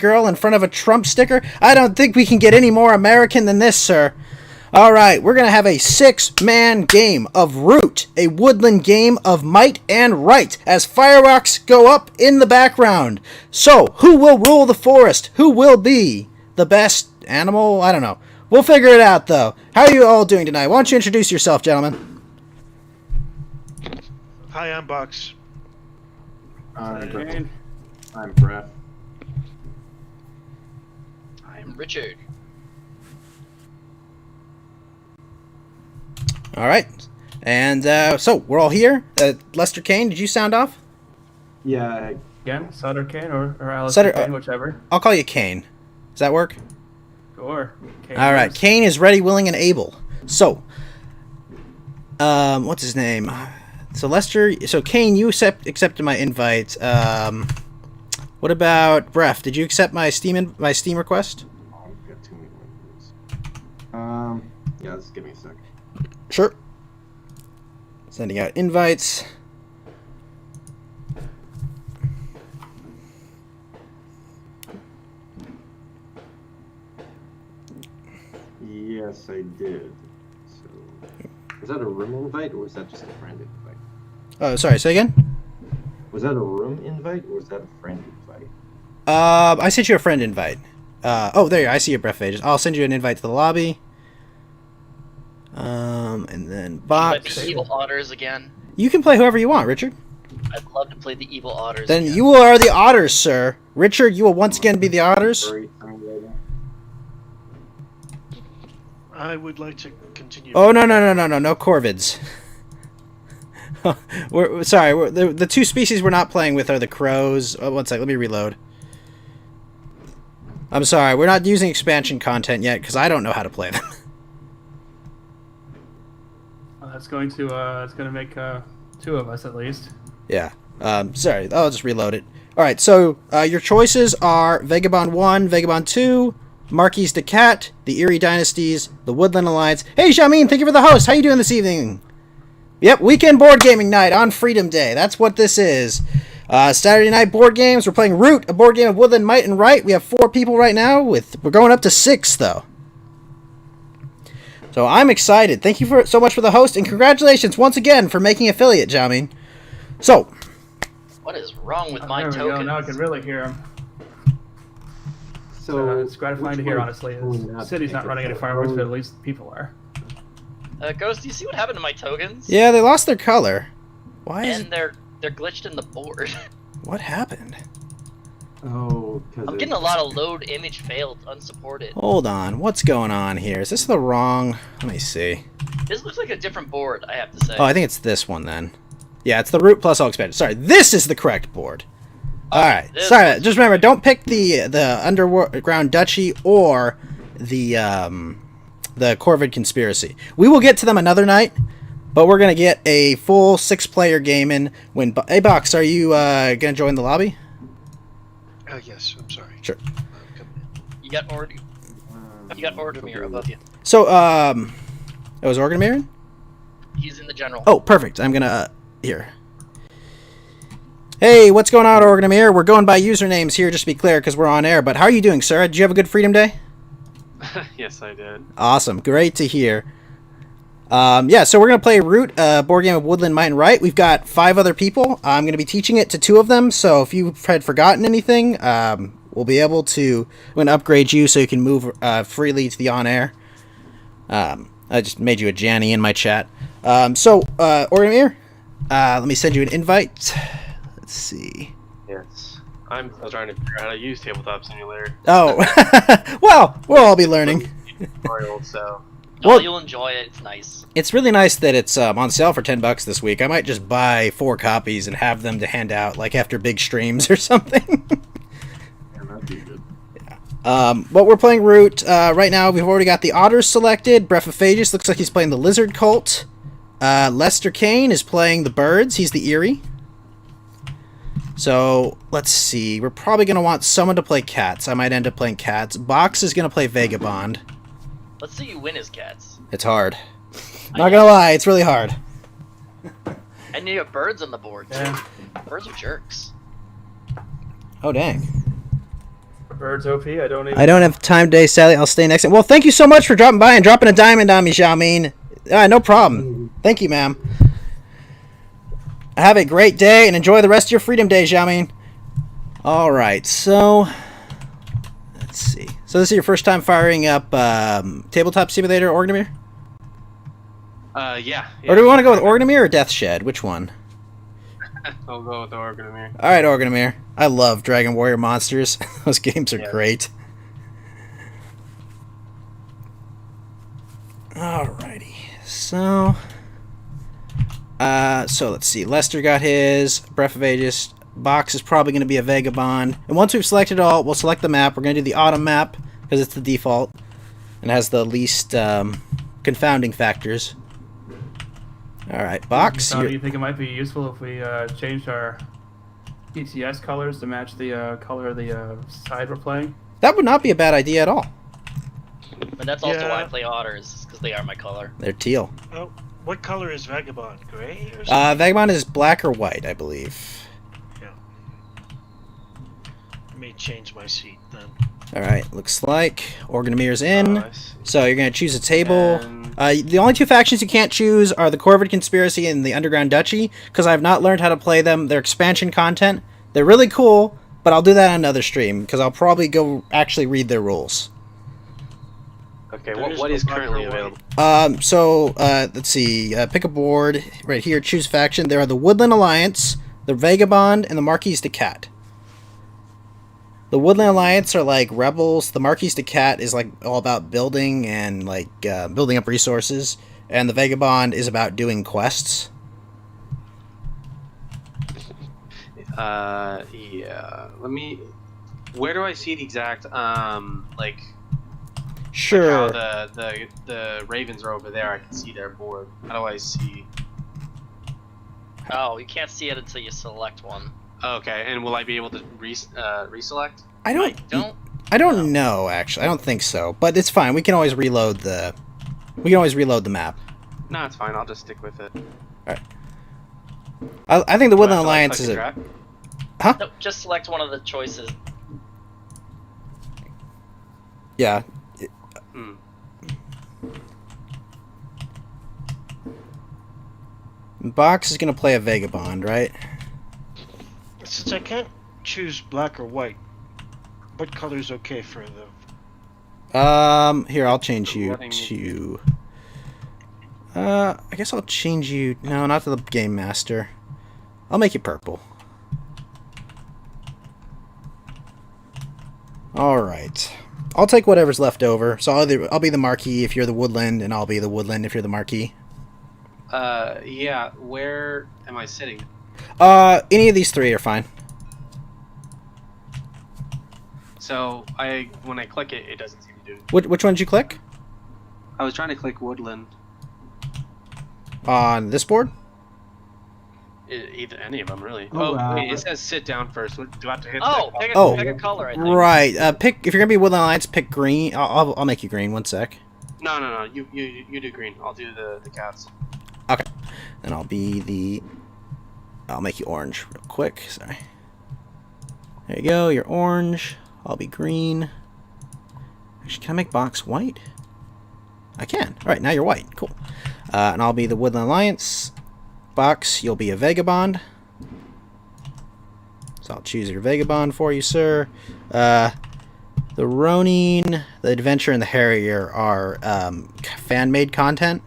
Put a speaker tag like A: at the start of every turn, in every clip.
A: girl in front of a Trump sticker? I don't think we can get any more American than this, sir. All right, we're going to have a 6-man game of Root, a woodland game of might and right, as fireworks go up in the background. So, who will rule the forest? Who will be the best animal? I don't know. We'll figure it out, though. How are you all doing tonight? Why don't you introduce yourself, gentlemen?
B: Hi, I'm Box.
C: I'm Brett.
D: I'm Richard.
A: All right. And so, we're all here. Lester Kane, did you sound off?
C: Yeah.
E: Again, Sutter Kane or Alistair Kane, whichever.
A: I'll call you Kane. Does that work?
E: Sure. Kane
A: all right. Kane is ready, willing, and able. So, what's his name? So, Lester... So, Kane, you accepted my invite. What about Bref? Did you accept my Steam request?
C: Oh, I've got too many ones. Yeah, just give me a sec.
A: Sure. Sending out invites.
C: Yes, I did. So, was that a room invite or was that just a friend invite?
A: Oh, sorry. Say again.
C: Was that a room invite or was that a friend invite?
A: I sent you a friend invite. Oh, there you are. I see your breath pages. I'll send you an invite to the lobby. And then box.
D: The evil otters again.
A: You can play whoever you want, Richard.
D: I'd love to play the evil otters.
A: Then
D: again.
A: you are the otters, sir. Richard, you will once again be the otters.
B: I would like to continue.
A: Oh, no corvids. we're sorry. The two species we're not playing with are the crows. Oh, one sec. Let me reload. I'm sorry. We're not using expansion content yet because I don't know how to play them.
E: That's going to make 2 of us at least.
A: Yeah. Sorry. I'll just reload it. All right. So your choices are Vagabond 1, Vagabond 2, Marquis de Cat, the Erie Dynasties, the Woodland Alliance. Hey, Shamin, thank you for the host. How you doing this evening? Yep, weekend board gaming night on Freedom Day. That's what this is. Saturday night board games. We're playing Root, a board game of Woodland Might and Right. We have 4 people right now. We're going up to 6 though. So I'm excited. Thank you so much for the host, and congratulations once again for making affiliate, Jamin. So,
D: what is wrong with my
E: there we
D: tokens?
E: go. Now I can really hear him.
C: So
E: it's gratifying to hear, honestly. The city's not running any fireworks, but at least people are.
D: Ghost, do you see what happened to my tokens?
A: Yeah, they lost their color. Why is
D: and they're glitched in the board.
A: What happened?
C: Oh,
D: I'm getting a lot of load image failed, unsupported.
A: Hold on, what's going on here? Is this the wrong... Let me see.
D: This looks like a different board, I have to say.
A: Oh, I think it's this one then. Yeah, it's the Root plus all expansion. Sorry, this is the correct board. Alright, sorry, just remember, don't pick the Underground Duchy or the Corvid Conspiracy. We will get to them another night, but we're going to get a full 6-player game in when... Hey, Box, are you going to join the lobby?
B: Yes, I'm sorry.
A: Sure.
D: You got Ordemir above you.
A: So, was Organamir in?
D: He's in the general.
A: Oh, perfect. I'm gonna, here. Hey, what's going on, Organamir? We're going by usernames here, just to be clear, because we're on air. But how are you doing, sir? Did you have a good Freedom Day?
F: Yes, I did.
A: Awesome. Great to hear. Yeah, so we're going to play Root, board game of Woodland Might and Right. We've got 5 other people. I'm going to be teaching it to 2 of them, so if you had forgotten anything, we'll be able to... I'm going to upgrade you so you can move freely to the on-air. I just made you a Janny in my chat. Orgamir, let me send you an invite. Let's see.
F: Yes. I'm still trying to figure out how to use Tabletop Simulator.
A: Oh, well, we'll all be learning.
F: Tutorial, so...
D: Well, you'll enjoy it. It's nice.
A: It's really nice that it's on sale for $10 this week. I might just buy 4 copies and have them to hand out, like after big streams or something.
C: Yeah, that'd be good.
A: But we're playing Root right now. We've already got the Otters selected. Brephophagus looks like he's playing the Lizard Cult. Lester Kane is playing the Birds. He's the Eerie. So let's see. We're probably going to want someone to play Cats. I might end up playing Cats. Box is going to play Vagabond.
D: Let's see you win as Cats.
A: It's hard. Not gonna lie, it's really hard.
D: And you have birds on the board, too.
E: Yeah.
D: Birds are jerks.
A: Oh, dang.
E: Birds OP. I don't even.
A: I don't have time today, Sally. I'll stay next time. Well, thank you so much for dropping by and dropping a diamond on me, Xiaoming. No problem. Thank you, ma'am. Have a great day and enjoy the rest of your Freedom Day, Xiaoming. All right, so let's see. So this is your first time firing up Tabletop Simulator, Orgnameer?
F: Yeah.
A: Or do we want to go with Orgnameer or Deathshed? Which one?
F: I'll go with the Orgnameer.
A: All right, Orgnameer. I love Dragon Warrior Monsters. Those games are great. Alrighty. So let's see. Lester got his. Breath of Aegis. Box is probably going to be a Vagabond. And once we've selected all, we'll select the map. We're going to do the Autumn map because it's the default and has the least confounding factors. All right, Box.
E: Do you think it might be useful if we changed our PTS colors to match the color of the side we're playing?
A: That would not be a bad idea at all.
D: But that's also why I
B: Yeah.
D: play otters, because they are my color.
A: They're teal.
B: Oh, what color is Vagabond? Gray or something?
A: Vagabond is black or white, I believe.
B: Yeah. Let me change my seat then.
A: All right, looks like Orgnameer's in.
F: I see.
A: So you're going to choose a table.
F: And-
A: The only two factions you can't choose are the Corvid Conspiracy and the Underground Duchy, because I've not learned how to play them. They're expansion content. They're really cool, but I'll do that on another stream, because I'll probably go actually read their rules.
F: Okay,
B: There is
F: what
B: no
F: is
B: black or
F: currently
B: white.
F: available?
A: Let's see. Pick a board right here. Choose faction. There are the Woodland Alliance, the Vagabond, and the Marquise de Cat. The Woodland Alliance are like rebels. The Marquise de Cat is like all about building and like building up resources, and the Vagabond is about doing quests.
F: Yeah. Let me. Where do I see the exact like?
A: Sure.
F: Like how the Ravens are over there. I can see their board. How do I see?
D: Oh, you can't see it until you select one.
F: Okay, and will I be able to reselect?
A: I don't.
D: I don't.
A: I don't know actually. I don't think so, but it's fine. We can always reload the. We can always reload the map.
F: No, it's fine. I'll just stick with it.
A: I think the
F: Do I
A: Woodland
F: have to, like,
A: Alliance
F: click
A: is
F: the
A: a.
F: track?
D: No, just select one of the choices.
A: Yeah.
F: Hmm.
A: Box is gonna play a Vagabond, right?
B: Since I can't choose black or white, what color is okay for the...
A: Here, I'll change you
F: Letting me-
A: to. I guess I'll change you. No, not to the Game Master. I'll make you purple. All right. I'll take whatever's left over. So I'll be the Marquis if you're the Woodland, and I'll be the Woodland if you're the Marquis.
F: Yeah. Where am I sitting?
A: Any of these three are fine.
F: So when I click it, it doesn't seem to do it.
A: Which one did you click?
F: I was trying to click Woodland.
A: On this board?
F: Either any of them really.
C: Oh,
F: wait, it says sit down first. What, do I have to hit?
D: Oh,
F: the-
D: pick a color. I think.
A: Right. Pick if you're gonna be Woodland Alliance. Pick green. I'll make you green. One sec.
F: No. You do green. I'll do the cats.
A: Okay. Then I'll be the. I'll make you orange real quick. Sorry. There you go. You're orange. I'll be green. Actually, can I make Box white? I can. All right. Now you're white. Cool. And I'll be the Woodland Alliance. Box, you'll be a Vagabond. So I'll choose your Vagabond for you, sir. The Ronin, the Adventure, and the Harrier are fan-made content.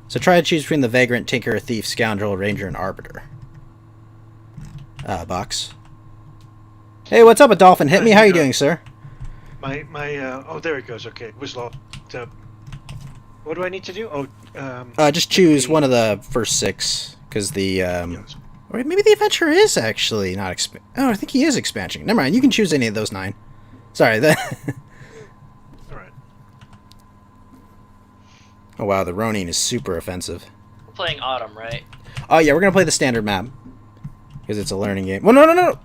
A: So try to choose between the Vagrant, Tinker, Thief, Scoundrel, Ranger, and Arbiter. Box. Hey, what's up, a dolphin? Hit me. How you doing, sir?
B: Oh, there it goes. Okay, it was locked. What do I need to do?
A: Just choose one of the first six, because the
B: yes.
A: or maybe the Adventure is actually not Oh, I think he is expansion. Never mind. You can choose any of those 9. Sorry.
B: All right.
A: Oh wow, the Ronin is super offensive.
D: We're playing Autumn, right?
A: Oh yeah, we're gonna play the standard map because it's a learning game. Well, no.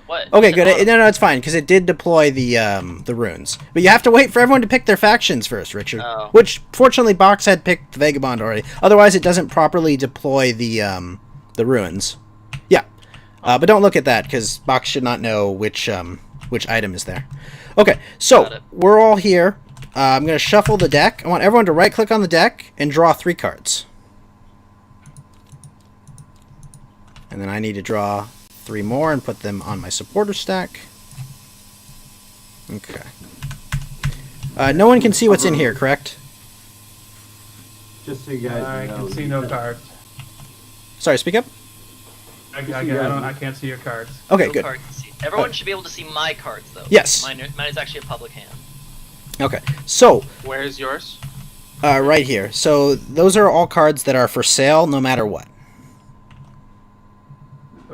D: What?
A: Okay,
D: It's
A: good.
D: Autumn.
A: No, it's fine because it did deploy the runes. But you have to wait for everyone to pick their factions first, Richard.
D: Oh.
A: Which fortunately, Box had picked Vagabond already. Otherwise, it doesn't properly deploy the runes. Yeah, but don't look at that because Box should not know which which item is there. Okay, so
D: Got it.
A: we're all here. I'm going to shuffle the deck. I want everyone to right-click on the deck and draw 3 cards. And then I need to draw 3 more and put them on my supporter stack. Okay. No one can see what's in here, correct?
C: Just so you guys
E: I
C: know.
E: can see no cards.
A: Sorry, speak up.
E: I can't see your cards.
A: Okay,
D: No
A: good.
D: card can see. Everyone should be able to see my cards, though.
A: Yes.
D: Mine is actually a public hand.
A: Okay, so
F: Where's yours?
A: right here. So those are all cards that are for sale no matter what.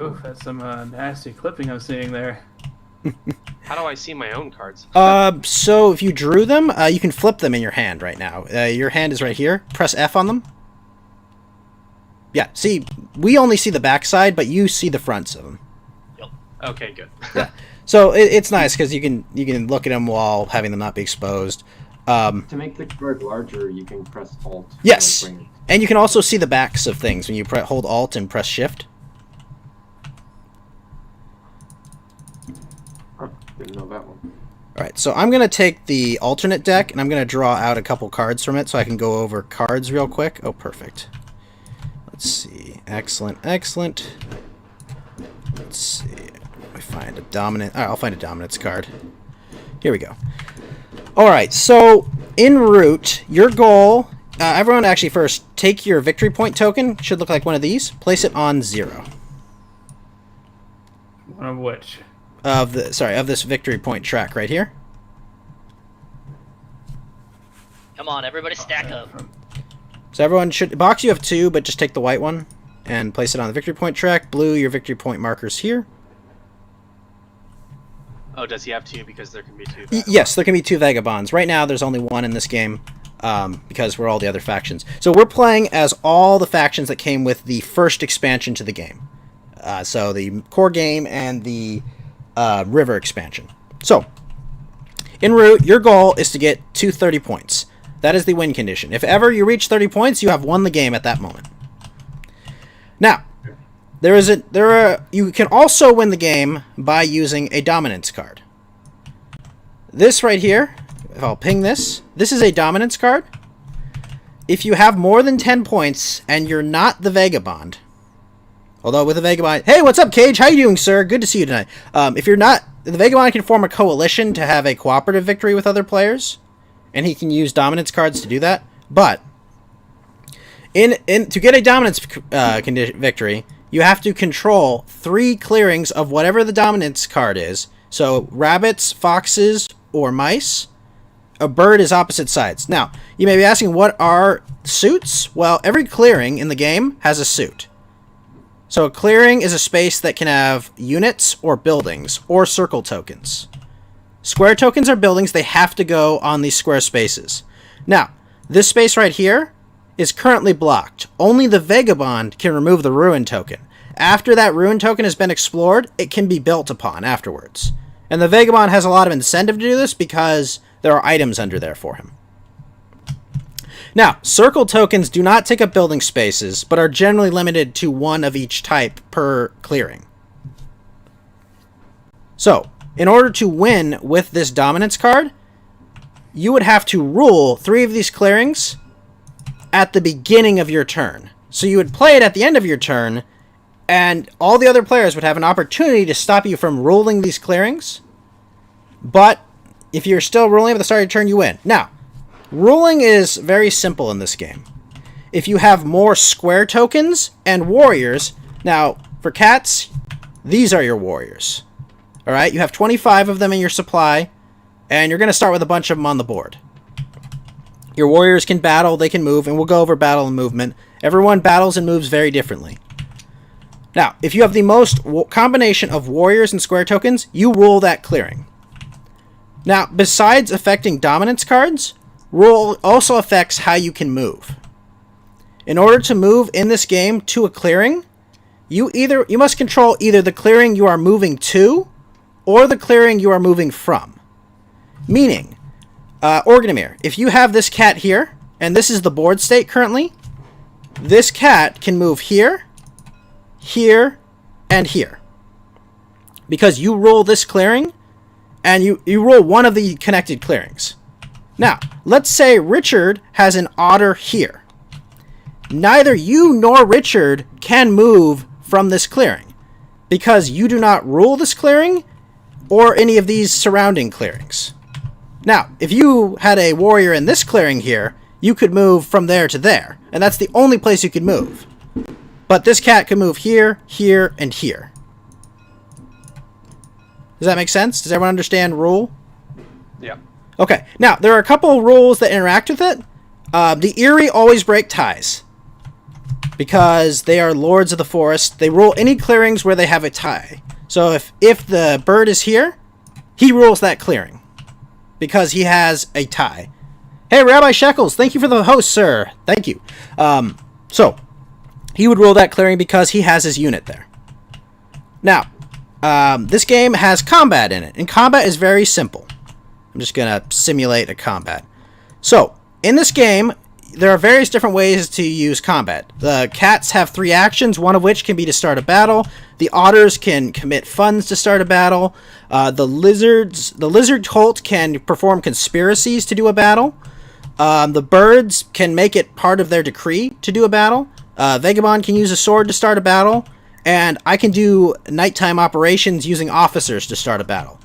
E: Oof, that's some nasty clipping I'm seeing there.
F: How do I see my own cards?
A: So if you drew them, you can flip them in your hand right now. Your hand is right here. Press F on them. Yeah, see, we only see the backside, but you see the fronts of them.
F: Okay, good.
A: Yeah. So it's nice because you can look at them while having them not be exposed.
C: To make the card larger, you can press Alt. to,
A: Yes.
C: bring it.
A: And you can also see the backs of things when you hold Alt and press Shift.
C: Oh, didn't know that one.
A: All right, so I'm going to take the alternate deck, and I'm going to draw out a couple cards from it so I can go over cards real quick. Oh, perfect. Let's see. Excellent, excellent. Let's see. Let me find a dominant. All right, I'll find a dominance card. Here we go. All right, so in Root, your goal... everyone actually first, take your victory point token. Should look like one of these. Place it on 0.
E: One of which?
A: Of this victory point track right here.
D: Come on, everybody stack up.
A: So everyone should... Box, you have 2, but just take the white one and place it on the victory point track. Blue, your victory point markers here.
F: Oh, does he have 2? Because there can be 2.
A: Yes, there can be 2 Vagabonds. Right now, there's only 1 in this game because we're all the other factions. So we're playing as all the factions that came with the first expansion to the game. So the core game and the river expansion. So, in Root, your goal is to get 230 points. That is the win condition. If ever you reach 30 points, you have won the game at that moment. Now, you can also win the game by using a dominance card. This right here, if I'll ping this is a dominance card. If you have more than 10 points and you're not the Vagabond, although with a Vagabond... Hey, what's up, Cage? How you doing, sir? Good to see you tonight. If you're not... The Vagabond can form a coalition to have a cooperative victory with other players, and he can use dominance cards to do that. But, to get a dominance victory, you have to control 3 clearings of whatever the dominance card is. So, rabbits, foxes, or mice. A bird is opposite sides. Now, you may be asking, what are suits? Well, every clearing in the game has a suit. So a clearing is a space that can have units or buildings or circle tokens. Square tokens are buildings. They have to go on these square spaces. Now, this space right here is currently blocked. Only the Vagabond can remove the ruin token. After that ruin token has been explored, it can be built upon afterwards. And the Vagabond has a lot of incentive to do this because there are items under there for him. Now, circle tokens do not take up building spaces, but are generally limited to 1 of each type per clearing. So, in order to win with this dominance card, you would have to rule 3 of these clearings at the beginning of your turn. So you would play it at the end of your turn, and all the other players would have an opportunity to stop you from ruling these clearings. But if you're still ruling at the start of your turn, you win. Now, ruling is very simple in this game. If you have more square tokens and warriors... Now, for cats, these are your warriors. Alright, you have 25 of them in your supply, and you're going to start with a bunch of them on the board. Your warriors can battle, they can move, and we'll go over battle and movement. Everyone battles and moves very differently. Now, if you have the most combination of warriors and square tokens, you rule that clearing. Now, besides affecting dominance cards, rule also affects how you can move. In order to move in this game to a clearing, you must control either the clearing you are moving to or the clearing you are moving from. Meaning, Organimir, if you have this cat here, and this is the board state currently, this cat can move here, here, and here. Because you rule this clearing, and you roll one of the connected clearings. Now, let's say Richard has an otter here. Neither you nor Richard can move from this clearing because you do not rule this clearing or any of these surrounding clearings. Now, if you had a warrior in this clearing here, you could move from there to there, and that's the only place you could move. But this cat can move here, here, and here. Does that make sense? Does everyone understand rule?
F: Yeah.
A: Okay, now, there are a couple of rules that interact with it. The Eerie always break ties. Because they are lords of the forest. They rule any clearings where they have a tie. So if the bird is here, he rules that clearing. Because he has a tie. Hey, Rabbi Shekels, thank you for the host, sir. Thank you. So, he would rule that clearing because he has his unit there. Now, this game has combat in it. And combat is very simple. I'm just going to simulate a combat. So, in this game, there are various different ways to use combat. The cats have 3 actions, one of which can be to start a battle. The otters can commit funds to start a battle. The lizard cult can perform conspiracies to do a battle. The birds can make it part of their decree to do a battle. Vagabond can use a sword to start a battle. And I can do nighttime operations using officers to start a battle.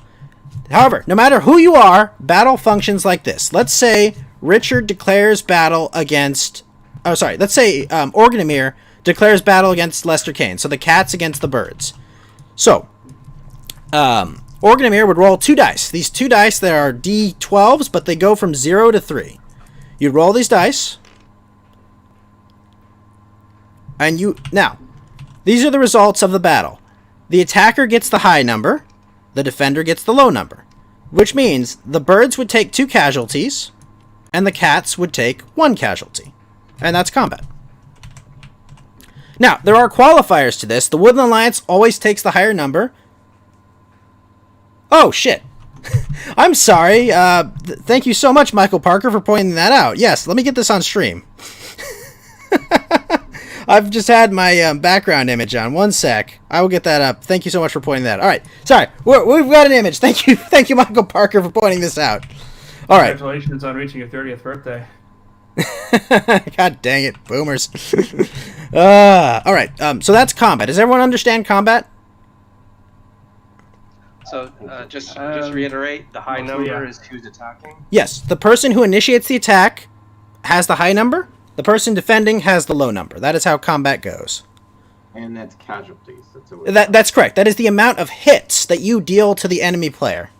A: However, no matter who you are, battle functions like this. Let's say Richard declares battle against... Oh, sorry. Let's say Organamir declares battle against Lester Kane. So the cats against the birds. So, Organamir would roll 2 dice. These 2 dice, there are D12s, but they go from 0 to 3. You'd roll these dice. And you... Now, these are the results of the battle. The attacker gets the high number. The defender gets the low number. Which means the birds would take 2 casualties, and the cats would take 1 casualty. And that's combat. Now, there are qualifiers to this. The Woodland Alliance always takes the higher number. Oh, shit. I'm sorry. Thank you so much, Michael Parker, for pointing that out. Yes, let me get this on stream. I've just had my background image on. 1 sec. I will get that up. Thank you so much for pointing that out. All right. Sorry. We've got an image. Thank you. Thank you, Michael Parker, for pointing this out. All right.
E: Congratulations on reaching your 30th birthday.
A: God dang it. Boomers. All right. So that's combat. Does everyone understand combat?
F: So just reiterate, the high number is who's attacking?
A: Yes. The person who initiates the attack has the high number. The person defending has the low number. That is how combat goes.
C: And that's casualties.
A: That's correct. That is the amount of hits that you deal to the enemy player.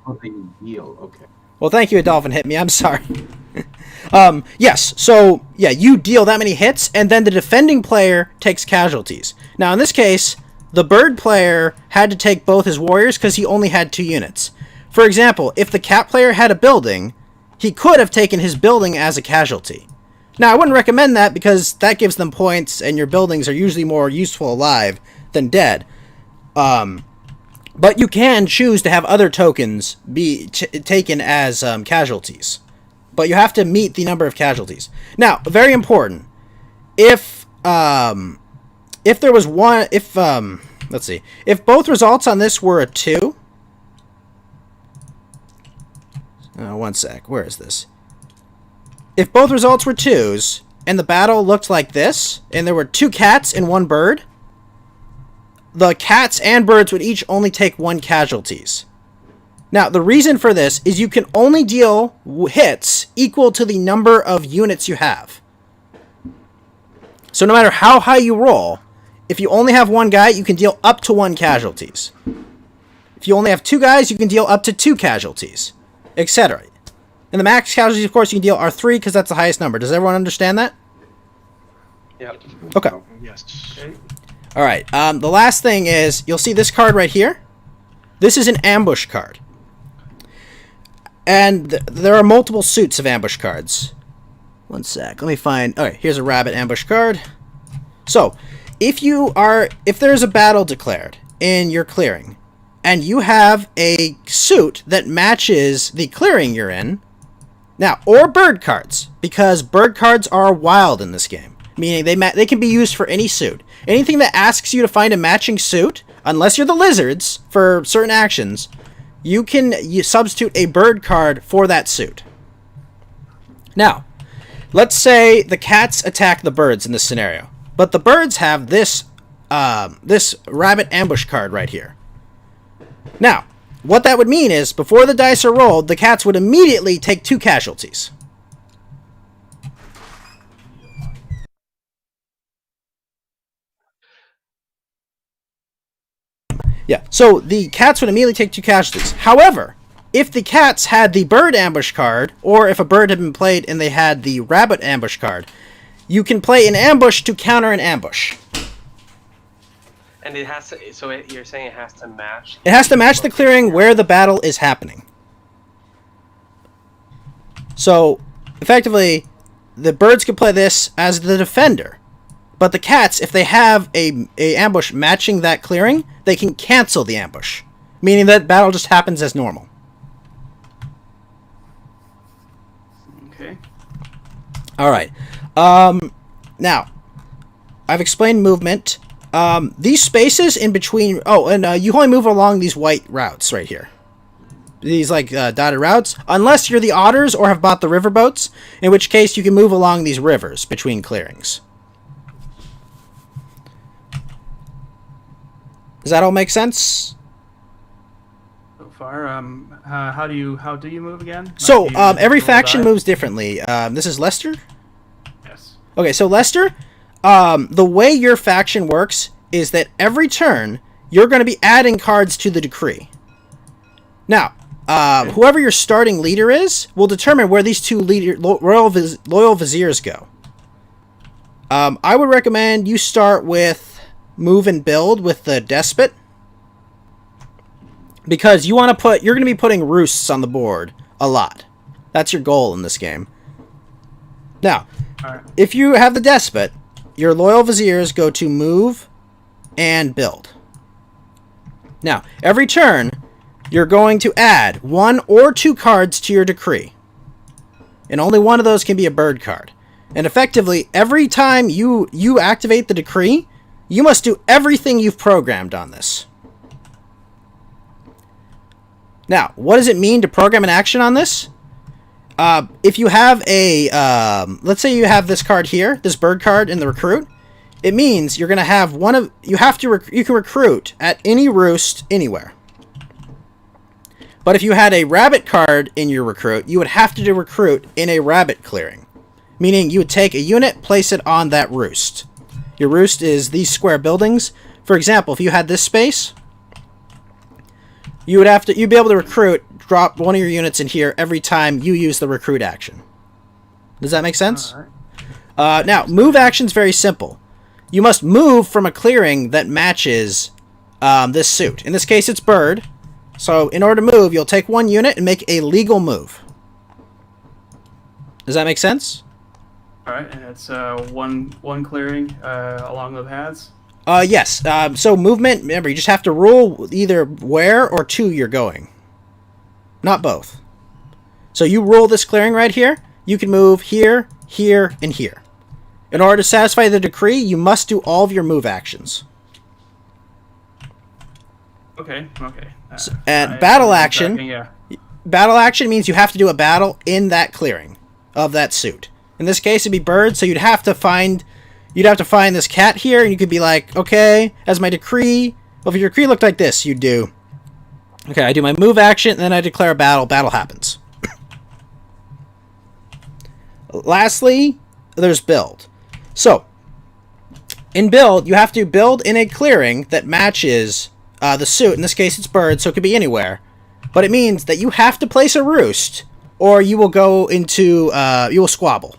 C: Oh, they deal. Okay.
A: Well, thank you, Adolphin hit me. I'm sorry. Yes, so, yeah, you deal that many hits, and then the defending player takes casualties. Now, in this case, the bird player had to take both his warriors because he only had 2 units. For example, if the cat player had a building, he could have taken his building as a casualty. Now, I wouldn't recommend that because that gives them points, and your buildings are usually more useful alive than dead. But you can choose to have other tokens be taken as casualties. But you have to meet the number of casualties. Now, very important. If there was one... let's see. If both results on this were a 2... 1 sec. Where is this? If both results were 2s, and the battle looked like this, and there were 2 cats and 1 bird, the cats and birds would each only take 1 casualties. Now, the reason for this is you can only deal hits equal to the number of units you have. So no matter how high you roll, if you only have 1 guy, you can deal up to 1 casualties. If you only have 2 guys, you can deal up to 2 casualties, etc. And the max casualties, of course, you can deal are 3 because that's the highest number. Does everyone understand that?
F: Yep.
A: Okay.
B: Yes.
E: Okay.
A: All right. The last thing is, you'll see this card right here. This is an ambush card. And there are multiple suits of ambush cards. 1 sec. Let me find... All right, here's a rabbit ambush card. So, if there's a battle declared in your clearing, and you have a suit that matches the clearing you're in... Now, or bird cards, because bird cards are wild in this game. Meaning they can be used for any suit. Anything that asks you to find a matching suit, unless you're the lizards for certain actions, you can substitute a bird card for that suit. Now, let's say the cats attack the birds in this scenario, but the birds have this rabbit ambush card right here. Now, what that would mean is, before the dice are rolled, the cats would immediately take 2 casualties. Yeah, so the cats would immediately take 2 casualties. However, if the cats had the bird ambush card, or if a bird had been played and they had the rabbit ambush card, you can play an ambush to counter an ambush.
F: And it has to. So you're saying it has to match?
A: It has to match the clearing where the battle is happening. So, effectively, the birds can play this as the defender. But the cats, if they have a ambush matching that clearing, they can cancel the ambush. Meaning that battle just happens as normal.
E: Okay.
A: Alright. Now, I've explained movement. These spaces in between... Oh, and you only move along these white routes right here. These, dotted routes. Unless you're the otters or have bought the riverboats, in which case you can move along these rivers between clearings. Does that all make sense?
E: So far, how do you move again?
A: So,
E: Do you
A: every
E: roll
A: faction
E: die?
A: moves differently. This is Lester?
E: Yes.
A: Okay, so Lester, the way your faction works is that every turn, you're going to be adding cards to the decree. Now, whoever your starting leader is will determine where these 2 loyal viziers go. I would recommend you start with move and build with the despot, because you're going to be putting roosts on the board a lot. That's your goal in this game. Now,
E: Alright.
A: if you have the despot, your loyal viziers go to move and build. Now, every turn, you're going to add 1 or 2 cards to your decree. And only one of those can be a bird card. And effectively, every time you activate the decree, you must do everything you've programmed on this. Now, what does it mean to program an action on this? If you have let's say you have this card here, this bird card in the recruit, it means you're going to have you can recruit at any roost anywhere. But if you had a rabbit card in your recruit, you would have to do recruit in a rabbit clearing. Meaning you would take a unit, place it on that roost. Your roost is these square buildings. For example, if you had this space, you'd be able to recruit, drop one of your units in here every time you use the recruit action. Does that make sense?
E: Alright.
A: Now, move action's very simple. You must move from a clearing that matches this suit. In this case, it's bird. So, in order to move, you'll take 1 unit and make a legal move. Does that make sense?
E: All right, and it's one clearing along the paths.
A: Yes. So movement. Remember, you just have to rule either where or to you're going, not both. So you rule this clearing right here. You can move here, here, and here. In order to satisfy the decree, you must do all of your move actions.
E: Okay.
A: And battle action.
E: Yeah.
A: Battle action means you have to do a battle in that clearing of that suit. In this case, it'd be bird, so you'd have to find this cat here, and you could be like, okay, as my decree. Well, if your decree looked like this, you'd do. Okay, I do my move action, and then I declare a battle. Battle happens. Lastly, there's build. So, in build, you have to build in a clearing that matches the suit. In this case, it's bird, so it could be anywhere. But it means that you have to place a roost, or you will go into, you will squabble.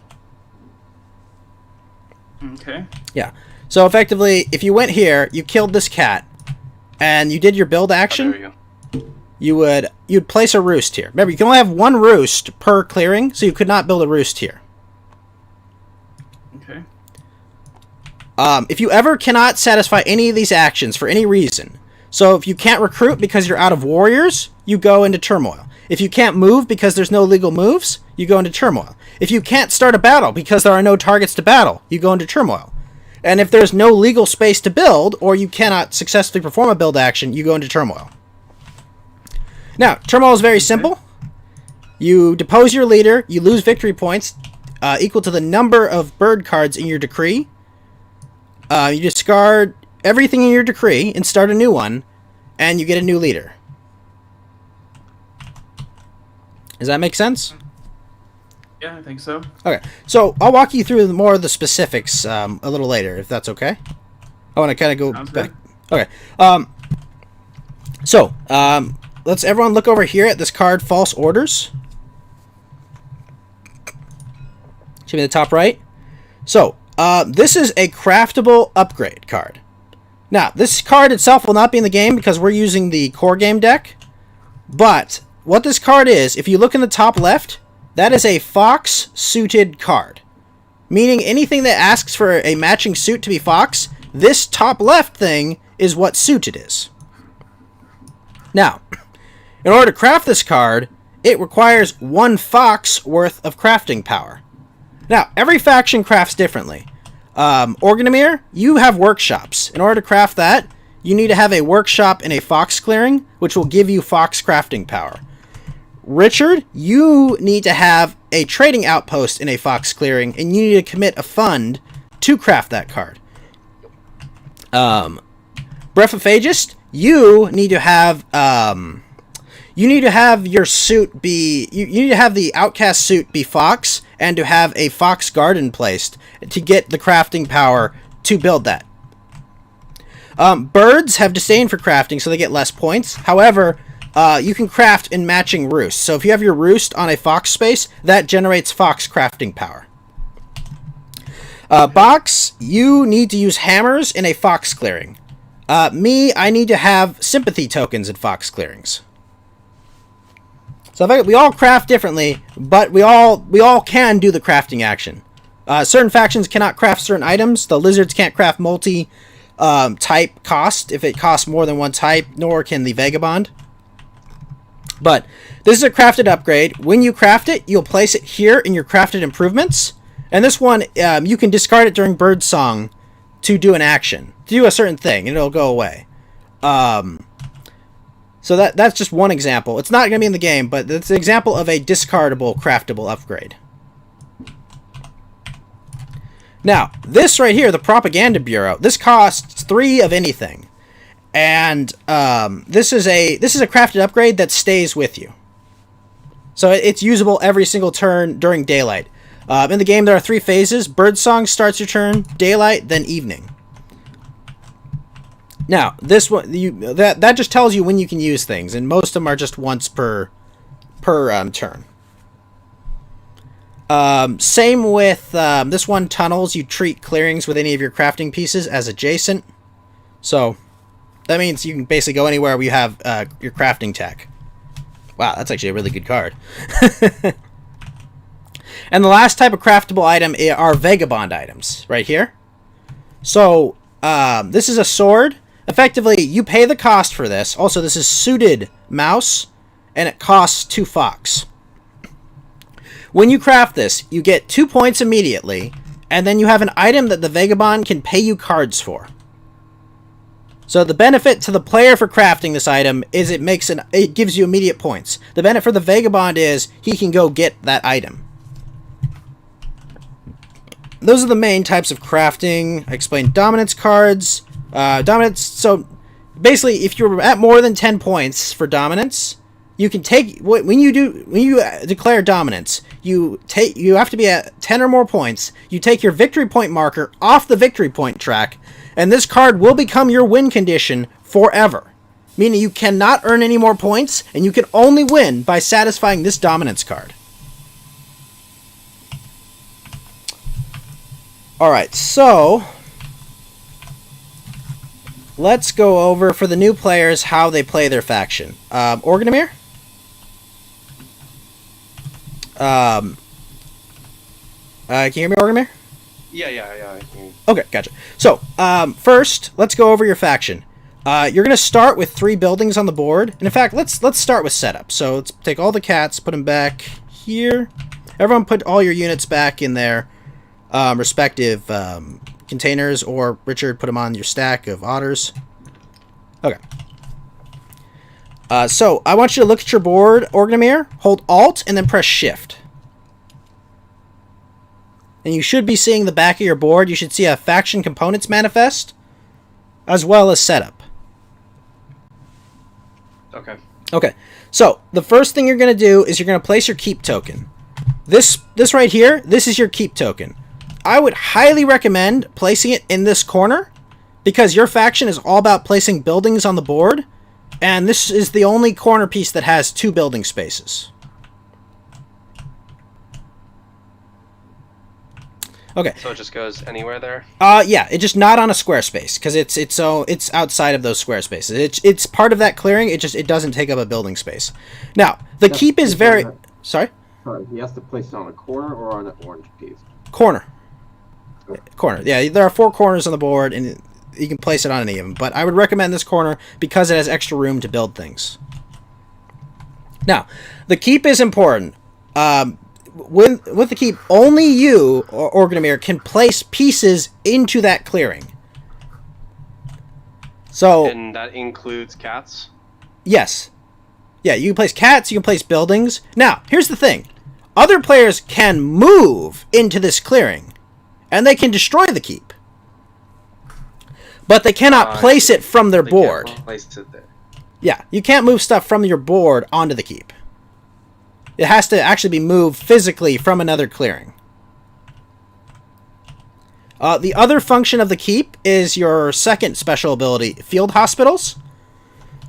E: Okay.
A: Yeah. So effectively, if you went here, you killed this cat, and you did your build
F: Oh, there
A: action,
F: we go.
A: you'd place a roost here. Remember, you can only have 1 roost per clearing, so you could not build a roost here.
E: Okay.
A: If you ever cannot satisfy any of these actions for any reason, so if you can't recruit because you're out of warriors, you go into turmoil. If you can't move because there's no legal moves, you go into turmoil. If you can't start a battle because there are no targets to battle, you go into turmoil. And if there's no legal space to build, or you cannot successfully perform a build action, you go into turmoil. Now, turmoil is very simple. You depose your leader. You lose victory points equal to the number of bird cards in your decree. You discard everything in your decree and start a new one, and you get a new leader. Does that make sense?
E: Yeah, I think so.
A: Okay, so I'll walk you through more of the specifics a little later, if that's okay. I want to kind of go
E: Sounds
A: back.
E: good.
A: Okay. Let's everyone look over here at this card, False Orders. Should be the top right. So, this is a craftable upgrade card. Now, this card itself will not be in the game because we're using the core game deck. But what this card is, if you look in the top left, that is a Fox suited card. Meaning anything that asks for a matching suit to be Fox, this top left thing is what suit it is. Now, in order to craft this card, it requires 1 Fox worth of crafting power. Now, every faction crafts differently. Organomir, you have workshops. In order to craft that, you need to have a workshop and a Fox clearing, which will give you Fox crafting power. Richard, you need to have a trading outpost in a Fox clearing, and you need to commit a fund to craft that card. Brephophagus, you need to have your suit be you need to have the outcast suit be Fox, and to have a Fox garden placed to get the crafting power to build that. Birds have disdain for crafting, so they get less points. However, you can craft in matching roosts. So if you have your roost on a Fox space, that generates Fox crafting power. Box, you need to use hammers in a Fox clearing. I need to have sympathy tokens in Fox clearings. So we all craft differently, but we all can do the crafting action. Certain factions cannot craft certain items. The lizards can't craft multi type cost if it costs more than one type, nor can the vagabond. But this is a crafted upgrade. When you craft it, you'll place it here in your crafted improvements. And this one, you can discard it during birdsong to do an action, to do a certain thing, and it'll go away. So that's just one example. It's not going to be in the game, but it's an example of a discardable, craftable upgrade. Now, this right here, the Propaganda Bureau, this costs 3 of anything. And this is a crafted upgrade that stays with you. So it's usable every single turn during daylight. In the game, there are 3 phases. Birdsong starts your turn, daylight, then evening. Now, this one that just tells you when you can use things, and most of them are just once per turn. Same with this one, tunnels. You treat clearings with any of your crafting pieces as adjacent. So that means you can basically go anywhere where you have your crafting tech. Wow, that's actually a really good card. And the last type of craftable item are vagabond items, right here. So this is a sword. Effectively, you pay the cost for this. Also, this is suited mouse, and it costs 2 Fox. When you craft this, you get 2 points immediately, and then you have an item that the vagabond can pay you cards for. So the benefit to the player for crafting this item is it gives you immediate points. The benefit for the vagabond is he can go get that item. Those are the main types of crafting. I explained dominance cards. Dominance, so basically if you're at more than 10 points for dominance, you can take when you declare dominance, you have to be at 10 or more points. You take your victory point marker off the victory point track, and this card will become your win condition forever. Meaning you cannot earn any more points, and you can only win by satisfying this dominance card. Alright, so let's go over, for the new players, how they play their faction. Organomir? Can you hear me, Organomir?
F: Yeah, I can hear you.
A: Okay, gotcha. So, first, let's go over your faction. You're going to start with 3 buildings on the board. And in fact, let's start with setup. So let's take all the cats, put them back here. Everyone put all your units back in their respective containers, or Richard, put them on your stack of otters. Okay. So I want you to look at your board, Orgnameer, hold Alt, and then press Shift. And you should be seeing the back of your board. You should see a faction components manifest, as well as setup.
F: Okay.
A: Okay, so the first thing you're going to do is you're going to place your keep token. This right here, this is your keep token. I would highly recommend placing it in this corner, because your faction is all about placing buildings on the board, and this is the only corner piece that has 2 building spaces. Okay.
F: So it just goes anywhere there?
A: Yeah, it just not on a square space, because it's outside of those square spaces. It's part of that clearing. It doesn't take up a building space. Now the keep is very sorry.
C: Sorry, he has to place it on a corner or on an orange piece.
A: Corner. Yeah, there are 4 corners on the board, and you can place it on any of them. But I would recommend this corner because it has extra room to build things. Now, the keep is important. With the keep, only you, Orgnameer, can place pieces into that clearing. So,
F: And that includes cats?
A: yes. Yeah, you can place cats, you can place buildings. Now, here's the thing. Other players can move into this clearing, and they can destroy the keep. But they cannot place it from their board.
F: Can't place it there.
A: Yeah, you can't move stuff from your board onto the keep. It has to actually be moved physically from another clearing. The other function of the keep is your second special ability, Field Hospitals,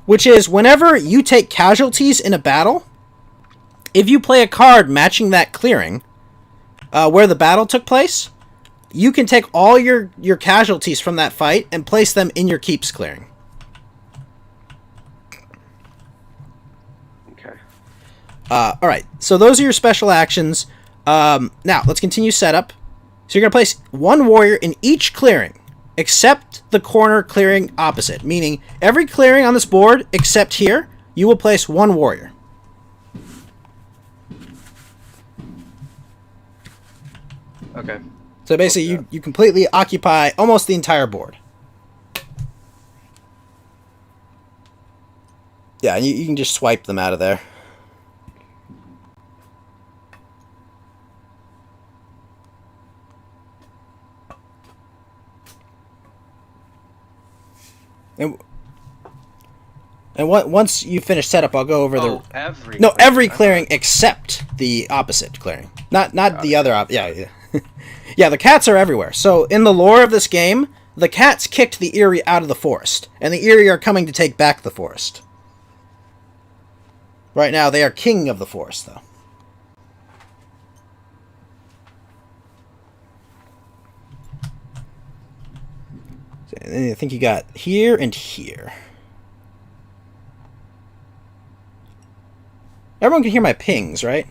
A: which is whenever you take casualties in a battle, if you play a card matching that clearing where the battle took place, you can take all your casualties from that fight and place them in your keep's clearing.
F: Okay.
A: Alright, so those are your special actions. Now, let's continue setup. So you're going to place 1 warrior in each clearing, except the corner clearing opposite. Meaning, every clearing on this board, except here, you will place 1 warrior.
F: Okay.
A: So basically, you completely occupy almost the entire board. Yeah, and you can just swipe them out of there. And once you finish setup, I'll go over every clearing except the opposite clearing. Not the other yeah. Yeah, the cats are everywhere. So in the lore of this game, the cats kicked the Eerie out of the forest, and the Eerie are coming to take back the forest. Right now, they are king of the forest, though. I think you got here and here. Everyone can hear my pings, right?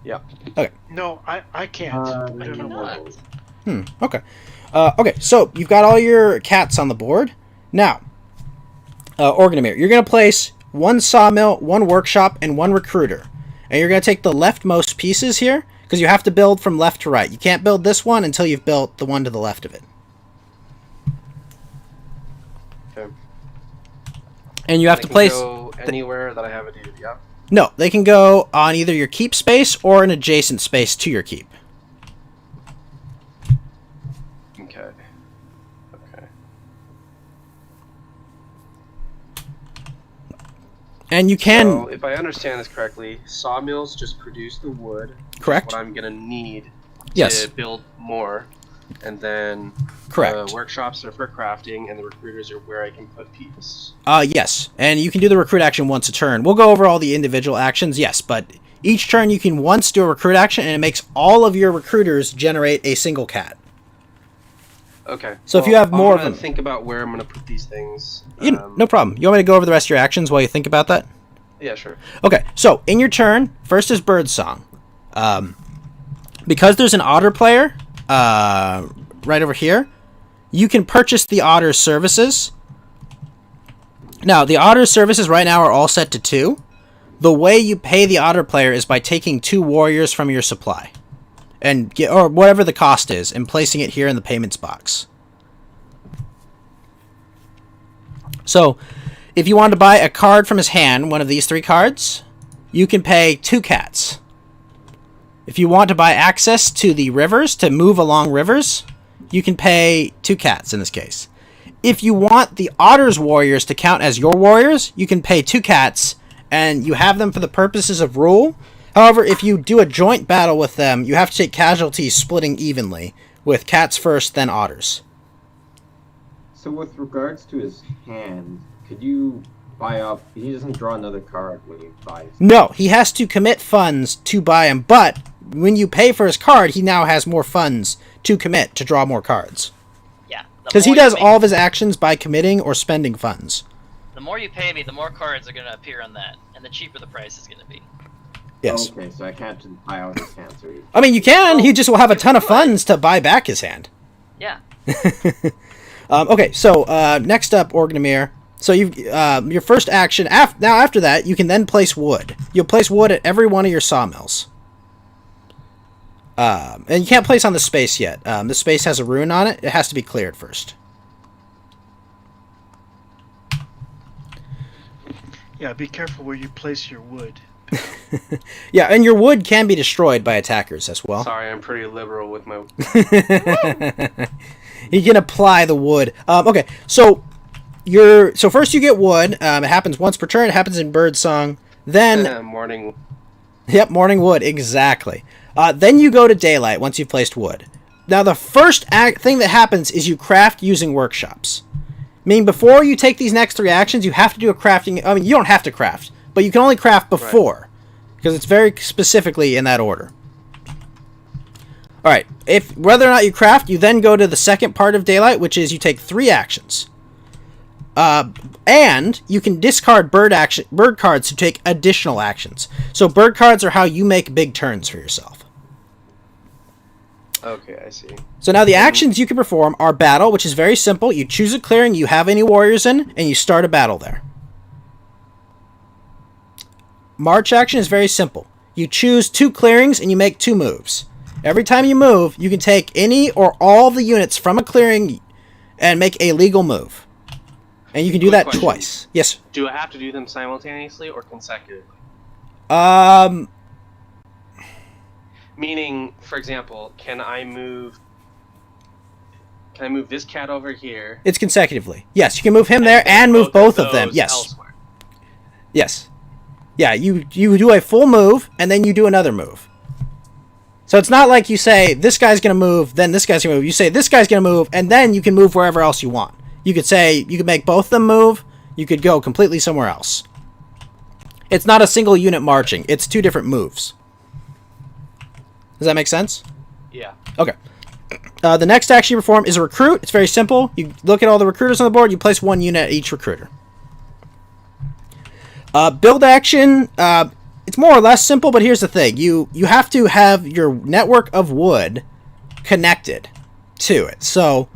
F: Yeah.
A: Okay.
B: No, I can't. I don't know why.
A: Okay. Okay, so you've got all your cats on the board. Now, Orgnameer, you're going to place 1 sawmill, 1 workshop, and 1 recruiter. And you're going to take the leftmost pieces here, because you have to build from left to right. You can't build this one until you've built the one to the left of it.
F: Okay.
A: And you have to place...
F: Go anywhere that I have a dude, yeah?
A: No, they can go on either your keep space or an adjacent space to your keep.
F: Okay. Okay.
A: And you can...
F: So, if I understand this correctly, sawmills just produce the wood.
A: Correct.
F: What I'm gonna need
A: Yes.
F: to build more. And then
A: Correct.
F: the workshops are for crafting, and the recruiters are where I can put peeps.
A: Yes, and you can do the recruit action once a turn. We'll go over all the individual actions, yes, but each turn you can once do a recruit action, and it makes all of your recruiters generate a single cat.
F: Okay.
A: So if you have more of
F: I'm gonna
A: them...
F: think about where I'm gonna put these things.
A: No problem. You want me to go over the rest of your actions while you think about that?
F: Yeah, sure.
A: Okay, so in your turn, first is Birdsong. Because there's an otter player right over here, you can purchase the otter's services. Now, the otter's services right now are all set to 2. The way you pay the otter player is by taking 2 warriors from your supply, and or whatever the cost is, and placing it here in the payments box. So, If you want to buy a card from his hand, one of these 3 cards, you can pay 2 cats. If you want to buy access to the rivers, to move along rivers, you can pay 2 cats in this case. If you want the Otter's warriors to count as your warriors, you can pay 2 cats, and you have them for the purposes of rule. However, if you do a joint battle with them, you have to take casualties splitting evenly, with cats first, then otters.
C: So with regards to his hand, could you buy up... He doesn't draw another card when he buys.
A: No, he has to commit funds to buy him, but when you pay for his card, he now has more funds to commit to draw more cards.
D: Yeah.
A: Because he does all of his actions by committing or spending funds.
D: The more you pay me, the more cards are going to appear on that, and the cheaper the price is going to be.
A: Yes.
C: Okay, so I can't just buy out his hand. So
A: I mean, you can. He just will have a ton of funds to buy back his hand.
D: Yeah.
A: Okay, so next up, Orgnemir. So you your first action. Now after that, you can then place wood. You'll place wood at every one of your sawmills. And you can't place on the space yet. The space has a rune on it. It has to be cleared first.
B: Yeah, be careful where you place your wood.
A: Yeah, and your wood can be destroyed by attackers as well.
F: Sorry, I'm pretty liberal with my.
A: You can apply the wood. Okay, so first you get wood. It happens once per turn. It happens in Birdsong. Then
F: Morning.
A: Yep, morning wood, exactly. Then you go to daylight once you've placed wood. Now the first thing that happens is you craft using workshops. Meaning before you take these next 3 actions, you have to do a crafting. I mean, you don't have to craft, but you can only craft before. Because it's very specifically in that order. Alright, whether or not you craft, you then go to the second part of daylight, which is you take 3 actions. And you can discard bird cards to take additional actions. So bird cards are how you make big turns for yourself.
F: Okay, I see.
A: So now the actions you can perform are battle, which is very simple. You choose a clearing you have any warriors in, and you start a battle there. March action is very simple. You choose 2 clearings and you make 2 moves. Every time you move, you can take any or all of the units from a clearing and make a legal move. And you can do that
F: question.
A: twice. Yes.
F: Do I have to do them simultaneously or consecutively? Meaning, for example, can I move this cat over here?
A: It's consecutively. Yes, you can move him there and move both of them. Yes.
F: Elsewhere.
A: Yes. Yeah, you do a full move, and then you do another move. So it's not like you say, this guy's going to move, then this guy's going to move. You say, this guy's going to move, and then you can move wherever else you want. You could say, you could make both of them move, you could go completely somewhere else. It's not a single unit marching, it's 2 different moves. Does that make sense?
F: Yeah.
A: Okay. The next action you perform is a recruit. It's very simple. You look at all the recruiters on the board, you place 1 unit at each recruiter. Build action, it's more or less simple, but here's the thing. You have to have your network of wood connected to it. So,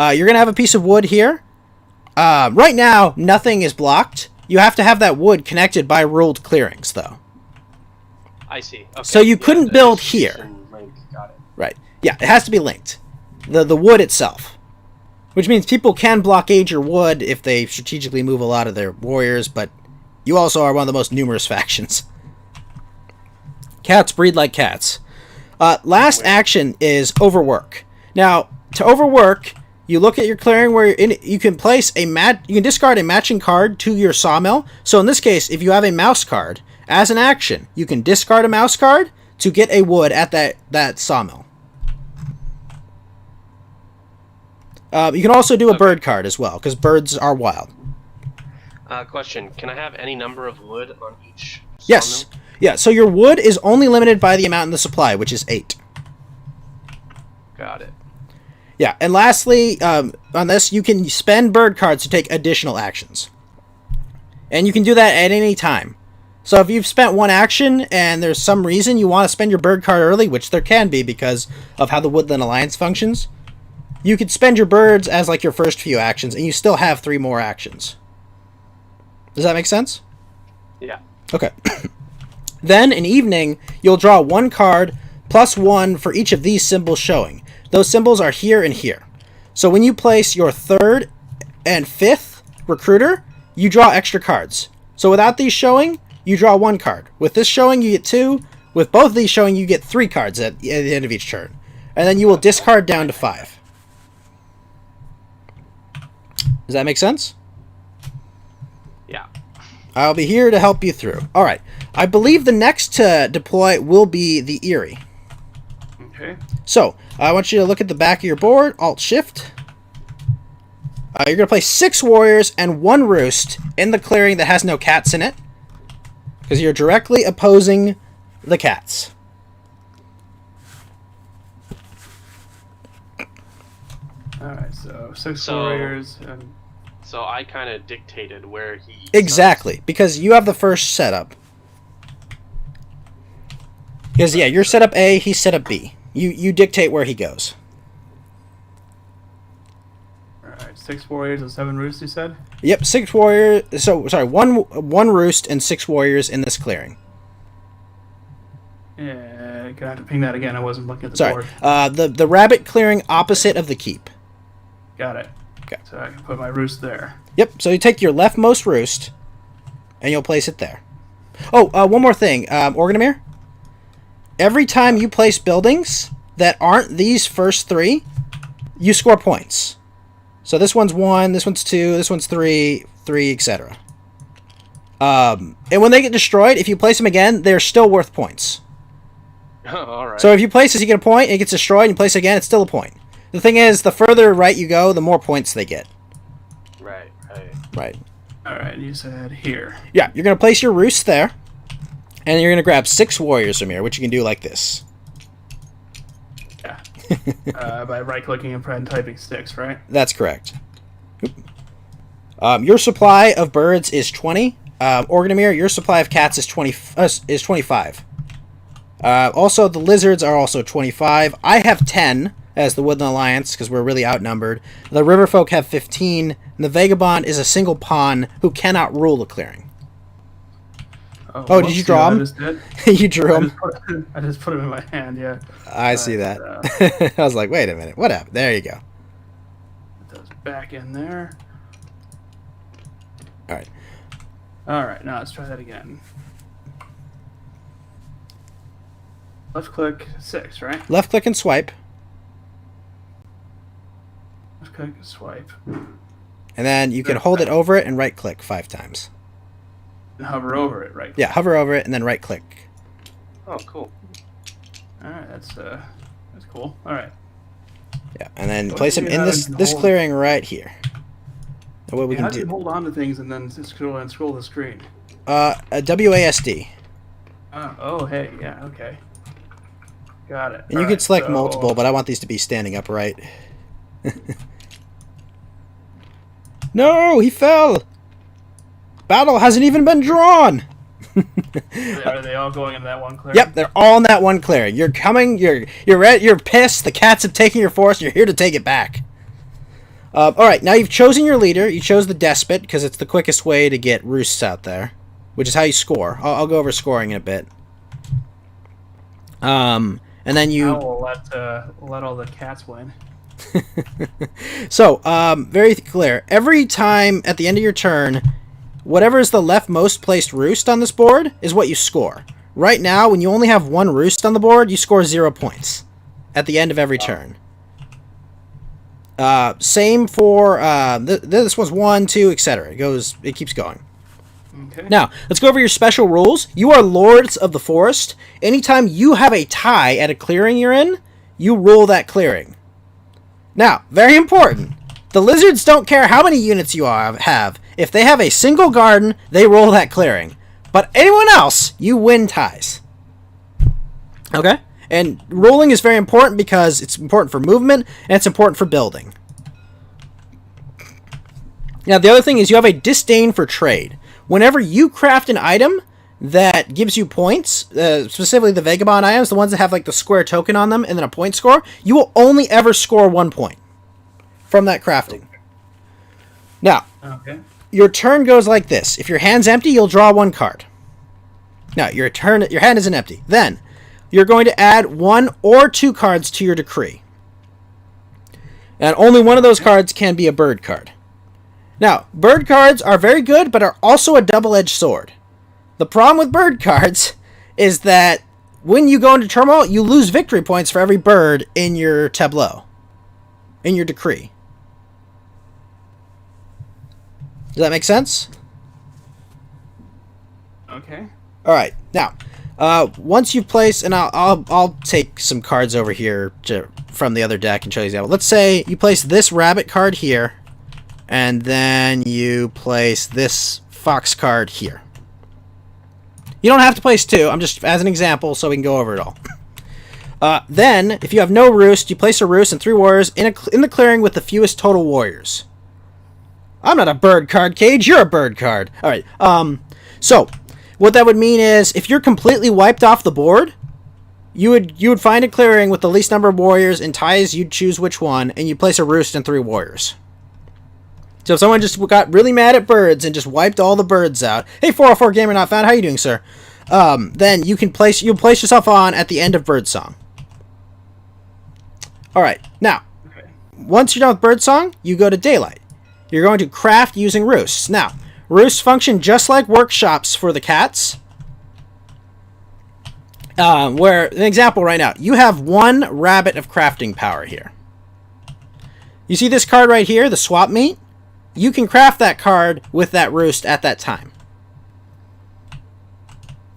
A: you're going to have a piece of wood here. Right now, nothing is blocked. You have to have that wood connected by ruled clearings, though.
F: I see. Okay.
A: So you couldn't build here.
F: Link. Got it.
A: Right. Yeah, it has to be linked. The wood itself. Which means people can blockade your wood if they strategically move a lot of their warriors, but you also are one of the most numerous factions. Cats breed like cats. Last action is overwork. Now, to overwork, you look at your clearing where you can place you can discard a matching card to your sawmill. So in this case, if you have a mouse card, as an action, you can discard a mouse card to get a wood at that sawmill. You can also do a bird card as well, because birds are wild.
F: Question: can I have any number of wood on each?
A: Yes.
F: Sawmill?
A: Yeah. So your wood is only limited by the amount in the supply, which is 8.
F: Got it.
A: Yeah. And lastly, on this, you can spend bird cards to take additional actions, and you can do that at any time. So if you've spent 1 action and there's some reason you want to spend your bird card early, which there can be because of how the Woodland Alliance functions, you could spend your birds as like your first few actions, and you still have 3 more actions. Does that make sense?
F: Yeah.
A: Okay. Then, in evening, you'll draw 1 card plus 1 for each of these symbols showing. Those symbols are here and here. So when you place your 3rd and 5th recruiter, you draw extra cards. So without these showing, you draw 1 card. With this showing, you get 2. With both of these showing, you get 3 cards at the end of each turn. And then you will discard down to 5. Does that make sense?
F: Yeah.
A: I'll be here to help you through. All right. I believe the next to deploy will be the Eerie.
E: Okay.
A: So, I want you to look at the back of your board. Alt-Shift. You're going to play 6 warriors and 1 roost in the clearing that has no cats in it. Because you're directly opposing the cats.
E: Alright, so 6 warriors and...
F: So I kind of dictated where he...
A: Exactly, because you have the first setup. Because, yeah, you're set up A, he's set up B. You dictate where he goes.
E: Alright, 6 warriors and 7 roosts, you said?
A: Yep, 6 warriors... So, sorry, one roost and 6 warriors in this clearing.
E: Yeah, gonna have to ping that again. I wasn't looking at the
A: Sorry,
E: board.
A: the rabbit clearing opposite of the keep.
E: Got it.
A: Okay.
E: So I can put my roost there.
A: Yep, so you take your leftmost roost, and you'll place it there. Oh, one more thing, Organomir. Every time you place buildings that aren't these first 3, you score points. So this one's 1, this one's 2, this one's 3, etc. And when they get destroyed, if you place them again, they're still worth points.
F: All right.
A: So if you place this, you get a point, and it gets destroyed, and you place it again, it's still a point. The thing is, the further right you go, the more points they get.
F: Right.
A: Right.
E: Alright, you said here.
A: Yeah, you're going to place your roost there, and you're going to grab 6 warriors from here, which you can do like this.
E: Yeah. By right-clicking and typing 6, right?
A: That's correct. Your supply of birds is 20. Organomir, your supply of cats is 25. Also, the lizards are also 25. I have 10 as the Woodland Alliance because we're really outnumbered. The Riverfolk have 15. And the Vagabond is a single pawn who cannot rule the clearing. Oh, did you draw him? You drew him?
E: I just put him in my hand, yeah.
A: I see that. I was like, wait a minute. What happened? There you go.
E: Put those back in there.
A: All right.
E: Alright, now let's try that again. Left click 6, right?
A: Left click and swipe.
E: Left click and swipe.
A: And then you can hold it over it and right click 5 times.
E: And hover over it, right?
A: Yeah, hover over it and then right click.
F: Oh, cool.
E: Alright, that's cool. Alright.
A: Yeah, and then place him in this clearing right here. And what we
E: How
A: can
E: do you
A: do?
E: hold on to things and then scroll the screen?
A: A WASD.
E: Oh, hey, yeah, okay. Got it.
A: And you could select multiple, but I want these to be standing upright. No, he fell. Battle hasn't even been drawn.
E: Are they all going in that one clearing?
A: Yep, they're all in that one clearing. You're coming. You're ready. You're pissed. The cats have taken your force. You're here to take it back. All right, now you've chosen your leader. You chose the despot because it's the quickest way to get roosts out there, which is how you score. I'll go over scoring in a bit. And then you.
E: Now we'll let all the cats win.
A: So, very clear. Every time at the end of your turn, whatever is the leftmost placed roost on this board is what you score. Right now, when you only have 1 roost on the board, you score 0 points at the end of every turn. Same for this one's 1, 2, etc. It keeps going.
E: Okay.
A: Now, let's go over your special rules. You are lords of the forest. Anytime you have a tie at a clearing you're in, you rule that clearing. Now, very important. The lizards don't care how many units you have. If they have a single garden, they roll that clearing. But anyone else, you win ties. Okay? And rolling is very important because it's important for movement and it's important for building. Now, the other thing is you have a disdain for trade. Whenever you craft an item that gives you points, specifically the Vagabond items, the ones that have like the square token on them and then a point score, you will only ever score 1 point from that crafting. Now, your turn goes like this. If your hand's empty, you'll draw 1 card. Now, your hand isn't empty. Then, you're going to add 1 or 2 cards to your decree. And only one of those cards can be a bird card. Now, bird cards are very good, but are also a double-edged sword. The problem with bird cards is that when you go into turmoil, you lose victory points for every bird in your tableau, in your decree. Does that make sense?
E: Okay.
A: All right. Now, once you've placed, and I'll take some cards over here from the other deck and show you the example. Let's say you place this rabbit card here, and then you place this fox card here. You don't have to place two. I'm just as an example so we can go over it all. Then, if you have no roost, you place a roost and 3 warriors in the clearing with the fewest total warriors. I'm not a bird card, Cage. You're a bird card. All right. So what that would mean is if you're completely wiped off the board, you would find a clearing with the least number of warriors. In ties, you'd choose which one, and you place a roost and 3 warriors. So if someone just got really mad at birds and just wiped all the birds out, hey, 404 Gamer Not Found, how you doing, sir? Then you'll place yourself on at the end of Birdsong. All right, now, once you're done with Birdsong, you go to Daylight. You're going to craft using roosts. Now, roosts function just like workshops for the cats. Where, an example right now, you have 1 rabbit of crafting power here. You see this card right here, the swap meat? You can craft that card with that roost at that time.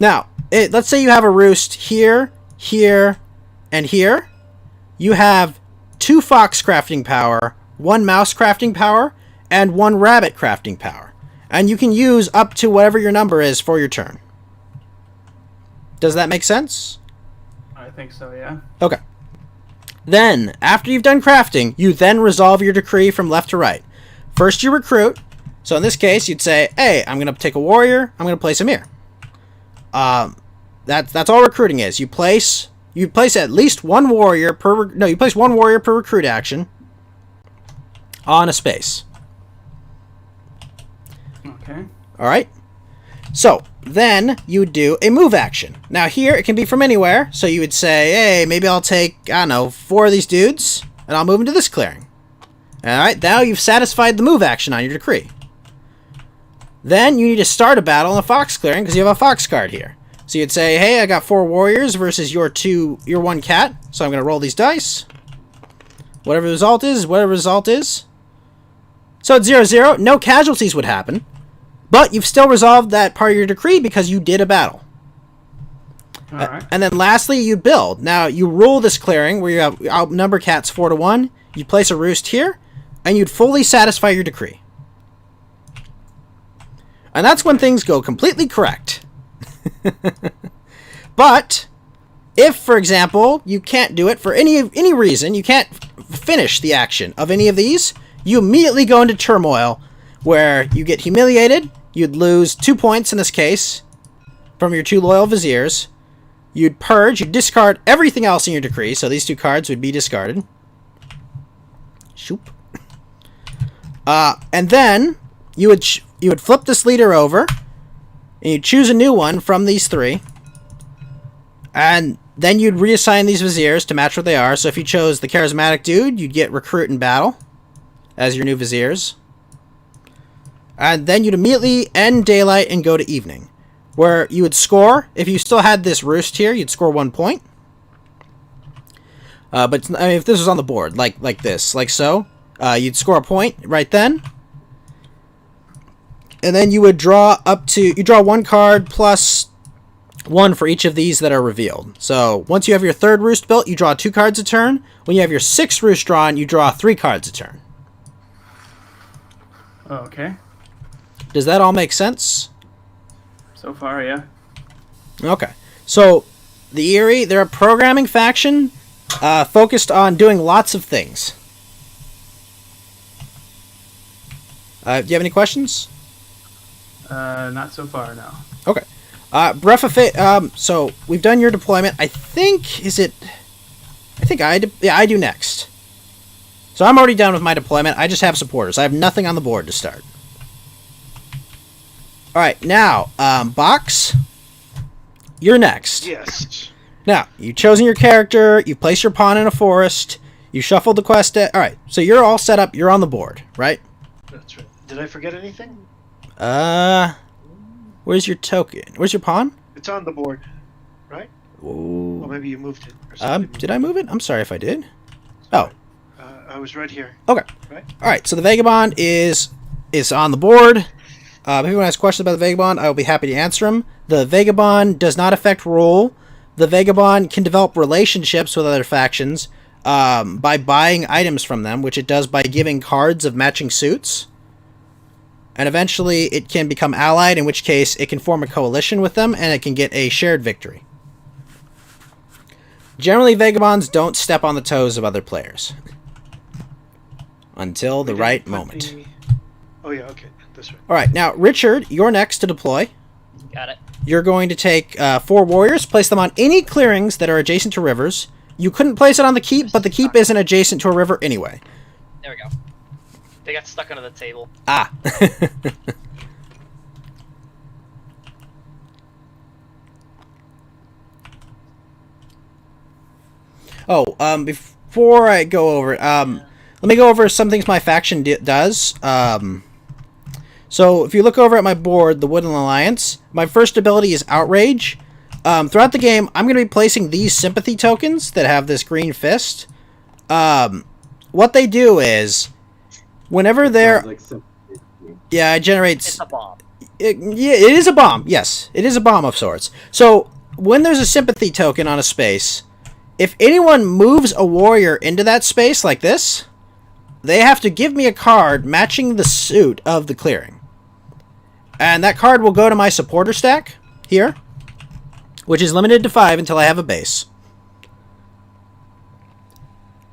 A: Now, let's say you have a roost here, here, and here. You have 2 fox crafting power, 1 mouse crafting power, and 1 rabbit crafting power. And you can use up to whatever your number is for your turn. Does that make sense?
E: I think so, yeah.
A: Okay. Then, after you've done crafting, you then resolve your decree from left to right. First you recruit. So in this case, you'd say, hey, I'm going to take a warrior. I'm going to place him here. That's all recruiting is. You place at least 1 warrior per... No, you place 1 warrior per recruit action on a space.
E: Okay.
A: All right. So then you would do a move action. Now here, it can be from anywhere. So you would say, hey, maybe I'll take, I don't know, 4 of these dudes, and I'll move into this clearing. Alright, now you've satisfied the move action on your decree. Then you need to start a battle in a fox clearing because you have a fox card here. So you'd say, hey, I got 4 warriors versus your 1 cat. So I'm going to roll these dice. Whatever the result is, whatever the result is. So it's 0-0. No casualties would happen. But you've still resolved that part of your decree because you did a battle.
E: Alright.
A: And then lastly, you build. Now, you rule this clearing where you have outnumber cats 4-1. You place a roost here. And you'd fully satisfy your decree. And that's when things go completely correct. But, if, for example, you can't do it for any reason, you can't finish the action of any of these, you immediately go into turmoil, where you get humiliated, you'd lose 2 points in this case, from your 2 loyal viziers, you'd purge, you'd discard everything else in your decree, so these 2 cards would be discarded. Shoop. And then you would flip this leader over, and you'd choose a new one from these 3, and then you'd reassign these viziers to match what they are. So if you chose the charismatic dude, you'd get recruit in battle as your new viziers, and then you'd immediately end daylight and go to evening, where you would score. If you still had this roost here, you'd score 1 point. But I mean, if this was on the board, like this, like so. You'd score a point right then. And then you would draw you draw 1 card plus 1 for each of these that are revealed. So once you have your 3rd roost built, you draw 2 cards a turn. When you have your 6th roost drawn, you draw 3 cards a turn.
E: Okay.
A: Does that all make sense?
E: So far, yeah.
A: Okay. So the Eerie, they're a programming faction focused on doing lots of things. Do you have any questions?
E: Not so far, no.
A: Okay. Breath of Fate. So we've done your deployment. I think I do next. So I'm already done with my deployment. I just have supporters. I have nothing on the board to start. All right, now, Box, you're next.
B: Yes.
A: Now, you've chosen your character. You place your pawn in a forest. You shuffled the quest. All right, so you're all set up. You're on the board, right?
B: That's right. Did I forget anything?
A: Where's your token? Where's your pawn?
B: It's on the board, right?
A: Ooh.
B: Or maybe you moved it. Or something.
A: Did I move it? I'm sorry if I did. Oh.
B: I was right here.
A: Okay.
B: Right?
A: All right. So the Vagabond is on the board. If anyone has questions about the Vagabond, I will be happy to answer them. The Vagabond does not affect role. The Vagabond can develop relationships with other factions by buying items from them, which it does by giving cards of matching suits. And eventually it can become allied, in which case it can form a coalition with them, and it can get a shared victory. Generally, Vagabonds don't step on the toes of other players. Until the right moment.
B: Oh yeah, okay. That's right.
A: Alright, now, Richard, you're next to deploy.
D: Got it.
A: You're going to take 4 warriors, place them on any clearings that are adjacent to rivers. You couldn't place it on the keep, but the keep isn't adjacent to a river anyway.
D: There we go. They got stuck under the table.
A: Ah. Before I go over it, let me go over some things my faction does. So if you look over at my board, the Woodland Alliance, my first ability is Outrage. Throughout the game, I'm going to be placing these sympathy tokens that have this green fist. What they do is, whenever they're... Yeah, it generates...
D: It's a bomb.
A: It is a bomb. Yes, it is a bomb of sorts. So, when there's a sympathy token on a space, if anyone moves a warrior into that space like this, they have to give me a card matching the suit of the clearing. And that card will go to my supporter stack here, which is limited to 5 until I have a base.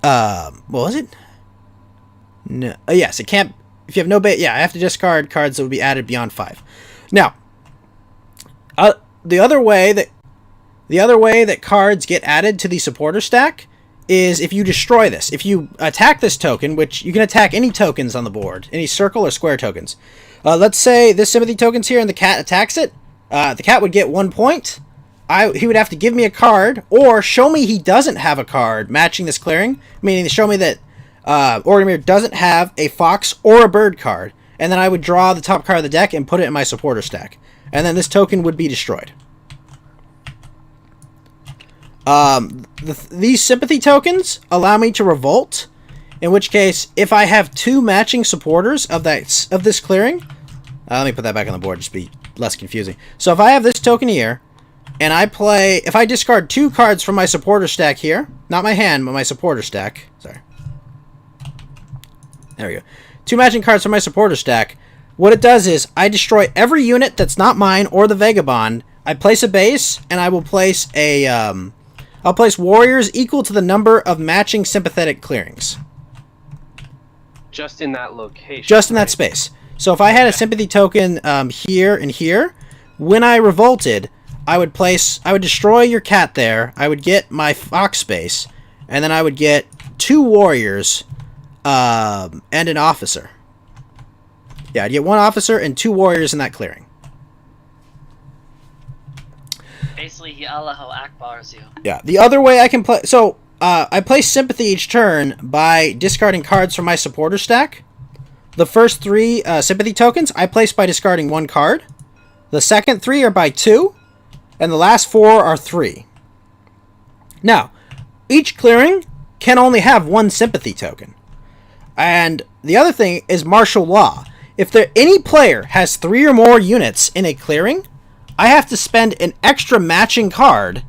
A: What was it? No. Yes, it can't... If you have no base... Yeah, I have to discard cards that would be added beyond 5. Now, the other way that cards get added to the supporter stack is if you destroy this. If you attack this token, which you can attack any tokens on the board, any circle or square tokens. Let's say this sympathy token's here and the cat attacks it. The cat would get 1 point. He would have to give me a card or show me he doesn't have a card matching this clearing, meaning to show me that Orgrimmar doesn't have a fox or a bird card, and then I would draw the top card of the deck and put it in my supporter stack. And then this token would be destroyed. These sympathy tokens allow me to revolt, in which case, if I have 2 matching supporters of this clearing... let me put that back on the board just to be less confusing. So if I have this token here, and if I discard 2 cards from my supporter stack here, not my hand, but my supporter stack, sorry. There we go. 2 matching cards from my supporter stack. What it does is, I destroy every unit that's not mine or the Vagabond. I place a base, and I will place I'll place warriors equal to the number of matching sympathetic clearings.
F: Just in that location.
A: Just in that space. So if I had a sympathy token here and here, when I revolted, I would destroy your cat there, I would get my fox space, and then I would get 2 warriors and an officer. Yeah, I'd get 1 officer and 2 warriors in that clearing.
D: Basically, he Allahu Akbars you.
A: Yeah, the other way I can play... So, I place sympathy each turn by discarding cards from my supporter stack. The first 3 sympathy tokens I place by discarding 1 card. The second 3 are by 2. And the last 4 are 3. Now, each clearing can only have 1 sympathy token. And the other thing is martial law. If any player has 3 or more units in a clearing, I have to spend an extra matching card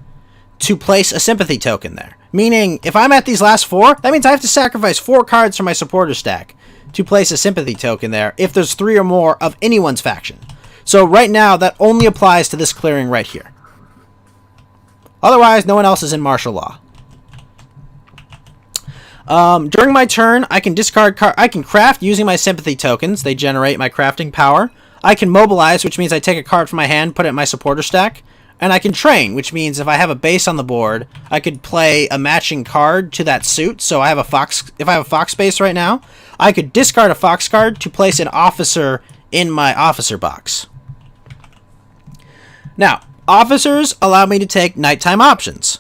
A: to place a sympathy token there. Meaning, if I'm at these last 4, that means I have to sacrifice 4 cards from my supporter stack to place a sympathy token there if there's 3 or more of anyone's faction. So right now, that only applies to this clearing right here. Otherwise, no one else is in martial law. During my turn, I can discard I can craft using my sympathy tokens. They generate my crafting power. I can mobilize, which means I take a card from my hand, put it in my supporter stack. And I can train, which means if I have a base on the board, I could play a matching card to that suit. So I have a fox. If I have a fox base right now, I could discard a fox card to place an officer in my officer box. Now, officers allow me to take nighttime options.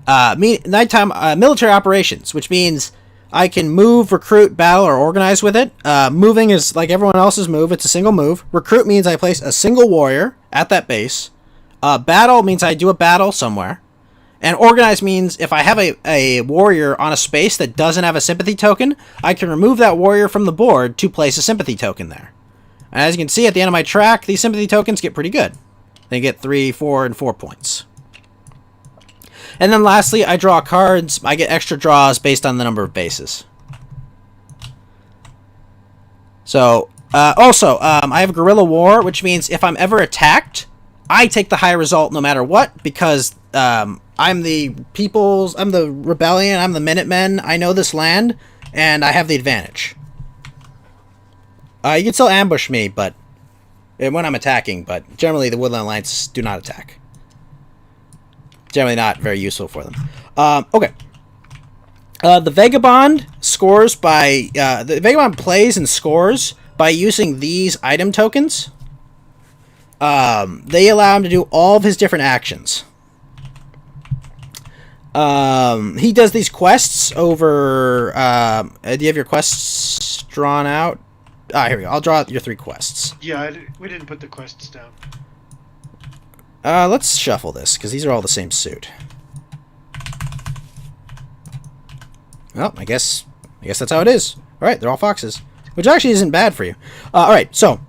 A: Nighttime military operations, which means I can move, recruit, battle, or organize with it. Moving is like everyone else's move. It's a single move. Recruit means I place a single warrior at that base. Battle means I do a battle somewhere. And organize means if I have a warrior on a space that doesn't have a sympathy token, I can remove that warrior from the board to place a sympathy token there. And as you can see at the end of my track, these sympathy tokens get pretty good. They get 3, 4, and 4 points. And then lastly, I draw cards. I get extra draws based on the number of bases. So, also, I have Guerrilla War, which means if I'm ever attacked, I take the high result no matter what, because I'm the rebellion, I'm the Minutemen, I know this land, and I have the advantage. You can still ambush me, but when I'm attacking, but generally the Woodland Alliance do not attack. Generally not very useful for them. Okay. The Vagabond scores by... the Vagabond plays and scores by using these item tokens. They allow him to do all of his different actions. He does these quests over... do you have your quests drawn out? Here we go. I'll draw out your 3 quests.
B: Yeah, we didn't put the quests down.
A: Let's shuffle this, because these are all the same suit. Well, I guess that's how it is. Alright, they're all foxes. Which actually isn't bad for you. Alright, so...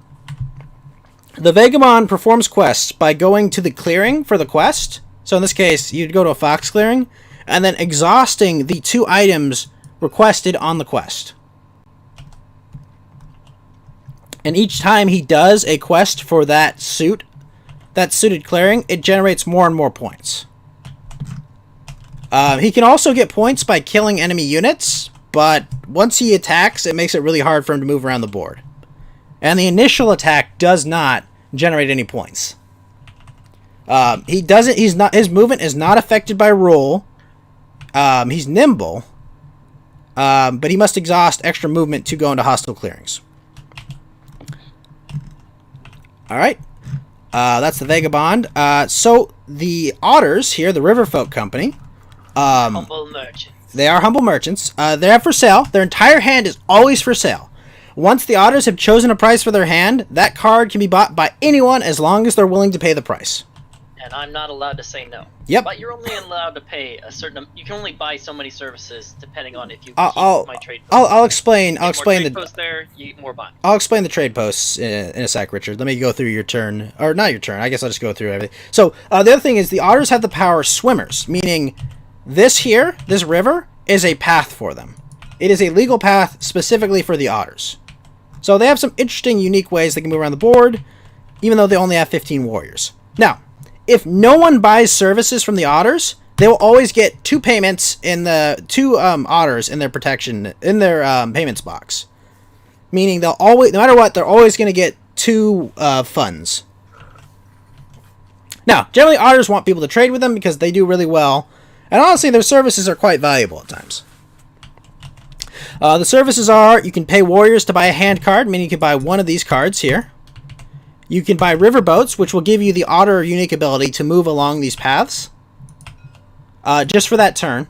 A: the Vagabond performs quests by going to the clearing for the quest. So in this case, you'd go to a fox clearing, and then exhausting the 2 items requested on the quest. And each time he does a quest for that suited clearing, it generates more and more points. He can also get points by killing enemy units, but once he attacks, it makes it really hard for him to move around the board. And the initial attack does not generate any points. His movement is not affected by rule. He's nimble, but he must exhaust extra movement to go into hostile clearings. Alright. That's the Vagabond. So the Otters here, the Riverfolk Company,
D: Humble merchants.
A: they are humble merchants. They're for sale. Their entire hand is always for sale. Once the Otters have chosen a price for their hand, that card can be bought by anyone as long as they're willing to pay the price.
D: And I'm not allowed to say no.
A: Yep.
D: But you're only allowed to pay a certain... You can only buy so many services depending on if you keep my trade post.
A: I'll explain
D: There, you get more buy.
A: I'll explain the trade posts in a sec, Richard. Let me go through your turn. Or not your turn. I guess I'll just go through everything. So, the other thing is the Otters have the power swimmers, meaning this river, is a path for them. It is a legal path specifically for the Otters. So they have some interesting, unique ways they can move around the board, even though they only have 15 warriors. Now, if no one buys services from the Otters, they will always get 2 payments in the 2 Otters in their payments box. Meaning they'll always, no matter what, they're always going to get 2 funds. Now, generally Otters want people to trade with them because they do really well, and honestly their services are quite valuable at times. The services are, you can pay warriors to buy a hand card, meaning you can buy one of these cards here. You can buy riverboats, which will give you the Otter unique ability to move along these paths. Just for that turn.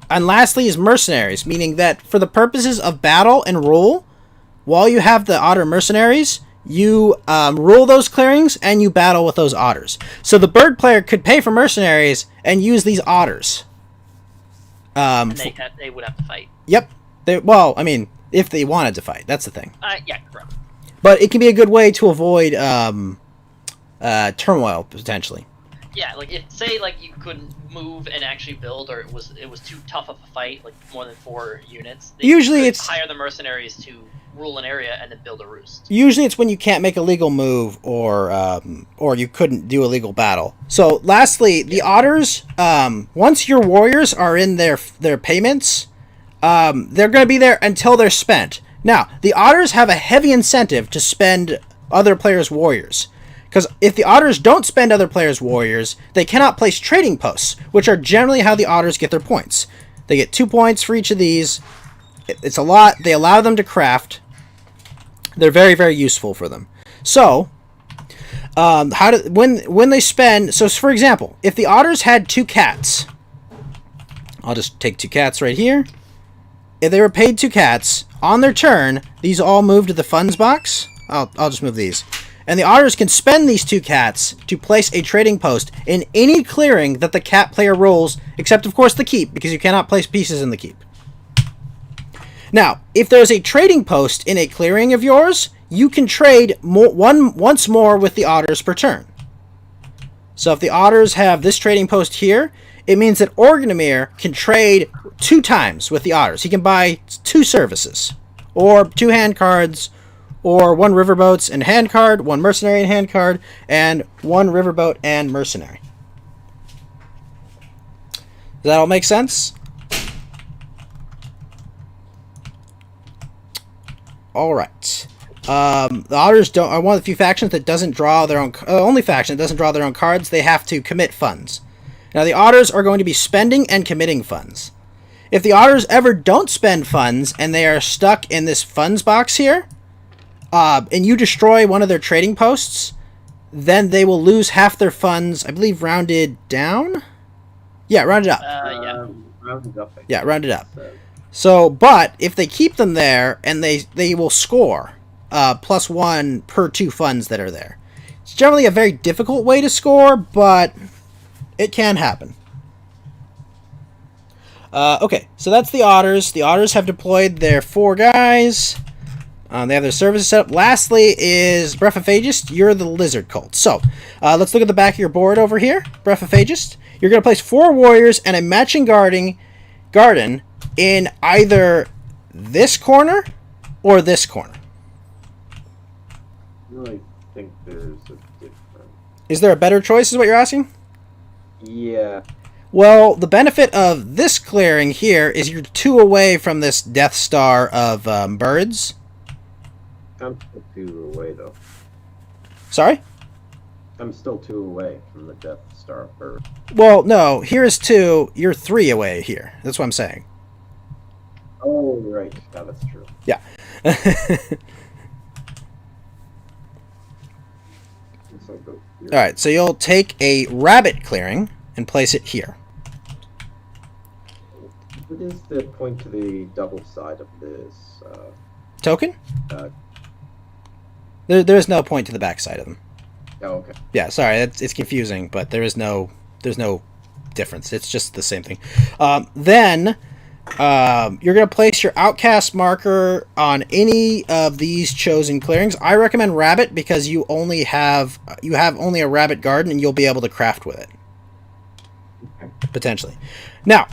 A: And lastly is mercenaries, meaning that for the purposes of battle and rule, while you have the Otter mercenaries, you rule those clearings and you battle with those Otters. So the bird player could pay for mercenaries and use these Otters.
D: And they would have to fight.
A: Yep. Well, I mean, if they wanted to fight, that's the thing.
D: Yeah, correct.
A: But it can be a good way to avoid turmoil, potentially.
D: Yeah, like say you couldn't move and actually build, or it was too tough of a fight, like more than 4 units.
A: Usually it's
D: hire the mercenaries to rule an area and then build a roost.
A: Usually it's when you can't make a legal move or you couldn't do a legal battle. So lastly, the Otters, once your warriors are in their payments, they're going to be there until they're spent. Now, the Otters have a heavy incentive to spend other players' warriors. Because if the Otters don't spend other players' warriors, they cannot place trading posts, which are generally how the Otters get their points. They get 2 points for each of these. It's a lot. They allow them to craft. They're very, very useful for them. So, when they spend... So, for example, if the Otters had 2 cats... I'll just take 2 cats right here. if they were paid 2 cats, on their turn, these all move to the funds box. I'll just move these. And the otters can spend these 2 cats to place a trading post in any clearing that the cat player rolls, except of course the keep, because you cannot place pieces in the keep. Now, if there's a trading post in a clearing of yours, you can trade once more with the otters per turn. So if the otters have this trading post here, it means that Organomir can trade 2 times with the otters. He can buy 2 services, or 2 hand cards, or 1 riverboats and hand card, 1 mercenary and hand card, and 1 riverboat and mercenary. Does that all make sense? All right. The otters are one of the few factions that doesn't draw their own. Only faction that doesn't draw their own cards. They have to commit funds. Now the otters are going to be spending and committing funds. If the otters ever don't spend funds and they are stuck in this funds box here, and you destroy one of their trading posts, then they will lose half their funds. I believe rounded down. Yeah, rounded up.
C: Rounded up.
A: Yeah, rounded up. So, but if they keep them there, and they will score +1 per 2 funds that are there. It's generally a very difficult way to score, but it can happen. Okay, so that's the otters. The otters have deployed their 4 guys. They have their services set up. Lastly is Brephophagus. You're the lizard cult. So, let's look at the back of your board over here. Brephophagus. You're going to place 4 warriors and a matching garden in either this corner or this corner.
C: I really think there's a difference.
A: Is there a better choice, is what you're asking?
C: Yeah.
A: Well, the benefit of this clearing here is you're 2 away from this Death Star of birds.
C: I'm still 2 away, though.
A: Sorry?
C: I'm still 2 away from the Death Star bird.
A: Well, no. Here is 2. You're 3 away here. That's what I'm saying.
C: Oh, right. Yeah, that's true.
A: Yeah. Alright, so you'll take a rabbit clearing and place it here.
C: What is the point to the double side of this?
A: Token?
C: Uh,
A: There's no point to the back side of them.
C: oh, okay.
A: Yeah, sorry, it's confusing, but there's no difference. It's just the same thing. Then you're going to place your outcast marker on any of these chosen clearings. I recommend rabbit because you have only a rabbit garden and you'll be able to craft with it.
C: Okay.
A: Potentially. Now,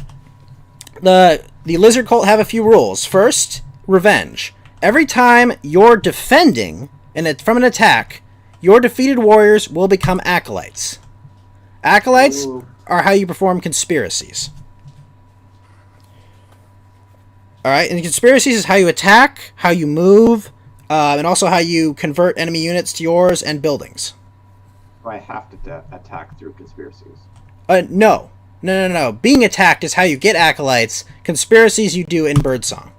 A: the lizard cult have a few rules. First, revenge. Every time you're defending from an attack, your defeated warriors will become acolytes. Acolytes are how you perform conspiracies. Alright, and conspiracies is how you attack, how you move, and also how you convert enemy units to yours and buildings.
C: I have to attack through conspiracies.
A: No. Being attacked is how you get acolytes. Conspiracies you do in Birdsong.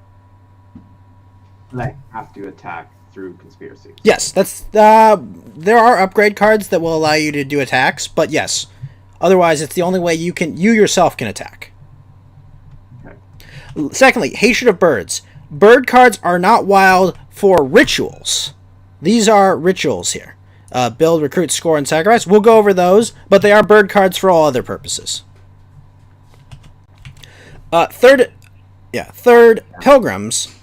C: I have to attack through conspiracies.
A: Yes, that's there are upgrade cards that will allow you to do attacks, but yes. Otherwise, it's the only way you yourself can attack. Okay. Secondly, hatred of birds. Bird cards are not wild for rituals. These are rituals here. Build, recruit, score, and sacrifice. We'll go over those, but they are bird cards for all other purposes. Third, pilgrims.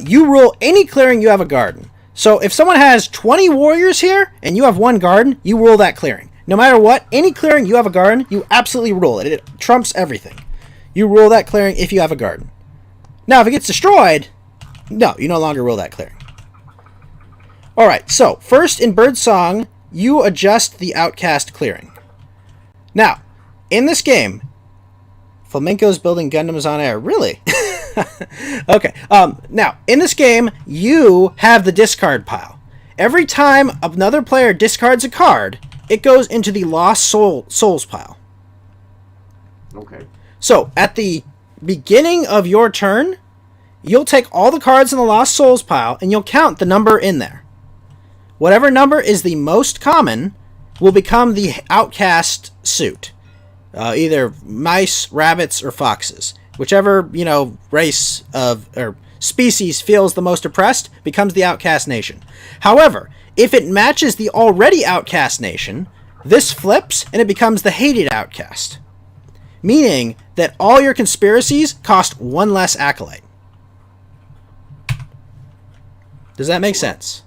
A: You rule any clearing you have a garden. So if someone has 20 warriors here and you have 1 garden, you rule that clearing. No matter what, any clearing you have a garden, you absolutely rule it. It trumps everything. You rule that clearing if you have a garden. Now, if it gets destroyed, no, you no longer rule that clearing. Alright, so first in Birdsong, you adjust the outcast clearing. Now, in this game, Flamenco's building Gundams on air. Really? Okay. Now, in this game, you have the discard pile. Every time another player discards a card, it goes into the Lost Souls pile.
C: Okay.
A: So, at the beginning of your turn, you'll take all the cards in the Lost Souls pile, and you'll count the number in there. Whatever number is the most common will become the outcast suit. Either mice, rabbits, or foxes. Whichever, race or species feels the most oppressed becomes the outcast nation. However, if it matches the already outcast nation, this flips and it becomes the hated outcast. Meaning that all your conspiracies cost one less acolyte. Does that make sense?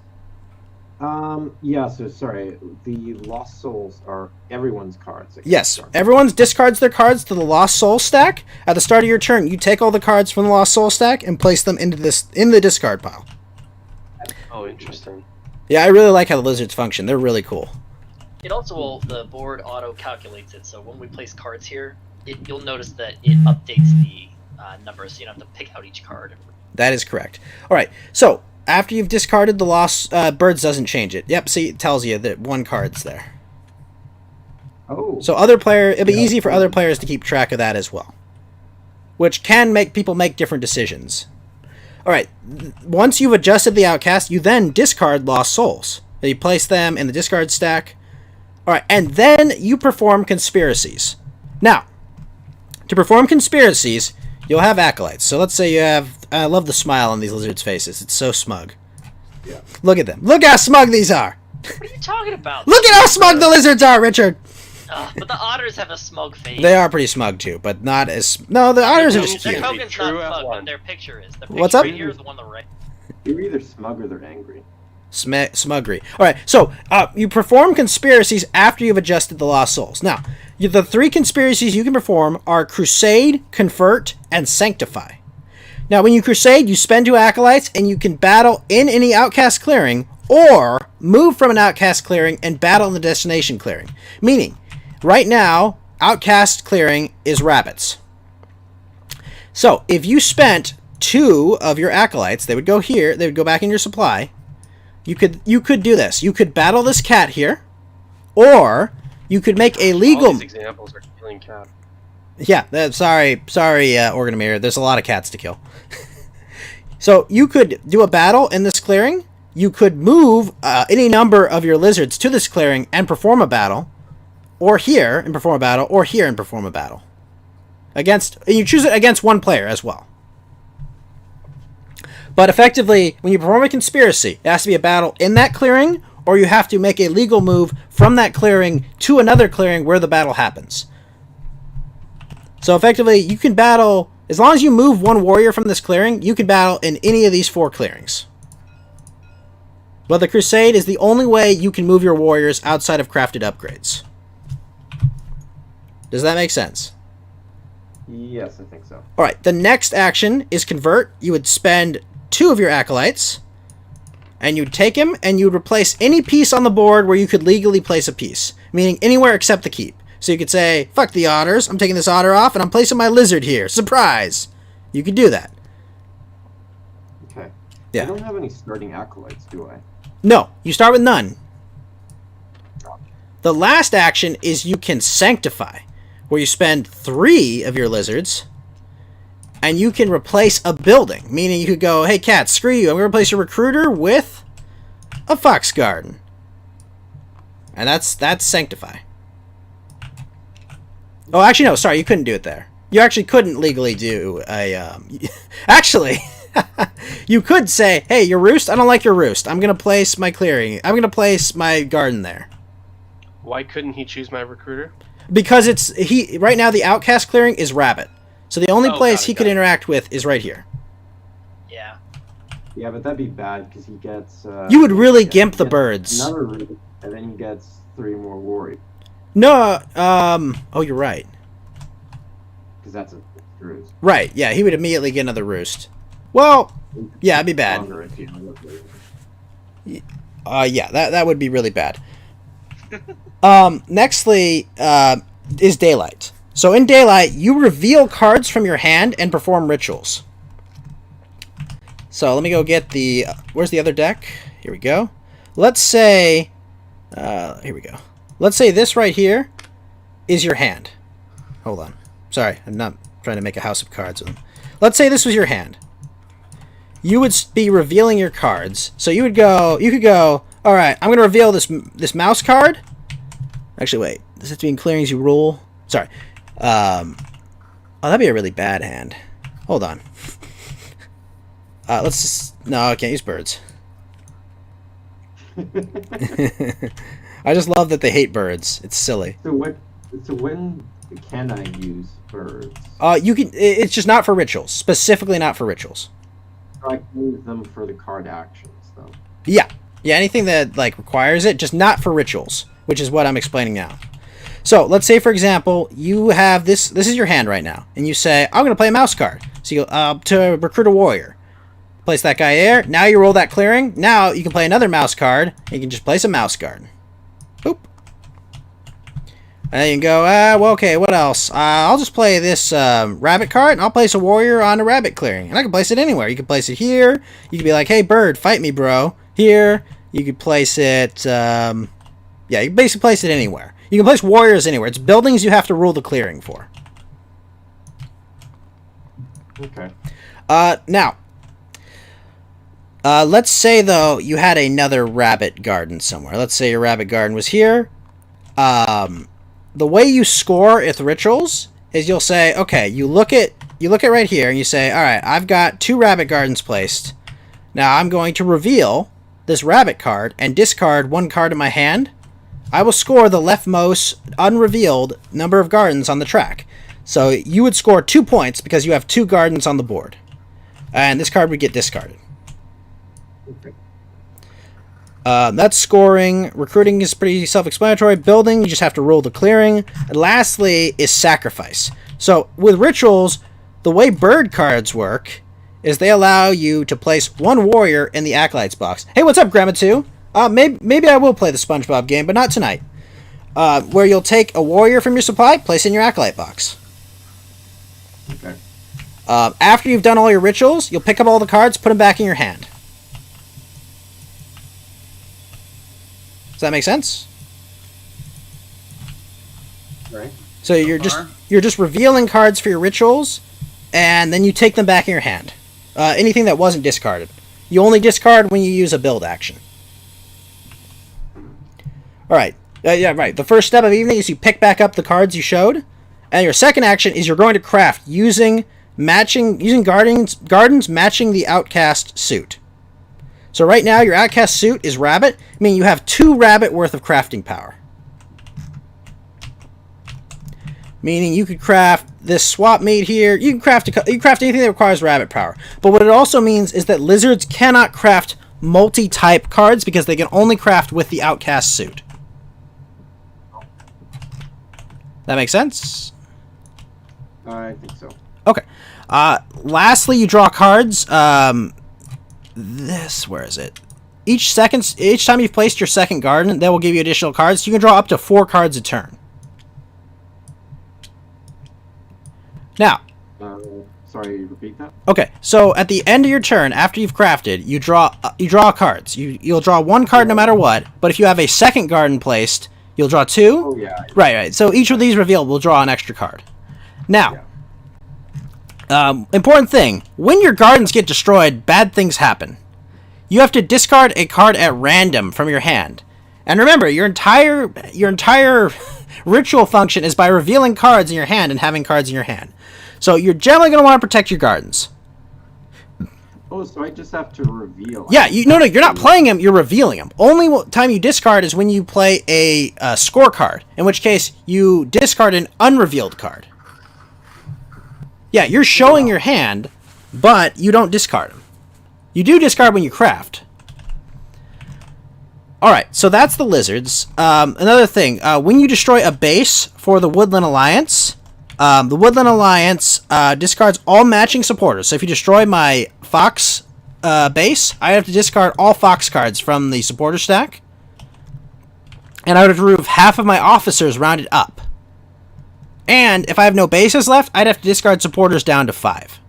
C: Yeah, so sorry. The Lost Souls are everyone's cards.
A: Yes, everyone discards their cards to the Lost Soul stack. At the start of your turn, you take all the cards from the Lost Soul stack and place them in the discard pile.
F: Oh, interesting.
A: Yeah, I really like how the lizards function. They're really cool.
D: It also the board auto calculates it, so when we place cards here, you'll notice that it updates the numbers, so you don't have to pick out each card.
A: That is correct. All right, so after you've discarded the Lost Birds doesn't change it. Yep, see, it tells you that one card's there.
C: Oh.
A: So it'll be easy for other players to keep track of that as well, which can make people make different decisions. All right, once you've adjusted the outcast, you then discard Lost Souls. You place them in the discard stack. All right, and then you perform conspiracies. Now, to perform conspiracies, you'll have acolytes. So let's say you have... I love the smile on these lizards' faces. It's so smug.
C: Yeah.
A: Look at them. Look how smug these are.
D: What are you talking about?
A: Look at how smug the lizards are, Richard.
D: But the otters have a smug face.
A: They are pretty smug too, but not as... No, the otters are just
D: Their
A: cute.
D: token's
F: True
D: not smug,
F: F1.
D: but their picture is. The
A: What's
D: picture
A: up?
D: right here is the one on the right.
C: They're either smug or they're angry.
A: Smuggery. All right, so you perform conspiracies after you've adjusted the Lost Souls. Now, the three conspiracies you can perform are Crusade, Convert, and Sanctify. Now, when you Crusade, you spend 2 acolytes, and you can battle in any outcast clearing, or move from an outcast clearing and battle in the destination clearing. Meaning, right now, outcast clearing is rabbits. So, if you spent 2 of your acolytes, they would go here, they would go back in your supply. You could do this. You could battle this cat here, or you could make a legal...
F: All these examples are killing cat.
A: Yeah, sorry, Organomir. There's a lot of cats to kill. So you could do a battle in this clearing. You could move any number of your lizards to this clearing and perform a battle, or here and perform a battle, or here and perform a battle. You choose it against one player as well. But effectively, when you perform a conspiracy, it has to be a battle in that clearing, or you have to make a legal move from that clearing to another clearing where the battle happens. So effectively, you can battle, as long as you move one warrior from this clearing, you can battle in any of these 4 clearings. But the Crusade is the only way you can move your warriors outside of crafted upgrades. Does that make sense?
C: Yes, I think so.
A: Alright, the next action is Convert. You would spend 2 of your acolytes, and you'd take him, and you'd replace any piece on the board where you could legally place a piece, meaning anywhere except the keep. So you could say, fuck the otters, I'm taking this otter off, and I'm placing my lizard here. Surprise! You could do that.
C: Okay.
A: Yeah.
C: I don't have any starting acolytes, do I?
A: No, you start with none. The last action is you can Sanctify, where you spend 3 of your lizards, and you can replace a building. Meaning you could go, hey cat, screw you, I'm going to replace your recruiter with a fox garden. And that's Sanctify. Oh, actually, no, sorry, you couldn't do it there. You actually couldn't legally do a... Actually, you could say, hey, your roost, I don't like your roost. I'm going to place my clearing. I'm going to place my garden there.
F: Why couldn't he choose my recruiter?
A: Because right now the outcast clearing is rabbit. So the only place he could
F: got it.
A: interact with is right here.
D: Yeah.
C: Yeah, but that'd be bad because he gets.
A: You would really
C: he
A: gimp the
C: gets
A: birds.
C: Another root, and then he gets 3 more warriors
A: No, oh, you're right.
C: because that's a roost.
A: Right, yeah, he would immediately get another roost. Well, yeah, it'd be bad.
C: Longer if he had a-
A: Yeah, that would be really bad. Nextly, is Daylight. So in Daylight, you reveal cards from your hand and perform rituals. So let me go get the... where's the other deck? Here we go. Let's say... here we go. Let's say this right here is your hand. Hold on. Sorry, I'm not trying to make a house of cards with them. Let's say this was your hand. You would be revealing your cards. So you could go, alright, I'm going to reveal this mouse card. Actually, wait. Does it have to be in clearings you rule? Sorry. Oh, that'd be a really bad hand. Hold on. Let's just... No, I can't use birds. I just love that they hate birds. It's silly.
C: So when can I use birds?
A: You can. It's just not for rituals. Specifically not for rituals.
C: I can use them for the card actions, though.
A: Yeah. Yeah, anything that like requires it, just not for rituals, which is what I'm explaining now. So let's say, for example, you have this. This is your hand right now, and you say, "I'm going to play a mouse card." So you go to recruit a warrior. Place that guy there. Now you roll that clearing. Now you can play another mouse card. And you can just place a mouse card. Boop. And then you can go, well, okay, what else? I'll just play this rabbit card, and I'll place a warrior on a rabbit clearing. And I can place it anywhere. You can place it here. You can be like, hey, bird, fight me, bro. Here. You could place it, yeah, you can basically place it anywhere. You can place warriors anywhere. It's buildings you have to rule the clearing for.
C: Okay.
A: Now, let's say, though, you had another rabbit garden somewhere. Let's say your rabbit garden was here. The way you score with rituals is you'll say, okay, you look at right here, and you say, all right, I've got 2 rabbit gardens placed. Now I'm going to reveal this rabbit card and discard 1 card in my hand. I will score the leftmost unrevealed number of gardens on the track. So you would score 2 points because you have 2 gardens on the board. And this card would get discarded.
C: Okay.
A: That's scoring. Recruiting is pretty self-explanatory. Building, you just have to roll the clearing. And lastly is sacrifice. So with rituals, the way bird cards work is they allow you to place 1 warrior in the Acolytes box. Hey, what's up, Grandma 2? Maybe I will play the SpongeBob game, but not tonight. Where you'll take a warrior from your supply, place in your Acolyte box.
C: Okay.
A: After you've done all your rituals, you'll pick up all the cards, put them back in your hand. Does that make sense?
C: Right.
A: So you're just revealing cards for your rituals, and then you take them back in your hand. Anything that wasn't discarded. You only discard when you use a build action. Alright. Yeah, right. The first step of evening is you pick back up the cards you showed. And your second action is you're going to craft using gardens matching the outcast suit. So right now your outcast suit is rabbit, meaning you have 2 rabbit worth of crafting power. Meaning you could craft this swap meat here. You can craft anything that requires rabbit power. But what it also means is that lizards cannot craft multi-type cards because they can only craft with the outcast suit. That makes sense?
C: I think so.
A: Okay. Lastly, you draw cards. Where is it? Each time you've placed your second garden, that will give you additional cards. You can draw up to 4 cards a turn. Now,
C: Sorry, repeat that?
A: okay, so at the end of your turn, after you've crafted, you draw cards. You'll draw 1 card no matter what, but if you have a second garden placed, you'll draw 2.
C: Oh, yeah.
A: Right. So each of these revealed will draw an extra card. Now, important thing, when your gardens get destroyed, bad things happen. You have to discard a card at random from your hand. And remember, your entire ritual function is by revealing cards in your hand and having cards in your hand. So you're generally going to want to protect your gardens.
C: Oh, so I just have to reveal.
A: Yeah, you're not playing them, you're revealing them. Only time you discard is when you play a scorecard, in which case you discard an unrevealed card. Yeah, you're showing your hand, but you don't discard them. You do discard when you craft. Alright, so that's the lizards. Another thing, when you destroy a base for the Woodland Alliance, discards all matching supporters. So if you destroy my fox base, I have to discard all fox cards from the supporter stack. And I would remove half of my officers rounded up. And if I have no bases left, I'd have to discard supporters down to 5.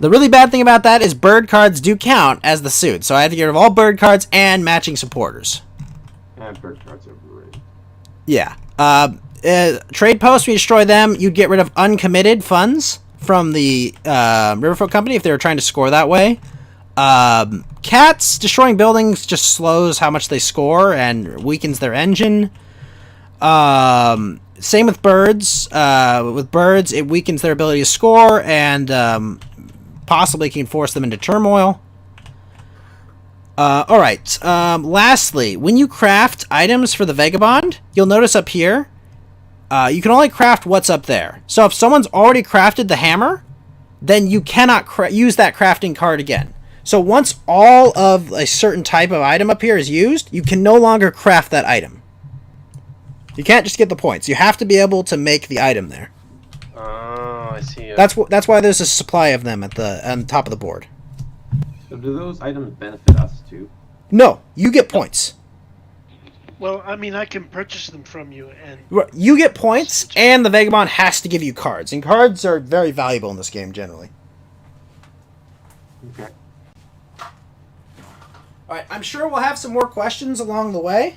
A: The really bad thing about that is bird cards do count as the suit. So I have to get rid of all bird cards and matching supporters.
C: Bird cards are overrated.
A: Yeah. Trade posts, when you destroy them, you'd get rid of uncommitted funds from the Riverfolk Company if they were trying to score that way. Cats, destroying buildings just slows how much they score and weakens their engine. same with birds. With birds, it weakens their ability to score and possibly can force them into turmoil. All right. Lastly, when you craft items for the Vagabond, you'll notice up here, you can only craft what's up there. So if someone's already crafted the hammer, then you cannot use that crafting card again. So once all of a certain type of item up here is used, you can no longer craft that item. You can't just get the points. You have to be able to make the item there.
F: Oh, I see.
A: That's why there's a supply of them on the top of the board.
C: So do those items benefit us too?
A: No, you get points.
B: Well, I mean, I can purchase them from you, and
A: You get points, and the Vagabond has to give you cards. And cards are very valuable in this game, generally.
C: Okay.
A: Alright, I'm sure we'll have some more questions along the way.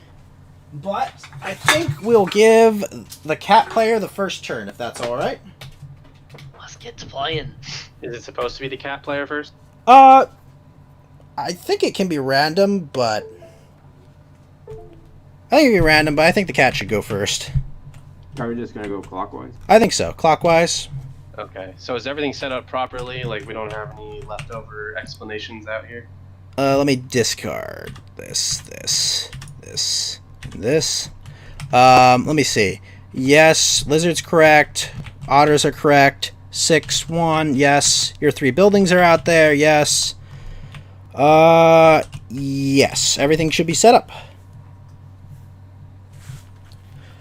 A: But I think we'll give the cat player the first turn, if that's alright.
D: Let's get to playing.
F: Is it supposed to be the cat player first?
A: I think it can be random, but... I think the cat should go first.
C: Are we just gonna go clockwise?
A: I think so. Clockwise.
F: Okay. So is everything set up properly? Like we don't have any leftover explanations out here?
A: Let me discard this, and this. Let me see. Yes, lizard's correct. Otters are correct. 6-1, yes. Your 3 buildings are out there, yes. Yes. Everything should be set up.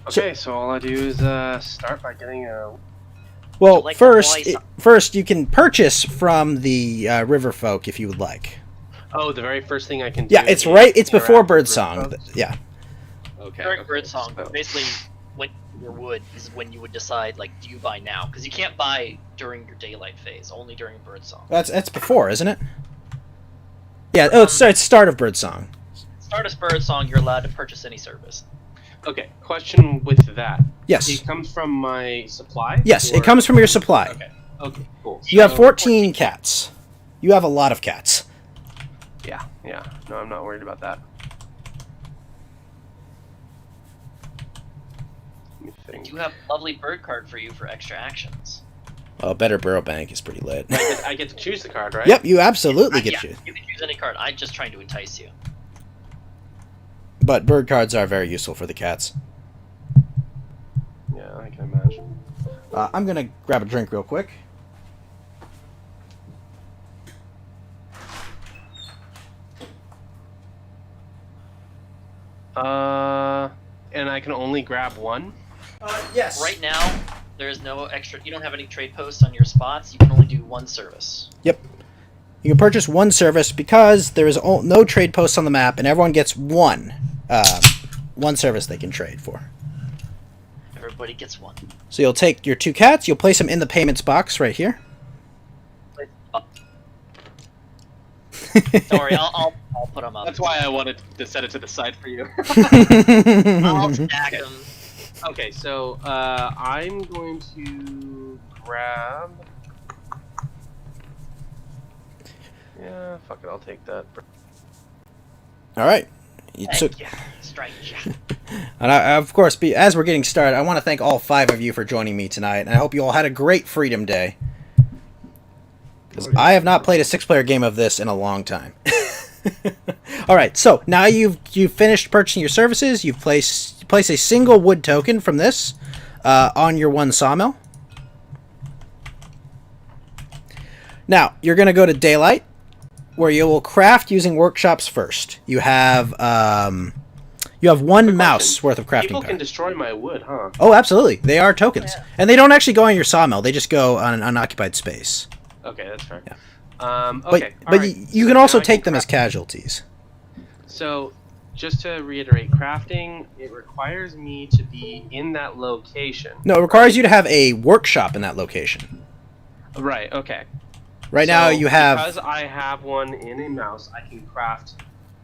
F: Okay, so all I do is start by getting a...
A: Well,
D: Like
A: first you can purchase from the river folk if you would like.
F: Oh, the very first thing I can do.
A: Yeah, it's
F: is
A: right. It's before
F: interact with
A: Birdsong.
F: folks?
A: Yeah.
F: Okay.
D: During
F: okay,
D: Birdsong,
F: so-
D: basically, when your wood is when you would decide, like, do you buy now? Because you can't buy during your daylight phase, only during Birdsong.
A: That's before, isn't it? Yeah. Oh, it's start of Birdsong.
D: Start of Birdsong, you're allowed to purchase any service.
F: Okay, question with that.
A: Yes.
F: It comes from my supply?
A: Yes,
F: or-
A: it comes from your supply.
F: Okay, okay, cool.
A: You have
F: So-
A: 14 cats. You have a lot of cats.
F: Yeah. No, I'm not worried about that. Let me
D: I
F: think.
D: do have a lovely bird card for you for extra actions.
A: Oh, Better Burrow Bank is pretty lit.
F: I get to choose the card, right?
A: Yep, you absolutely get
D: Yeah,
A: to.
D: you can use any card. I'm just trying to entice you.
A: But bird cards are very useful for the cats.
F: Yeah, I can imagine.
A: I'm gonna grab a drink real quick.
F: And I can only grab one?
A: Yes.
D: Right now, there is no extra. You don't have any trade posts on your spots. You can only do one service.
A: Yep. You can purchase one service because there is no trade posts on the map, and everyone gets one service they can trade for.
D: Everybody gets one.
A: So you'll take your 2 cats, you'll place them in the payments box right here.
D: Don't worry, I'll put them up.
F: That's why I wanted to set it to the side for you.
D: I'll stack them.
F: Okay, so I'm going to grab... Yeah, fuck it, I'll take that.
A: All right. You took,
D: Thank you. Strike.
A: and of course, as we're getting started, I want to thank all 5 of you for joining me tonight, and I hope you all had a great Freedom Day. Because I have not played a 6-player game of this in a long time. All right, so now you've finished purchasing your services. You've place a single wood token from this on your 1 sawmill. Now you're going to go to Daylight, where you will craft using workshops first. You have 1 mouse worth of crafting
F: People can
A: power.
F: destroy my wood, huh?
A: Oh, absolutely. They are tokens.
D: Yeah.
A: And they don't actually go on your sawmill. They just go on an unoccupied space.
F: Okay, that's fair.
A: Yeah.
F: Okay,
A: But
F: alright,
A: you
F: so
A: can
F: now
A: also
F: I
A: take them as
F: craft.
A: casualties.
F: So, just to reiterate, crafting, it requires me to be in that location.
A: No, it requires you to have a workshop in that location.
F: Right, okay.
A: Right now
F: So,
A: you have
F: Because I have one in a mouse, I can craft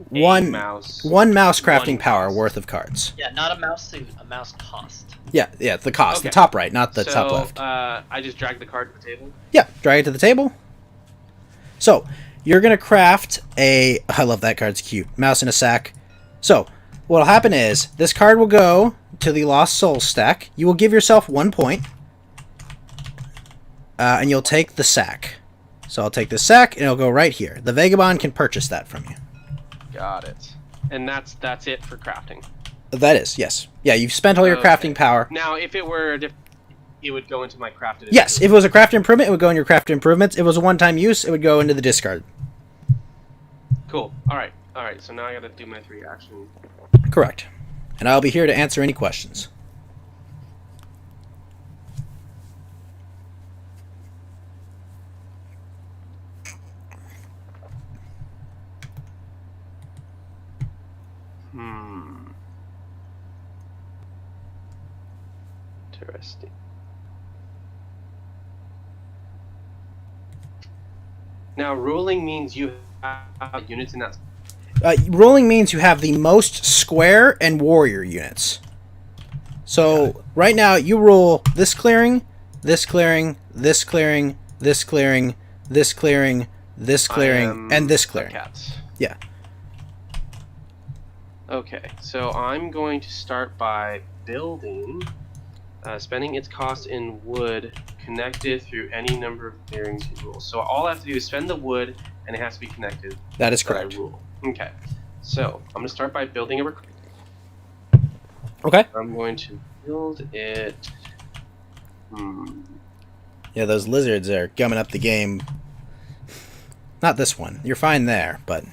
A: one
F: a mouse.
A: one mouse crafting
F: One
A: power
F: mouse.
A: worth of cards.
D: Yeah, not a mouse suit, a mouse cost.
A: Yeah, the cost.
F: Okay.
A: The top right, not the
F: so,
A: top left.
F: I just drag the card to the table?
A: Yeah, drag it to the table. So, you're going to craft a... I love that card, it's cute. Mouse in a sack. So, what'll happen is this card will go to the Lost Soul stack. You will give yourself 1 point, and you'll take the sack. So I'll take the sack, and it'll go right here. The Vagabond can purchase that from you.
F: Got it. And that's it for crafting.
A: That is, yes. Yeah, you've spent all your crafting power.
F: Now, if it were it would go into my crafted.
A: Yes, if it was a craft improvement, it would go in your craft improvements. If it was a one-time use, it would go into the discard.
F: Cool. All right. So now I gotta do my 3 action.
A: Correct. And I'll be here to answer any questions.
F: Interesting. Now, ruling means you have units in that.
A: Rolling means you have the most square and warrior units. So right now you roll this clearing, this clearing, this clearing, this clearing, this clearing, this clearing, and this clearing.
F: Cats.
A: Yeah.
F: Okay, so I'm going to start by building, spending its cost in wood connected through any number of clearings you rule. So all I have to do is spend the wood, and it has to be connected.
A: That is
F: that I
A: correct.
F: rule. Okay, so I'm going to start by building a recruit.
A: Okay.
F: I'm going to build it.
A: Yeah, those lizards are gumming up the game. Not this one. You're fine there, but...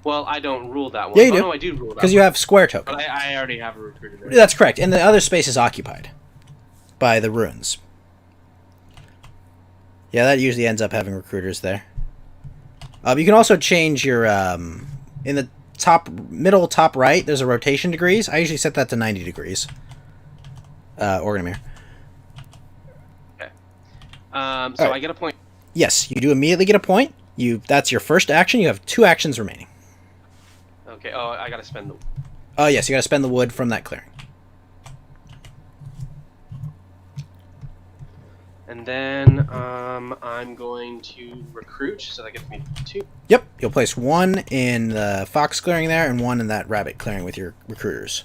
F: Well, I don't rule that one.
A: Yeah, you do.
F: No, I do rule that one.
A: Because you have square token.
F: But I already have a recruiter there.
A: That's correct. And the other space is occupied by the runes. Yeah, that usually ends up having recruiters there. You can also change your... in the middle top right, there's a rotation degrees. I usually set that to 90 degrees. Organamir.
F: Okay. So
A: right.
F: I get a point.
A: Yes, you do immediately get a point. That's your first action. You have 2 actions remaining.
F: Okay. Oh, I gotta spend the.
A: Oh, yes, you gotta spend the wood from that clearing.
F: And then I'm going to recruit, so that gets me 2.
A: Yep, you'll place 1 in the fox clearing there and 1 in that rabbit clearing with your recruiters.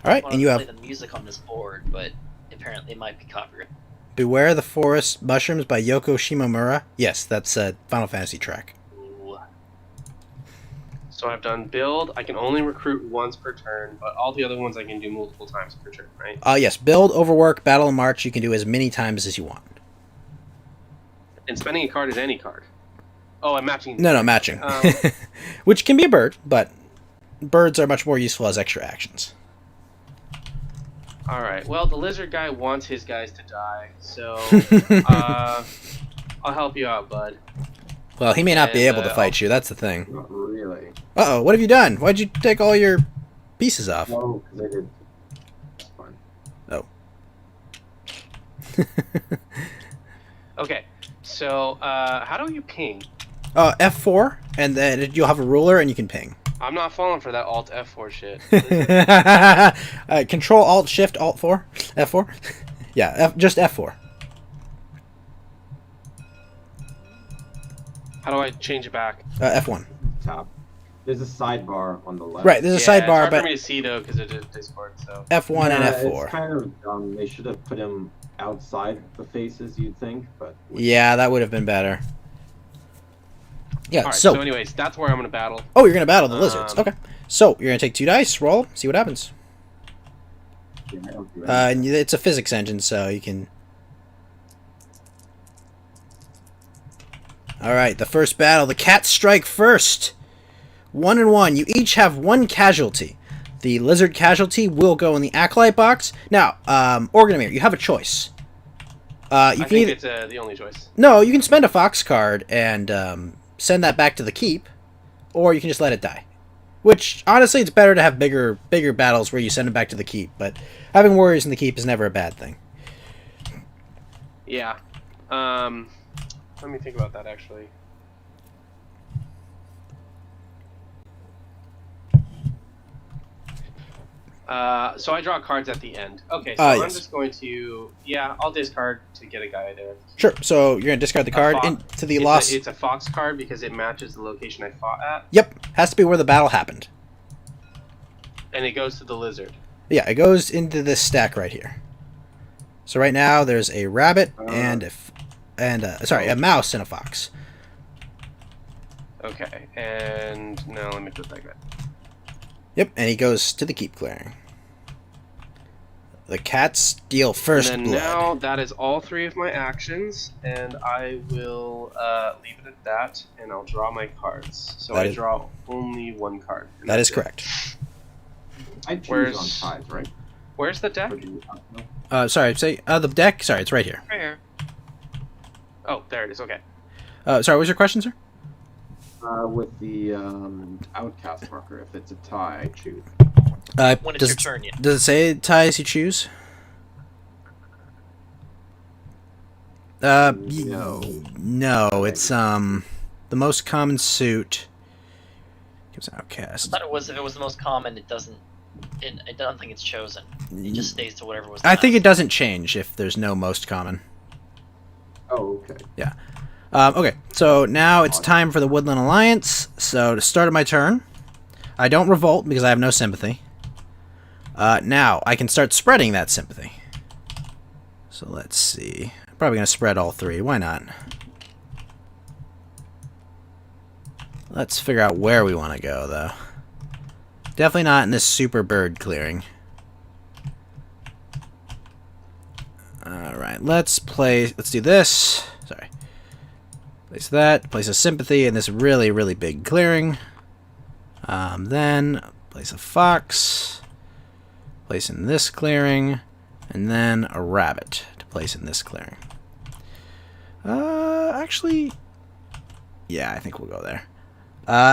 A: All right, and you have
D: play the music on this board, but apparently it might be copyrighted.
A: Beware the Forest Mushrooms by Yoko Shimomura. Yes, that's a Final Fantasy track.
D: Ooh.
F: So I've done build. I can only recruit once per turn, but all the other ones I can do multiple times per turn, right?
A: Yes, build, overwork, battle, and march. You can do as many times as you want.
F: And spending a card is any card. Oh, I'm matching.
A: No, matching. Which can be a bird, but birds are much more useful as extra actions.
F: All right. Well, the lizard guy wants his guys to die, so I'll help you out, bud.
A: Well, he may not be able to fight you. That's the thing.
C: Not really.
A: Uh-oh, what have you done? Why'd you take all your pieces off?
C: No, because I did. It's fine.
A: Oh.
F: Okay. So how do you ping?
A: F4, and then you'll have a ruler, and you can ping.
F: I'm not falling for that Alt F4 shit.
A: Control Alt Shift Alt 4 F4. Yeah, just F4.
F: How do I change it back?
A: F1.
C: Top. There's a sidebar on the left.
A: Right, there's a
F: It's
A: sidebar,
F: hard
A: but
F: for me to see though because it is Discord. So
A: F1 and F4.
C: It's kind of dumb. They should have put him outside the faces, you'd think, but
A: Yeah, that would have been better. Yeah,
F: all right.
A: so
F: So anyways, that's where I'm gonna battle.
A: oh, you're gonna battle the lizards. Okay, so you're gonna take 2 dice, roll, see what happens.
C: yeah, I don't do
A: And it's a physics engine, so you can. All right, the first battle. The cats strike first. 1 and 1. You each have 1 casualty. The lizard casualty will go in the acolyte box. Now, Organamir, you have a choice. You
F: I
A: can
F: think
A: either
F: it's the only choice.
A: no, you can spend a fox card and send that back to the keep, or you can just let it die. Which honestly, it's better to have bigger battles where you send it back to the keep. But having warriors in the keep is never a bad thing.
F: Yeah. Let me think about that actually. So I draw cards at the end. Okay, so I'm
A: Yes.
F: just going to... Yeah, I'll discard to get a guy there.
A: Sure. So you're gonna discard the card into the lost.
F: It's a fox card because it matches the location I fought at.
A: Yep. Has to be where the battle happened.
F: And it goes to the lizard.
A: Yeah, it goes into this stack right here. So right now there's a rabbit and a mouse and a fox.
F: Okay, and now let me put that guy.
A: Yep, and he goes to the keep clearing. The cats deal first
F: And then
A: blood.
F: now that is all 3 of my actions, and I will leave it at that, and I'll draw my cards. So I draw only 1 card.
A: That is correct.
C: I choose on ties, right?
F: Where's the deck?
C: Or do you not know?
A: Sorry, say the deck. Sorry, it's right here.
F: Right here. Oh, there it is. Okay.
A: Sorry, what was your question, sir?
C: With the outcast marker, if it's a tie, I choose.
D: When it's your turn, yeah.
A: Does it say ties you choose?
C: No.
A: No, it's the most common suit. Gives
D: I
A: outcast.
D: thought it was if it was the most common, it doesn't. I don't think it's chosen. It just stays to whatever was.
A: I think it doesn't change if there's no most common.
C: Oh, okay.
A: Yeah. Okay, so now it's time for the Woodland Alliance. So to start my turn, I don't revolt because I have no sympathy. Now I can start spreading that sympathy. So let's see. I'm probably going to spread all 3. Why not? Let's figure out where we want to go, though. Definitely not in this super bird clearing. Alright, let's do this. Sorry. Place that, place a sympathy in this really, really big clearing. Then place a fox, place in this clearing, and then a rabbit to place in this clearing. Actually, yeah, I think we'll go there.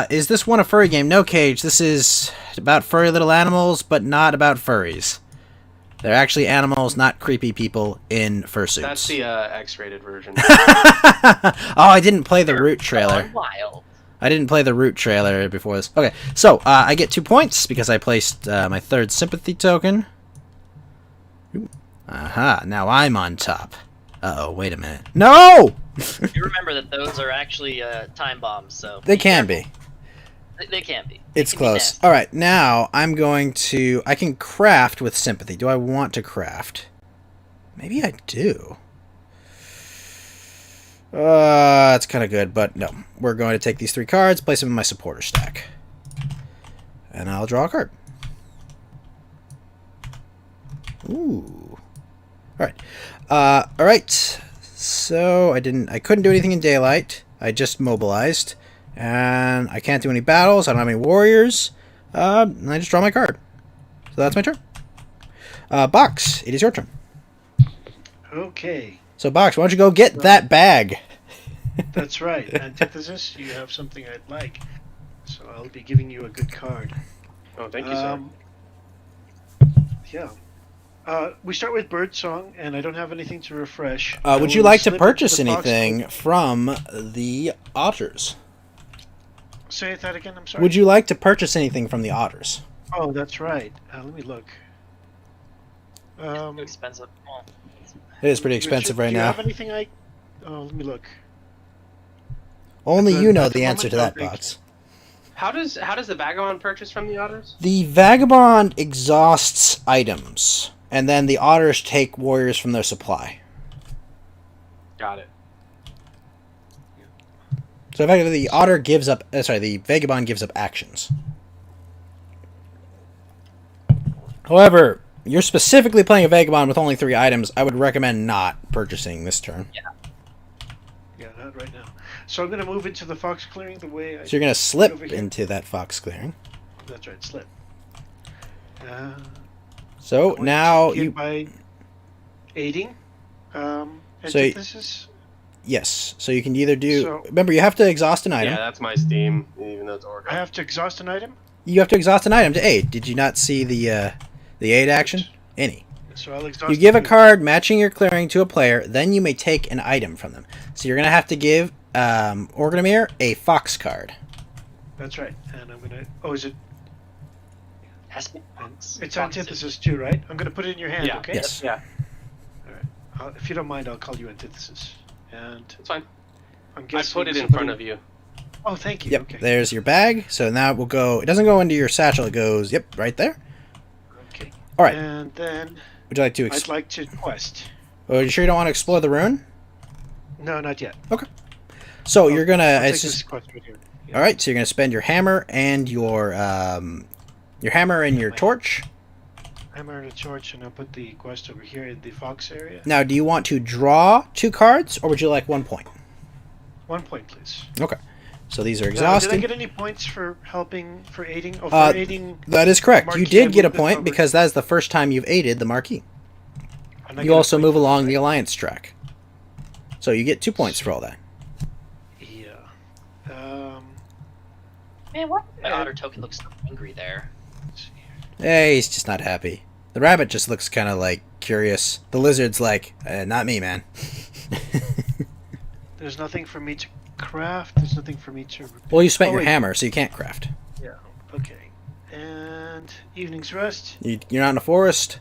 A: Is this one a furry game? No, Cage. This is about furry little animals, but not about furries. They're actually animals, not creepy people in fursuits.
F: That's the X-rated version.
A: Oh, I didn't play the Root trailer.
D: Wild.
A: I didn't play the Root trailer before this. Okay, so I get 2 points because I placed my 3rd sympathy token. Aha, now I'm on top. Uh-oh, wait a minute. No!
D: You remember that those are actually time bombs, so
A: They can be.
D: They can be.
A: It's
D: They can be
A: close.
D: nasty.
A: Alright, now I'm going to... I can craft with sympathy. Do I want to craft? Maybe I do. That's kind of good, but no. We're going to take these 3 cards, place them in my supporter stack. And I'll draw a card. Ooh. Alright. Alright. So, I couldn't do anything in daylight. I just mobilized. And I can't do any battles. I don't have any warriors. And I just draw my card. So that's my turn. Box, it is your turn.
B: Okay,
A: So, Box, why don't you go get that bag?
B: that's right. Antithesis, you have something I'd like. So I'll be giving you a good card.
F: Oh, thank you, sir.
B: Yeah. We start with Birdsong, and I don't have anything to refresh.
A: Would you like to purchase anything from the otters?
B: Say that again, I'm sorry.
A: Would you like to purchase anything from the otters?
B: Oh, that's right. Let me look.
D: Too expensive. Well,
A: It is pretty expensive right
B: do you
A: now.
B: have anything Oh, let me look.
A: Only
B: At
A: you know
B: the
A: the answer to
B: moment,
A: that,
B: no, thank
A: Box.
F: How does the Vagabond purchase from the otters?
A: The Vagabond exhausts items, and then the otters take warriors from their supply.
F: Got it.
A: So effectively, the otter gives up. The Vagabond gives up actions. However, you're specifically playing a Vagabond with only 3 items. I would recommend not purchasing this turn.
B: Yeah, not right now. So I'm going to move into the fox clearing the way I...
A: So you're going to slip
B: over here.
A: into that fox clearing.
B: That's right, slip.
A: So
B: I want
A: now
B: to begin
A: you...
B: by aiding.
A: So
B: Antithesis.
A: Yes. So you can either do...
B: So-
A: remember, you have to exhaust an item.
F: Yeah, that's my Steam, even though it's
B: I
F: Oregon.
B: have to exhaust an item.
A: You have to exhaust an item to aid. Did you not see the aid action? Any.
B: So I'll exhaust
A: You give a
B: few.
A: card matching your clearing to a player, then you may take an item from them. So you're going to have to give Orgrimir a fox card.
B: That's right. And I'm going to... Oh, is it... It's antithesis too, right? I'm going to put it in your hand,
F: Yeah.
B: okay?
A: Yes.
F: Yeah,
B: All right. If you don't mind, I'll call you antithesis. And
F: it's fine.
B: I'm
F: I
B: guessing
F: put it in
B: somebody-
F: front of you.
B: Oh, thank you.
A: Yep.
B: Okay.
A: There's your bag. So now it will go. It doesn't go into your satchel. It goes. Yep, right there.
B: Okay.
A: All right.
B: And then
A: Would you like to?
B: I'd like to quest.
A: Oh, are you sure you don't want to explore the rune?
B: No, not yet.
A: So you're gonna.
B: I'll take
A: It's
B: this
A: just,
B: quest right here. Yeah.
A: all right. So you're gonna spend your hammer and your hammer and your torch.
B: Hammer and a torch, and I'll put the quest over here in the fox area.
A: Now, do you want to draw 2 cards, or would you like 1 point?
B: 1 point, please.
A: Okay. So these are
B: Now, did
A: exhausted.
B: I get any points for aiding? Oh, for aiding.
A: That is correct. You
B: Marquis
A: did get a
B: movement
A: point
B: over-
A: because that is the first time you've aided the Marquis.
B: And I
A: You
B: get a
A: also
B: point
A: move
B: for
A: along
B: that,
A: the
B: right?
A: alliance track. So you get 2 points for all that.
B: Yeah.
D: Man, why my otter token looks so angry there?
B: Let's see here.
A: Hey, he's just not happy. The rabbit just looks kind of like curious. The lizard's like, not me, man.
B: There's nothing for me to craft. There's nothing for me to.
A: Well, you spent
B: Oh,
A: your
B: wait.
A: hammer, so you can't craft.
B: Yeah. Okay. And evening's rest.
A: You're not in a forest.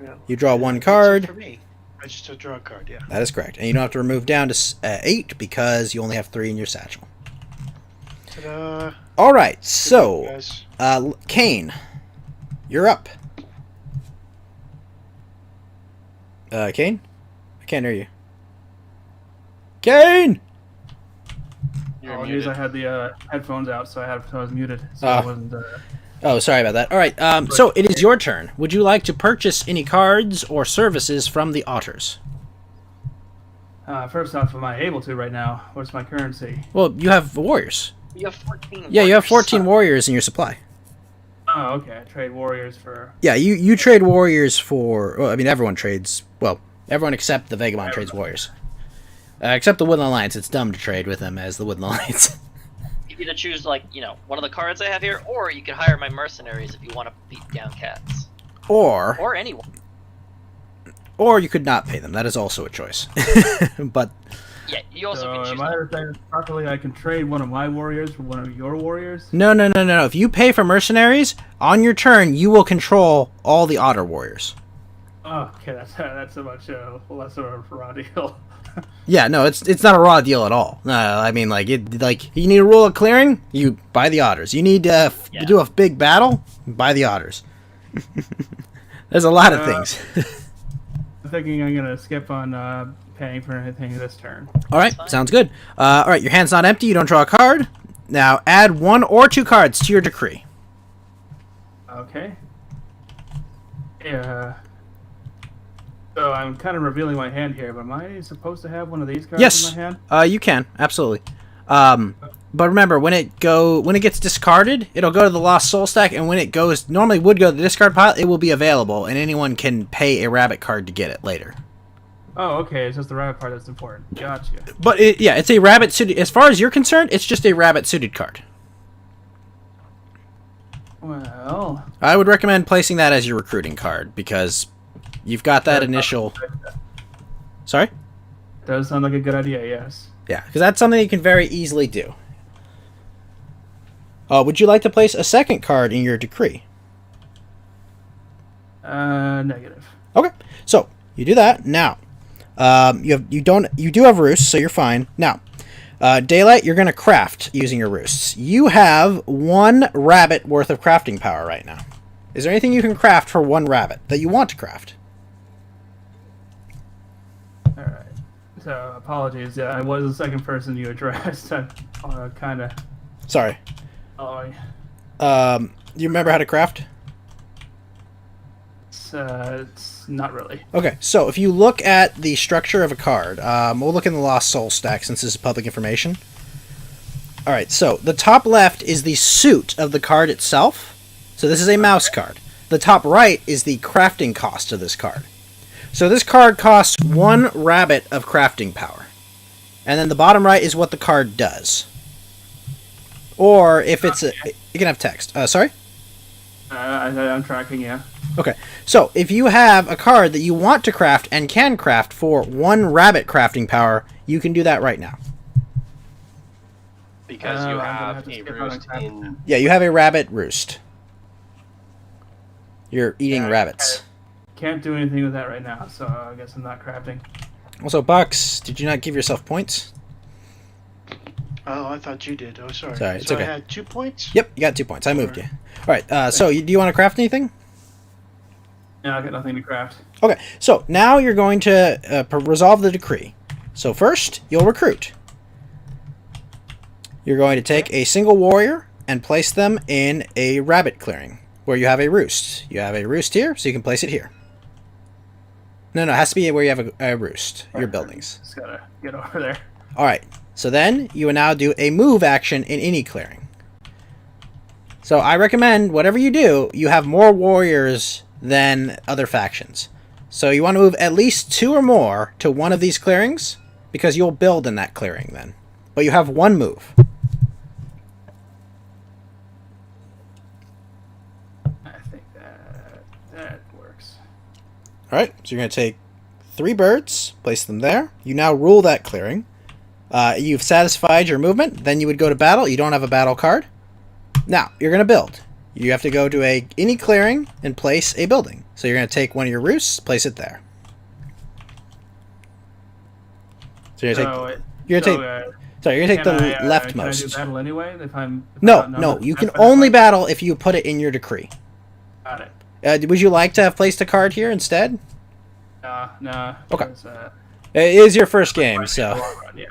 B: Yeah.
A: You draw 1
B: That's it
A: card.
B: for me. I just draw a card. Yeah.
A: That is correct. And you don't have to remove down to 8 because you only have 3 in your satchel.
B: Ta-da.
A: All right, so
B: Guys.
A: Kane, you're up. Kane? I can't hear you. Kane!
F: You're
E: Apologies,
F: muted.
E: I had the headphones out, so I was muted, so
A: Ah.
E: I wasn't.
A: Oh, sorry about that. All right, so it is your turn. Would you like to purchase any cards or services from the otters?
E: First off, am I able to right now? What's my currency?
A: Well, you have warriors.
D: You have 14.
A: Yeah, you have
D: warriors.
A: 14 warriors in your supply.
E: Oh, okay. I trade warriors for.
A: Yeah, you trade warriors for... Well, I mean, everyone trades... Well, everyone except the Vagabond trades warriors. Except the Woodland Alliance. It's dumb to trade with them as the Woodland Alliance.
D: You can either choose, like, one of the cards I have here, or you can hire my mercenaries if you want to beat down cats.
A: Or
D: anyone.
A: or you could not pay them. That is also a choice. But
D: Yeah, you also
E: So,
D: can choose.
E: am I understanding properly? I can trade one of my warriors for one of your warriors?
A: no. If you pay for mercenaries, on your turn, you will control all the otter warriors.
E: Oh, okay, that's a much less of a raw deal.
A: Yeah, no, it's not a raw deal at all. No, I mean, you need a rule of clearing, you buy the otters. You need to do a big battle, buy the otters. There's a lot of things.
E: I'm thinking I'm gonna skip on paying for anything this turn.
A: All right, sounds good. All right, your hand's not empty. You don't draw a card. Now add 1 or 2 cards to your decree.
E: Okay. Yeah. So I'm kind of revealing my hand here, but am I supposed to have one of these cards
A: Yes,
E: in my hand?
A: you can absolutely. But remember, when it gets discarded, it'll go to the Lost Soul stack, and when it goes, normally would go to the discard pile, it will be available, and anyone can pay a rabbit card to get it later.
E: Oh, okay. It's just the rabbit part that's important. Gotcha.
A: But it's a rabbit suited. As far as you're concerned, it's just a rabbit suited card.
E: Well,
A: I would recommend placing that as your recruiting card because you've got that initial. Sorry.
E: does sound like a good idea. Yes.
A: Yeah, because that's something you can very easily do. Would you like to place a second card in your decree?
E: Negative.
A: Okay, so you do that now. You do have roosts, so you're fine. Now, Daylight, you're gonna craft using your roosts. You have 1 rabbit worth of crafting power right now. Is there anything you can craft for 1 rabbit that you want to craft?
E: All right. So apologies. Yeah, I was the second person you addressed. I'm kind of
A: Sorry.
E: following.
A: You remember how to craft?
E: It's not really.
A: Okay, so if you look at the structure of a card, we'll look in the Lost Soul stack since this is public information. Alright, so the top left is the suit of the card itself. So this is a mouse card. The top right is the crafting cost of this card. So this card costs 1 rabbit of crafting power. And then the bottom right is what the card does. Or if it's you can have text. Sorry?
E: I'm tracking. Yeah.
A: Okay, so if you have a card that you want to craft and can craft for 1 rabbit crafting power, you can do that right now.
F: Because you
E: I'm gonna
F: have
E: have to
F: a
E: skip on
F: roost
E: a craft
F: in.
A: Yeah, you have a rabbit roost. You're eating
E: Yeah,
A: rabbits.
E: Can't do anything with that right now, so I guess I'm not crafting.
A: Also, Bucks, did you not give yourself points?
B: Oh, I thought you did. Oh, sorry.
A: Sorry, it's
B: so
A: okay.
B: I had 2 points?
A: Yep, you got 2 points. I moved you. All right. So, do you want to craft anything?
E: Yeah, I got nothing to craft.
A: Okay. So now you're going to resolve the decree. So first, you'll recruit. You're going to take a single warrior and place them in a rabbit clearing where you have a roost. You have a roost here, so you can place it here. No, it has to be where you have a roost. Your buildings.
E: Just gotta get over there.
A: All right. So then you will now do a move action in any clearing. So I recommend whatever you do, you have more warriors than other factions. So you want to move at least 2 or more to one of these clearings because you'll build in that clearing then. But you have 1 move.
E: I think that works.
A: All right. So you're going to take 3 birds, place them there. You now rule that clearing. You've satisfied your movement. Then you would go to battle. You don't have a battle card. Now, you're going to build. You have to go to any clearing and place a building. So you're going to take one of your roosts, place it there. So you're going to take the leftmost.
E: Can I do battle anyway? If I'm
A: No. You can only battle if you put it in your decree.
E: Got it.
A: Would you like to have placed a card here instead?
E: No.
A: Okay. It is your first game, so.
E: Yeah.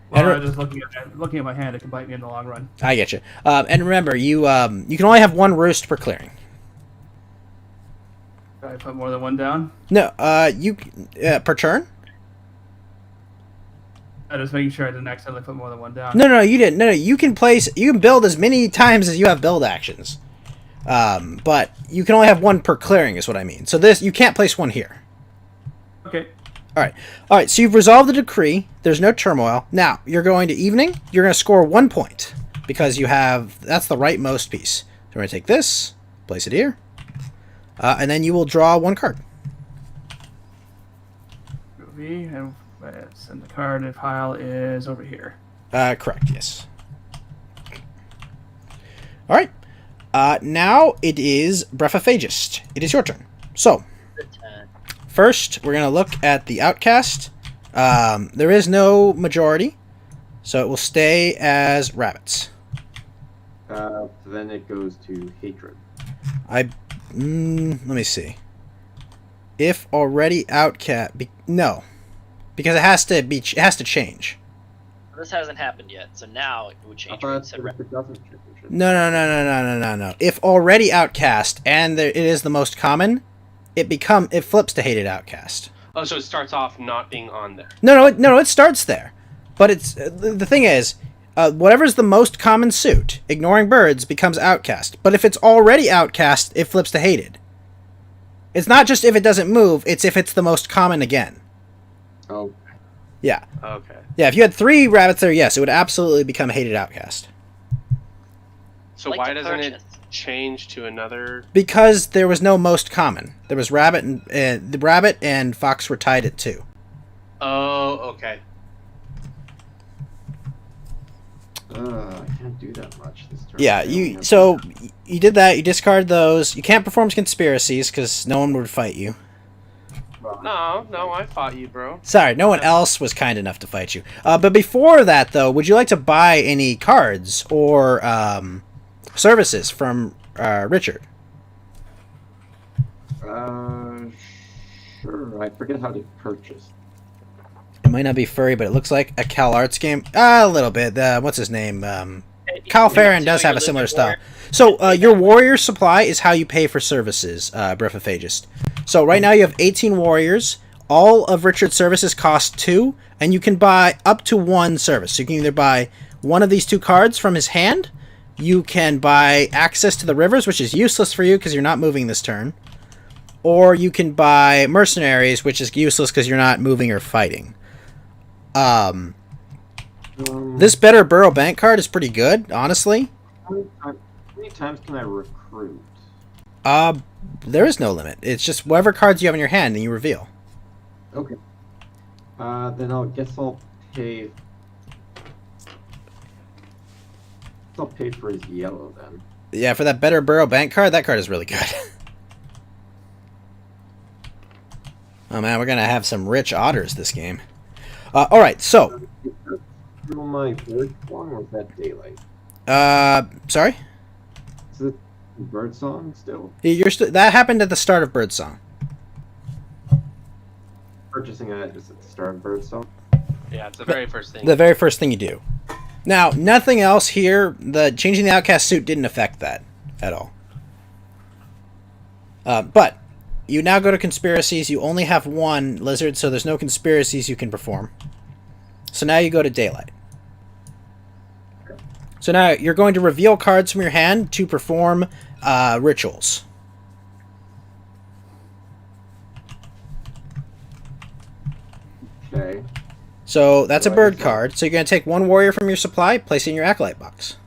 E: Well, just looking at my hand, it can bite me in the long run.
A: I get you. And remember, you can only have 1 roost per clearing.
E: Can I put more than 1 down?
A: No, per turn.
E: I'm just making sure I didn't accidentally put more than 1 down.
A: No, you didn't. No, you can build as many times as you have build actions. But you can only have 1 per clearing, is what I mean. So you can't place 1 here.
E: Okay.
A: All right. So you've resolved the decree. There's no turmoil. Now you're going to evening. You're going to score 1 point because that's the rightmost piece. So we're going to take this, place it here, and then you will draw 1 card.
E: And the card pile is over here.
A: Correct. Yes. All right. Now it is Breathophagist. It is your turn. So. First, we're going to look at the outcast. There is no majority, so it will stay as rabbits.
C: Then it goes to hatred.
A: Let me see. If already outcast, no, because it has to change.
D: This hasn't happened yet, so now it would change.
C: It doesn't change.
A: No. If already outcast and it is the most common, it flips to hated outcast.
F: Oh, so it starts off not being on there.
A: No, it starts there. But it's the thing is, whatever's the most common suit, ignoring birds, becomes outcast. But if it's already outcast, it flips to hated. It's not just if it doesn't move, it's if it's the most common again.
C: Oh.
A: Yeah.
F: Okay.
A: Yeah, if you had 3 rabbits there, yes, it would absolutely become a hated outcast.
F: So why doesn't it change to another?
A: Because there was no most common. There was rabbit and the rabbit and fox were tied at 2.
F: Oh, okay.
C: I can't do that much this turn.
A: Yeah, you did that. You discard those. You can't perform conspiracies because no one would fight you.
F: No, I fought you, bro.
A: Sorry, no one else was kind enough to fight you. But before that, though, would you like to buy any cards or services from Richard?
C: Sure. I forget how to purchase.
A: It might not be furry, but it looks like a Cal Arts game. A little bit. What's his name? Kyle Farron does have a similar style. So your warrior supply is how you pay for services, Breathophagist. So right now you have 18 warriors. All of Richard's services cost 2, and you can buy up to 1 service. So you can either buy one of these 2 cards from his hand. You can buy access to the rivers, which is useless for you because you're not moving this turn. Or you can buy mercenaries, which is useless because you're not moving or fighting. This Better Burrow Bank card is pretty good, honestly.
C: How many times can I recruit?
A: There is no limit. It's just whatever cards you have in your hand and you reveal.
C: Okay. Then I'll pay. I'll pay for his yellow then.
A: Yeah, for that Better Burrow Bank card, that card is really good. Oh man, we're gonna have some rich otters this game. All right, so
C: Is that still my bird song or is that daylight?
A: sorry,
C: Is it bird song still?
A: that happened at the start of Birdsong.
C: Purchasing it just at the start of bird song?
F: Yeah, it's the very first thing.
A: The very first thing you do. Now, nothing else here. The changing the outcast suit didn't affect that at all. But you now go to conspiracies. You only have one lizard, so there's no conspiracies you can perform. So now you go to daylight. So now you're going to reveal cards from your hand to perform rituals.
C: Okay.
A: So that's a
C: So I
A: bird
C: just-
A: card. So you're going to take one warrior from your supply, place it in your acolyte box.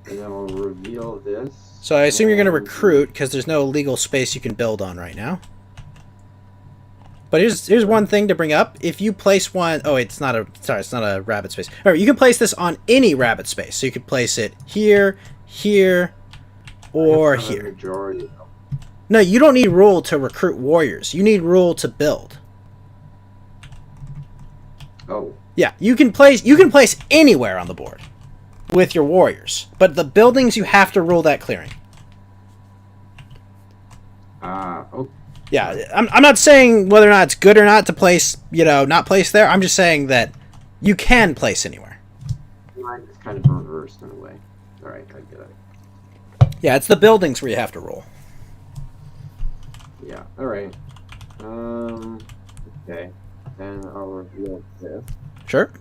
C: And then I'll reveal this.
A: So I assume you're going to
C: and-
A: recruit because there's no legal space you can build on right now. But here's one thing to bring up. If you place one, it's not a rabbit space. All right, you can place this on any rabbit space. So you could place it here, here, or
C: I have a
A: here.
C: Majority.
A: No, you don't need rule to recruit warriors. You need rule to build.
C: Oh,
A: Yeah, you can place anywhere on the board with your warriors, but the buildings you have to rule that clearing.
C: oh,
A: Yeah, I'm not saying whether or not it's good or not to place, not place there. I'm just saying that you can place anywhere.
C: mine is kind of reversed in a way. All right, I get it.
A: Yeah, it's the buildings where you have to rule.
C: Yeah. All right. Okay. Then I'll reveal this.
A: Sure.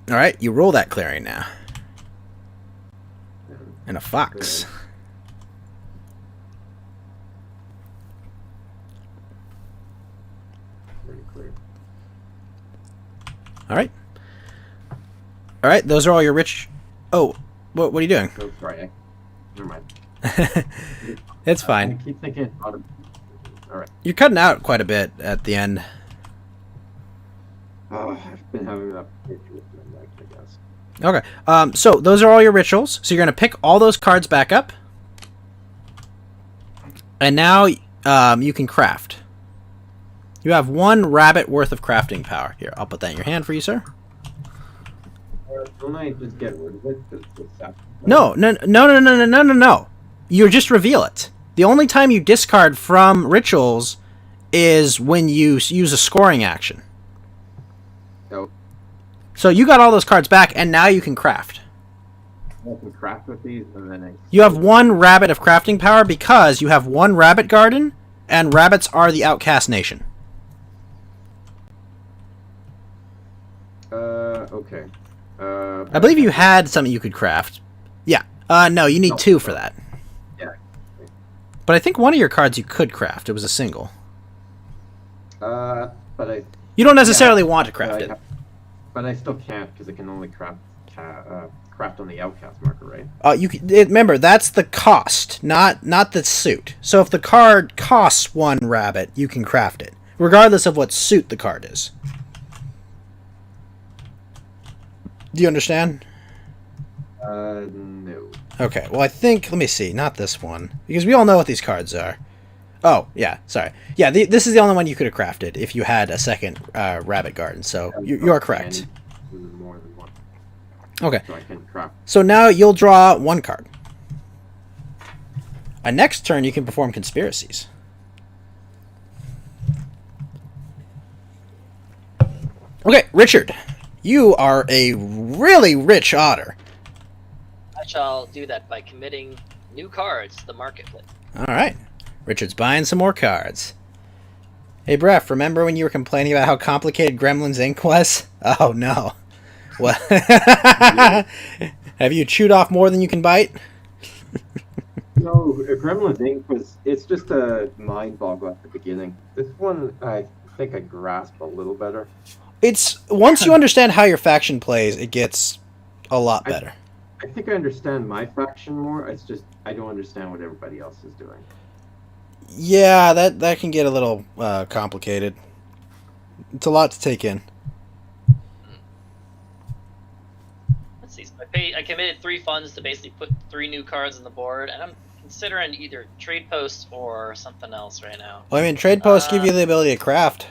A: All right, you rule that clearing now. And a fox.
C: Pretty clear.
A: All right. All right, those are all your rich. Oh, what are you doing?
C: Oh, sorry. Never mind.
A: It's
C: I
A: fine.
C: keep thinking about it. All right.
A: You're cutting out quite a bit at the end.
C: Oh, I've been having that issue with my mic, I guess.
A: Okay. So those are all your rituals. So you're gonna pick all those cards back up, and now you can craft. You have one rabbit worth of crafting power. Here, I'll put that in your hand for you, sir.
C: Don't I just get rid of it? 'Cause it's sacrifice?
A: No. You just reveal it. The only time you discard from rituals is when you use a scoring action.
C: No.
A: So you got all those cards back, and now you can craft.
C: I can craft with these, and then
A: You have one rabbit of crafting power because you have one rabbit garden, and rabbits are the outcast nation.
C: Okay.
A: I believe you had something you could craft. Yeah. No, you need
C: No.
A: 2 for that.
C: Yeah.
A: But I think one of your cards you could craft. It was a single.
C: But I.
A: You don't necessarily want to
C: but
A: craft
C: I
A: it.
C: have- But I still can't because I can only craft on the outcast marker, right?
A: Remember, that's the cost, not the suit. So if the card costs 1 rabbit, you can craft it, regardless of what suit the card is. Do you understand?
C: No.
A: Okay, well I think, let me see, not this one, because we all know what these cards are. Oh, yeah, sorry. Yeah, this is the only one you could have crafted if you had a second rabbit garden, so you're correct.
C: And more than one,
A: Okay,
C: so I can craft.
A: so now you'll draw 1 card. Next turn you can perform conspiracies. Okay, Richard, you are a really rich otter.
D: I shall do that by committing new cards to the marketplace.
A: All right. Richard's buying some more cards. Hey, Bref, remember when you were complaining about how complicated Gremlin's Ink was? Oh, no. What? Have you chewed off more than you can bite?
C: No, Gremlin's Ink it's just a mind boggle at the beginning. This one, I think I grasp a little better.
A: It's once you understand how your faction plays, it gets a lot better.
C: I think I understand my faction more. It's just I don't understand what everybody else is doing.
A: Yeah, that can get a little complicated. It's a lot to take in.
D: Let's see. So I committed 3 funds to basically put 3 new cards on the board, and I'm considering either trade posts or something else right now.
A: Well, I mean, trade posts give you the ability to craft.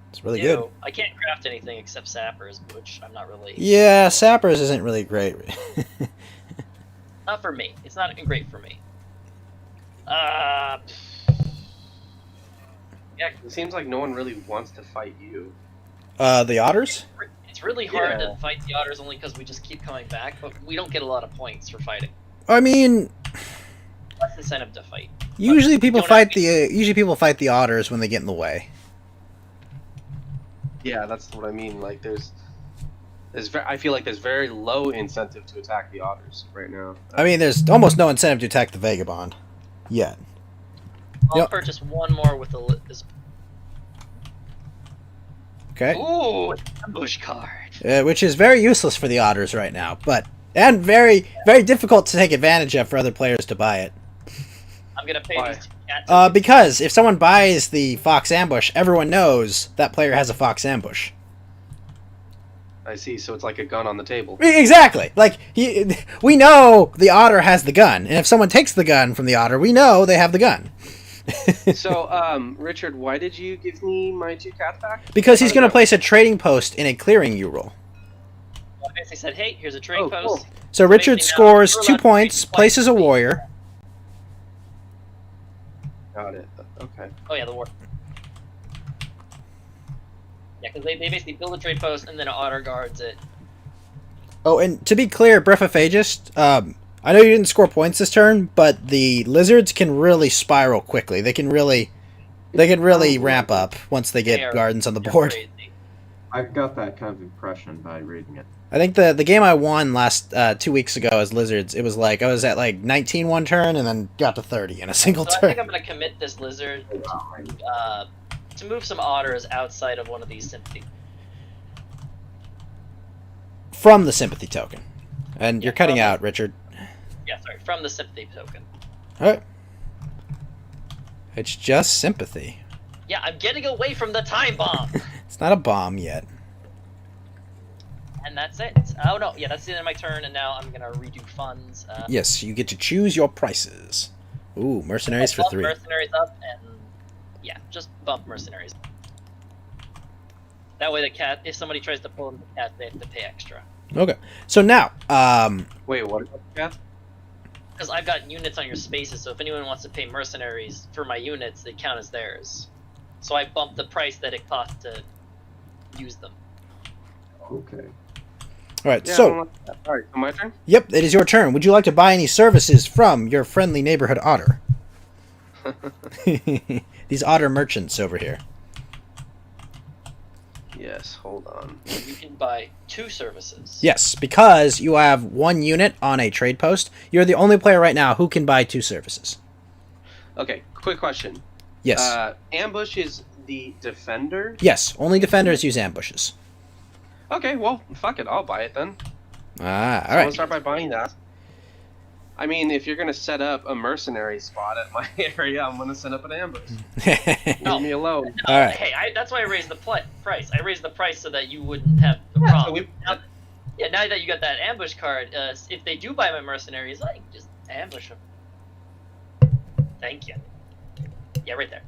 A: It's really good.
D: I can't craft anything except sappers, which I'm not really.
A: Yeah, sappers isn't really great.
D: Not for me. It's not great for me.
F: Yeah, it seems like no one really wants to fight you.
A: The otters?
D: It's really hard
F: Yeah.
D: to fight the otters only because we just keep coming back, but we don't get a lot of points for fighting.
A: I mean,
D: Less incentive to fight.
A: usually
D: But
A: people
D: don't
A: fight
D: have
A: the otters when they get in the way.
F: Yeah, that's what I mean. Like, I feel like there's very low incentive to attack the otters right now.
A: I mean, there's almost no incentive to attack the vagabond yet.
D: I'll
A: Yep.
D: purchase one more with this.
A: Okay,
D: Ooh, ambush card.
A: which is very useless for the otters right now, and very very difficult to take advantage of for other players to buy it.
D: I'm gonna pay
F: Why?
D: these two cats.
A: Because if someone buys the fox ambush, everyone knows that player has a fox ambush.
F: I see. So it's like a gun on the table.
A: Exactly. Like we know the otter has the gun, and if someone takes the gun from the otter, we know they have the gun.
F: So, Richard, why did you give me my 2 cats back?
A: Because he's
F: How did
A: going to
F: that-
A: place a trading post in a clearing you roll.
D: I basically said, hey, here's a trading
F: Oh,
D: post.
F: cool.
A: So Richard
D: Basically, now
A: scores
D: you're
A: 2
D: allowed to
A: points,
D: trade
A: places a
D: twice.
A: warrior.
F: Got it. Okay.
D: Oh yeah, the war. Yeah, because they basically build a trade post and then an otter guards it.
A: Oh, and to be clear, Brephophagus, I know you didn't score points this turn, but the lizards can really spiral quickly. They can really ramp up once they
D: They
A: get
D: are-
A: gardens on the
D: they're
A: board.
D: crazy.
C: I got that kind of impression by reading it.
A: I think the game I won last 2 weeks ago as lizards, it was like I was at like 19 one turn and then got to 30 in a single
D: So I
A: turn.
D: think I'm gonna commit this lizard to move some otters outside of one of these sympathy.
A: From the sympathy token. And you're
D: Yeah,
A: cutting
D: from-
A: out, Richard.
D: Yeah, sorry, from the sympathy token.
A: Alright. It's just sympathy.
D: Yeah, I'm getting away from the time bomb,
A: It's not a bomb yet.
D: and that's it. Oh no, yeah, that's the end of my turn, and now I'm gonna redo funds.
A: Yes, you get to choose your prices. Ooh, mercenaries for
D: bump
A: 3.
D: Mercenaries up, and yeah, just bump mercenaries. That way, the cat, if somebody tries to pull in the cat, they have to pay extra.
A: Okay. So now,
F: Wait, what about the cats?
D: Because I've got units on your spaces, so if anyone wants to pay mercenaries for my units, they count as theirs. So I bumped the price that it costs to use them.
C: Okay.
A: alright,
F: Yeah, I
A: so,
F: don't like that. All right, so my turn.
A: yep, it is your turn. Would you like to buy any services from your friendly neighborhood otter? These otter merchants over here.
F: Yes, hold on.
D: You can buy 2 services.
A: Yes, because you have 1 unit on a trade post, you're the only player right now who can buy 2 services.
F: Okay, quick question.
A: Yes.
F: Ambush is the defender.
A: Yes, only defenders use ambushes.
F: Okay, well, fuck it, I'll buy it then.
A: Ah,
F: So I'm gonna
A: alright.
F: start by buying that. I mean, if you're gonna set up a mercenary spot at my area, I'm gonna set up an ambush.
D: No.
F: Leave me alone.
A: Alright.
D: Hey, that's why I raised the price. I raised the price so that you wouldn't have the
F: Yeah, so
D: problem. Now that you got that ambush card, if they do buy my mercenaries, I can just ambush them. Thank you. Yeah, right there.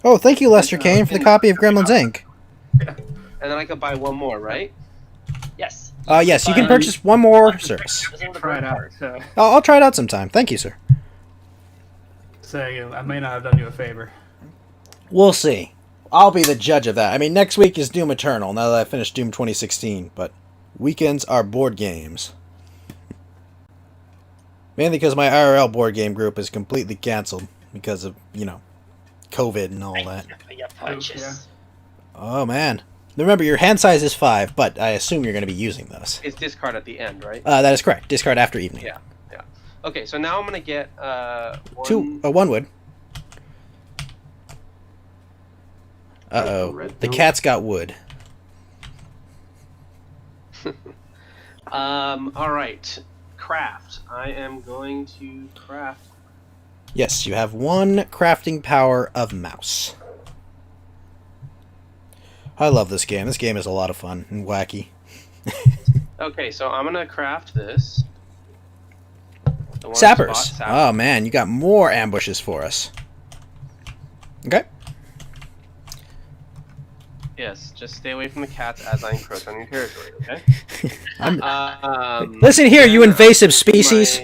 A: Oh, thank you, Lester Kane, for the copy of Gremlins Inc.
F: And then I could buy one more, right?
D: Yes.
A: Yes, you can purchase 1 more service.
E: Try it out.
A: I'll try it out sometime. Thank you, sir.
E: Say, I may not have done you a favor.
A: We'll see. I'll be the judge of that. I mean, next week is Doom Eternal, now that I finished Doom 2016, but weekends are board games. Mainly because my IRL board game group is completely canceled because of, COVID and all that.
D: Yeah, purchase.
E: Yeah.
A: Oh, man. Remember, your hand size is 5, but I assume you're going to be using those.
F: It's discard at the end, right?
A: That is correct. Discard after evening.
F: Yeah. Okay, so now I'm gonna get one.
A: 1 wood. Uh-oh.
C: Red
A: The
C: note?
A: cat's got wood.
F: All right. Craft. I am going to craft.
A: Yes, you have 1 crafting power of mouse. I love this game. This game is a lot of fun and wacky.
F: Okay, so I'm gonna craft this. The one
A: Sappers.
F: spot, sappers.
A: Oh man, you got more ambushes for us. Okay.
F: Yes, just stay away from the cats as I encroach on your territory, okay?
A: Listen here, you
F: then
A: invasive
F: I can do
A: species.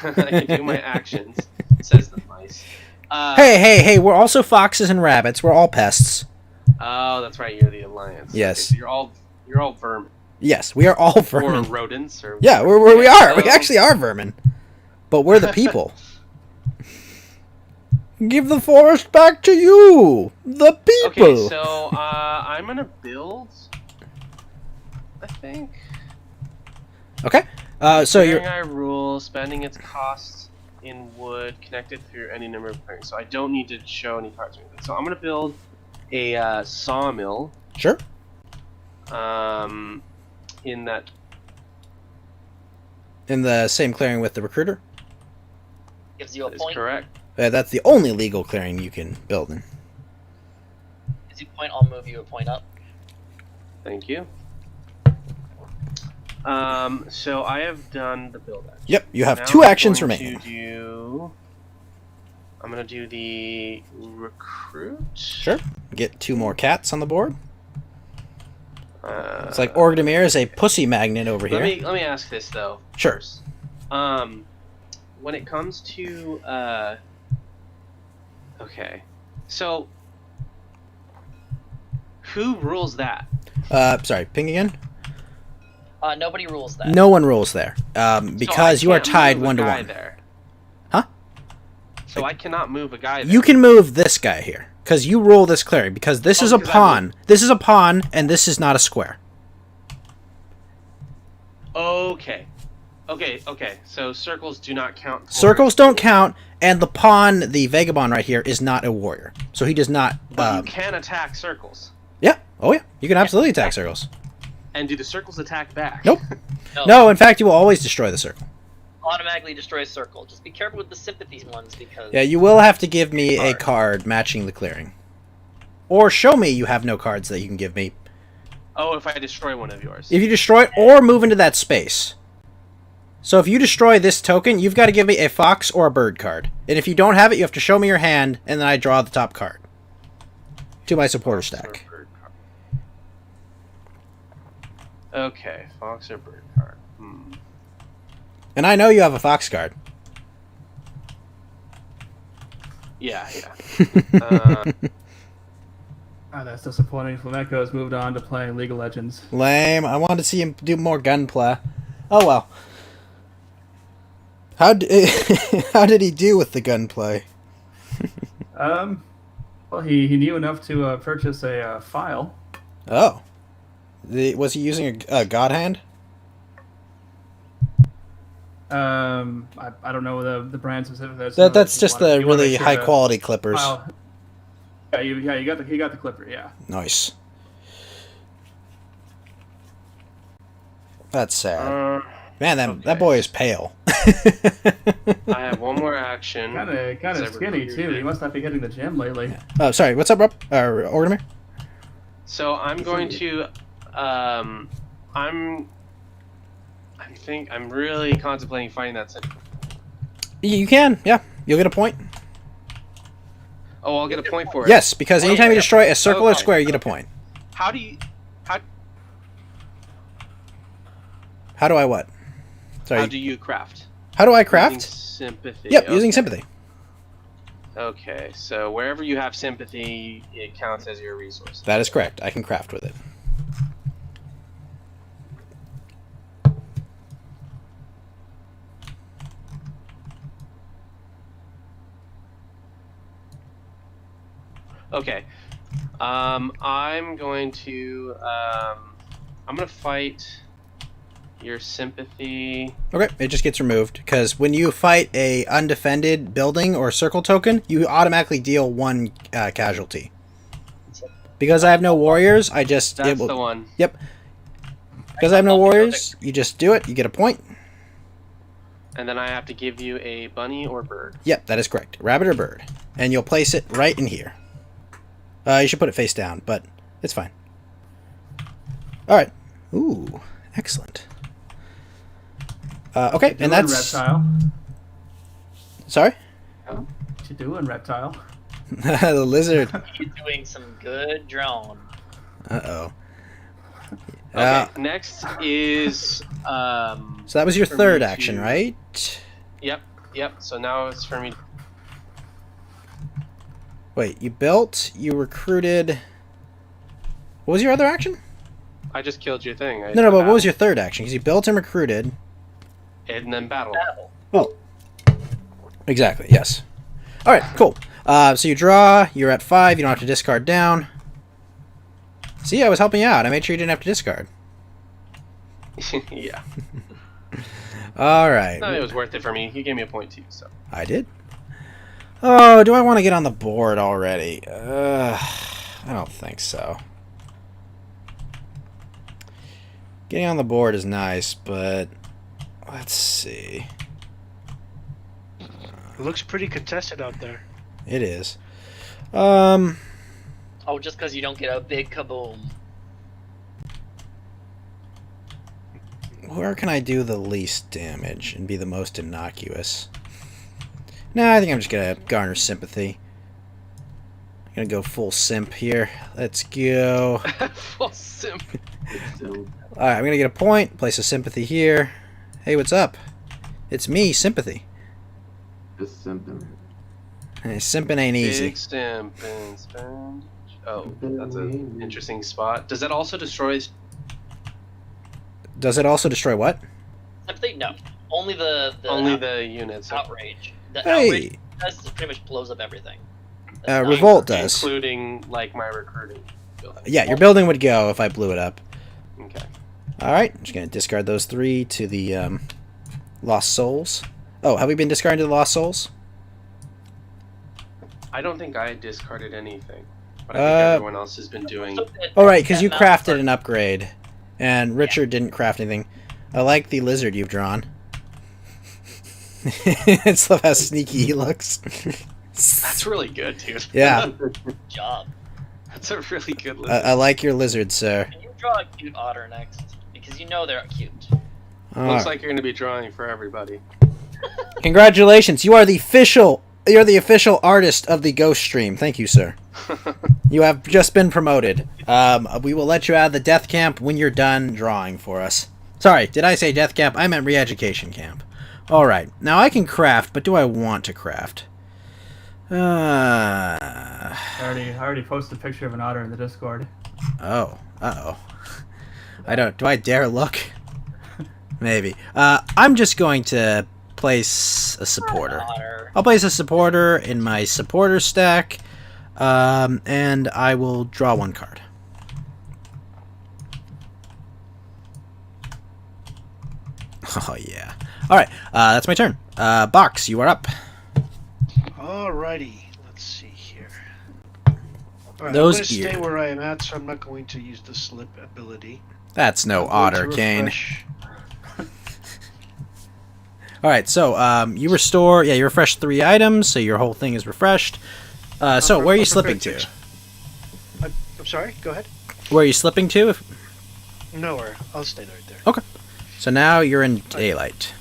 F: I can do my actions, says the mice.
A: Hey, we're also foxes and rabbits. We're all pests.
F: Oh, that's right, you're the alliance.
A: Yes.
F: Okay, so you're all vermin.
A: Yes, we are all
F: Or
A: vermin.
F: rodents, or
A: Yeah, we
F: Okay,
A: are. We
F: so-
A: actually are vermin. But we're the people. Give the forest back to you, the people.
F: Okay, so I'm gonna build. I think.
A: Okay. So you're
F: Clearing I rule, spending its costs in wood connected through any number of clearings. So I don't need to show any cards or anything. So I'm gonna build a sawmill.
A: sure.
F: In that.
A: In the same clearing with the recruiter.
D: Gives you a
F: Is
D: point.
F: correct.
A: That's the only legal clearing you can build in.
D: Gives you a point. I'll move you a point up.
F: Thank you. So I have done the build action.
A: Yep, you have
F: Now
A: 2
F: I'm
A: actions
F: going
A: remaining.
F: I'm gonna do the recruit.
A: Sure. Get 2 more cats on the board. It's like
F: Uh,
A: Orgdemir is a pussy magnet over here.
F: Let me ask this though.
A: Sure.
F: First. When it comes to okay, so who rules that?
A: Sorry, ping again?
D: Nobody rules that.
A: No one rules there.
F: So
A: Because
F: I
A: you are
F: can't
A: tied
F: move a
A: 1 to
F: guy
A: 1.
F: there.
A: Huh?
F: So I cannot move a guy there.
A: You can move this guy here. Because you rule this clearing. Because this is a
F: because I
A: pawn. This is a pawn, and this is not a square.
F: Okay. So circles do not count. towards-
A: Circles don't count, and the pawn, the vagabond right here, is not a warrior. So he does not...
F: But you can attack circles.
A: yeah. Oh, yeah. You can absolutely attack circles.
F: And do the circles attack back?
A: Nope.
D: No.
A: No, in fact, you will always destroy the circle.
D: Automatically destroys circle. Just be careful with the sympathy ones because.
A: Yeah, you will have to give me a
F: Card.
A: card matching the clearing. Or show me you have no cards that you can give me.
F: Oh, if I destroy one of yours.
A: If you destroy it or move into that space. So if you destroy this token, you've got to give me a fox or a bird card. And if you don't have it, you have to show me your hand, and then I draw the top card. To my supporter
F: Fox or
A: stack.
F: bird card. Okay, fox or bird card.
A: And I know you have a fox card.
F: Yeah.
E: That's disappointing. Flamenco has moved on to playing League of Legends.
A: Lame. I wanted to see him do more gunplay. Oh well. How did he do with the gunplay?
E: Well, he knew enough to purchase a file.
A: Oh. Was he using a god hand?
E: I don't know the brand specific.
A: That's just the really high quality clippers.
E: File. Yeah, you got the clipper. Yeah.
A: Nice. That's sad. Man, that boy is pale.
F: I have one more action.
E: Kind of skinny too. He must not be hitting the gym lately.
A: Oh, sorry. What's up, Rob? Orgdemir?
F: So I'm going to, I'm really contemplating finding that center.
A: You can, yeah. You'll get a point.
F: Oh, I'll get a point for it.
A: Yes, because anytime you destroy a circle or
F: Okay.
A: square, you get a point.
F: How do you?
A: How do I what? Sorry.
F: How do you craft?
A: How do I craft?
F: Using sympathy.
A: Yep, using
F: okay.
A: sympathy.
F: Okay, so wherever you have sympathy, it counts as your resource.
A: That is correct. I can craft with it.
F: Okay. I'm going to fight your sympathy.
A: Okay, it just gets removed because when you fight a undefended building or circle token, you automatically deal 1 casualty. Because I have no warriors, I just
F: That's the one.
A: Yep. Because I have no warriors, you just do it. You get a point.
F: And then I have to give you a bunny or bird.
A: Yep, that is correct. Rabbit or bird, and you'll place it right in here. You should put it face down, but it's fine. All right. Ooh, excellent. Okay, and
E: Doing
A: that's
E: reptile.
A: sorry.
E: What you doing, reptile?
A: The lizard.
D: You're doing some good drone.
A: Uh-oh.
F: Okay, next is
A: So that was your
F: for
A: third
F: me
A: action,
F: to-
A: right?
F: Yep. So now it's for me.
A: Wait, you built, you recruited. What was your other action?
F: I just killed your thing.
A: No, but what was your third action? Because you built and recruited.
F: And then battle.
D: Battle.
A: Oh. Exactly, yes. Alright, cool. So you draw, you're at 5, you don't have to discard down. See, I was helping you out. I made sure you didn't have to discard.
F: Yeah.
A: Alright.
F: No, it was worth it for me. He gave me a point too. So.
A: I did. Oh, do I want to get on the board already? I don't think so. Getting on the board is nice, but let's see.
B: It looks pretty contested out there.
A: It is.
D: Oh, just because you don't get a big kaboom.
A: Where can I do the least damage and be the most innocuous? Nah, I think I'm just gonna garner sympathy. I'm gonna go full simp here. Let's go.
F: Full simp.
C: So,
A: Alright, I'm gonna get a point, place a sympathy here. Hey, what's up? It's me, sympathy.
C: just symptom.
A: Hey, simping ain't easy.
F: Big simp and spend. Oh, that's an interesting spot. Does that also destroy?
A: Does it also destroy what?
D: Sympathy? No. Only the
F: Only the units.
D: outrage. The
A: Hey.
D: outrage does pretty much blows up everything. That's not-
A: Revolt does.
F: Including like my recruiting. building.
A: Yeah, your building would go if I blew it up.
F: Okay.
A: Alright, I'm just gonna discard those 3 to the Lost Souls. Oh, have we been discarding to the Lost Souls?
F: I don't think I discarded anything, but I
A: Uh,
F: think everyone else has been doing.
A: Alright, because you
D: That
A: crafted an upgrade. And Richard didn't craft anything. I like the lizard you've drawn. It's love how sneaky he looks.
F: That's really good, dude.
A: Yeah,
D: Good job.
F: That's a really good list.
A: I like your lizard, sir.
D: Can you draw a cute otter next? Because you know they're cute.
F: Looks
A: Alright.
F: like you're going to be drawing for everybody.
A: Congratulations, you are the official. You're the official artist of the Ghost Stream. Thank you, sir. You have just been promoted. We will let you out of the death camp when you're done drawing for us. Sorry, did I say death camp? I meant re-education camp. Alright, now I can craft, but do I want to craft?
E: I already posted a picture of an otter in the Discord.
A: Oh, uh-oh. Do I dare look? Maybe. I'm just going to place a supporter.
D: Otter.
A: I'll place a supporter in my supporter stack, and I will draw 1 card. Oh, yeah. Alright, that's my turn. Box, you are up.
B: Alrighty, let's see here. Alright,
A: Those
B: I'm going to
A: ear-
B: stay where I am at, so I'm not going to use the slip ability.
A: That's no
B: I'm going
A: otter,
B: to
A: Kane.
B: refresh-
A: Alright, so, you restore, you refresh 3 items, so your whole thing is refreshed. So, where are you slipping to?
B: I'm sorry, go ahead.
A: Where are you slipping to?
B: Nowhere. I'll stay right there.
A: Okay. So now you're in daylight.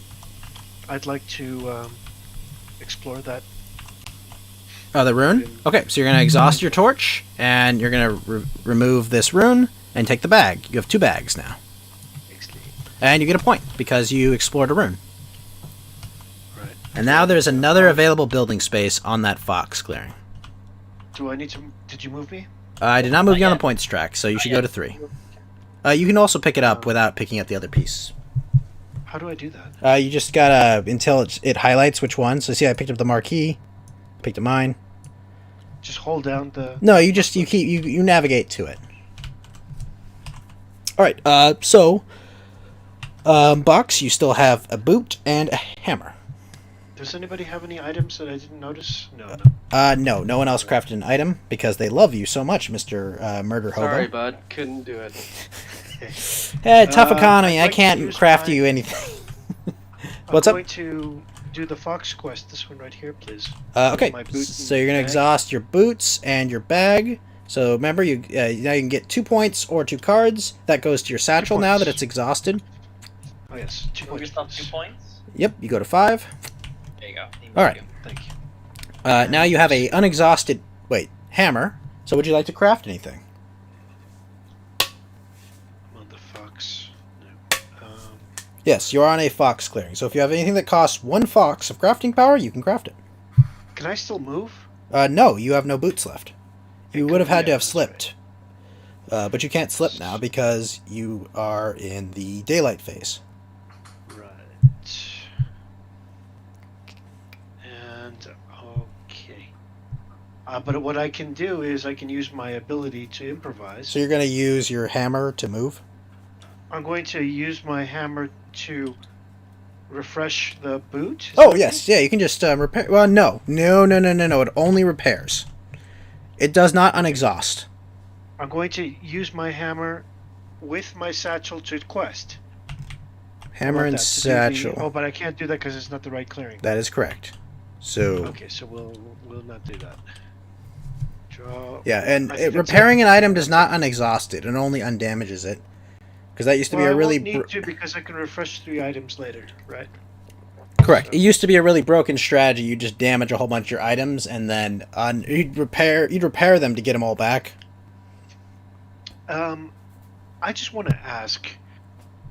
B: I'd like to explore that.
A: Oh, the rune? Okay, so you're going to exhaust your torch, and you're going to remove this rune, and take the bag. You have 2 bags now.
B: Excellent.
A: And you get a point, because you explored a rune.
B: Right.
A: And now there's another available building space on that fox clearing.
B: Do I need to? Did you move me?
A: I did not move you on the
D: yet.
A: points track, so you should
D: Not
A: go
D: yet.
A: to 3. You can also pick it up without picking up the other piece.
B: How do I do that?
A: You just gotta, until it highlights which one. So see, I picked up the marquee, picked up mine.
B: Just hold down the.
A: No, you navigate to it. Alright, so, Box, you still have a boot and a hammer.
B: Does anybody have any items that I didn't notice? No.
A: No one else crafted an item, because they love you so much, Mr. Murder Hobo.
F: Sorry, bud. Couldn't do it.
A: Tough economy,
B: I'd
A: I
B: like to
A: can't
B: use
A: craft
B: my-
A: you anything.
B: I'm
A: What's up?
B: going to do the fox quest. This one right here, please.
A: Okay,
B: My boot
A: so
B: and
A: you're gonna
B: bag.
A: exhaust your boots and your bag. So remember, you now you can get 2 points or 2 cards. That goes to your satchel now that
B: points.
A: it's exhausted.
B: Oh yes, 2
D: Move
B: points.
D: yourself
B: please.
D: 2 points.
A: Yep, you go to 5.
D: There you go.
A: All right.
B: Thank you.
A: Now you have a unexhausted hammer. So would you like to craft anything?
B: I'm on the fox. No.
A: Yes, you're on a fox clearing. So if you have anything that costs 1 fox of crafting power, you can craft it.
B: Can I still move?
A: No, you have no boots left. You would have had to
B: Yeah,
A: have
B: that's
A: slipped. But you can't slip now because you are in the daylight phase.
B: Right. And okay. But what I can do is I can use my ability to improvise.
A: So you're going to use your hammer to move?
B: I'm going to use my hammer to refresh the boot. Is
A: Oh,
B: that
A: yes. Yeah, you can just repair. Well, no. No. It only repairs. It does not unexhaust.
B: right? I'm going to use my hammer with my satchel to quest.
A: Hammer and satchel.
B: Oh, but I can't do that because it's not the right clearing.
A: That is correct. So
B: Okay, so we'll not do that. Draw.
A: yeah, and
B: I think that's
A: repairing
B: it.
A: an item does not unexhaust it. It only undamages it. Because that used to be a really
B: I won't need to because I can refresh 3 items later, right?
A: correct. It used to be a really broken strategy. You just damage a whole bunch of your items, and then you'd repair them to get them all back.
B: I just want to ask.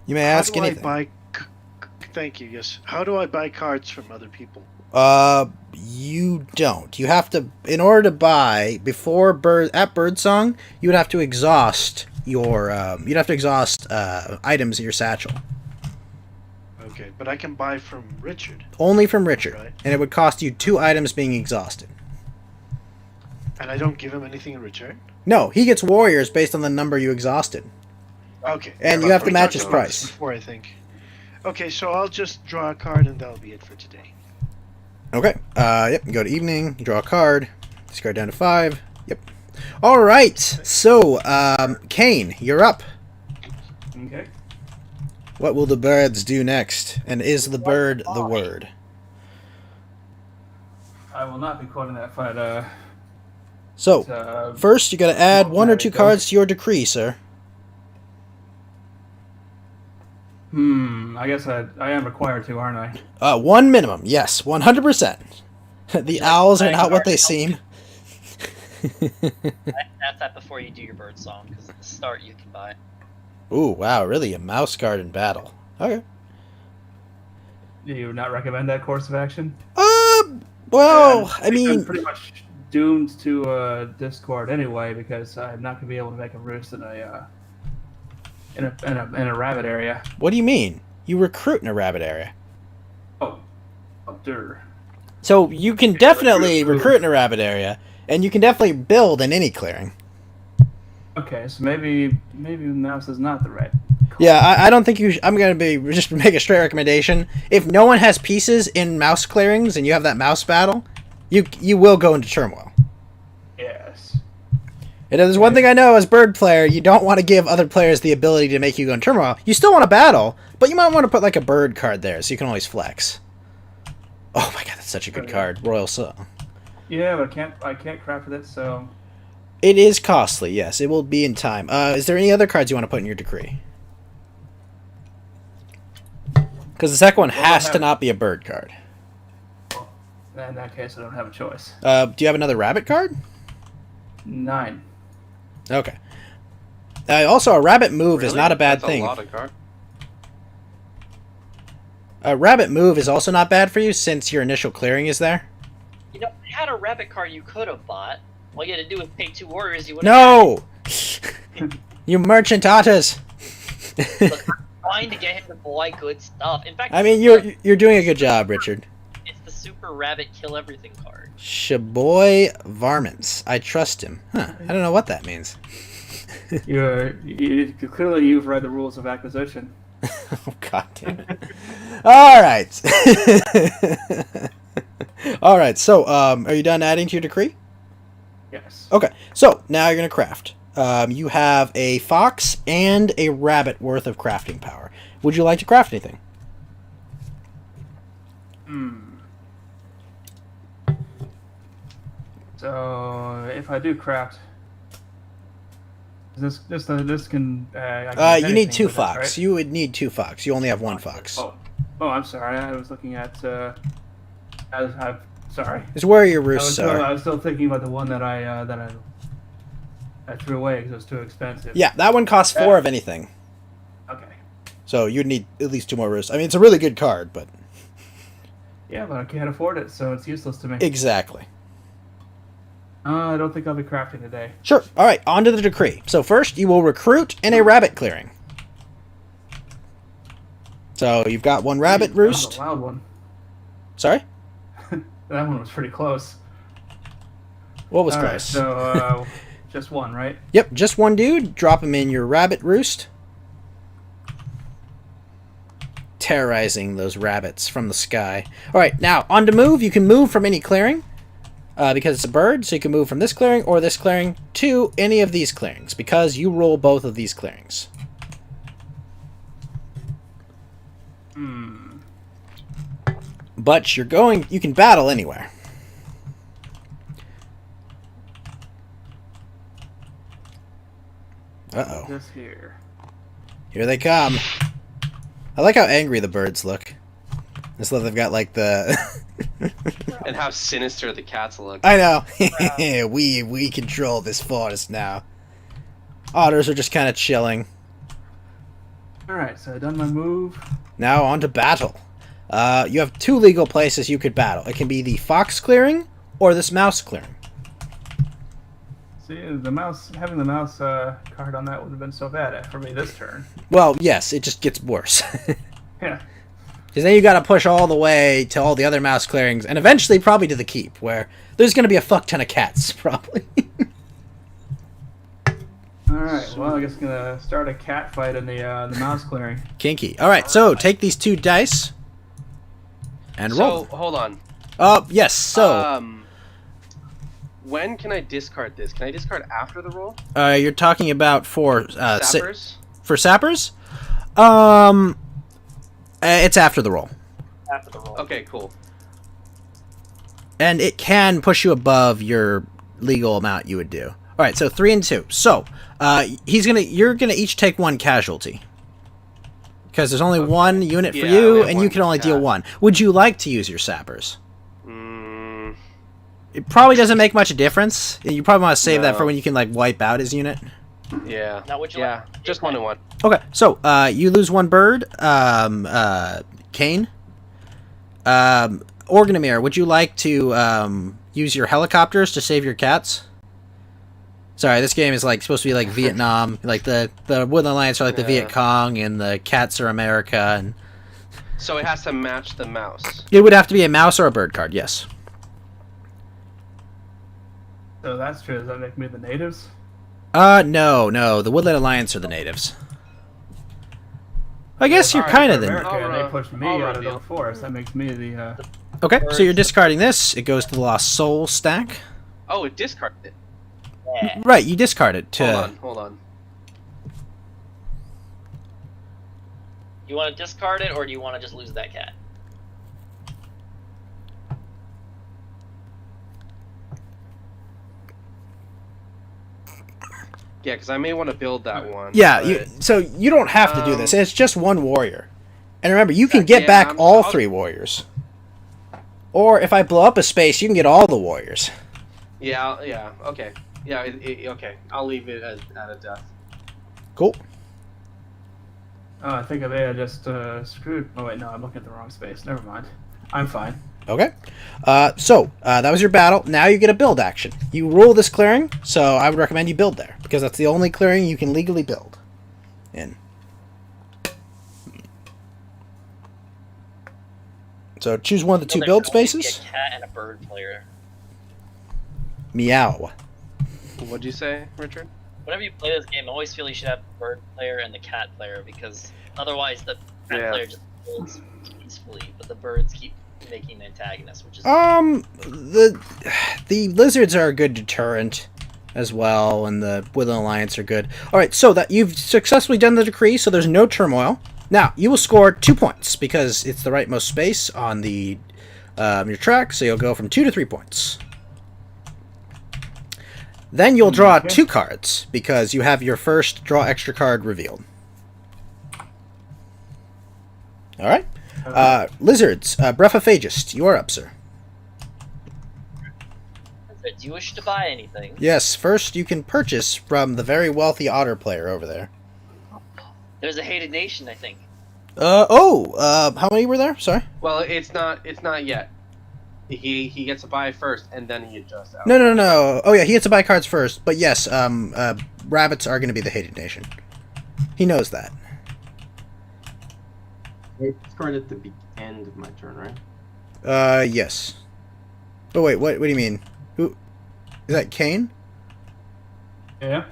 A: You may ask
B: how do
A: anything.
B: I buy? Thank you. Yes. How do I buy cards from other people?
A: You don't. You have to, in order to buy before Birdsong, you would have to exhaust your items in your satchel.
B: Okay, but I can buy from Richard,
A: Only from Richard,
B: Right.
A: and it would cost you 2 items being exhausted.
B: and I don't give him anything in return.
A: No, he gets warriors based on the number you exhaused.
B: Okay.
A: And
B: yeah,
A: you have
B: we
A: to match
B: talked
A: his
B: about
A: price.
B: this before, I think. Okay, so I'll just draw a card and that'll be it for today.
A: Okay. Yep. You go to evening. You draw a card. Discard down to 5. Yep. All right. So, Kane, you're up.
E: Okay.
A: What will the birds do next? And is the bird the word?
E: I will not be quoting that, but
A: So, first you got to add 1 or 2 cards to your decree, sir.
E: I guess I am required to, aren't I?
A: 1 minimum. Yes, 100%. The owls are not what they seem.
D: That's that before you do your bird song, because at the start you can buy.
A: Ooh, wow, really? A mouse guard in battle. Okay.
E: Do you not recommend that course of action?
A: Well,
E: Yeah,
A: I mean,
E: I'm pretty much doomed to discord anyway because I'm not gonna be able to make a roost in a rabbit area.
A: what do you mean? You recruit in a rabbit area.
E: Oh, dur.
A: So you can definitely recruit in a rabbit area, and you can definitely build in any clearing.
E: Okay, so maybe mouse is not the right.
A: Yeah, I don't think you. I'm gonna just make a straight recommendation. If no one has pieces in mouse clearings and you have that mouse battle, you will go into turmoil.
E: Yes.
A: And there's one thing I know as bird player, you don't want to give other players the ability to make you go in turmoil. You still want to battle, but you might want to put like a bird card there so you can always flex. Oh my god, that's such a good card, Royal Song.
E: Yeah, but I can't craft with it, so
A: It is costly, yes. It will be in time. Is there any other cards you want to put in your decree? Because the second one has to not be a bird card.
E: in that case I don't have a choice.
A: Do you have another rabbit card?
E: 9.
A: Okay. Also, a rabbit move is
F: Really?
A: not a bad
F: That's
A: thing.
F: A lot of cards.
A: A rabbit move is also not bad for you since your initial clearing is there.
D: You know, I had a rabbit card you could have bought. All you had to do was pay 2 warriors. You would.
A: No! You merchant otters!
D: Look, I'm trying to get him to buy good stuff. In fact,
A: I mean, you're doing a good job, Richard.
D: it's the super rabbit kill everything card.
A: Shaboy Varmints. I trust him. Huh. I don't know what that means.
E: Clearly you've read the rules of acquisition.
A: Oh, god damn it. Alright. Alright, so, are you done adding to your decree?
E: Yes.
A: Okay, so now you're going to craft. You have a fox and a rabbit worth of crafting power. Would you like to craft anything?
E: So if I do craft, This can. I can
A: You
E: do
A: need
E: anything
A: 2
E: with this,
A: fox.
E: right?
A: You would need 2 fox. You only have 1 fox.
E: Oh, I'm sorry. I was looking at. I'm sorry.
A: It's warrior
E: I
A: roosts
E: was,
A: are.
E: I was still thinking about the one that I threw away because it was too expensive.
A: Yeah, that one costs 4 of anything.
E: Okay.
A: So you'd need at least 2 more roosts. I mean, it's a really good card, but
E: Yeah, but I can't afford it, so it's useless to me.
A: exactly.
E: I don't think I'll be crafting today.
A: Sure. All right, on to the decree. So first, you will recruit in a rabbit clearing. So you've got 1 rabbit
E: That was
A: roost.
E: a loud one.
A: Sorry?
E: That one was pretty close.
A: What was
E: All right,
A: close?
E: so just 1, right?
A: Yep, just 1 dude. Drop him in your rabbit roost. Terrorizing those rabbits from the sky. All right, now on to move. You can move from any clearing because it's a bird, so you can move from this clearing or this clearing to any of these clearings because you rule both of these clearings. But you can battle anywhere. Uh-oh.
E: This here.
A: Here they come. I like how angry the birds look. Just love they've got like the...
F: And how sinister the cats look.
A: I know. we control this forest now. Otters are just kind of chilling.
E: Alright, so I've done my move.
A: Now on to battle. You have 2 legal places you could battle. It can be the fox clearing or this mouse clearing.
E: See, having the mouse card on that would have been so bad for me this turn.
A: Well, yes, it just gets worse.
E: Yeah.
A: Because then you got to push all the way to all the other mouse clearings, and eventually probably to the keep, where there's going to be a fuck ton of cats, probably.
E: Alright, well, I guess I'm going to start a cat fight in the mouse clearing.
A: Kinky. All right, so take these 2 dice and roll.
F: So, hold on.
A: Yes. So,
F: when can I discard this? Can I discard after the roll?
A: you're talking about for
F: Sappers?
A: for sappers. It's after the roll,
D: After the roll.
F: Okay, cool.
A: and it can push you above your legal amount you would do. All right, so 3 and 2. So, you're gonna each take 1 casualty. Because there's only 1 unit for
F: Yeah,
A: you,
F: we have
A: and you
F: 1
A: can only deal
F: cat.
A: 1. Would you like to use your sappers?
F: Mm,
A: It probably doesn't make much a difference. You probably want to save that
F: No.
A: for when you can like wipe out his unit.
F: yeah.
D: Now, would you
F: Yeah,
D: like-
F: just 1 and 1.
A: Okay, so you lose 1 bird. Kane. Organamir, would you like to use your helicopters to save your cats? Sorry, this game is like supposed to be like Vietnam. Like the Woodland Alliance are like the
F: Yeah.
A: Viet Cong, and the cats are America. And
F: So it has to match the mouse.
A: it would have to be a mouse or a bird card. Yes.
E: So that's true. Does that make me the natives?
A: No. The Woodland Alliance are the natives. I guess you're
E: Alright,
A: kind of
E: for
A: the...
E: America, and
F: I'll,
E: they pushed me
F: I'll
E: out of the
F: reveal.
E: forest. That makes me the.
A: Okay, so you're discarding this. It goes to the Lost Soul stack.
F: Oh, it discarded it.
D: Yeah.
A: Right, you discard it to...
F: Hold on.
D: You want to discard it, or do you want to just lose that cat?
F: Yeah, because I may want to build that one.
A: Yeah,
F: but-
A: so you don't have to do this. It's just 1 warrior. And remember, you can
F: Yeah,
A: get back
F: I'm-
A: all
F: I'll-
A: 3 warriors. Or if I blow up a space, you can get all the warriors.
F: Yeah, okay. Yeah, okay. I'll leave it at a death.
A: Cool.
E: Oh, I think I may have just screwed. Oh wait, no, I'm looking at the wrong space. Never mind. I'm fine.
A: Okay. So that was your battle. Now you get a build action. You rule this clearing, so I would recommend you build there. Because that's the only clearing you can legally build in. So choose one of the 2
D: There
A: build
D: can only be
A: spaces.
D: A cat and a bird player.
A: Meow.
F: What'd you say, Richard?
D: Whenever you play this game, I always feel you should have the bird player and the cat player, because otherwise the cat
F: Yeah.
D: player just builds peacefully, but the birds keep making the antagonist, which is
A: The lizards are a good deterrent as well, and the Woodland Alliance are good. All right, so that you've successfully done the decree, so there's no turmoil. Now you will score 2 points because it's the rightmost space on the your track, so you'll go from 2 to 3 points. Then you'll draw
E: Okay.
A: 2 cards because you have your first draw extra card revealed. All right. Lizards, Brephophagus, you are up, sir.
D: Do you wish to buy anything?
A: Yes, first you can purchase from the very wealthy otter player over there.
D: There's a hated nation, I think.
A: How many were there? Sorry.
F: Well, it's not yet. He gets to buy first, and then he adjusts out.
A: No. Oh yeah, he gets to buy cards first. But yes, rabbits are going to be the hated nation. He knows that.
C: It's card at the end of my turn, right?
A: Yes. Oh wait, what do you mean? Who is that? Kane?
E: Yeah.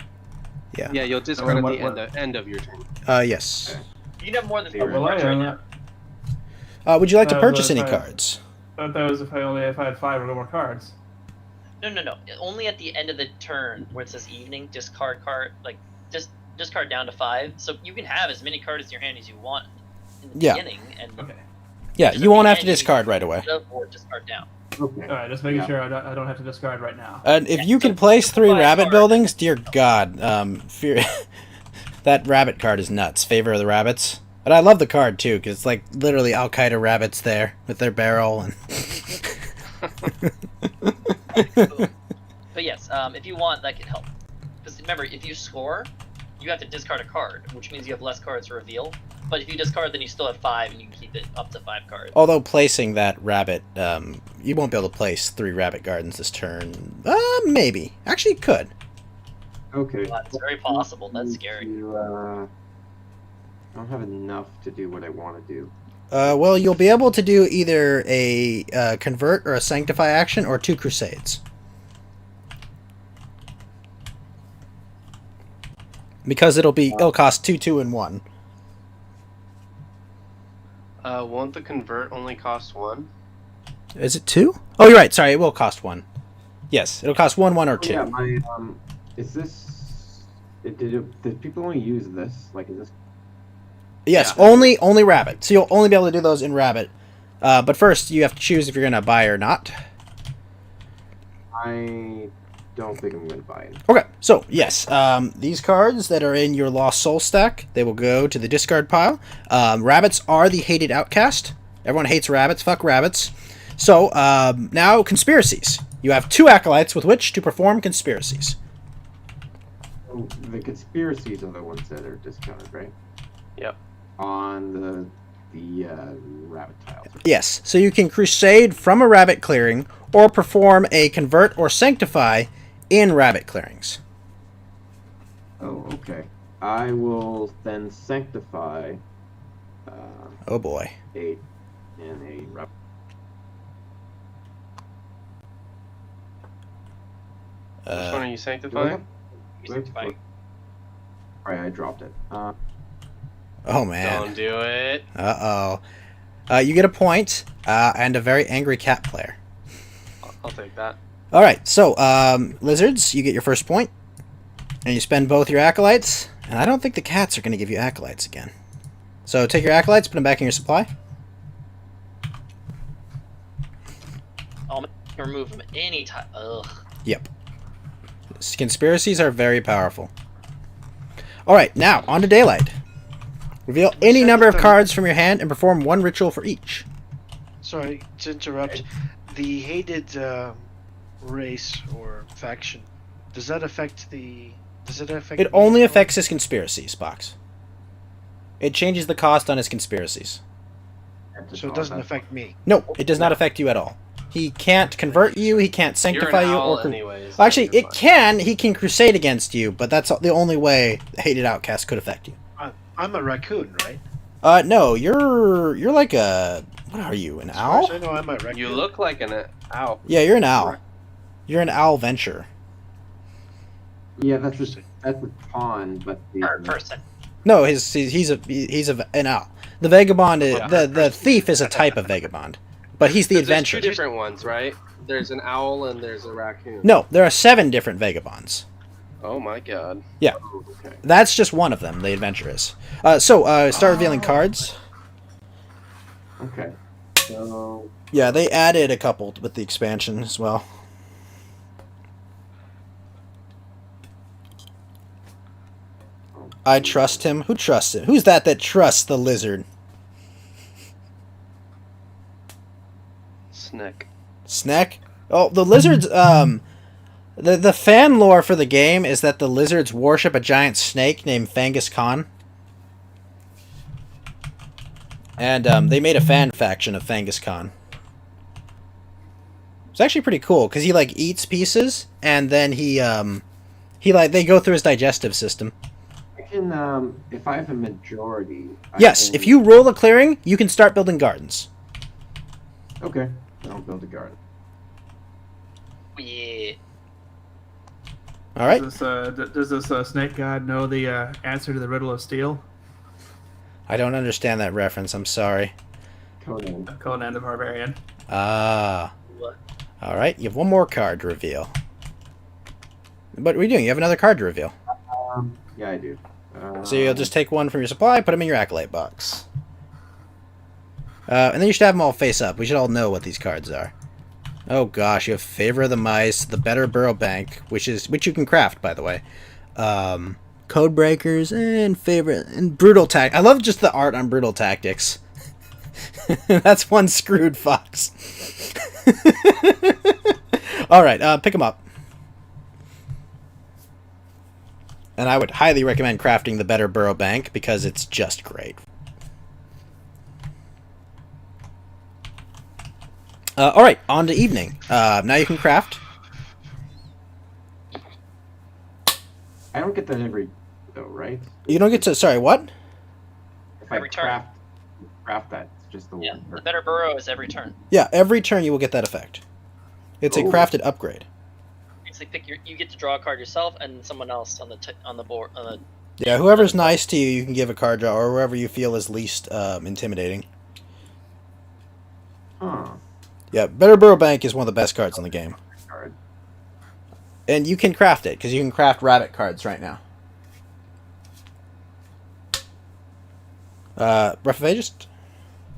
A: Yeah.
F: Yeah, you'll discard at
E: What-
F: the end of your turn.
A: Yes.
D: You can have more than
C: Oh,
D: 4
E: Well,
D: cards right now.
A: Would you like to
E: Uh,
A: purchase
E: but
A: any
E: I-
A: cards?
E: I thought that was if I had 5 or more cards.
D: No. Only at the end of the turn where it says evening, discard card, like just discard down to 5. So you can have as many cards in your hand as you want in the
A: Yeah.
D: beginning, and
E: Okay.
A: Yeah,
D: just
A: you
D: at
A: won't
D: the
A: have to
D: end, you
A: discard
D: can
A: right away.
D: or discard down.
C: Okay.
E: All right, just making
C: Yeah.
E: sure I don't have to discard right now.
A: And if
D: Yeah,
A: you can
D: so
A: place 3
D: buy a
A: rabbit
D: card.
A: buildings, dear God, fear that rabbit card is nuts. Favor of the rabbits. But I love the card too, because it's like literally Al Qaeda rabbits there with their barrel and.
D: But yes, if you want, that can help. Because remember, if you score, you have to discard a card, which means you have less cards to reveal. But if you discard, then you still have 5, and you can keep it up to 5 cards.
A: Although placing that rabbit, you won't be able to place 3 rabbit gardens this turn. Maybe. Actually, you could.
C: Okay.
D: That's very possible. That's scary.
C: I don't have enough to do what I want to do.
A: Well, you'll be able to do either a convert or a sanctify action, or 2 crusades. Because it'll cost 2, 2, and 1.
F: Won't the convert only cost 1?
A: Is it 2? Oh, you're right. Sorry, it will cost 1. Yes, it'll cost 1, 1, or 2.
C: Yeah, my is this? Did people only use this? Like, is this?
A: Yes,
F: Yeah.
A: only rabbit. So you'll only be able to do those in rabbit. But first, you have to choose if you're gonna buy or not.
C: I don't think I'm going to buy it.
A: Okay, so yes, these cards that are in your Lost Soul stack, they will go to the discard pile. Rabbits are the hated outcast. Everyone hates rabbits. Fuck rabbits. So now conspiracies. You have 2 acolytes with which to perform conspiracies.
C: So the conspiracies are the ones that are discounted, right?
F: Yep.
C: On the rabbit tiles.
A: Yes, so you can crusade from a rabbit clearing or perform a convert or sanctify in rabbit clearings.
C: Oh, okay. I will then sanctify
A: Oh boy.
C: 8 in a rabbit.
F: Which one are you
C: Do I
F: sanctifying?
C: have-
D: You
C: do I have-
D: sanctify.
C: Alright, I dropped it.
A: Oh man.
F: Don't do it.
A: Uh-oh. You get a point, and a very angry cat player.
F: I'll take that.
A: Alright, so, lizards, you get your first point, and you spend both your acolytes, and I don't think the cats are going to give you acolytes again. So take your acolytes, put them back in your supply.
D: I'll remove them anytime. Ugh.
A: Yep. Conspiracies are very powerful. Alright, now, on to daylight. Reveal any number of cards from your hand and perform 1 ritual for each.
B: Sorry to interrupt. The hated race or faction, does that affect the? Does it affect?
A: It
B: me
A: only
B: at all?
A: affects his conspiracies, Box. It changes the cost on his conspiracies.
B: So it doesn't affect me.
A: No, it does not affect you at all. He can't convert you, he can't sanctify
F: You're an
A: you,
F: owl
A: or...
F: anyways.
A: Well, actually,
F: so you're
A: it
F: fine.
A: he can crusade against you, but that's the only way the hated outcast could affect you.
B: I'm a raccoon, right?
A: No, you're like a... What are you, an
B: As far
A: owl?
B: as I know, I'm a raccoon.
F: You look like an owl.
A: Yeah, you're an owl. You're an owl venture.
C: Yeah, that's a pawn, but the
D: Person.
A: No, he's an owl. The vagabond,
F: Yeah.
A: the thief is a type of vagabond, but he's the
F: There's
A: adventurer.
F: 2 different ones, right? There's an owl and there's a raccoon.
A: No, there are 7 different vagabonds.
F: Oh my god.
C: Oh, okay.
A: That's just one of them, the adventurous. Start revealing cards.
C: Okay. So
A: Yeah, they added a couple with the expansion as well. I trust him. Who trusts him? Who's that trusts the lizard?
F: Snack.
A: Snack? Oh, the lizards, the fan lore for the game is that the lizards worship a giant snake named Fangus Khan. And, they made a fan faction of Fangus Khan. It's actually pretty cool, because he, like, eats pieces, and then they go through his digestive system.
C: I can, if I have a majority.
A: Yes, if you roll a clearing, you can start building gardens.
C: Okay, I'll build a garden.
D: Yeah.
A: All right.
E: Does this snake god know the answer to the riddle of steel?
A: I don't understand that reference. I'm sorry.
C: Conan.
E: Conan the Barbarian.
A: Ah.
D: What?
A: All right. You have one more card to reveal. What are we doing? You have another card to reveal.
C: Yeah, I do.
A: So you'll just take one from your supply, put them in your acolyte box. And then you should have them all face up. We should all know what these cards are. Oh gosh, you have Favor of the Mice, the Better Burrow Bank, which you can craft, by the way. Code Breakers and Favorite and Brutal Tact. I love just the art on Brutal Tactics. That's one screwed fox. All right, pick them up. And I would highly recommend crafting the Better Burrow Bank because it's just great. All right, on to evening. Now you can craft.
C: I don't get that every, though, right?
A: You don't get to. Sorry, what?
C: If I
D: Every turn.
C: craft that, it's just the
D: Yeah,
C: one.
D: the better burrow is every turn.
A: Yeah, every turn you will get that effect. It's a
C: Oh.
A: crafted upgrade.
D: Basically, you get to draw a card yourself and someone else on the board.
A: Yeah, whoever's nice to you, you can give a card draw, or whoever you feel is least intimidating.
C: Huh.
A: Yeah, Better Burrow Bank is one of the best cards in the game.
C: Card.
A: And you can craft it, because you can craft rabbit cards right now. Breath of Aegis?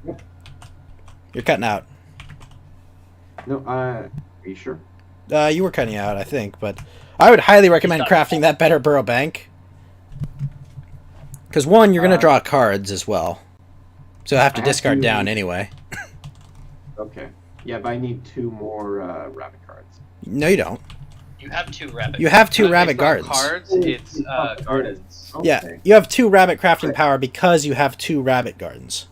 C: Yep.
A: You're cutting out.
C: No, are you sure?
A: You were cutting out, I think, but I would highly recommend crafting that Better Burrow Bank. Because, one, you're going to draw cards as well. So I have to
C: I have
A: discard
C: to-
A: down anyway.
C: Okay. Yeah, but I need 2 more rabbit cards.
A: No, you don't.
D: You have 2 rabbit.
A: You have 2
F: It's
A: rabbit
F: not
A: gardens.
F: cards, it's gardens.
C: Okay.
A: Yeah, you have 2 rabbit crafting power because you have 2 rabbit gardens.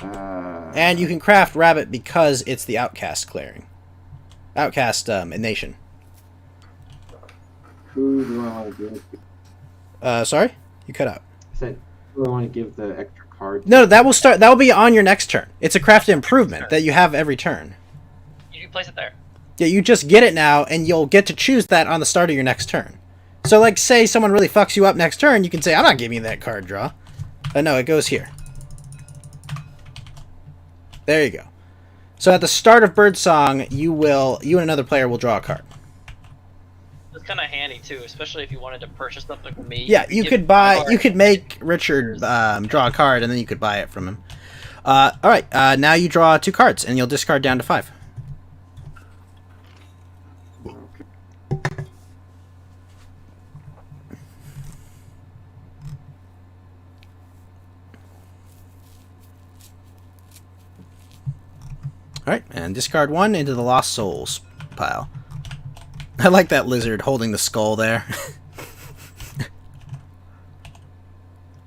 A: And you can craft rabbit because it's the outcast clearing. Outcast nation.
C: Who do I want to give?
A: Sorry? You cut out.
C: I said, who do I want to give the extra card?
A: No, that will be on your next turn. It's a crafted improvement that you have every turn.
D: You place it there.
A: Yeah, you just get it now, and you'll get to choose that on the start of your next turn. So, like, say someone really fucks you up next turn, you can say, I'm not giving you that card draw. No, it goes here. There you go. So at the start of Birdsong, you and another player will draw a card.
D: It's kind of handy too, especially if you wanted to purchase something from me.
A: Yeah, you could make Richard draw a card, and then you could buy it from him. All right, now you draw 2 cards, and you'll discard down to 5. Alright, and discard 1 into the Lost Souls pile. I like that lizard holding the skull there.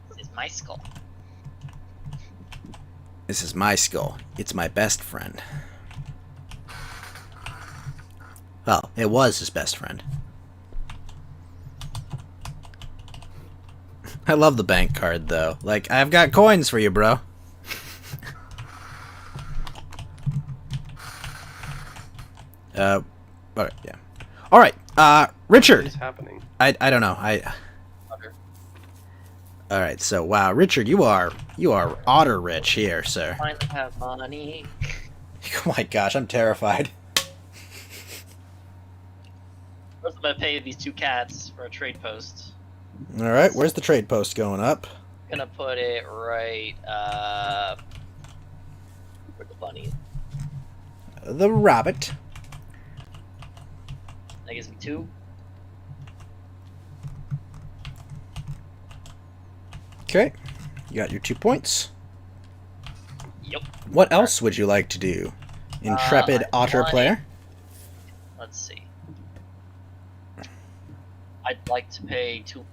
D: This is my skull.
A: This is my skull. It's my best friend. Well, it was his best friend. I love the bank card, though. Like, I've got coins for you, bro. Okay, yeah. All right, Richard.
F: What is happening?
A: I don't know. All right, so wow, Richard, you are otter rich here, sir.
D: Finally have money.
A: Oh my gosh, I'm terrified.
D: First, I'm gonna pay these 2 cats for a trade post.
A: All right, where's the trade post going up?
D: Gonna put it right where the bunny is.
A: The rabbit.
D: That gives me 2.
A: Okay. You got your 2 points.
D: Yep.
A: What else would you like to do, intrepid
D: I
A: otter
D: want-
A: player?
D: Let's see. I'd like to pay 2.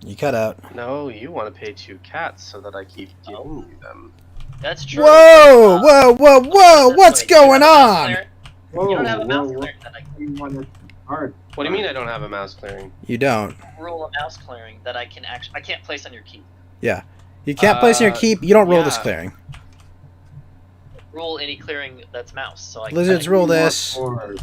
A: You cut out.
F: No, you want to pay 2 cats so that I keep giving you them.
D: That's true.
A: Whoa!
D: but,
A: Whoa! Whoa! Whoa!
D: this
A: What's
D: way, you
A: going
D: have a mouse
A: on?
D: clearing-
C: Whoa,
D: You don't have a mouse
C: whoa,
D: clearing that I
C: you want to hard.
F: What do you mean I don't have a mouse clearing?
A: You don't.
D: rule a mouse clearing that I can't place on your key.
A: Yeah. You can't place in your keep. You don't roll this
F: yeah.
A: clearing.
D: Rule any clearing that's mouse. So I
A: Lizards
D: I,
A: rule
C: You want
A: this.
C: more-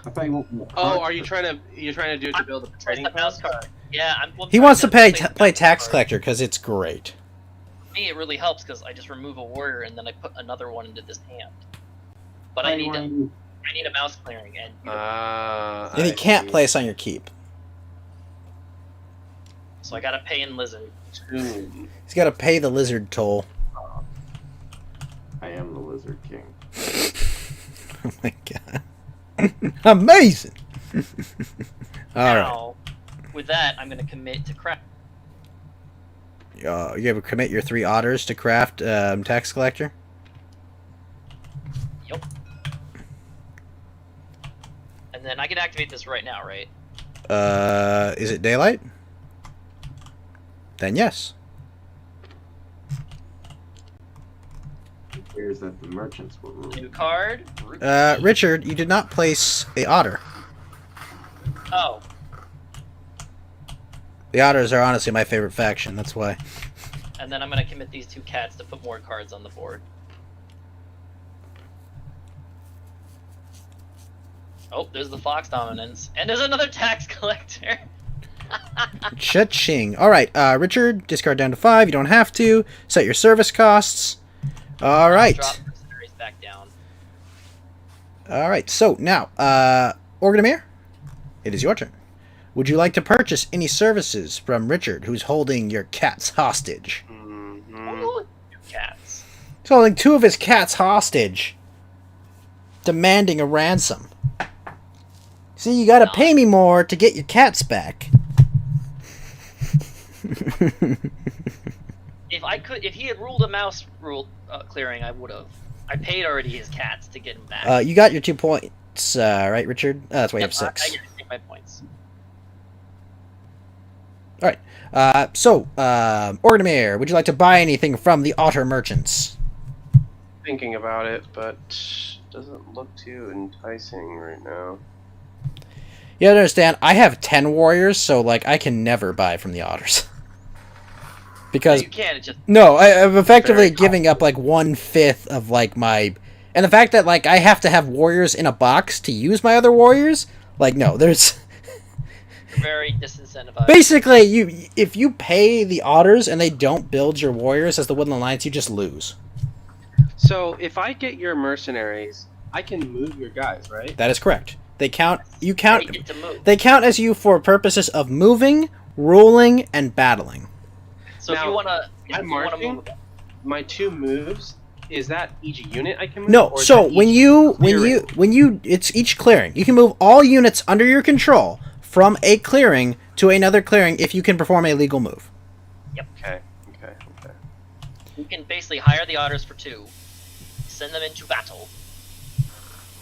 C: I thought you want more
F: Oh,
C: cards
F: are you
C: for-
F: trying to do it to build a
D: Where's
F: trading
D: the mouse
F: post?
D: card? Yeah, I'm
A: He
D: trying
A: wants to
D: place
A: play
D: mouse
A: tax
D: card.
A: collector because it's great.
D: For me, it really helps because I just remove a warrior and then I put another one into this hand. But
C: I
D: I need
C: want
D: to,
C: you-
D: I need a mouse clearing, and
A: And he
F: I
A: can't
F: see.
A: place on your keep.
D: so I gotta pay in lizard.
F: Two.
A: He's got to pay the lizard toll.
C: I am the Lizard King.
A: Oh my god. Amazing! Alright.
D: Now, with that, I'm gonna commit to craft.
A: You ever commit your 3 otters to craft tax collector?
D: Yup. And then I can activate this right now, right?
A: Is it daylight? Then yes.
C: It appears that the merchants will rule.
D: New card.
A: Richard, you did not place a otter.
D: Oh,
A: The otters are honestly my favorite faction, that's why.
D: and then I'm gonna commit these 2 cats to put more cards on the board. Oh, there's the fox dominance, and there's another tax collector.
A: Cha-ching. Alright, Richard, discard down to 5. You don't have to. Set your service costs. Alright.
D: Drop mercenaries back down.
A: Alright, so now, Orgdamir, it is your turn. Would you like to purchase any services from Richard, who's holding your cats hostage?
F: Mhm.
D: Ooh, 2 cats.
A: He's holding 2 of his cats hostage, demanding a ransom. See, you gotta pay me more to get your cats back.
D: If he had ruled a mouse clearing, I would have. I paid already his cats to get him back.
A: You got your 2 points, right, Richard? That's why you have
D: Yep,
A: 6.
D: I get to take my points.
A: Orgdamir, would you like to buy anything from the otter merchants?
F: Thinking about it, but doesn't look too enticing right now.
A: You have to understand, I have 10 warriors, so, like, I can never buy from the otters. Because,
D: You can't. It just
A: no, I'm effectively
F: Very
A: giving up, like, 1/5 of, like, my... And the fact that, like, I have to have warriors in a box to use my other warriors, like, no, there's...
D: very disincentivized.
A: Basically, if you pay the otters and they don't build your warriors as the Woodland Alliance, you just lose.
F: So if I get your mercenaries, I can move your guys, right?
A: That is correct. They count... You
D: They
A: count...
D: get to move.
A: They count as you for purposes of moving, ruling, and battling.
D: So if
F: Now,
D: you wanna,
F: I'm marching.
D: move,
F: My 2 moves, is that each unit I can move?
A: No,
F: or is
A: so
F: that
A: when
F: each clearing?
A: it's each clearing. You can move all units under your control from a clearing to another clearing if you can perform a legal move.
F: Okay.
D: you can basically hire the otters for 2, send them into battle,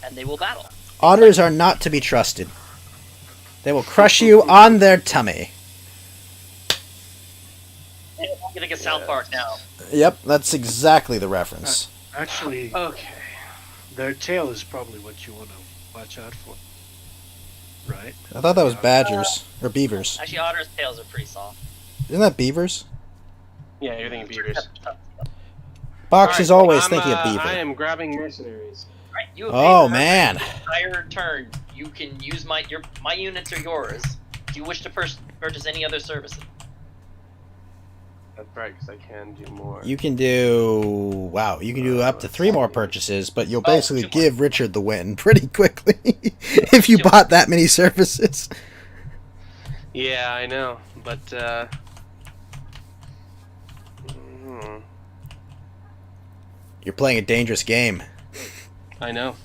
D: and they will battle.
A: Otters are not to be trusted. They will crush you on their tummy.
D: I'm gonna get South Park now.
A: Yep, that's exactly the reference.
B: Actually,
F: Okay.
B: their tail is probably what you want to watch out for. Right?
A: I thought that was badgers or beavers.
D: Actually, otters' tails are pretty soft.
A: Isn't that beavers?
F: Yeah, you're thinking beavers.
A: Box is always thinking of beaver.
F: I am grabbing mercenaries.
D: Right, you have
A: Oh,
D: paid
A: man.
D: the entire turn. You can use my units are yours. Do you wish to purchase any other services?
F: That's right, because I can do more.
A: You can do you can do up to 3 more purchases, but you'll
D: Oh,
A: basically
D: 2 more.
A: give Richard the win pretty quickly if you
D: 2
A: bought that many services.
F: Yeah, I know, but
A: You're playing a dangerous game.
F: I know.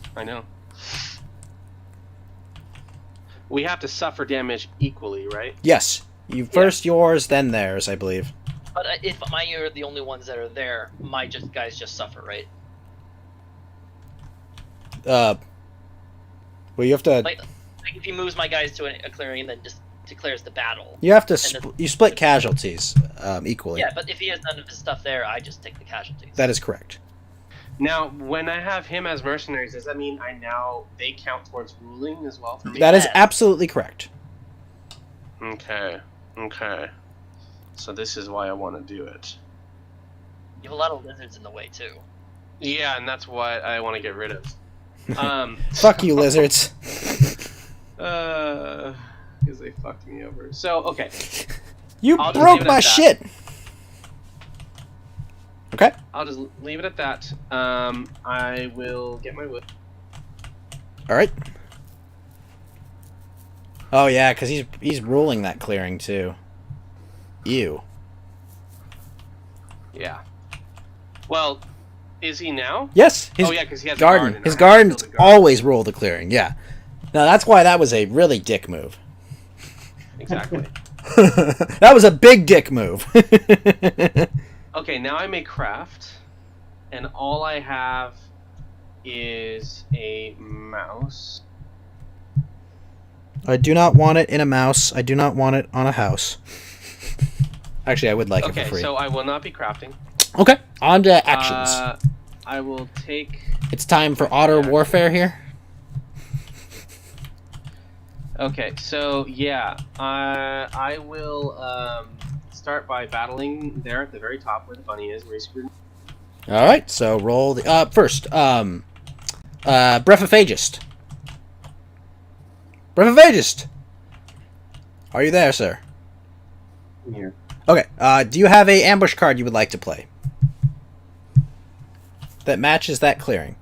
F: We have to suffer damage equally, right?
A: Yes, you first yours, then theirs, I believe.
D: But if mine are the only ones that are there, my guys just suffer, right?
A: Well, you have to.
D: Like if he moves my guys to a clearing and then just declares the battle.
A: You have to.
D: and then-
A: You split casualties equally.
D: Yeah, but if he has none of his stuff there, I just take the casualties.
A: That is correct.
F: Now, when I have him as mercenaries, does that mean they count towards ruling as well for me?
A: That is
D: Yeah.
A: absolutely correct.
F: Okay. So this is why I want to do it.
D: You have a lot of lizards in the way too.
F: Yeah, and that's what I want to get rid of.
A: Fuck you, lizards.
F: Because they fucked me over. So, okay.
A: You
F: I'll just
A: broke
F: leave it
A: my
F: at that.
A: shit. Okay.
F: I'll just leave it at that. I will get my wood.
A: All right. Oh yeah, because he's ruling that clearing too. Ew.
F: Yeah. Well, is he now?
A: Yes. His
F: because he has
A: garden.
F: a garden.
A: His
F: I
A: gardens
F: killed the garden.
A: always rule the clearing. Yeah. Now that's why that was a really dick move.
F: Exactly.
A: That was a big dick move.
F: Okay, now I may craft, and all I have is a mouse.
A: I do not want it in a mouse. I do not want it on a house. Actually, I would like it
F: Okay,
A: for free.
F: so I will not be crafting.
A: Okay, on to actions.
F: I will take.
A: It's time for otter warfare here.
F: Okay, so yeah, I will start by battling there at the very top where the bunny is, where he's screwed.
A: All right, so roll the first. Brephophagus. Brephophagus. Are you there, sir?
C: I'm here.
A: Okay. Do you have a ambush card you would like to play that matches that clearing?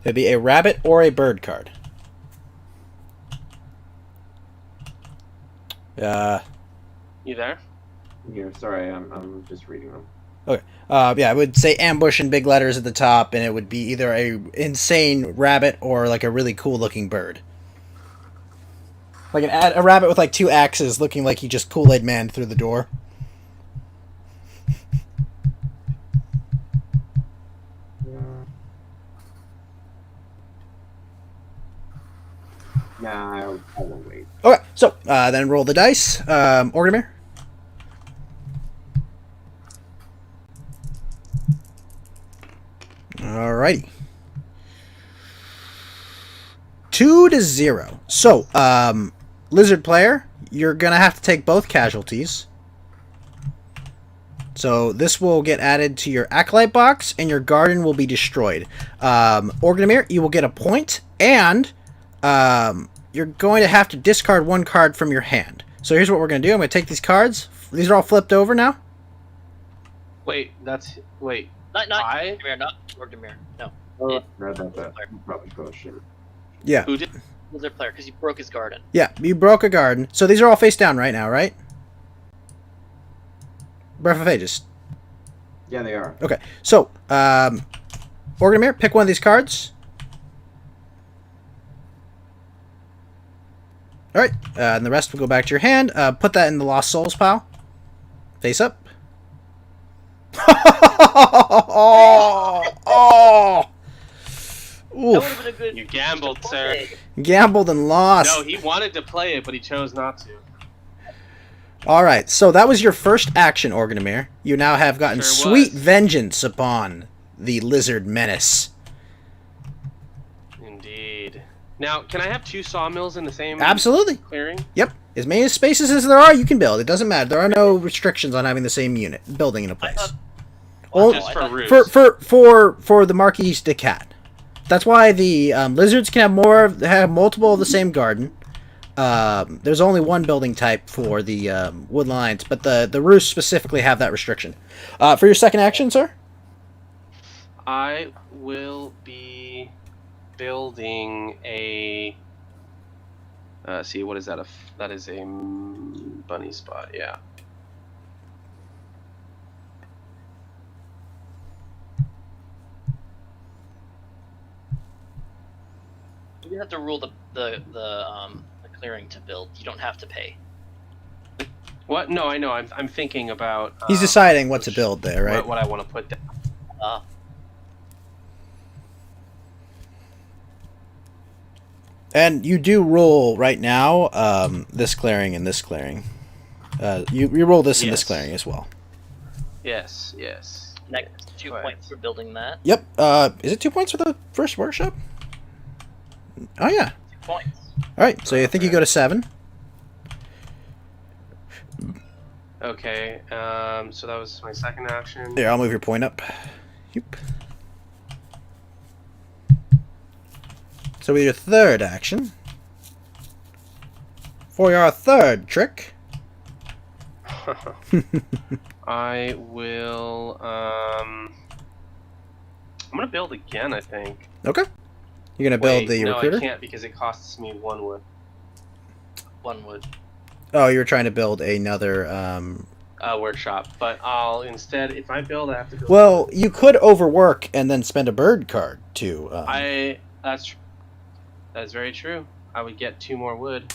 A: It'd be a rabbit or a bird card.
F: You there?
C: I'm here. Sorry, I'm just reading them.
A: Okay. Yeah, I would say ambush in big letters at the top, and it would be either a insane rabbit or like a really cool looking bird. Like a rabbit with like 2 axes, looking like he just Kool-Aid Man through the door.
C: Nah, I will wait.
A: Okay, so then roll the dice. Orgrimmar. Alrighty. 2-0. So, lizard player, you're gonna have to take both casualties. So this will get added to your acolyte box, and your garden will be destroyed. Orgrimmar, you will get a point, and you're going to have to discard 1 card from your hand. So here's what we're going to do. I'm going to take these cards. These are all flipped over now.
F: Wait.
D: Not
F: I?
D: Orgrimmar, not Orgrimmar. No,
C: Oh, read that. Probably bullshit.
A: Yeah.
F: Who did?
D: lizard player because he broke his garden.
A: Yeah, you broke a garden. So these are all face down right now, right? Brephophagus.
C: Yeah, they are.
A: Okay, so, Orgrimmar, pick one of these cards. Alright, and the rest will go back to your hand. Put that in the Lost Souls pile. Face up. oh!
D: That would
A: Oof.
D: have been a good.
F: You gambled, sir.
A: Gambled and lost.
F: No, he wanted to play it, but he chose not to.
A: Alright, so that was your first action, Orgrimmar. You now have gotten
F: Sure
A: sweet
F: was.
A: vengeance upon the lizard menace.
F: Indeed. Now, can I have 2 sawmills in the same
A: Absolutely.
F: clearing?
A: Yep. As many spaces as there are, you can build. It doesn't matter. There are no restrictions on having the same unit building in a
D: I
A: place.
D: thought,
A: Well,
F: Just
D: I
F: for
D: thought-
F: roost.
A: For the Marquis de Cat. That's why the lizards can have multiple of the same garden. There's only one building type for the wood lines, but the roosts specifically have that restriction. For your second action, sir?
F: I will be building a. See, what is that? That is a bunny spot. Yeah.
D: You have to rule the clearing to build. You don't have to pay.
F: What? No, I know. I'm thinking about.
A: He's deciding what to build there, right?
F: What I want to put down.
A: And you do roll right now this clearing and this clearing. You roll this and this
F: Yes.
A: clearing as well.
F: Yes. Yes.
D: Next 2
F: Right.
D: points for building that.
A: Yep. Is it 2 points for the first workshop? Oh yeah.
D: 2 points.
A: All right. So I think you go to 7.
F: Okay. So that was my second action.
A: Here, I'll move your point up. Yep. So with your third action, for your third trick,
F: I will. I'm gonna build again. I think.
A: okay, you're gonna build
F: Wait,
A: the
F: no,
A: recruiter.
F: I can't because it costs me 1 wood.
D: 1 wood.
A: Oh, you were trying to build another.
F: Workshop, but I'll instead, if I build, I have to build.
A: Well, you could overwork and then spend a bird card to.
F: That's very true. I would get 2 more wood.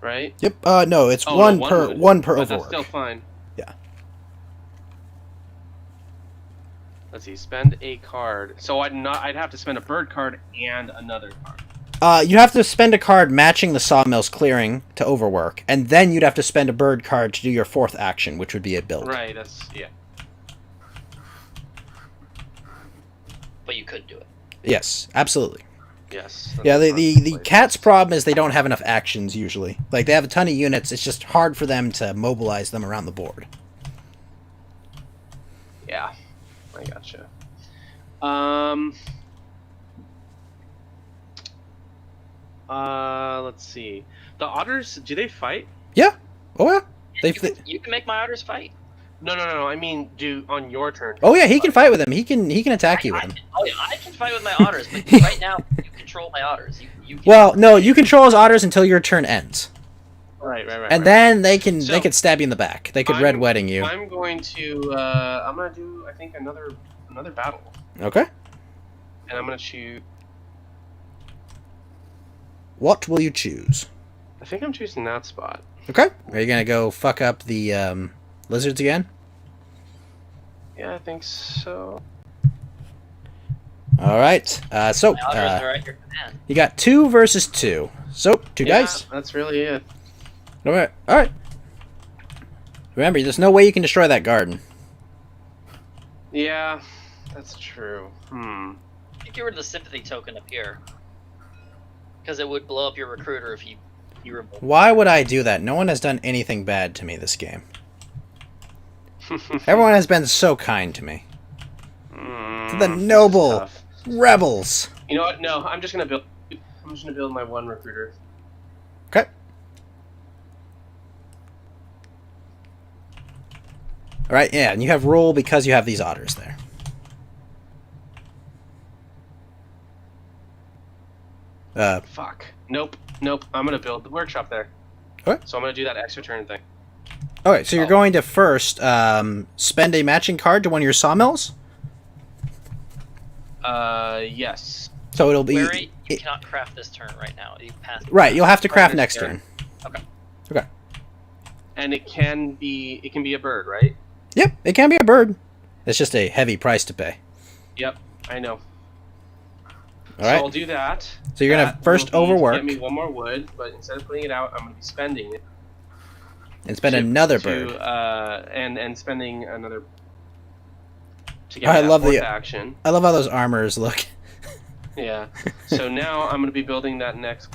F: Right?
A: Yep. No, it's
F: Oh,
A: one
F: no,
A: per
F: wood.
A: one per
F: But
A: overwork.
F: that's still fine.
A: Yeah.
F: Let's see. Spend a card. So I'd have to spend a bird card and another card.
A: You have to spend a card matching the sawmill's clearing to overwork, and then you'd have to spend a bird card to do your fourth action, which would be a build.
F: Right. Yeah.
D: But you could do it.
A: Yes, absolutely.
F: Yes.
A: Yeah,
F: that's
A: the
F: place.
A: cat's problem is they don't have enough actions usually. Like, they have a ton of units, it's just hard for them to mobilize them around the board.
F: Yeah, I gotcha. Let's see. The otters, do they fight?
A: Yeah. Oh, yeah.
D: You can make my otters fight.
F: No. I mean, do on your turn.
A: Oh, yeah, he can fight with him. He can attack you with him.
D: I can fight with my otters, but right now you control my otters. You can,
A: Well, no, you control his otters until your turn ends.
F: Right.
A: And then they can
F: So,
A: stab you in the back. They could red wedding you.
F: I'm going to. I'm gonna do. I think another battle,
A: Okay.
F: and I'm gonna choose.
A: What will you choose?
F: I think I'm choosing that spot.
A: Okay. Are you gonna go fuck up the lizards again?
F: Yeah, I think so.
A: All right. So
D: my otters are at your command.
A: you got 2 versus 2. So 2
F: Yeah,
A: dice.
F: that's really it.
A: All right. Remember, there's no way you can destroy that garden.
F: Yeah, that's true.
D: You get rid of the sympathy token up here, because it would blow up your recruiter if you removed.
A: Why would I do that? No one has done anything bad to me this game. Everyone has been so kind to me. To the
F: This is
A: noble
F: tough.
A: rebels.
F: You know what? No, I'm just gonna build. I'm just gonna build my 1 recruiter.
A: Okay. All right. Yeah, and you have roll because you have these otters there.
F: Fuck. Nope. I'm gonna build the workshop there.
A: Okay.
F: So I'm gonna do that extra turn thing.
A: Okay, so you're
F: Oh.
A: going to first spend a matching card to one of your sawmills.
F: Yes.
A: So it'll be
D: Where you cannot craft this turn right now. You passed.
A: right. You'll have to craft
F: Right,
A: next
F: there.
A: turn.
D: Okay.
F: And it can be a bird, right?
A: Yep, it can be a bird. It's just a heavy price to pay.
F: Yep. I know.
A: All right.
F: So I'll do that.
A: So you're gonna
F: That
A: first
F: will be to
A: overwork
F: Get me 1 more wood, but instead of putting it out, I'm gonna be spending it.
A: and spend another
F: to,
A: bird.
F: And spending another. To get
A: I
F: that
A: love
F: fourth
A: the-
F: action.
A: I love how those armors look.
F: Yeah. So now I'm gonna be building that next.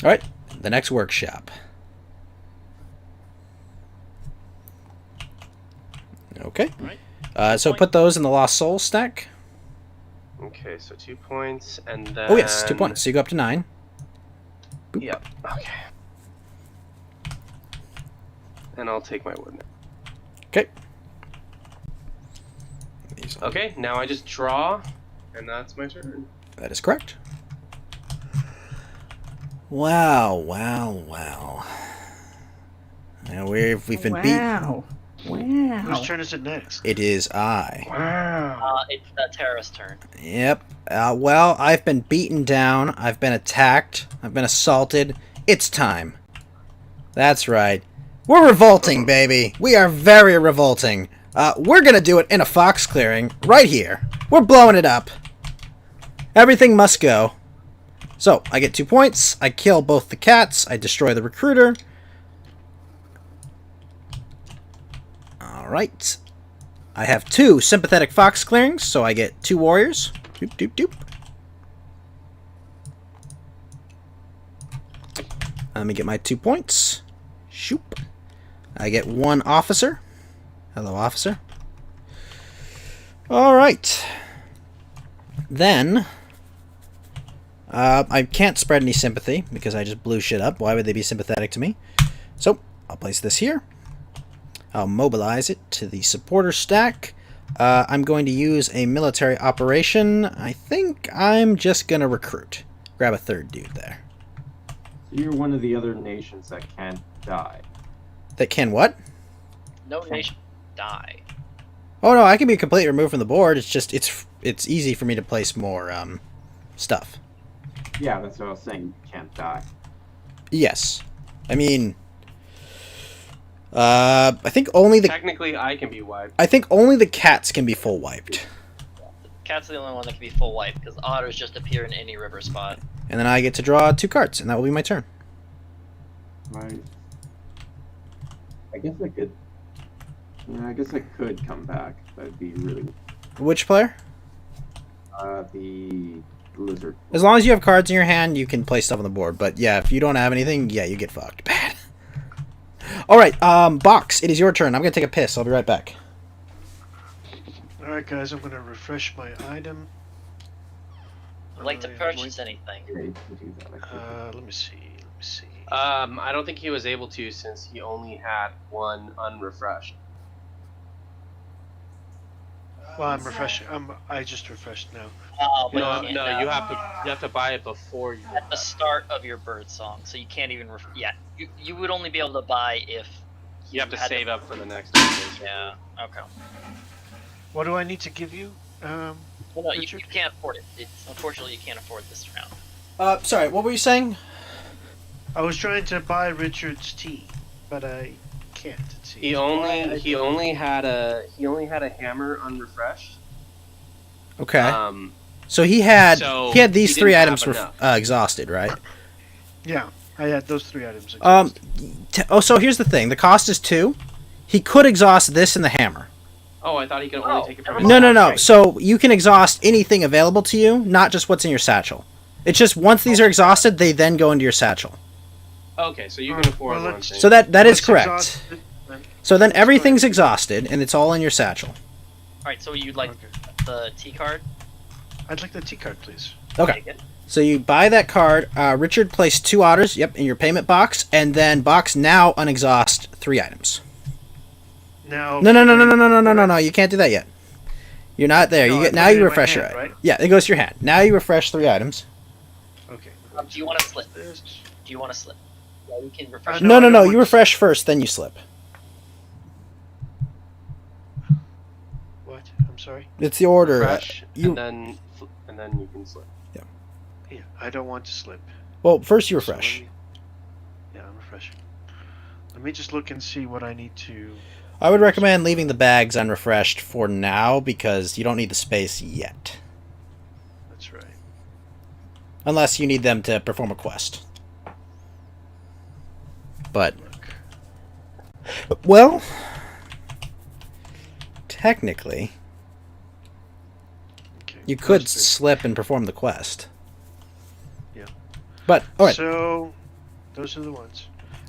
A: All right, the next workshop. Okay.
D: Right.
A: So put those in the Lost Soul stack.
F: Okay, so 2 points, and then.
A: Oh yes, 2 points. So you go up to 9. Boop.
F: Yep. Okay. And I'll take my wood now.
A: Okay.
F: Okay, now I just draw, and that's my turn.
A: That is correct. Wow! Now we've been beat.
E: Wow.
B: Whose turn is it next?
A: It is I.
B: Wow.
D: It's the terrorist turn.
A: Yep. Well, I've been beaten down. I've been attacked. I've been assaulted. It's time. That's right. We're revolting, baby. We are very revolting. We're gonna do it in a fox clearing right here. We're blowing it up. Everything must go. So, I get 2 points. I kill both the cats. I destroy the recruiter. Alright. I have 2 sympathetic fox clearings, so I get 2 warriors. Doop, doop, doop. Let me get my 2 points. Shoop. I get 1 officer. Hello, officer. Alright. Then, I can't spread any sympathy because I just blew shit up. Why would they be sympathetic to me? So, I'll place this here. I'll mobilize it to the supporter stack. I'm going to use a military operation. I think I'm just going to recruit. Grab a 3rd dude there.
C: So you're one of the other nations that can't die.
A: That can what?
D: No nation die.
A: Oh no, I can be completely removed from the board. It's just it's easy for me to place more stuff.
C: Yeah, that's what I was saying. You can't die.
A: Yes, I mean, I think only the
F: Technically, I can be wiped.
A: I think only the cats can be full wiped,
D: Cat's the only one that can be full wipe because otters just appear in any river spot.
A: and then I get to draw 2 cards, and that will be my turn.
C: Right. I guess I could. Yeah, I guess I could come back. That'd be really.
A: Which player?
C: The lizard.
A: As long as you have cards in your hand, you can place stuff on the board. But yeah, if you don't have anything, yeah, you get fucked. Bad. All right, Box, it is your turn. I'm gonna take a piss. I'll be right back.
B: Alright, guys, I'm gonna refresh my item.
D: Like to purchase anything.
C: Yeah, you can do that, I think.
B: Let me see.
F: I don't think he was able to since he only had 1 unrefreshed.
B: Well, I'm refreshing. I just refreshed now.
D: Oh, but
F: No,
D: you can't
F: no,
D: now.
F: you have to buy it before you.
D: At the start of your bird song, so you can't even. Yeah, you would only be able to buy if.
F: You have to
D: had
F: save up for the next one.
D: Yeah. Okay.
B: What do I need to give you?
D: Well, no, you
B: Richard?
D: can't afford it. It's unfortunately you can't afford this round.
A: Sorry, what were you saying?
B: I was trying to buy Richard's tea, but I can't. It seems.
F: He only had a hammer unrefreshed.
A: Okay. So he had
F: So
A: these
F: he
A: 3
F: didn't
A: items
F: have
A: exhausted, right?
B: Yeah, I had those 3 items.
A: So here's the thing. The cost is 2. He could exhaust this and the hammer.
F: Oh, I thought he could only take it from
D: never
F: his
A: No, no,
F: house.
A: no.
F: Right.
A: So you can exhaust anything available to you, not just what's in your satchel. It's just once these are exhausted, they then go into your satchel.
F: Okay, so you can afford
B: well,
F: one
B: let's-
F: thing.
A: So that is
B: Let's
A: correct.
B: exhaust it, then.
A: So then
B: Let's go
A: everything's
B: ahead.
A: exhausted, and it's all in your satchel.
D: Alright, so you'd like
B: Okay.
D: the T card?
B: I'd like the T card, please.
A: Okay.
D: Take it.
A: So you buy that card. Richard placed 2 otters, in your payment box, and then Box now unexhaust 3 items.
B: Now.
A: No. You can't do that yet. You're not there.
B: No,
A: You
B: I
A: get
B: put
A: now.
B: it
A: You
B: in my
A: refresh
B: hand,
A: it.
B: right?
A: Yeah, it goes to your hand. Now you refresh 3 items.
B: Okay.
D: Do you want to slip?
B: This.
D: Do you want to slip? Yeah, you can refresh.
B: No, I
A: No.
B: don't
A: You
B: want-
A: refresh first, then you slip.
B: What? I'm sorry.
A: It's the order.
F: Refresh,
A: you-
F: and then you can slip.
B: Yeah, I don't want to slip.
A: Well, first you
B: So let
A: refresh.
B: me- Yeah, I'm refreshing. Let me just look and see what I need to.
A: I would recommend leaving the bags unrefreshed for now because you don't need the space yet.
B: That's right.
A: Unless you need them to perform a quest. But,
B: Look.
A: well, technically,
B: Okay.
A: you could
B: that's it.
A: slip and perform the quest.
B: Yeah.
A: But, alright.
B: So, those are the ones.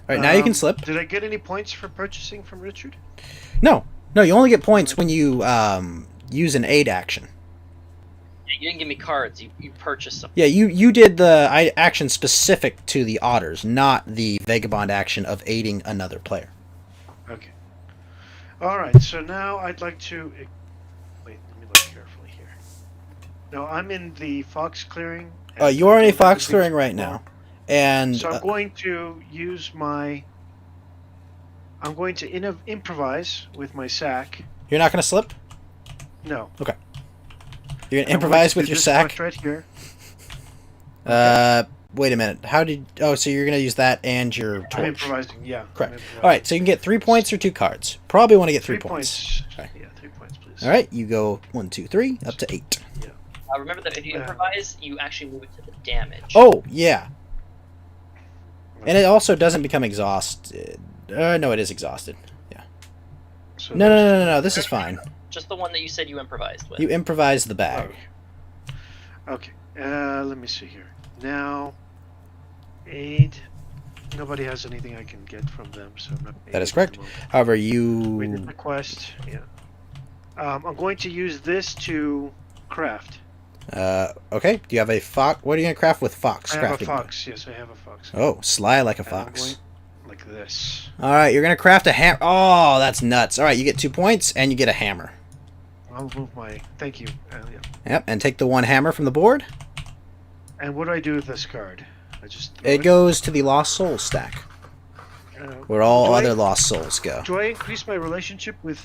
A: Alright, now you can slip.
B: Did I get any points for purchasing from Richard?
A: No, you only get points when you use an aid action.
D: Yeah, you didn't give me cards. You purchased them.
A: Yeah, you did the action specific to the otters, not the vagabond action of aiding another player.
B: Okay. All right. So now I'd like to. Wait. Let me look carefully here. No, I'm in the fox clearing. and
A: You are in
B: I
A: a
B: don't have
A: fox
B: anything
A: clearing
B: to
A: right
B: do.
A: now, and
B: So I'm going to use my. I'm going to improvise with my sack.
A: you're not going to slip.
B: No.
A: You're going to
B: I'm going
A: improvise
B: to
A: with
B: do
A: your
B: this
A: sack.
B: part right here.
A: wait a minute. How did? Oh, so you're gonna use that and your
B: I'm
A: torch.
B: improvising. Yeah. I'm
A: Correct.
B: improvising.
A: All right. So you can get 3 points or 2 cards. Probably want to get 3 points. Okay.
B: Yeah, 3 points, please.
A: All right. You go 1, 2, 3, up to 8.
D: Remember that if you improvise, you actually move it to the damage.
A: Oh yeah. And it also doesn't become exhausted. No, it is exhausted. Yeah.
B: So
A: No. This is fine.
D: Just the one that you said you improvised with.
A: You improvise the bag.
B: Okay. Let me see here. Now, aid. Nobody has anything I can get from them, so I'm not.
A: That is
B: aiding
A: correct.
B: at the moment.
A: However,
B: We did
A: you.
B: the quest. Yeah. I'm going to use this to craft.
A: Okay. Do you have a fox? What are you gonna craft with fox?
B: I have a
A: crafting?
B: fox. Yes, I have a fox.
A: Oh, sly like a
B: And I'm
A: fox.
B: going like this.
A: All right, you're gonna craft a hammer. Oh, that's nuts. All right, you get 2 points and you get a hammer.
B: I'll move my. Thank you. Yeah.
A: Yep, and take the 1 hammer from the board.
B: And what do I do with this card? I just. throw
A: It goes to the lost soul stack, where all
B: do
A: other
B: I,
A: lost souls go.
B: Do I increase my relationship with?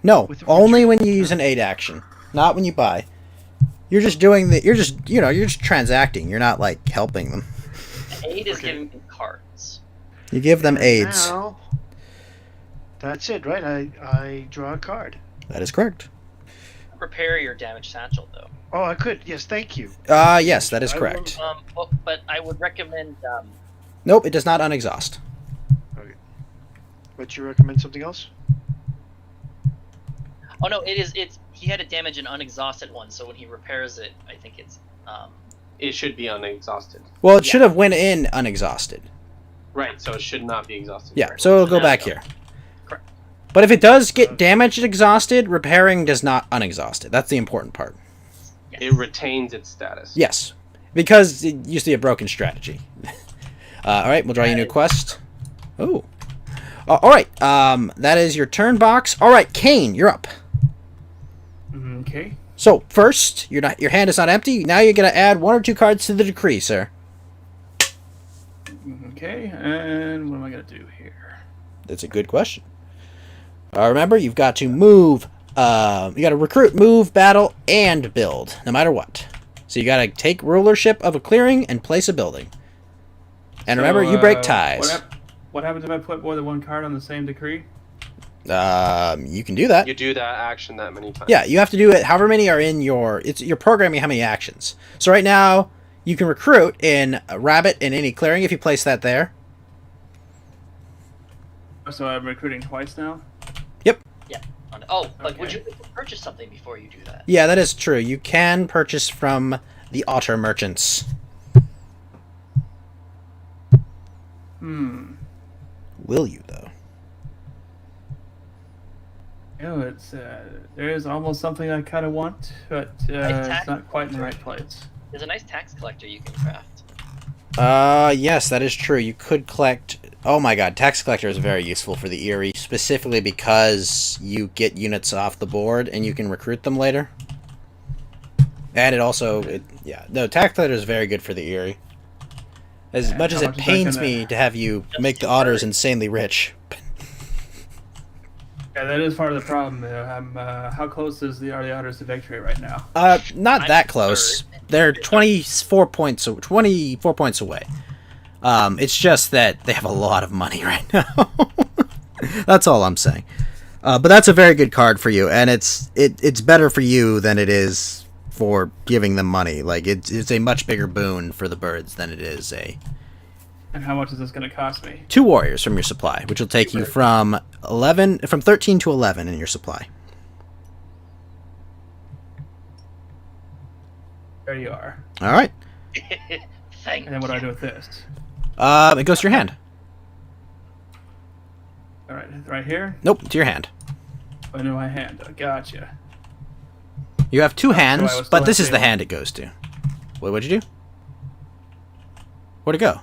A: No,
B: with the
A: only
B: ritual?
A: when you use an aid action, not when you buy. You're just doing the. You're just you're just transacting. You're not like helping them.
D: Aid is
B: Okay.
D: giving you cards.
A: You give them
B: And
A: aids.
B: now, that's it, right? I draw a card.
A: That is correct.
D: Repair your damaged satchel, though.
B: Oh, I could. Yes, thank you.
A: Yes, that is
B: I
A: correct.
D: But I would recommend.
A: Nope, it does not unexhaust.
B: But you recommend something else?
D: Oh no, it is. It's he had a damage an unexhausted one, so when he repairs it, I think it's.
F: It should be unexhausted.
A: Well, it
D: Yeah.
A: should have went in unexhausted.
F: Right, so it should not be exhausted.
A: Yeah,
F: Correct.
A: so it'll go
D: There
A: back
D: we go.
A: here.
D: Correct.
A: But if it does get damaged exhausted, repairing does not unexhausted. That's the important part.
D: Yes.
F: It retains its status.
A: Yes, because it used to be a broken strategy. All right, we'll draw you a new quest. Oh, all right. That is your turn box. All right, Kane, you're up.
E: Okay.
A: So first, your hand is not empty. Now you're gonna add 1 or 2 cards to the decree, sir.
E: Okay, and what am I gonna do here?
A: That's a good question. Remember, you've got to move. You got to recruit, move, battle, and build, no matter what. So you got to take rulership of a clearing and place a building. And remember, you break ties.
E: What happens if I put more than 1 card on the same decree?
A: You can do that.
F: You do that action that many times.
A: Yeah, you have to do it. However many are in you're programming how many actions. So right now, you can recruit in a rabbit in any clearing if you place that there.
E: So I'm recruiting twice now?
D: Oh, like would
E: Okay.
D: you purchase something before you do that?
A: Yeah, that is true. You can purchase from the otter merchants. Will you though?
E: You know, it's there is almost something I kind of want, but it's not quite in the right place.
D: There's a nice tax collector you can craft.
A: Yes, that is true. You could collect. Oh my god, tax collector is very useful for the Eerie, specifically because you get units off the board and you can recruit them later. And it also, tax collector is very good for the Eerie. As
E: And
A: much as
E: how
A: it
E: much is that
A: pains
E: gonna-
A: me to have you
D: Just
A: make the
D: 2
A: otters
D: cards.
A: insanely rich.
E: Yeah, that is part of the problem. How close are the otters to victory right now?
A: Not
D: I'm
A: that close.
D: third.
A: They're 24 points away. It's just that they have a lot of money right now. That's all I'm saying. But that's a very good card for you, and it's better for you than it is for giving them money. Like it's a much bigger boon for the birds than it is a
E: And how much is this going to cost me?
A: 2 warriors from your supply, which will take you from 13 to 11 in your supply.
E: There you are.
A: All right.
D: Thank
E: And then what do
D: you.
E: I do with this?
A: It goes to your hand.
E: All right, right here.
A: Nope, to your hand.
E: Into my hand. Gotcha.
A: You have 2 hands,
E: still
A: but
E: have
A: this is the
E: table.
A: hand it goes to. Wait, what'd you do? Where'd it go?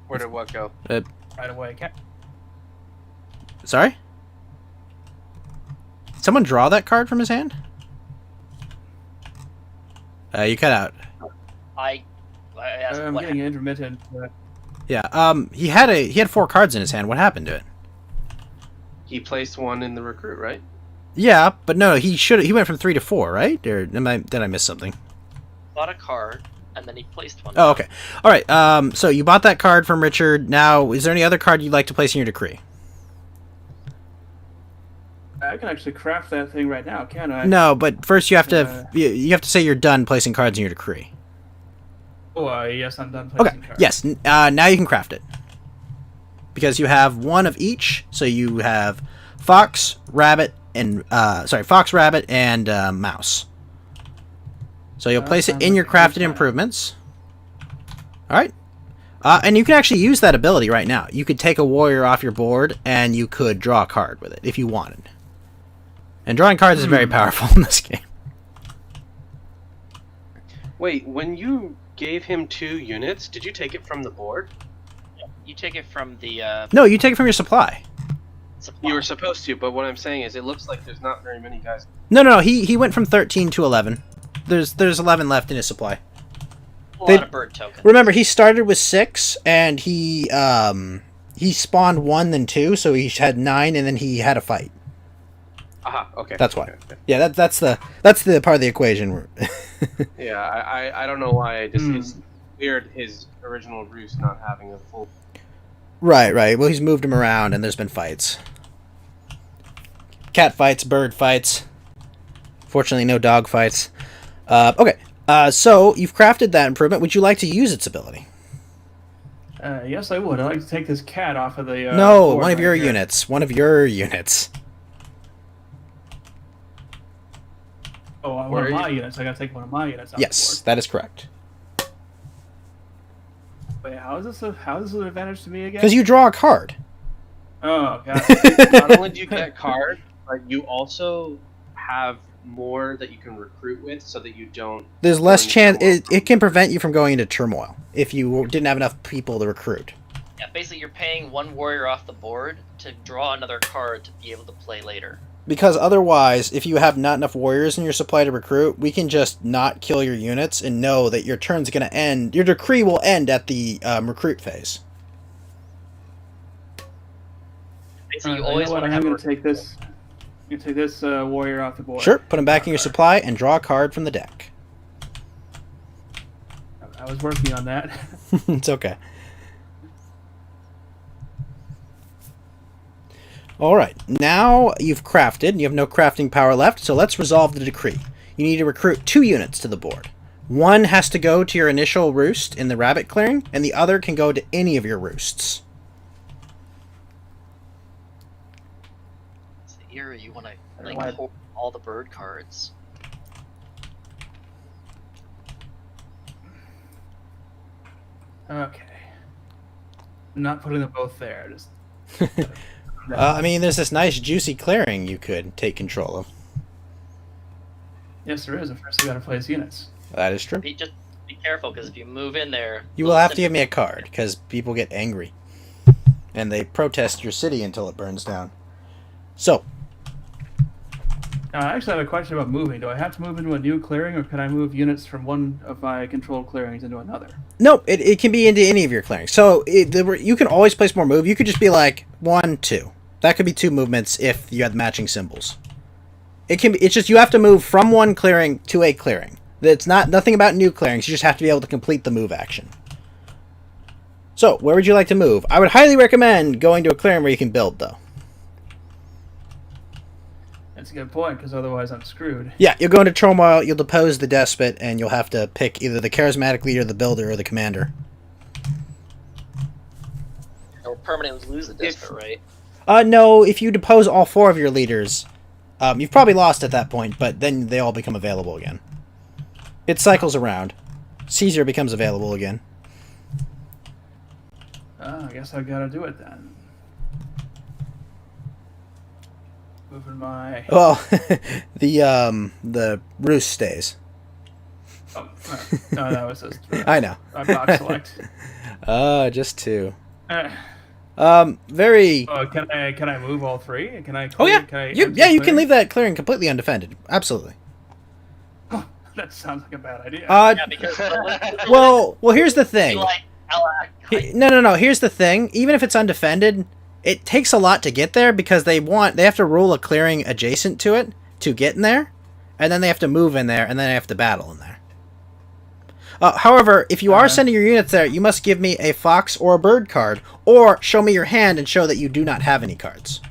F: Where did what go?
E: Right away.
A: Sorry? Did someone draw that card from his hand? You cut out.
D: I asked
E: I'm
D: what
E: getting
D: happened.
E: intermittent.
A: Yeah. He had 4 cards in his hand. What happened to it?
F: He placed 1 in the recruit, right?
A: Yeah, but no, he went from 3 to 4, right? Or did I miss something?
D: Bought a card, and then he placed one.
A: Oh, okay. All right. So you bought that card from Richard. Now, is there any other card you'd like to place in your decree?
E: I can actually craft that thing right now, can't I?
A: No, but first you have to you have to say you're done placing cards in your decree.
E: Oh, yes, I'm done
A: Okay.
E: placing cards.
A: Yes. Now you can craft it because you have one of each. So you have fox, rabbit, and mouse. So you'll place it in your crafted improvements. All right. And you can actually use that ability right now. You could take a warrior off your board, and you could draw a card with it if you wanted. And drawing cards is very powerful in this game.
F: Wait, when you gave him 2 units, did you take it from the board?
D: You take it from the
A: No, you take it from your supply.
D: supply.
F: You were supposed to, but what I'm saying is it looks like there's not very many guys.
A: No. He went from 13 to 11. There's 11 left in his supply.
D: A lot of bird tokens.
A: Remember, he started with 6, and he spawned 1, then 2, so he had 9, and then he had a fight.
F: Aha, okay.
A: That's why.
F: Okay.
A: Yeah, that's the part of the equation.
F: Yeah, I don't know why. It's weird his original roost not having a full.
A: Right. Well, he's moved him around, and there's been fights. Cat fights, bird fights. Fortunately, no dog fights. Okay. So you've crafted that improvement. Would you like to use its ability?
E: Yes, I would. I'd like to take this cat off of the.
A: No,
E: board
A: one of
E: right
A: your
E: here.
A: units. One of your units.
E: Oh, one
F: Where
E: of
F: are
E: my
F: you?
E: units. I gotta take one of my units off
A: Yes, that is correct.
E: the board. Wait, how is this an advantage to me again?
A: Because you draw a card.
E: Oh, God.
F: Not only do you get cards, but you also have more that you can recruit with, so that you don't.
A: There's less
F: go into
A: chance.
F: turmoil.
A: It can prevent you from going into turmoil if you didn't have enough people to recruit.
D: Yeah, basically you're paying one warrior off the board to draw another card to be able to play later.
A: Because otherwise, if you have not enough warriors in your supply to recruit, we can just not kill your units and know that your turn's going to end. Your decree will end at the recruit phase.
D: Basically, you
E: You know
D: always
E: what?
D: want to
E: I'm
D: have
E: gonna take this. You take this warrior off the board.
A: Sure, put them back in your supply and draw a card from the deck.
E: I was working on that.
A: It's okay. Alright, now you've crafted, and you have no crafting power left, so let's resolve the decree. You need to recruit 2 units to the board. One has to go to your initial roost in the rabbit clearing, and the other can go to any of your roosts.
D: It's the era you want to
E: don't
D: like
E: know.
D: hold all the bird cards.
E: Okay. I'm not putting them both there. Just.
A: I mean, there's this nice juicy clearing you could take control of.
E: Yes, there is. First, I gotta place units.
A: That is true.
D: Just be careful, because if you move in there,
A: You will have to give me a card, because people get angry. And they protest your city until it burns down. So,
E: Now, I actually have a question about moving. Do I have to move into a new clearing, or can I move units from one of my controlled clearings into another?
A: no, it can be into any of your clearings. So, you can always place more move. You could just be like 1, 2. That could be 2 movements if you had matching symbols. It's just you have to move from one clearing to a clearing. It's nothing about new clearings. You just have to be able to complete the move action. So, where would you like to move? I would highly recommend going to a clearing where you can build, though.
E: That's a good point, because otherwise I'm screwed.
A: Yeah, you'll go into turmoil, you'll depose the despot, and you'll have to pick either the charismatic leader, the builder, or the commander.
D: or permanently lose a despot, right?
A: No, if you depose all 4 of your leaders, you've probably lost at that point, but then they all become available again. It cycles around. Caesar becomes available again.
E: I guess I gotta do it then. Moving my.
A: Well, the roost stays.
E: Oh, no, that was just.
A: I know.
E: Box select.
A: Just 2.
E: Uh,
A: Very.
E: can I move all 3? Can I?
A: Oh yeah,
E: Can I
A: you
E: empty
A: can
E: clearing?
A: leave that clearing completely undefended. Absolutely.
E: That sounds like a bad idea.
D: Yeah, because
A: Well, here's the thing.
D: like,
A: No. Here's the thing. Even if it's undefended, it takes a lot to get there because they have to rule a clearing adjacent to it to get in there, and then they have to move in there, and then they have to battle in there. However, if you are sending your units there, you must give me a fox or a bird card, or show me your hand and show that you do not have any cards.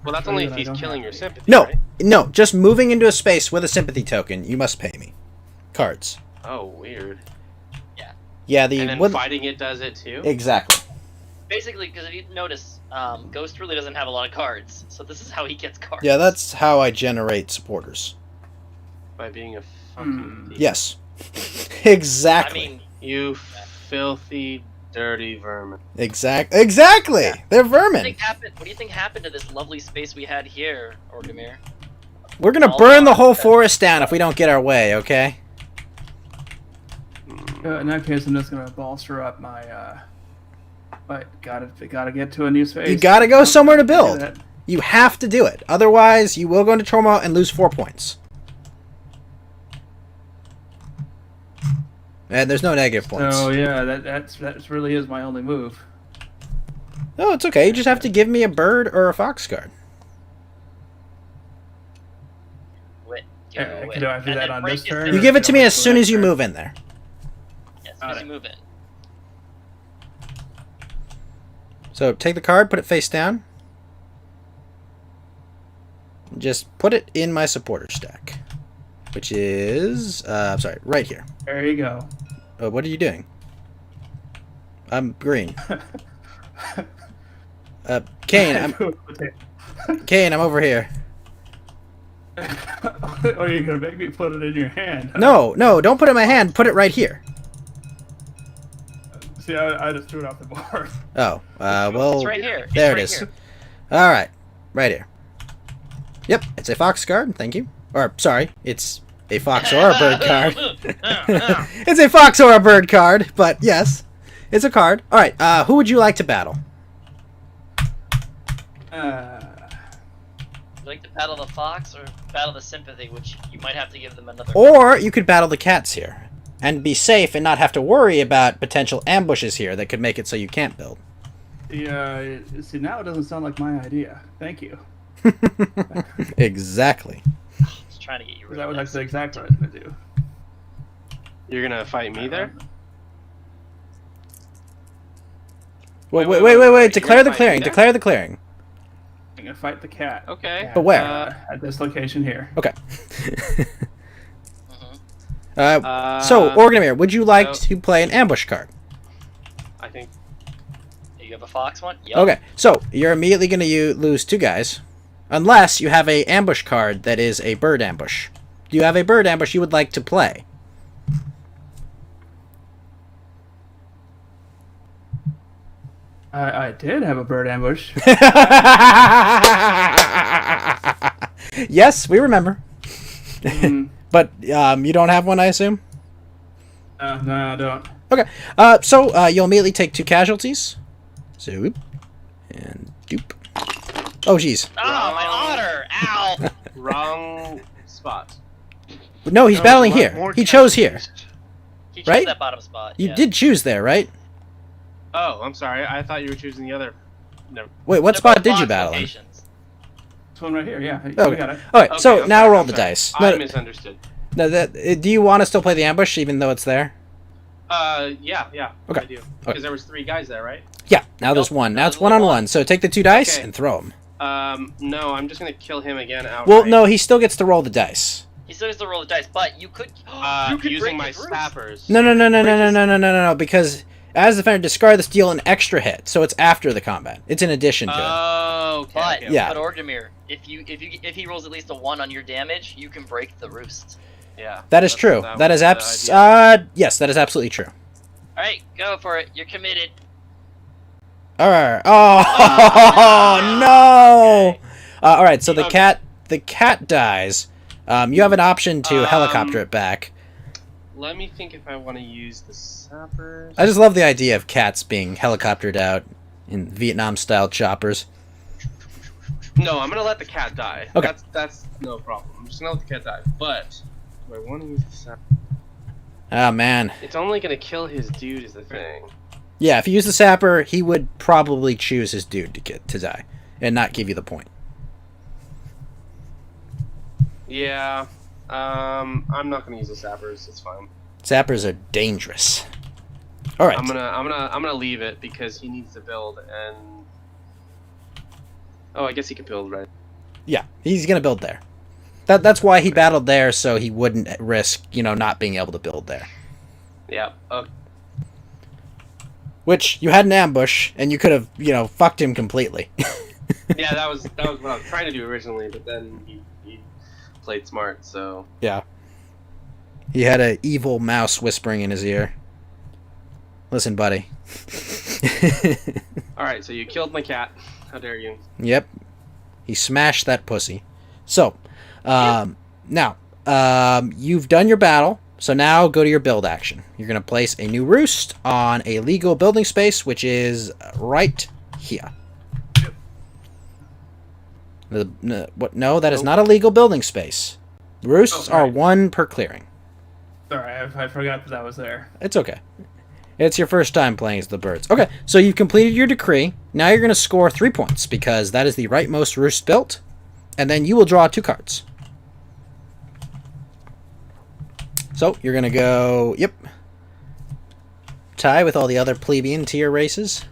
F: Well, that's only if he's killing your sympathy.
A: No,
F: right?
A: no, just moving into a space with a sympathy token, you must pay me. Cards.
F: Oh, weird.
A: Yeah,
F: And then fighting it does it too?
A: Exactly.
D: Basically, because if you notice, Ghost really doesn't have a lot of cards, so this is how he gets cards.
A: Yeah, that's how I generate supporters.
F: By being a fucking thief.
A: Yes. Exactly.
D: I mean,
F: You filthy, dirty vermin.
A: Exactly.
D: Yeah.
A: They're
D: what
A: vermin.
D: do you think happened to this lovely space we had here, Orgamir?
A: We're gonna burn the whole forest down if we don't get our way, okay?
E: In that case, I'm just gonna bolster up my. But gotta get to a new space.
A: You gotta go somewhere to build.
E: That.
A: You have to do it. Otherwise, you will go into turmoil and lose 4 points. And there's no negative points.
E: So yeah, that really is my only move.
A: Oh, it's okay. You just have to give me a bird or a fox card.
D: Wit.
E: Can I do that on this turn?
A: You give it to me as soon as you move in there.
D: Yes, as soon as you move in.
A: So take the card, put it face down. Just put it in my supporter stack. Which is, sorry, right here.
E: There you go.
A: What are you doing? I'm green. Kane, Kane, I'm over here.
E: Oh, you're gonna make me put it in your hand?
A: No, don't put it in my hand. Put it right here.
E: See, I just threw it off the board.
A: Oh, well,
D: It's right here.
A: there
D: It's
A: it
D: right
A: is.
D: here.
A: All right, right here. Yep, it's a fox card. Thank you. Or sorry, it's a fox or a bird card. It's a fox or a bird card, but yes, it's a card. All right, who would you like to battle?
D: Would you like to battle the fox or battle the sympathy, which you might have to give them another.
A: Or you could battle the cats here and be safe and not have to worry about potential ambushes here that could make it so you can't build.
E: Yeah. See, now it doesn't sound like my idea. Thank you.
A: Exactly.
D: Just trying to get you rid
E: That
D: of
E: was
D: this.
E: actually exactly what I was gonna do.
F: You're gonna fight me there?
A: Wait.
F: You're
A: Declare the
F: fighting
A: clearing.
F: me
A: Declare the clearing.
E: I'm gonna fight the cat.
F: Okay.
A: But where?
E: At this location here.
A: Okay.
D: Mhm.
A: So, Organamir, would you like
F: so-
A: to play an ambush card?
F: I think.
D: Do you have a fox one? Yep.
A: Okay, so you're immediately going to lose 2 guys, unless you have a ambush card that is a bird ambush. Do you have a bird ambush you would like to play?
E: I did have a bird ambush.
A: Yes, we remember.
E: Mm,
A: But you don't have one, I assume?
E: no, I don't.
A: Okay, so you'll immediately take 2 casualties. Zoop. And doop. Oh, jeez.
D: Oh, my otter! Ow!
F: Wrong spot.
A: No, he's
B: No,
A: battling
B: a lot
A: here.
B: more
A: He chose here.
B: casualties.
D: He chose
A: Right?
D: that bottom spot.
A: You
D: yeah.
A: did choose there, right?
F: Oh, I'm sorry. I thought you were choosing the other. No.
A: Wait, what
D: They're
A: spot
D: both
A: did you
D: box
A: battle in?
D: locations.
E: This one right here. Yeah. You
A: Okay.
E: got it.
A: Alright,
F: Okay,
A: so
F: I'm
A: now
F: sorry,
A: roll
F: I'm
A: the
F: sorry.
A: dice.
F: I
A: No,
F: misunderstood.
A: no, do you want to still play the ambush even though it's there?
F: Yeah.
A: Okay.
F: I do. Because there was 3 guys there, right?
A: Yeah, now there's
D: Nope,
A: one. Now
D: there's
A: it's 1-on-1.
D: one.
A: So take the 2 dice
F: Okay.
A: and throw them.
F: No, I'm just gonna kill him again outright.
A: Well, no, he still gets to roll the dice.
D: He still has to roll the dice, but you could. You could
F: using
D: break
F: my
D: his roost.
F: sappers.
A: No, because as the defender, discard this, deal an extra hit, so it's after the combat. It's in addition to it.
F: Oh, okay.
D: But
F: okay,
A: Yeah.
D: but Orgamir, if he rolls at least a 1 on your damage, you can break the roost.
F: Yeah.
A: That is
F: that's-
A: true.
F: that
A: That
F: was
A: is
F: the idea.
A: yes, that is absolutely true.
D: All right, go for it. You're committed.
A: All right. Oh no! All right. So the
F: Okay.
A: cat dies. You have an option to helicopter it back.
F: Let me think if I want to use the sappers.
A: I just love the idea of cats being helicoptered out in Vietnam-style choppers.
F: No, I'm gonna let the cat die.
A: Okay.
F: That's no problem. I'm just gonna let the cat die. But do I want to use the sapper?
A: Oh man.
F: It's only gonna kill his dude, is the thing.
A: Yeah, if you use the sapper, he would probably choose his dude to die and not give you the point.
F: Yeah. I'm not gonna use the sappers. It's fine.
A: Sappers are dangerous. All right.
F: I'm gonna leave it because he needs to build and. Oh, I guess he can build right.
A: Yeah, he's gonna build there. That's why he battled there, so he wouldn't risk, not being able to build there.
F: Yeah.
A: Which you had an ambush, and you could have, fucked him completely.
F: Yeah, that was what I was trying to do originally, but then he played smart, so.
A: Yeah. He had an evil mouse whispering in his ear. Listen, buddy.
F: All right, so you killed my cat. How dare you?
A: Yep. He smashed that pussy. So, now, you've done your battle, so now go to your build action. You're going to place a new roost on a legal building space, which is right here. No, that is not a legal building space. Roosts are 1 per clearing.
E: Sorry, I forgot that was there.
A: It's okay. It's your first time playing as the birds. Okay, so you've completed your decree. Now you're going to score 3 points, because that is the rightmost roost built. And then you will draw 2 cards. So, you're going to go, tie with all the other plebeian tier races.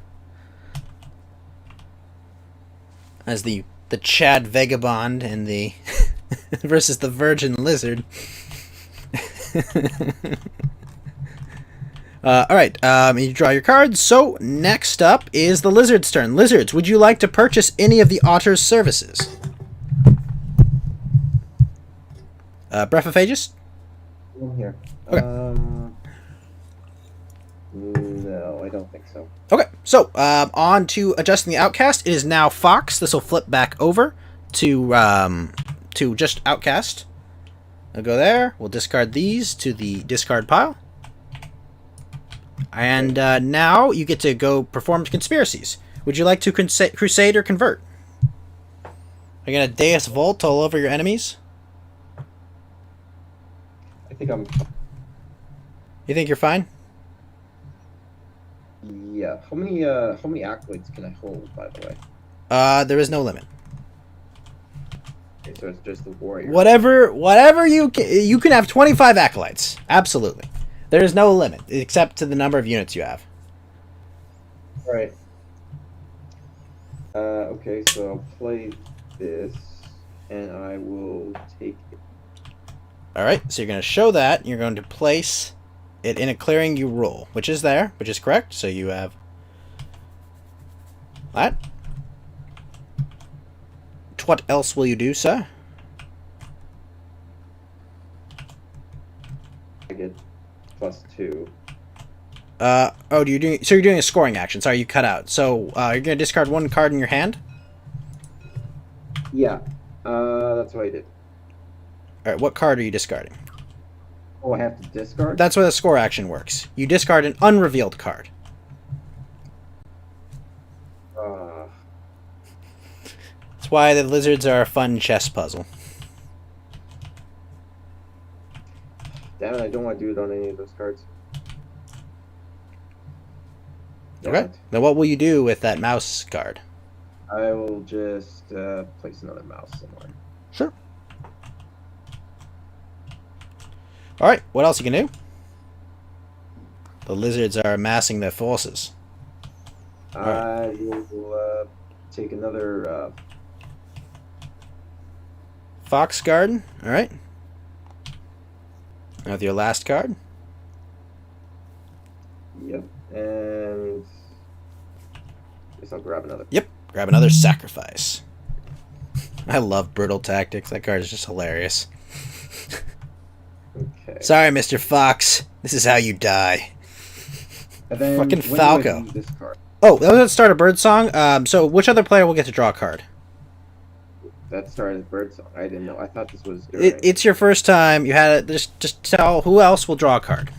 A: As the Chad Vagabond and the versus the Virgin Lizard. Alright, you draw your cards. So, next up is the Lizard's turn. Lizards, would you like to purchase any of the Otter's services? Brephophagus?
C: In here.
A: Okay.
C: No, I don't think so.
A: Okay, so on to adjusting the outcast. It is now Fox. This will flip back over to just outcast. I'll go there. We'll discard these to the discard pile. And now you get to go perform conspiracies. Would you like to crusade or convert? Are you going to Deus Volt all over your enemies?
C: I think I'm.
A: You think you're fine?
C: Yeah. How many accolades can I hold, by the way?
A: There is no limit.
C: Okay, so it's just the warrior.
A: Whatever you can have 25 acolytes. Absolutely. There is no limit except to the number of units you have.
C: Right. Okay, so I'll play this, and I will take it.
A: All right, so you're going to show that. You're going to place it in a clearing you rule, which is there, which is correct. So you have that. What else will you do, sir?
C: I get +2.
A: So you're doing a scoring action. Sorry, you cut out. So you're going to discard 1 card in your hand.
C: Yeah. That's what I did.
A: All right, what card are you discarding?
C: Oh, I have to discard?
A: That's why the score action works. You discard an unrevealed card. That's why the lizards are a fun chess puzzle.
C: Damn it, I don't want to do it on any of those cards. Damn
A: Okay.
C: it.
A: Then what will you do with that mouse card?
C: I will just place another mouse somewhere.
A: Sure. Alright, what else you can do? The lizards are amassing their forces.
C: I will take another
A: Fox Garden, alright. With your last card.
C: Yep, and guess I'll grab another.
A: Yep, grab another sacrifice. I love brutal tactics. That card is just hilarious.
C: Okay.
A: Sorry, Mr. Fox. This is how you die.
C: And then
A: Fucking
C: when do I
A: Falco.
C: do this card?
A: Oh, that was at the start of Bird Song. So which other player will get to draw a card?
C: That started Birdsong. I didn't know. I thought this was during.
A: It's your first time. You had it. Just tell who else will draw a card.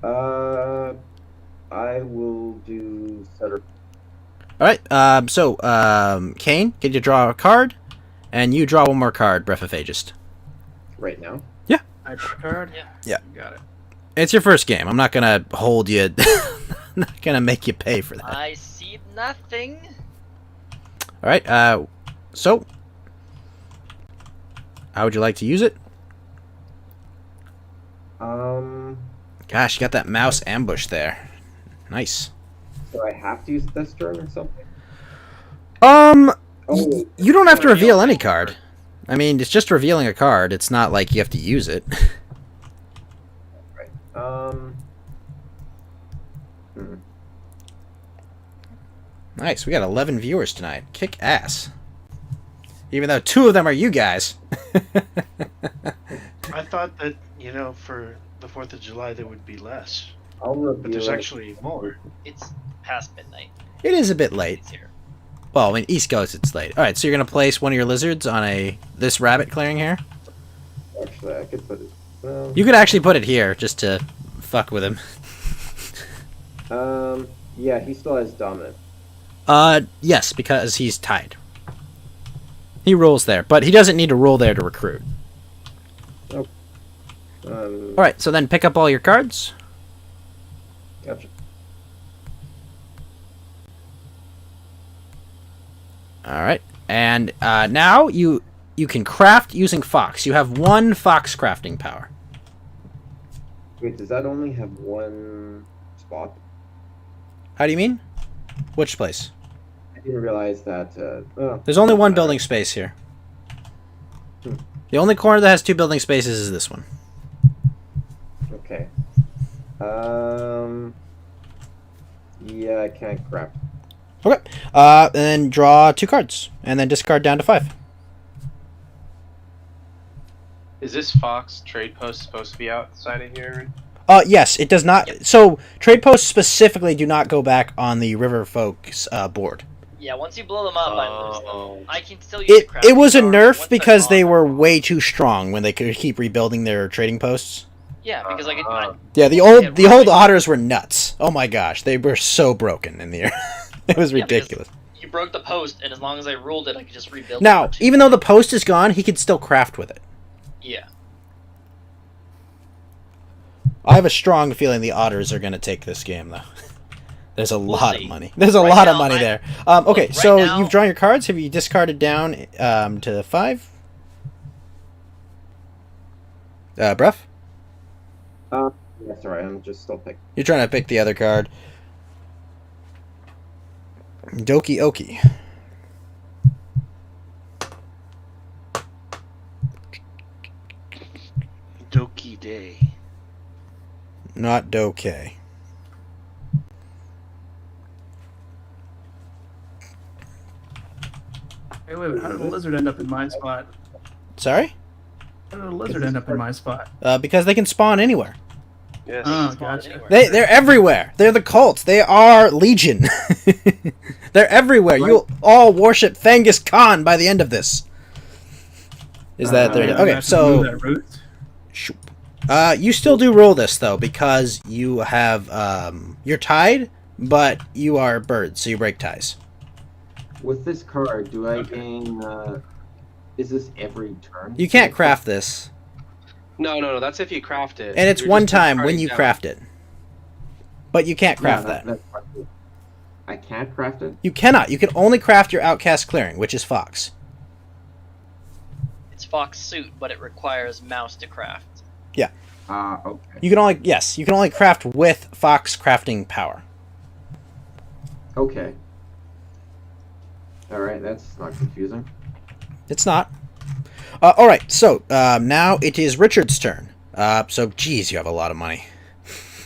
C: I will do Setter.
A: All right. So Kane, get you to draw a card, and you draw one more card, Brephophagus.
C: Right now.
E: I draw a card?
A: Yeah.
E: Got it.
A: It's your first game. I'm not gonna hold you. I'm not gonna make you pay for that.
D: I see nothing.
A: All right. So How would you like to use it?
C: Um,
A: Gosh, you got that mouse ambush there. Nice.
C: do I have to use this turn or something? Oh,
A: You don't have to
D: Reveal
A: reveal any
D: any
A: card. I mean, it's just revealing a card. It's not like you have to use it.
C: right. Hmm.
A: Nice. We got 11 viewers tonight. Kick ass. Even though 2 of them are you guys.
B: I thought that, for the 4th of July there would be less.
C: I'll reveal
B: But there's
C: it.
B: actually more.
D: It's past midnight.
A: It is a bit late.
D: It's here.
A: Well, I mean, East Coast, it's late. All right, so you're gonna place one of your lizards on this rabbit clearing here.
C: Actually, I could put it.
A: You could actually put it here just to fuck with him.
C: Yeah, he still has dominant.
A: Yes, because he's tied. He rules there, but he doesn't need to rule there to recruit.
C: Um,
A: All right, so then pick up all your cards.
C: Gotcha.
A: All right, and now you can craft using Fox. You have 1 Fox crafting power.
C: Wait, does that only have 1 spot?
A: How do you mean? Which place?
C: I didn't realize that.
A: There's only 1 building space here.
C: Hmm.
A: The only corner that has 2 building spaces is this one.
C: Okay. Yeah, I can't craft.
A: Okay. And then draw 2 cards, and then discard down to 5.
F: Is this Fox trade post supposed to be outside of here?
A: Yes, it does not. So trade posts specifically do not go back on the River Folks board.
D: Yeah, once you blow them up, I lose them. I can still use
A: It
D: the crafting
A: was a
D: power.
A: nerf
D: Once
A: because
D: they're
A: they
D: gone,
A: were
D: they're
A: way
D: gone.
A: too strong when they could keep rebuilding their trading posts.
D: Yeah, because like
A: Yeah, the old otters were nuts. Oh my gosh, they were so broken in the air. It was
D: Yeah, because
A: ridiculous.
D: you broke the post, and as long as I ruled it, I could just rebuild.
A: Now,
D: it
A: even though the post is gone, he could still craft with it.
D: yeah,
A: I have a strong feeling the otters are going to take this game, though. There's a lot of
D: see.
A: money. There's a
D: Right
A: lot of
D: now,
A: money
D: I-
A: there. Okay,
D: right
A: so
D: now-
A: you've drawn your cards. Have you discarded down to 5? Bruff?
C: That's alright, I'm just still picking.
A: You're trying to pick the other card. Doki Oki.
B: Doki Day.
A: Not Doke.
E: Hey, wait a minute. How did a lizard end up in my spot?
A: Sorry?
E: How did a lizard end up in my spot?
A: Because they can spawn anywhere.
F: Yes.
E: Oh,
D: Spawn
E: gotcha.
D: anywhere.
A: They're everywhere. They're the cults. They are Legion. They're everywhere. You'll all worship Fengus Khan by the end of this. Is that there?
E: I'm
A: Okay,
E: gonna have to
A: so
E: move that route.
A: shoop. You still do rule this though because you have you're tied, but you are birds, so you break ties.
C: With this card, do I
E: Okay.
C: gain? Is this every turn?
A: You can't craft this,
F: No. That's if you craft it.
A: and it's
F: You're
A: one
F: just
A: time when
F: discarding
A: you
F: down.
A: craft it. But you can't craft that.
C: That's right. I can't craft it.
A: You cannot. You can only craft your outcast clearing, which is Fox.
D: It's Fox suit, but it requires mouse to craft.
C: Okay.
A: You can only craft with Fox crafting power.
C: Okay. All right, that's not confusing.
A: It's not. All right, so now it is Richard's turn. So, geez, you have a lot of money.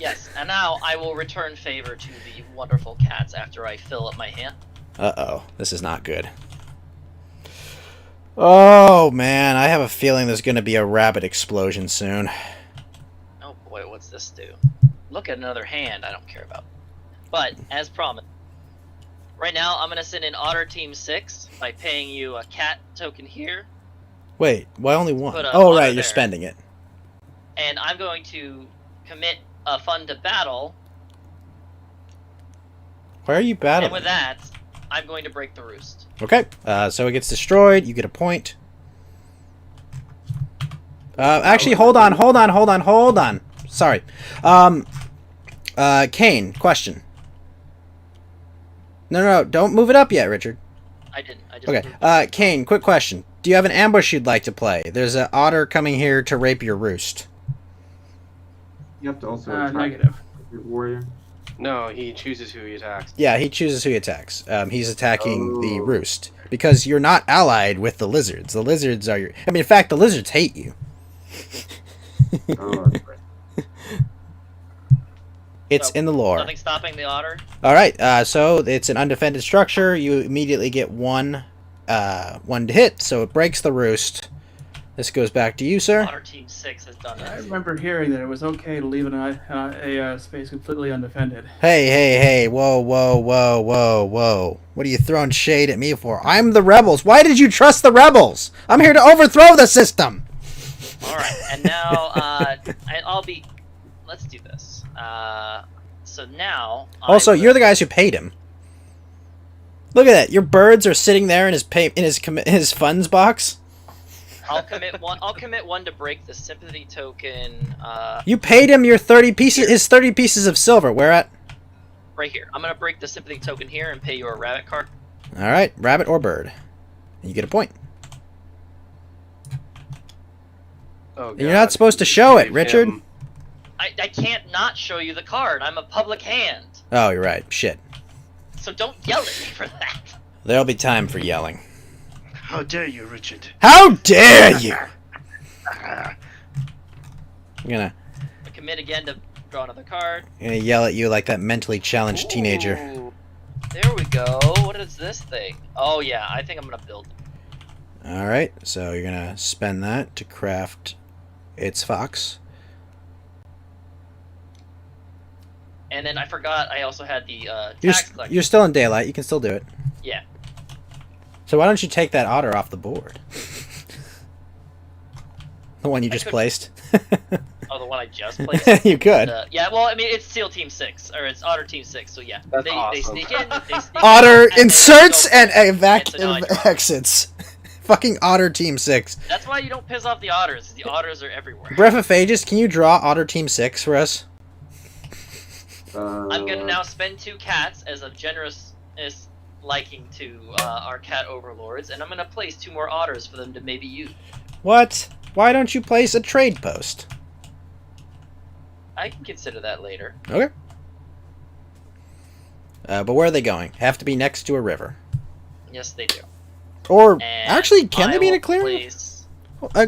D: Yes, and now I will return favor to the wonderful cats after I fill up my hand.
A: Uh-oh, this is not good. Oh, man, I have a feeling there's going to be a rabbit explosion soon.
D: Oh boy, what's this do? Look at another hand I don't care about. But, as promised, right now I'm going to send in Otter Team 6 by paying you a cat token here,
A: Wait, why only one?
D: Put a
A: Oh,
D: otter
A: right, you're
D: there.
A: spending it.
D: and I'm going to commit a fund to battle,
A: Why are you
D: and
A: battling?
D: with that, I'm going to break the roost.
A: Okay, so it gets destroyed. You get a point. Actually, hold on. Sorry. Kane, question. No, don't move it up yet, Richard.
D: I didn't. I just
A: Okay, Kane, quick question. do you have an ambush you'd like to play? There's an otter coming here to rape your roost.
C: You have to also attack
E: Negative.
C: your warrior.
F: No, he chooses who he attacks.
A: Yeah, he chooses who he attacks. He's attacking the
C: Oh.
A: roost because you're not allied with the lizards. The lizards are your. I mean, in fact, the lizards hate you.
C: Oh, that's right.
A: It's
D: So,
A: in the lore.
D: Nothing stopping the otter.
A: All right. So it's an undefended structure. You immediately get one to hit, so it breaks the roost. This goes back to you, sir.
D: Otter Team 6 has done
E: I
D: it.
E: remember hearing that it was okay to leave a space completely undefended.
A: Hey! Whoa! What are you throwing shade at me for? I'm the rebels. Why did you trust the rebels? I'm here to overthrow the system.
D: All right, and now I'll be. Let's do this. So now.
A: Also, you're the guys who paid him. Look at that. Your birds are sitting there in his funds box.
D: I'll commit one. I'll commit one to break the sympathy token.
A: You paid him your 30 pieces. His 30 pieces of silver. Where at?
D: Right here. I'm gonna break the sympathy token here and pay you a rabbit card.
A: All right, rabbit or bird. You get a point.
F: Oh,
A: And you're not supposed to show it,
F: Gave
A: Richard.
F: him-
D: I can't not show you the card. I'm a public hand.
A: Oh, you're right. Shit.
D: So don't yell at me for that.
A: There'll be time for yelling.
B: How dare you, Richard?
A: How dare you! I'm gonna
D: Commit again to draw another card.
A: yell at you like that mentally challenged teenager.
D: Ooh, there we go. What is this thing? Oh yeah, I think I'm gonna build.
A: All right, so you're gonna spend that to craft its fox.
D: And then I forgot I also had the
A: You're,
D: tax collector.
A: you're still in daylight. You can still do it.
D: Yeah.
A: So why don't you take that otter off the board? The one you
D: I
A: just
D: could-
A: placed.
D: Oh, the one I just placed.
A: You could.
D: Yeah, well, I mean, it's SEAL Team 6, or it's Otter Team 6, so yeah.
F: That's
D: they
F: awesome.
D: sneak in, they sneak
A: Otter
D: in, and
A: inserts
D: they
A: and
D: go for it. So now I draw.
A: exits. Fucking Otter Team 6.
D: That's why you don't piss off the otters. The otters are everywhere.
A: Breath of Phages, can you draw Otter Team 6 for us?
D: I'm gonna now spend 2 cats as a generous liking to our cat overlords, and I'm gonna place 2 more otters for them to maybe use.
A: What? Why don't you place a trade post?
D: I can consider that later.
A: Okay. But where are they going? Have to be next to a river.
D: Yes, they do.
A: Or,
D: And
A: actually, can they be in a
D: will
A: clearing?
D: place-
A: Uh,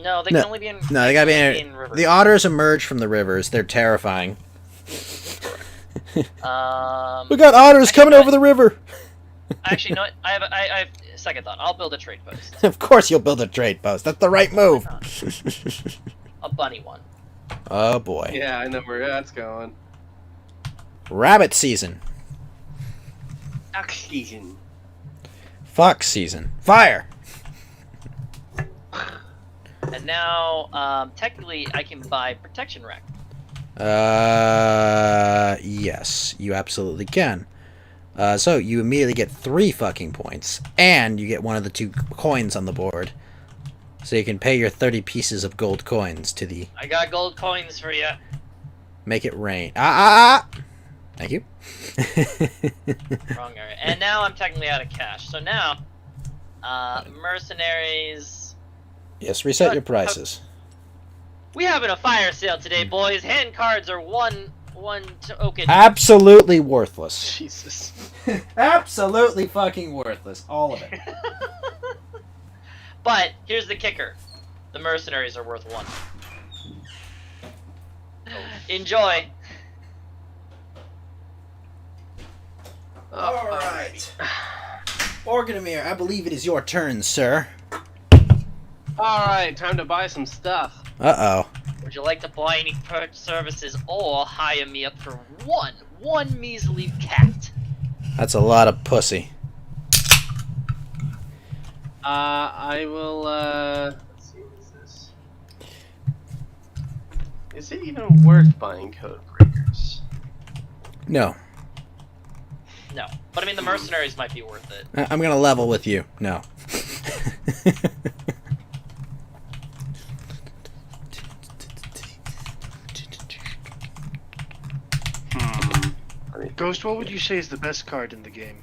D: No, they
A: No.
D: can only be in.
A: No, they gotta be
D: can
A: in.
D: only rivers.
A: The otters emerge from the rivers. They're terrifying. We got otters
D: Actually,
A: coming
D: no,
A: over the river.
D: Actually, no. I have a second thought. I'll build a trade post,
A: Of course, you'll build a trade post. That's the right move.
D: a bunny one.
A: Oh boy.
F: Yeah, I know where that's going.
A: Rabbit season.
F: Oxygen.
A: Fox season. Fire.
D: And now, technically, I can buy protection rack.
A: Yes, you absolutely can. So you immediately get 3 fucking points, and you get one of the 2 coins on the board. So you can pay your 30 pieces of gold coins to the
D: I got gold coins for you.
A: make it rain. Thank you.
D: Wrong area. And now I'm technically out of cash. So now, mercenaries.
A: Yes, reset your prices.
D: We having a fire sale today, boys. Hand cards are one token.
A: Absolutely worthless.
F: Jesus.
A: Absolutely fucking worthless. All of it.
D: But here's the kicker: the mercenaries are worth 1. Enjoy.
A: Alright. Organamir, I believe it is your turn, sir.
F: Alright, time to buy some stuff.
A: Uh-oh.
D: Would you like to buy any services or hire me up for one measly cat?
A: That's a lot of pussy.
F: I will, let's see, what is this? Is it even worth buying code breakers?
A: No.
D: No, but I mean the mercenaries might be worth it.
A: I'm gonna level with you. No.
F: Hmm.
B: Ghost, what would you say is the best card in the game?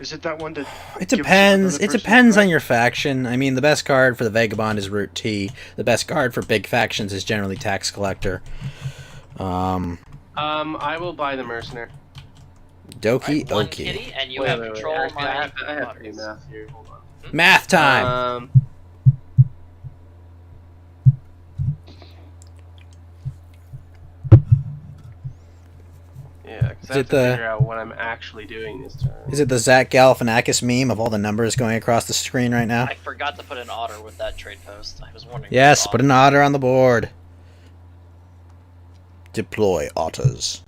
B: Is it that one that?
A: It
B: gives
A: depends.
B: another
A: It
B: person
A: depends
B: a
A: on your faction. I mean, the best card for the Vagabond is Root T. The best card for big factions is generally Tax Collector.
F: I will buy the mercenary.
A: Doki
D: Alright, one
A: Oki.
D: kitty, and you
F: Wait,
D: have
F: wait, wait.
D: control
F: I
D: of my
F: have to do
D: bodies.
F: math here. Hold on.
A: Math time.
F: Yeah, because I
A: Is
F: have
A: it
F: to
A: the-
F: figure out what I'm actually doing this turn.
A: Is it the Zach Galifianakis meme of all the numbers going across the screen right now?
D: I forgot to put an otter with that trade post. I was wondering.
A: Yes,
D: what
A: put an otter on the board. Deploy otters.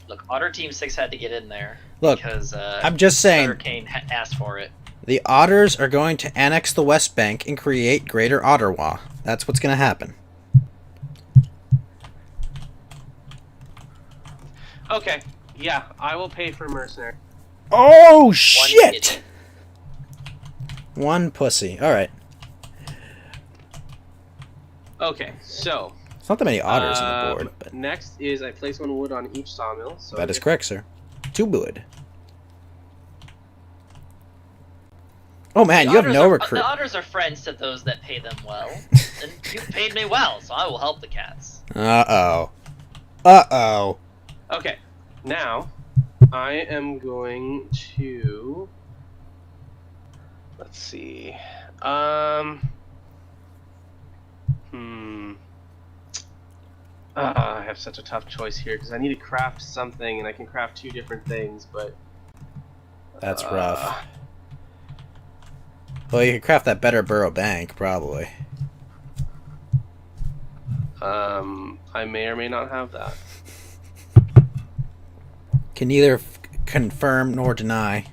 D: Look, Otter Team 6 had to get in there.
A: Look,
D: because
A: I'm just saying,
D: Hurricane asked for it.
A: the otters are going to annex the West Bank and create Greater Ottawa. That's what's going to happen.
F: Okay, yeah, I will pay for mercenary.
A: Oh,
D: kitty.
A: shit! One pussy. Alright.
F: Okay, so
A: It's not that many otters on the board, but
F: next is I place 1 wood on each sawmill. So
A: that is correct, sir. 2 wood. Oh man,
D: The
A: you have
D: otters
A: no
D: are-
A: recruit.
D: The otters are friends to those that pay them well. And you paid me well, so I will help the cats.
A: Uh-oh. Uh-oh.
F: Okay, now I am going to. Let's see. I have such a tough choice here because I need to craft something, and I can craft 2 different things, but
A: That's rough. Well, you could craft that better Burrow Bank, probably.
F: I may or may not have that.
A: Can neither confirm nor deny.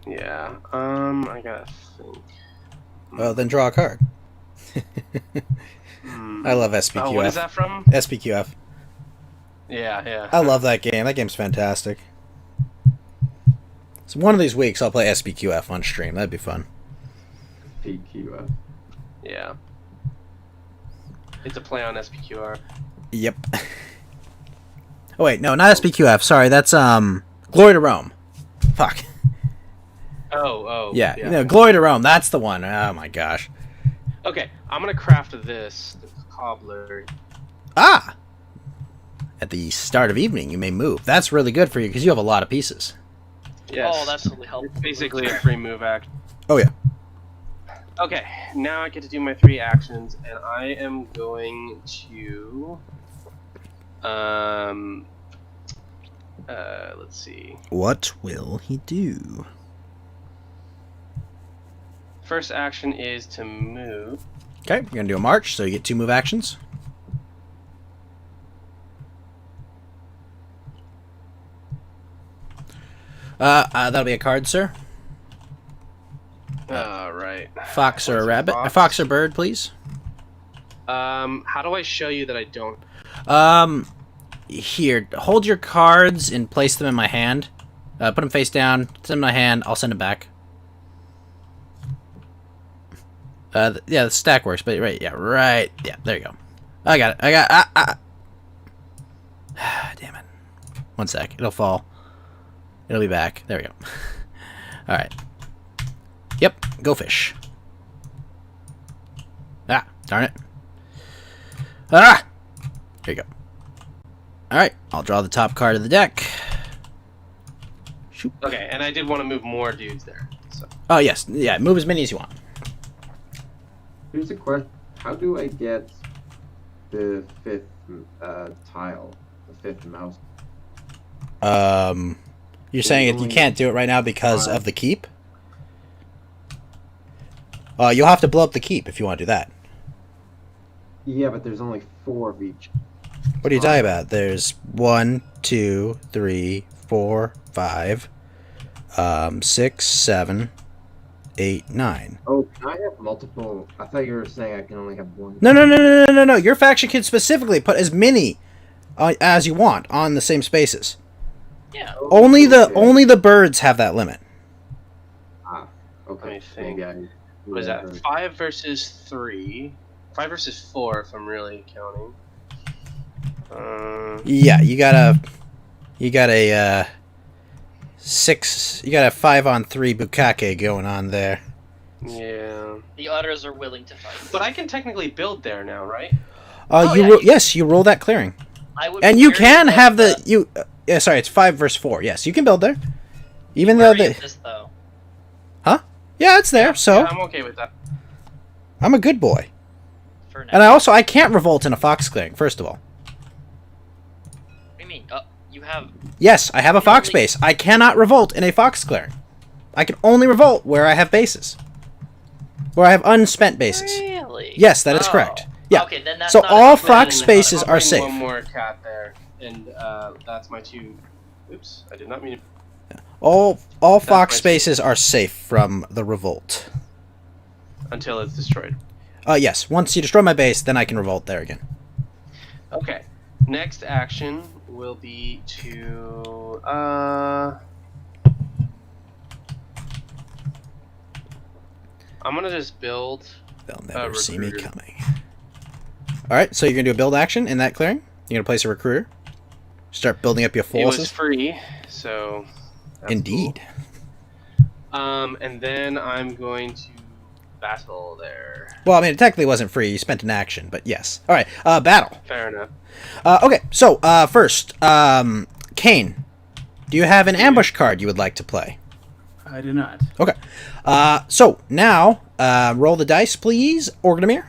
F: Yeah. I gotta think.
A: Well, then draw a card. I love SPQF.
F: Oh, what is that from?
A: SPQF.
F: Yeah, yeah.
A: I love that game. That game's fantastic. So one of these weeks I'll play SPQF on stream. That'd be fun.
C: PQF.
F: Yeah. It's a play on SPQR.
A: Yep. Oh wait, no, not SPQF. Sorry, that's Glory to Rome. Fuck.
F: Oh.
A: Yeah, you know, Glory to Rome. That's the one. Oh my gosh.
F: Okay, I'm gonna craft this, the cobbler.
A: Ah. At the start of evening, you may move. That's really good for you because you have a lot of pieces.
F: Yes.
D: Oh, that's really helpful.
F: It's basically a free move action.
A: Oh yeah.
F: Okay, now I get to do my 3 actions, and I am going to let's see.
A: What will he do?
F: First action is to move.
A: Okay, you're gonna do a march, so you get 2 move actions. That'll be a card, sir.
F: Right.
A: Fox or a
F: What's a
A: rabbit?
F: fox?
A: A fox or bird, please.
F: How do I show you that I don't?
A: Here, hold your cards and place them in my hand. Put them face down. Send them in my hand. I'll send them back. Yeah, the stack works, but right, yeah, right. Yeah, there you go. I got it. Damn it. One sec. It'll fall. It'll be back. There we go. All right. Yep. Go fish. Ah, darn it. Ah! Here you go. All right. I'll draw the top card of the deck. Shoot.
F: Okay, and I did want to move more dudes there. So
A: Oh, yes. Yeah, move as many as you want.
C: Here's a question. How do I get the 5th tile? The 5th mouse?
A: You're saying you can't do it right now because of the keep? You'll have to blow up the keep if you want to do that.
C: Yeah, but there's only 4 of each.
A: What are you talking about? There's 1, 2, 3, 4, 5, 6, 7, 8, 9.
C: Oh, can I have multiple? I thought you were saying I can only have 1.
A: No. Your faction can specifically put as many as you want on the same spaces.
D: Yeah.
C: Oh,
A: Only
C: okay.
A: the birds have that limit.
C: Ah, okay.
F: Let me think.
C: Maybe I-
F: what is that? 5 versus 3. 5 versus 4, if I'm really counting.
A: Yeah, you got a 6. You got a 5-on-3 bukkake going on there.
F: Yeah.
D: The otters are willing to fight.
F: But I can technically build there now, right?
A: Yes, you roll that clearing,
D: I would
A: and
D: be
A: you
D: wary
A: can
D: of
A: have sorry, it's 5 versus 4. Yes, you can build there. Even though
D: wary of this, though.
A: yeah, it's there. So
F: Yeah, I'm okay with that.
A: I'm a good boy,
D: For now.
A: and I can't revolt in a fox clearing. First of all,
D: What do you mean? You have.
A: yes, I have a
D: You
A: fox
D: only-
A: base. I cannot revolt in a fox clearing. I can only revolt where I have bases, where I have unspent bases.
D: Really?
A: Yes, that is correct. Yeah.
D: Okay, then that's
A: So
D: not
A: all
D: a
A: fox
F: Then
A: spaces
F: I'll
A: are
F: bring
A: safe.
F: One more cat there, and that's my 2. Oops, I did not mean.
A: All fox
F: my two.
A: spaces are safe from the revolt.
F: Until it's destroyed.
A: Yes. Once you destroy my base, then I can revolt there again.
F: Okay. Next action will be to I'm gonna just build.
A: They'll never see me
F: recruiter.
A: coming. All right. So you're gonna do a build action in that clearing. You're gonna place a recruiter. Start building up your
F: It was
A: forces.
F: free, so. That's
A: Indeed.
F: cool. And then I'm going to battle there.
A: Well, I mean, it technically wasn't free. You spent an action, but yes. All right. Battle.
F: Fair enough.
A: Okay. So first, Kane, do you have an ambush card you would like to play?
E: I do not.
A: Okay. So now, roll the dice, please, Orgdamir.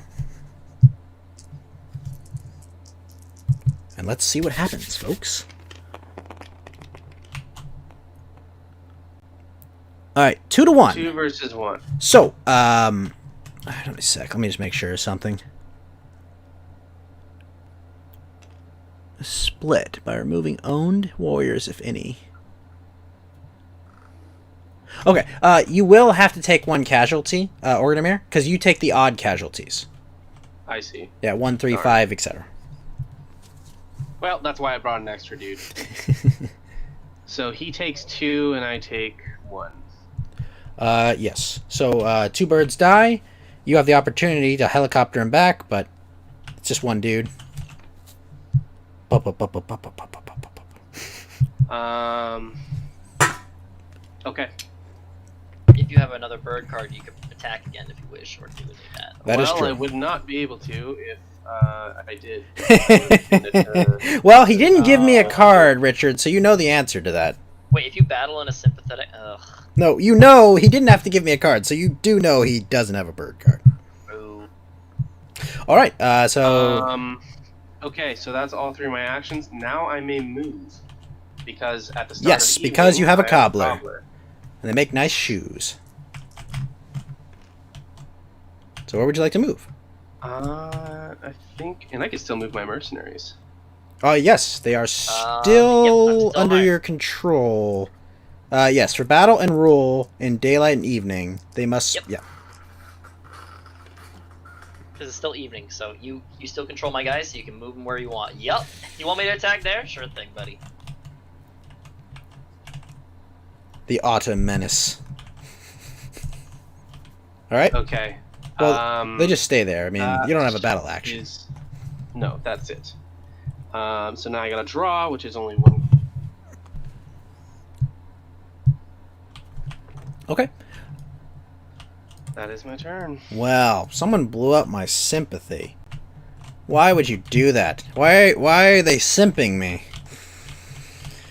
A: And let's see what happens, folks. All right, 2 to 1.
F: 2 versus 1.
A: So, hold on a sec. Let me just make sure of something. Split by removing owned warriors, if any. Okay, you will have to take 1 casualty, Orgdamir, because you take the odd casualties.
F: I see.
A: Yeah, 1, 3,
F: Alright.
A: 5, etc.
F: Well, that's why I brought an extra dude. So he takes 2 and I take 1.
A: Yes. So, 2 birds die. You have the opportunity to helicopter him back, but it's just 1 dude.
F: Okay.
D: If you have another bird card, you can attack again if you wish, or do that.
A: That is
F: well,
A: true.
F: I would not be able to if I did.
A: Well, he didn't give me a card, Richard, so you know the answer to that.
D: Wait, if you battle in a sympathetic,
A: No, you know he didn't have to give me a card, so you do know he doesn't have a bird card.
D: boo.
A: All right, so
F: Okay, so that's all 3 of my actions. Now I may move because at the start
A: Yes,
F: of the
A: because
F: evening,
A: you have a
F: I
A: cobbler. And they make nice shoes. So where would you like to move?
F: I think, and I can still move my mercenaries.
A: Oh, yes, they are
D: I'm
A: still
D: still
A: under
D: hired.
A: your control. Yes, for battle and rule in daylight and evening, they must.
D: Yep.
A: Yeah.
D: Because it's still evening, so you still control my guys, so you can move them where you want. Yup. You want me to attack there? Sure thing, buddy.
A: The autumn menace. All right.
F: Okay.
A: Well, they just stay there. I mean, you don't have a battle action.
F: No, that's it. So now I got to draw, which is only 1.
A: Okay.
F: That is my turn.
A: Well, someone blew up my sympathy. Why would you do that? Why are they simping me?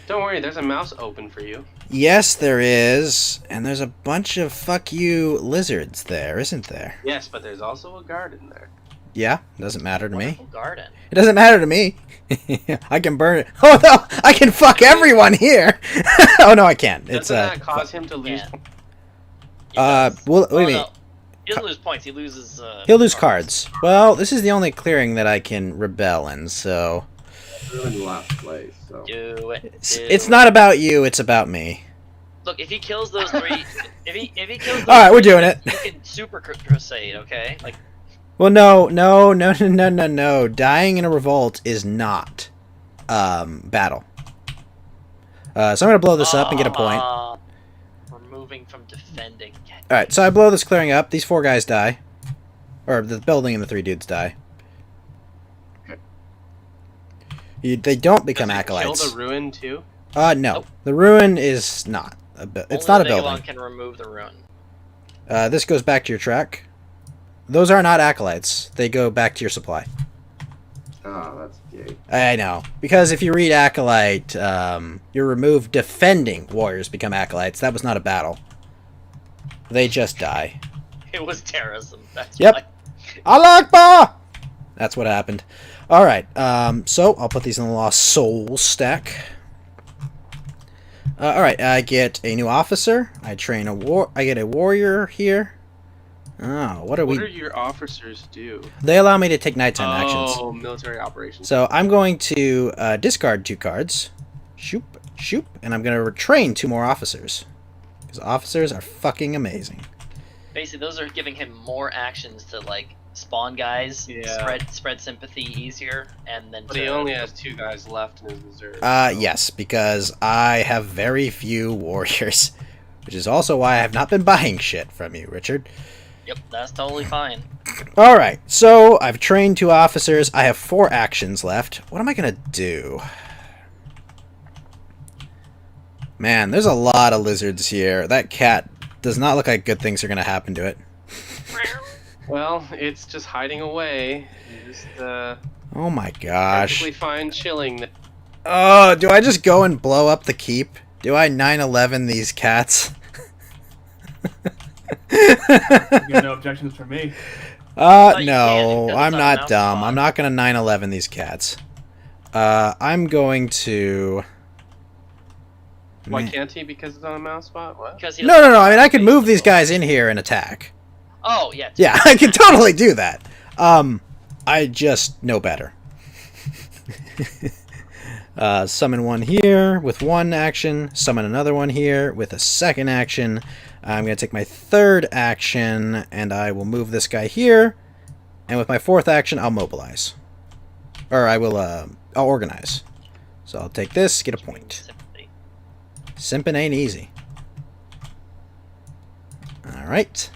F: Don't worry, there's a mouse open for you.
A: Yes, there is. And there's a bunch of fuck you lizards there, isn't there?
F: Yes, but there's also a garden there.
A: Yeah, doesn't matter to me.
D: Wonderful garden.
A: It doesn't matter to me. I can burn it. Oh no, I can fuck everyone here. Oh no, I can't. It's
F: Doesn't that cause him to lose?
D: Yeah.
F: points?
D: He does.
A: well, wait a
D: Oh,
A: minute.
D: no. He doesn't lose points. He loses.
A: He'll lose cards. Well, this is the only clearing that I can rebel in, so
C: You're in last place, so.
D: Do it.
A: it's not about you. It's about me.
D: Look, if he kills those 3, if he kills. Those
A: All right, we're
D: 3,
A: doing it.
D: You can super crusade, okay? Like,
A: Well, no. Dying in a revolt is not battle. So I'm gonna blow this up and get a point.
D: We're moving from defending.
A: All right, so I blow this clearing up. These 4 guys die, or the building and the 3 dudes die. They don't become
F: Does it
A: acolytes.
F: kill the ruin too?
A: No.
D: Nope.
A: The ruin is not. It's not a
D: Only the
A: building.
D: Vagabond can remove the ruin.
A: This goes back to your track. Those are not acolytes. They go back to your supply.
C: Oh, that's gay.
A: I know. Because if you read acolyte, your removed defending warriors become acolytes. That was not a battle. They just die.
D: It was terrorism. That's
A: Yep.
D: why.
A: Allah Akbar! That's what happened. Alright, so I'll put these in the Lost Soul stack. Alright, I get a new officer. I train I get a warrior here. Oh, what are
F: your officers do?
A: They allow me to take nighttime actions.
F: Oh, military operations.
A: So I'm going to discard 2 cards. Shoop, shoop. And I'm going to retrain 2 more officers. Because officers are fucking amazing.
D: Basically, those are giving him more actions to like spawn guys,
F: Yeah.
D: spread sympathy easier, and then.
F: But he only has 2 guys left in his reserve.
A: Yes, because I have very few warriors. Which is also why I have not been buying shit from you, Richard.
D: Yep, that's totally fine.
A: Alright, so I've trained 2 officers. I have 4 actions left. What am I going to do? Man, there's a lot of lizards here. That cat does not look like good things are going to happen to it.
F: Well, it's just hiding away. Just
A: Oh my gosh.
F: perfectly fine chilling.
A: Oh, do I just go and blow up the keep? Do I 9/11 these cats?
E: You got no objections from me.
D: you can,
A: No,
D: because
A: I'm
D: it's on
A: not
D: mouse
A: dumb.
D: spot.
A: I'm not gonna 9/11 these cats. I'm going to...
F: Why
A: Man.
F: can't he? Because it's on a mouse spot? What?
D: Because he
A: No,
D: doesn't
A: no, no, I mean, I
D: have
A: could
D: space
A: move
D: to
A: these
D: go.
A: guys in here and attack.
D: Oh yeah.
A: Yeah, I can totally do that. I just know better. Summon one here with 1 action. Summon another one here with a 2nd action. I'm going to take my 3rd action, and I will move this guy here. And with my 4th action, I'll mobilize. Or I will, I'll organize. So I'll take this, get a point.
D: Sympathy.
A: Simpin' ain't easy. Alright.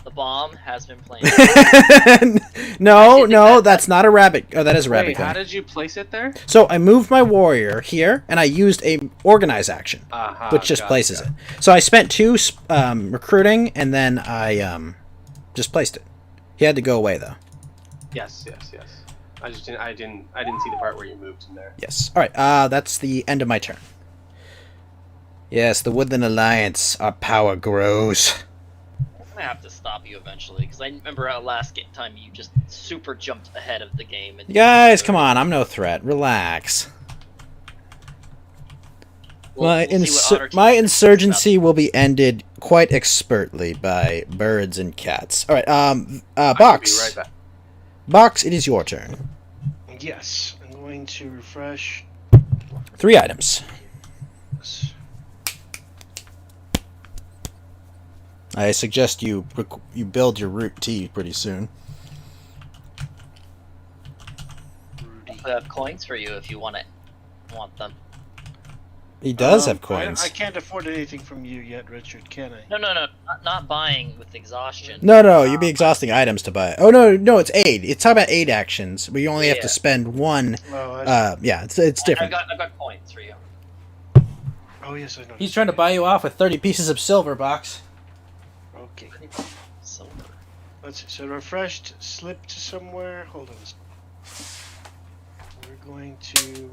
D: The bomb has been planted.
A: no, that's not a rabbit. Oh, that is a rabbit.
F: Wait, how
A: gun.
F: did you place it there?
A: So I moved my warrior here, and I used a organize action, which just places it. So I spent 2 recruiting, and then I just placed it. He had to go away though.
F: Yes. I didn't see the part where you moved in there.
A: Yes. All right. That's the end of my turn. Yes, the Woodland Alliance. Our power grows.
D: I'm gonna have to stop you eventually because I remember last time you just super jumped ahead of the game. And
A: You guys, come on. I'm no threat. Relax.
D: We'll see what Otter
A: My
D: Team
A: insurgency will be ended quite expertly by birds and cats. All right.
F: I'll
A: Box.
F: be right back.
A: Box. It is your turn.
B: Yes, I'm going to refresh.
A: 3 items. I suggest you build your root tea pretty soon.
B: Rudy.
D: I have coins for you if you want them.
A: He does have coins.
B: I can't afford anything from you yet, Richard, can I?
D: No, not buying with exhaustion.
A: No, you'd be exhausting items to buy. Oh no, it's aid. It's talking about aid actions, but you only have
D: Yeah.
A: to spend 1.
B: Oh,
A: Yeah, it's different.
D: I've got coins for you.
B: oh yes, I know.
A: He's trying to buy you off with 30 pieces of silver, Box.
B: Okay.
D: Silver.
B: Let's see. So refreshed slipped somewhere. Hold on a second. We're going to. One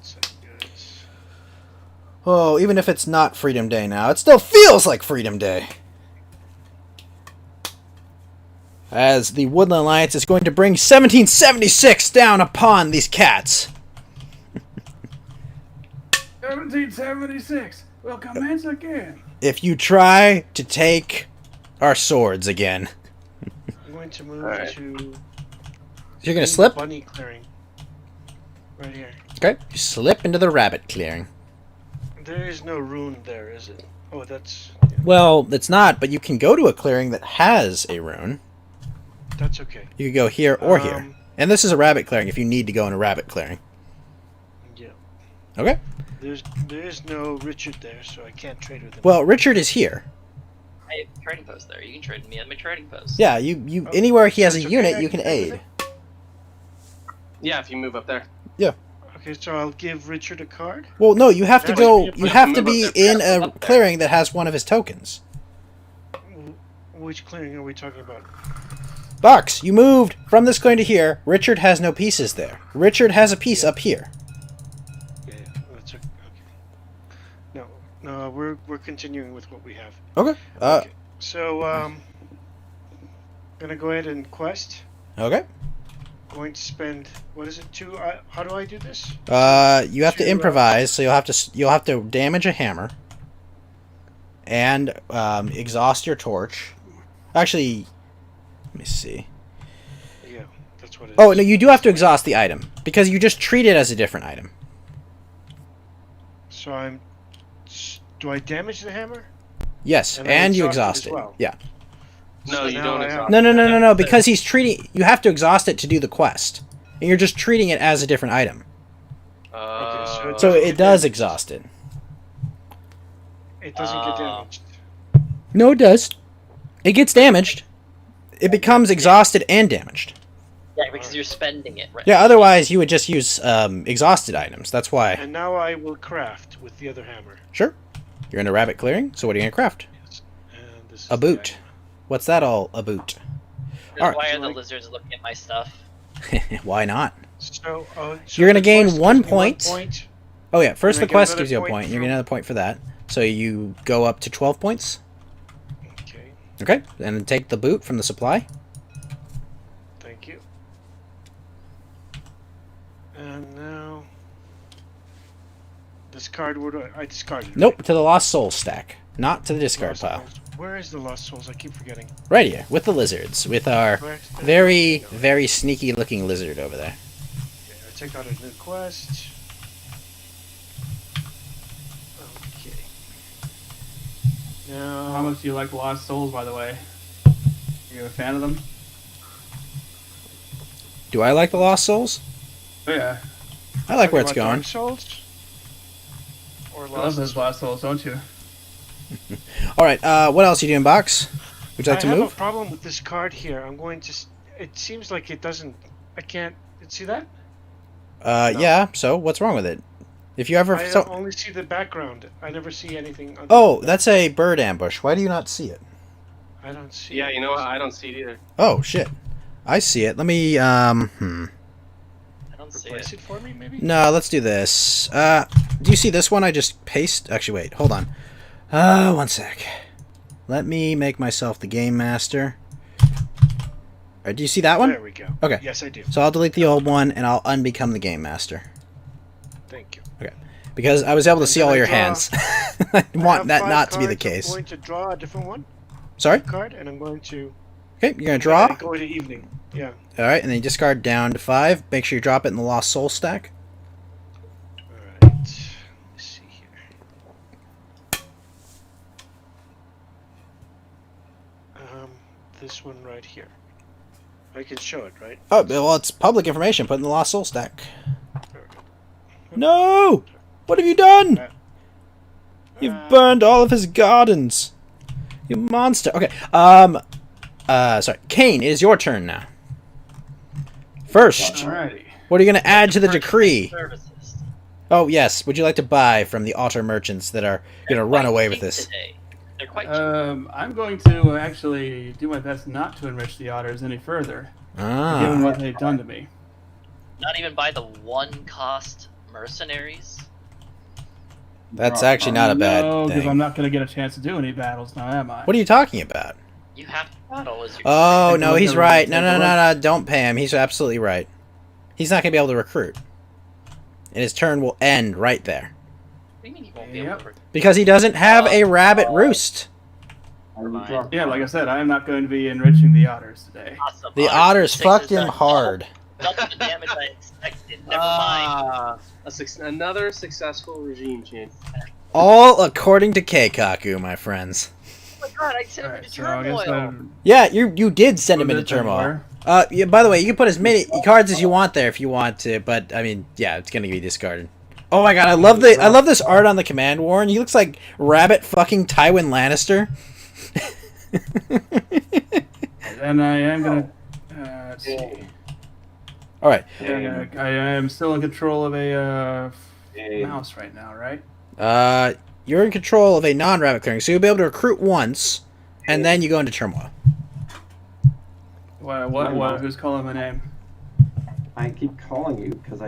B: second, guys.
A: Oh, even if it's not Freedom Day now, it still feels like Freedom Day. As the Woodland Alliance is going to bring 1776 down upon these cats.
E: 1776. We'll commence again.
A: If you try to take our swords again.
B: I'm going to move
F: Alright.
B: to.
A: You're going to slip?
B: Bunny clearing. Right here.
A: Okay. You slip into the rabbit clearing.
B: There is no rune there, is it? Oh, that's. Yeah,
A: Well, it's not, but you can go to a clearing that has a rune.
B: that's okay.
A: You could go here or here. And this is a rabbit clearing if you need to go in a rabbit clearing.
B: Yeah.
A: Okay.
B: There is no Richard there, so I can't trade with him.
A: Well, Richard is here.
D: I have a trading post there. You can trade with me at my trading post.
A: Yeah, you
B: Oh,
A: anywhere he has a
B: that's okay,
A: unit,
B: I
A: you
B: can
A: can
B: trade
A: aid.
B: with
F: Yeah, if you move up there.
B: Okay, so I'll give Richard a card.
A: Well, no, you have to
B: That
A: go.
B: must be a
A: You have to
F: move
A: be
F: up there.
A: in a
D: Up there.
A: clearing that has one of his tokens.
B: Which clearing are we talking about?
A: Box, you moved from this clearing to here. Richard has no pieces there. Richard has a piece up here.
B: Yeah, that's okay. No, we're continuing with what we have.
A: Okay.
B: Okay. So, gonna go ahead and quest.
A: Okay.
B: Going to spend, what is it? How do I do this?
A: You have to
B: Two,
A: improvise, so you'll have to damage a hammer, and exhaust your torch. Actually, let me see.
B: Yeah, that's what it is.
A: Oh no, you do have to exhaust the item because you just treat it as a different item.
B: So do I damage the hammer?
A: Yes,
B: And I
A: and you
B: exhaust
A: exhaust
B: it
A: it.
B: as well.
A: Yeah.
F: No,
B: So
F: you
B: now
F: don't
B: I
F: exhaust.
B: have-
A: No, because he's treating. You have to exhaust it to do the quest, and you're just treating it as a different item.
B: Okay,
A: So
B: Doesn't
A: it
B: get
A: does
B: damaged.
A: exhaust it.
B: It doesn't get damaged.
A: No, it does. It gets damaged. It becomes exhausted and damaged.
D: Yeah, because you're spending it, right?
A: Yeah, otherwise you would just use exhausted items. That's why.
B: And now I will craft with the other hammer.
A: Sure. You're in a rabbit clearing, so what are you going to craft?
B: Yes. And this is
A: A
B: the
A: boot.
B: item.
A: What's that all about? Alright.
D: Why are the
B: Like-
D: lizards looking at my stuff?
A: Why not?
B: So,
A: You're gonna
B: the
A: gain
B: quest
A: one
B: gives me
A: point. Oh yeah, first
B: And I
A: the
B: get
A: quest
B: another
A: gives you a
B: point
A: point. You're
B: from-
A: getting another point for that. So you go up to 12 points.
B: Okay,
A: Okay. And then take the boot from the supply.
B: thank you. And now, discard. I discarded it.
A: Nope, to the Lost Soul stack. Not to the discard
B: Lost
A: pile.
B: Souls. Where is the Lost Souls? I keep forgetting.
A: Right here, with the lizards. With our
B: Where-
A: very,
B: there we go.
A: very sneaky looking lizard over there.
B: Okay, I take out a new quest. Okay.
E: How
B: Now,
E: much do you like Lost Souls, by the way? Are you a fan of them?
A: Do I like the Lost Souls?
E: Oh yeah,
A: I like where it's
B: talking about
A: going.
B: Dark Souls? Or
E: I love
B: Lost
E: those Lost Souls, don't you?
A: Alright, what else you doing, Box? Would you like to
B: I have
A: move?
B: a problem with this card here. I'm going to. It seems like it doesn't. I can't. See that? No.
A: Yeah, so what's wrong with it? If you ever.
B: I
A: So,
B: only see the background. I never see anything. Under
A: oh,
B: the-
A: that's a bird ambush. Why do you not see it?
B: I don't see.
F: Yeah,
B: it.
F: you know what? I don't see it either.
A: Oh, shit. I see it. Let me,
D: I don't see
B: Replace
D: it.
B: it for me, maybe.
A: No, let's do this. Do you see this one I just paste? Actually, wait, hold on. One sec. Let me make myself the game master. Alright, do you see that one?
B: There we go.
A: Okay.
B: Yes, I do.
A: So I'll delete the old one and I'll unbecome the game master.
B: Thank you.
A: Because I was able to
B: And
A: see
B: then
A: all
B: I
A: your
B: draw-
A: hands. I
B: I
A: want
B: have
A: that
B: 5
A: not to be the
B: cards.
A: case.
B: I'm going to draw a different one
A: Sorry?
B: card, and I'm going to.
A: Okay, you're gonna draw.
B: Go to evening. Yeah.
A: Alright, and then you discard down to 5. Make sure you drop it in the Lost Soul stack.
B: All right. Let's see here. This one right here. I can show it, right?
A: Oh, well, it's public information. Put it in the Lost Soul stack.
B: There we go.
A: No! What have you done? You've burned all of his gardens. You monster. Okay, sorry. Kane, it is your turn now. First,
E: Alrighty.
A: what are you going to add to the decree?
D: Services.
A: Oh, yes. Would you like to buy from the otter merchants that are going to run
D: Quite
A: away with
D: cheap
A: this?
D: Today. They're quite cheap.
E: I'm going to actually do my best not to enrich the otters any further, given
A: Ah.
E: what they've done to me.
D: Not even buy the one cost mercenaries.
A: That's actually not a bad
E: No, because I'm
A: thing.
E: not going to get a chance to do any battles now, am I?
A: What are you talking about?
D: You have to battle as your
A: Oh,
E: Take a
A: no,
E: look,
A: he's
E: everybody.
A: right.
E: Take
A: No,
E: a
A: no,
E: look.
A: no, no. Don't pay him. He's absolutely right. He's not going to be able to recruit. And his turn will end right there.
D: What do you mean you won't be able
E: Yep.
D: to?
A: Because he doesn't have a rabbit roost.
E: Yeah, like I said, I am not going to be enriching the otters today.
D: Awesome.
A: The
D: Otters
A: otters
D: sixes
A: fucked him
D: done.
A: hard.
D: Double the damage I expected. Never mind.
F: Another successful regime change.
A: All according to Keikaku, my friends.
D: Oh my god, I sent him
E: Alright,
D: into
E: so I guess
D: turmoil.
A: Yeah, you did send him
E: Put
A: into
E: this
A: turmoil.
E: anywhere.
A: Yeah, by the way, you can put as many cards as you want there if you want to, but I mean, yeah, it's gonna be discarded. Oh my god, I love this art on the command warren. He looks like rabbit fucking Tywin Lannister.
E: And I am going to... let's see.
A: All right.
E: Yeah, I am still in control of a
C: Hey.
E: mouse right now, right?
A: You're in control of a non-rabbit clearing, so you'll be able to recruit once, and then you go into turmoil.
E: What? Who's calling my name?
C: I keep calling you because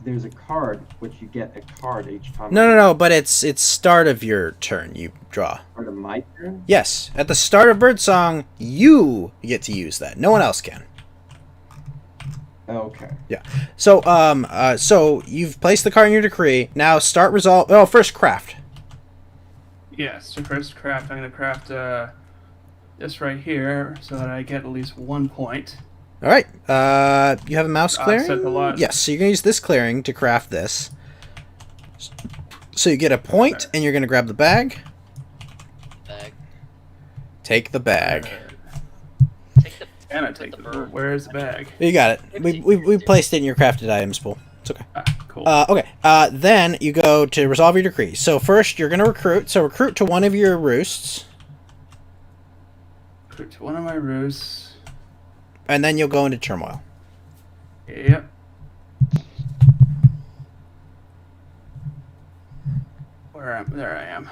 C: there's a card, which you get a card each time.
A: No. But it's start of your turn. You draw.
C: Part of my turn?
A: Yes, at the start of Birdsong, you get to use that. No one else can.
C: Okay.
A: Yeah. So so you've placed the card in your decree. Now start resolve. Oh, first craft.
E: Yes, so first craft. I'm gonna craft this right here so that I get at least 1 point.
A: All right. You have a mouse clearing?
E: Set the lot.
A: Yes. So you're gonna use this clearing to craft this. So you get a point, and you're gonna grab the bag.
D: Bag.
A: Take the bag.
D: Take the.
E: And I take the bird. Where's the bag?
A: You got it. We placed it in your crafted items pool. It's okay.
E: Cool.
A: Okay. Then you go to resolve your decree. So first you're gonna recruit. So recruit to one of your roosts,
E: Recruit to one of my roosts.
A: and then you'll go into turmoil.
E: Yep. There I am.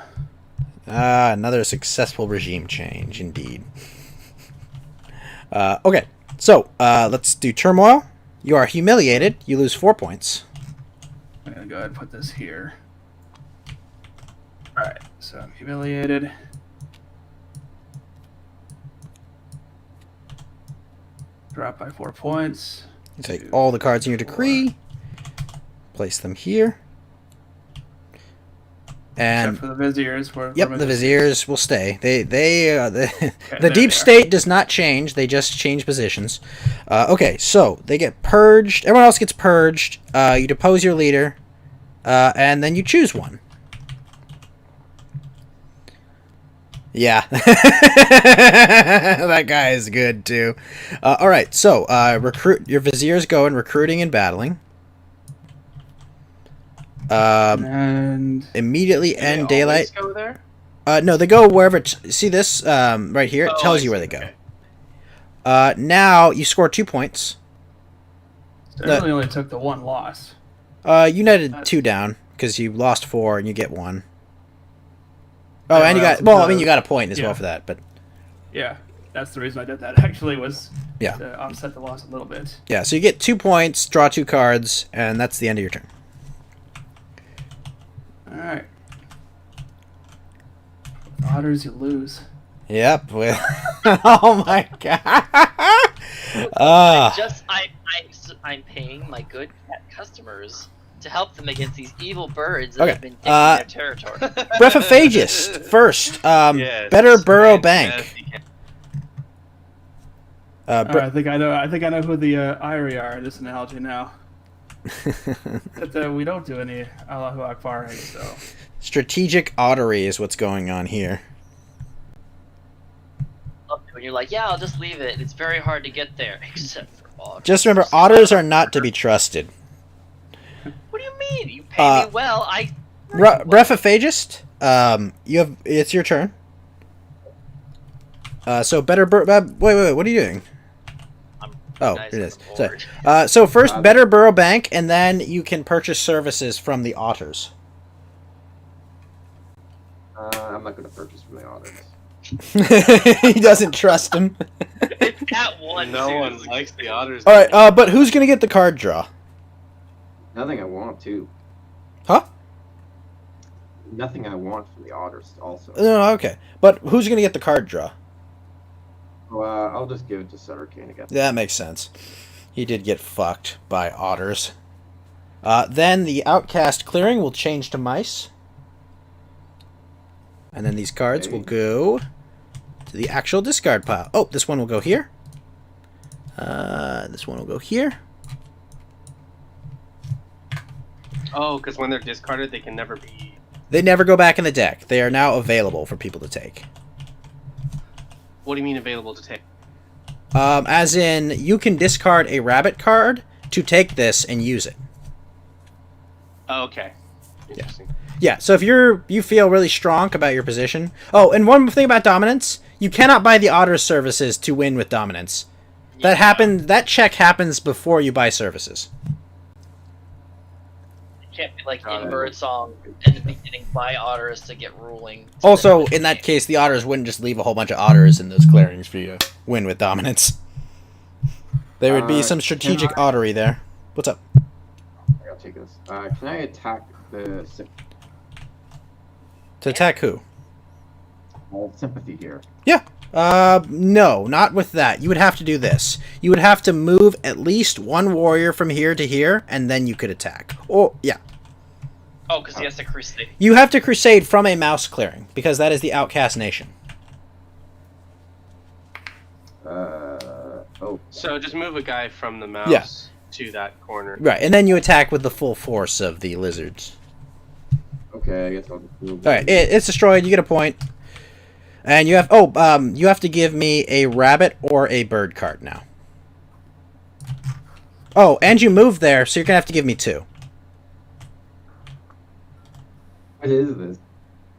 A: Another successful regime change, indeed. Okay, so let's do turmoil. You are humiliated. You lose 4 points.
E: I'm gonna go ahead and put this here. Alright, so I'm humiliated. Drop by 4 points.
A: You take all the cards in your decree, place them here, and
E: Except for the viziers.
A: yep, the viziers will stay. The
E: there
A: deep
E: they are.
A: state does not change. They just change positions. Okay, so they get purged. Everyone else gets purged. You depose your leader, and then you choose one. Yeah, that guy is good too. All right, so recruit your viziers go in recruiting and battling.
E: And
A: Immediately end
F: They
A: daylight.
F: always go there?
A: No, they go wherever. See this right here? It
F: Oh,
A: tells
F: I
A: you where
F: see,
A: they go.
F: okay.
A: Now you score 2 points.
E: so I really only took the one loss.
A: You netted 2 down because you lost 4 and you get 1. Oh,
E: Yeah,
A: and you
E: well,
A: got. Well, I
E: the-
A: mean, you got a point as
E: yeah.
A: well for that, but
E: Yeah, that's the reason I did that. Actually, was
A: Yeah.
E: to offset the loss a little bit.
A: yeah. So you get 2 points, draw 2 cards, and that's the end of your turn.
E: All right. With otters, you lose.
A: Yep. Well, oh my god.
D: I'm paying my good customers to help them against these evil birds that
A: Okay,
D: have been taking their territory.
A: Breathophagist first.
F: Yes,
A: Better Burrow
F: fantastic.
A: Bank.
E: I think I know. I think I know who the Irie are in this analogy now. But we don't do any Allahu Akbar, so
A: Strategic Ottery is what's going on here.
D: When you're like, yeah, I'll just leave it. It's very hard to get there, except for otters.
A: Just remember, otters are not to be trusted.
D: What do you mean? You pay me well.
A: Breathophagist, you have. It's your turn. So better. Wait. What are you doing? Oh,
D: Nice,
A: it is.
D: I'm
A: So,
D: bored.
A: so first, better Burrow Bank, and then you can purchase services from the otters.
C: I'm not going to purchase from the otters.
A: He doesn't trust him.
D: It's that one.
F: No
D: too.
F: one likes the otters.
A: All right, but who's gonna get the card draw?
C: Nothing I want to.
A: Huh?
C: Nothing I want from the otters also.
A: No, okay. But who's gonna get the card draw?
C: Well, I'll just give it to Sutter Kane again.
A: That makes sense. He did get fucked by otters. Then the outcast clearing will change to mice. And then these cards will go to the actual discard pile. Oh, this one will go here. This one will go here.
F: Oh, because when they're discarded, they can never be.
A: They never go back in the deck. They are now available for people to take.
F: What do you mean available to take?
A: As in, you can discard a rabbit card to take this and use it.
F: Oh, okay. Interesting.
A: Yeah, so if you feel really strong about your position. Oh, and one thing about dominance, you cannot buy the otter services to win with dominance. That check happens before you buy services.
D: It can't be like
C: Got
D: in
C: it.
D: Birdsong in the beginning, buy otters to get ruling.
A: Also, in that case, the otters wouldn't just leave a whole bunch of otters in those clearings for you to win with dominance. There would be some strategic ottery there. What's up?
C: I'll take this. Can I attack the
A: To attack who?
C: sympathy here?
A: Yeah. No, not with that. You would have to do this. You would have to move at least one warrior from here to here, and then you could attack. Or, yeah.
D: Oh, because he has to crusade.
A: You have to crusade from a mouse clearing, because that is the outcast nation.
C: Oh.
F: So just move a guy from the mouse to that corner.
A: Right, and then you attack with the full force of the lizards.
C: Okay, I guess I'll just move.
A: Alright, it's destroyed. You get a point. And you have... you have to give me a rabbit or a bird card now. Oh, and you moved there, so you're going to have to give me 2.
C: What is this?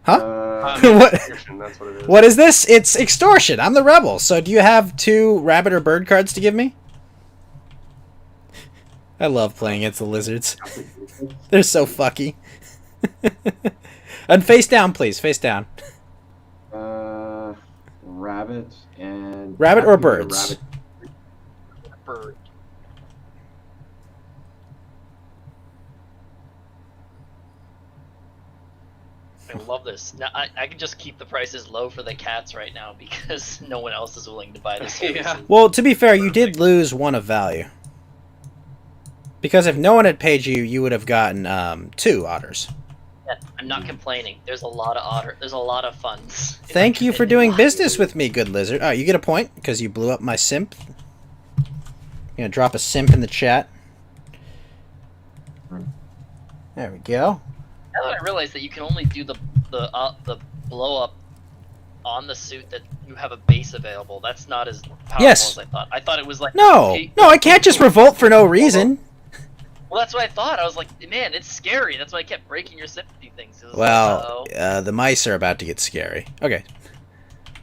A: Huh? What?
F: Extortion, that's what it is.
A: What is this? It's extortion. I'm the rebel. So do you have 2 rabbit or bird cards to give me? I love playing against the lizards. They're so fucky. And face down, please. Face down.
C: Rabbit and...
A: Rabbit or
C: I have to give
A: birds?
C: it a
D: Bird. I love this. Now, I can just keep the prices low for the cats right now because no one else is willing to buy the services.
F: Yeah.
A: Well, to be fair, you did lose 1 of value. Because if no one had paid you, you would have gotten 2 otters.
D: Yeah, I'm not complaining. There's a lot of There's a lot of funds.
A: Thank you for doing business with me, good lizard. Oh, you get a point because you blew up my simp. I'm gonna drop a simp in the chat. There we go.
D: Now that I realize that you can only do the blow up on the suit that you have a base available. That's not as powerful
A: Yes.
D: as I thought. I thought it was like
A: No, I can't just revolt for no reason.
D: Well, that's what I thought. I was like, man, it's scary. That's why I kept breaking your sympathy things. It was
A: Well,
D: like,
A: the mice are about to get scary. Okay.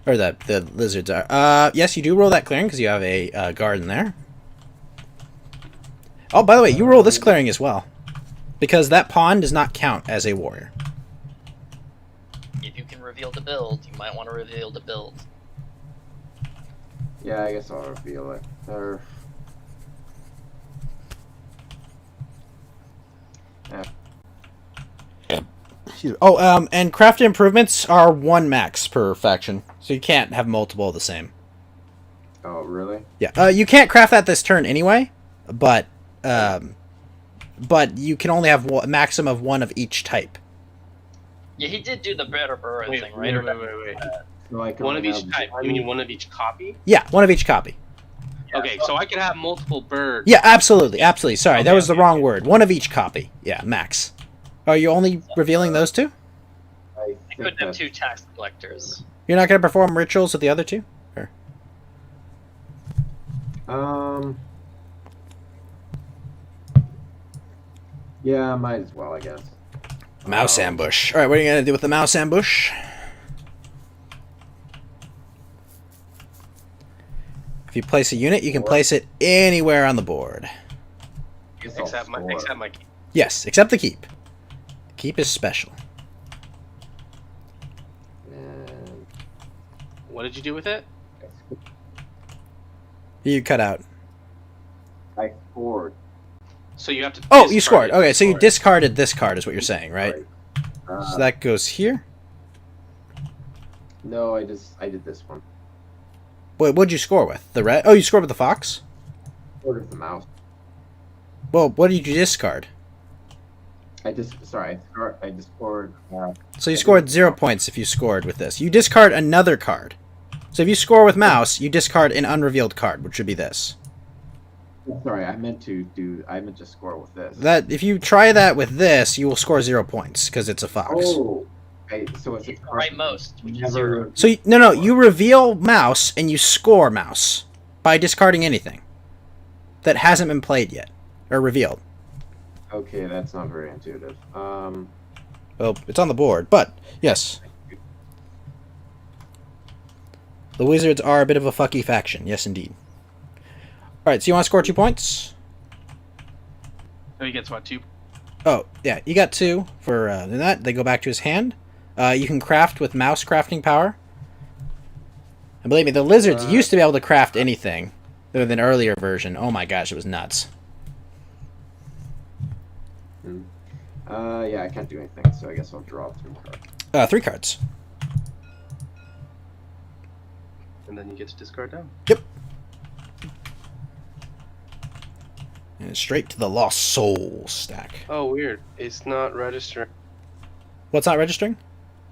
A: Or the lizards are. Yes, you do roll that clearing because you have a garden there. Oh, by the way, you roll this clearing as well. Because that pawn does not count as a warrior.
D: if you can reveal the build, you might want to reveal the build.
C: Yeah, I guess I'll reveal it. Or...
A: Excuse me. Oh, and crafted improvements are 1 max per faction. So you can't have multiple of the same.
C: Oh, really?
A: Yeah, you can't craft that this turn anyway, but you can only have a maximum of 1 of each type.
D: Yeah, he did do the better burrow
F: Wait,
D: thing, right?
F: wait.
C: So I can
F: One of each
C: have-
F: type. You mean one of each copy?
A: Yeah, 1 of each copy.
F: Okay, so I could have multiple birds.
A: Yeah, absolutely. Sorry, that
F: Okay,
A: was the
F: okay,
A: wrong
F: okay.
A: word. 1 of each copy. Yeah, max. Are you only revealing those 2?
C: I
D: I
C: think
D: couldn't have
C: that's-
D: 2 tax collectors.
A: You're not going to perform rituals with the other 2?
C: Yeah, might as well, I guess.
A: Mouse ambush. Alright, what are you going to do with the mouse ambush? If you place a unit, you can place it anywhere on the board.
C: Guess I'll
F: Except
C: score.
F: my key.
A: Yes, except the keep. Keep is special.
C: And
F: What did you do with it?
A: You cut out.
C: I scored.
F: So you have to.
A: Oh, you
F: discard
A: scored.
F: it.
A: Okay, so you discarded this card is what you're saying, right? So that goes here.
C: No, I did this one.
A: Wait, what'd you score with? The red? Oh, you scored with the fox?
C: Ordered the mouse.
A: Well, what did you discard?
C: I just scored.
A: So you scored 0 points if you scored with this. You discard another card. So if you score with mouse, you discard an unrevealed card, which would be this.
C: Sorry, I meant to score with this.
A: That if you try that with this, you will score 0 points because it's a fox.
C: Oh, okay, so it's
D: You can write most, which is
C: never.
D: 0.
A: So you reveal mouse and you score mouse by discarding anything that hasn't been played yet or revealed.
C: Okay, that's not very intuitive.
A: Well, it's on the board, but yes, the wizards are a bit of a fucky faction. Yes, indeed. right, so you want to score 2 points?
F: So he gets what, 2?
A: Oh, yeah, you got 2 for doing that. They go back to his hand. You can craft with mouse crafting power. And believe me, the lizards used to be able to craft anything with an earlier version. Oh my gosh, it was nuts.
C: Yeah, I can't do anything, so I guess I'll draw 3 cards.
A: 3 cards.
F: And then you get to discard down.
A: Yep. And straight to the Lost Soul stack.
F: Oh, weird. It's not registering.
A: What's not registering?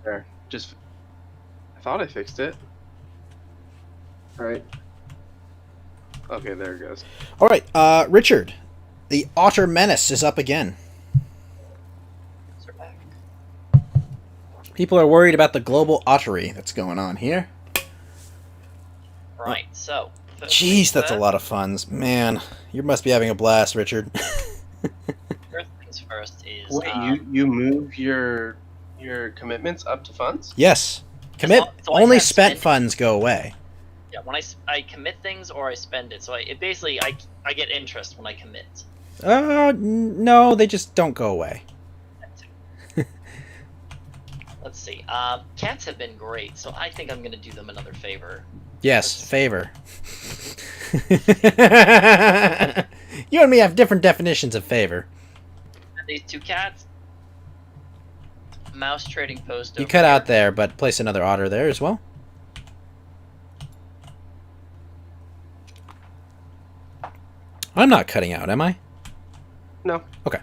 F: There. I thought I fixed it.
C: Alright.
F: Okay, there it goes.
A: All right, Richard, the Otter Menace is up again.
D: They're back.
A: People are worried about the global ottery that's going on here.
D: Right, so.
A: Jeez, that's a lot of funds. Man, you must be having a blast, Richard.
D: First things first is.
F: Wait, you move your commitments up to funds?
A: Yes. Commit.
D: So I
A: Only
D: have
A: spent
D: spent-
A: funds go away.
D: Yeah, when I commit things or I spend it, so it basically I get interest when I commit.
A: No, they just don't go away.
D: Let's see. Cats have been great, so I think I'm gonna do them another favor.
A: Yes, favor. You and me have different definitions of favor.
D: These 2 cats. Mouse trading post.
A: You
D: over
A: cut
D: here.
A: out there, but place another otter there as well. I'm not cutting out, am I?
F: No.
A: Okay.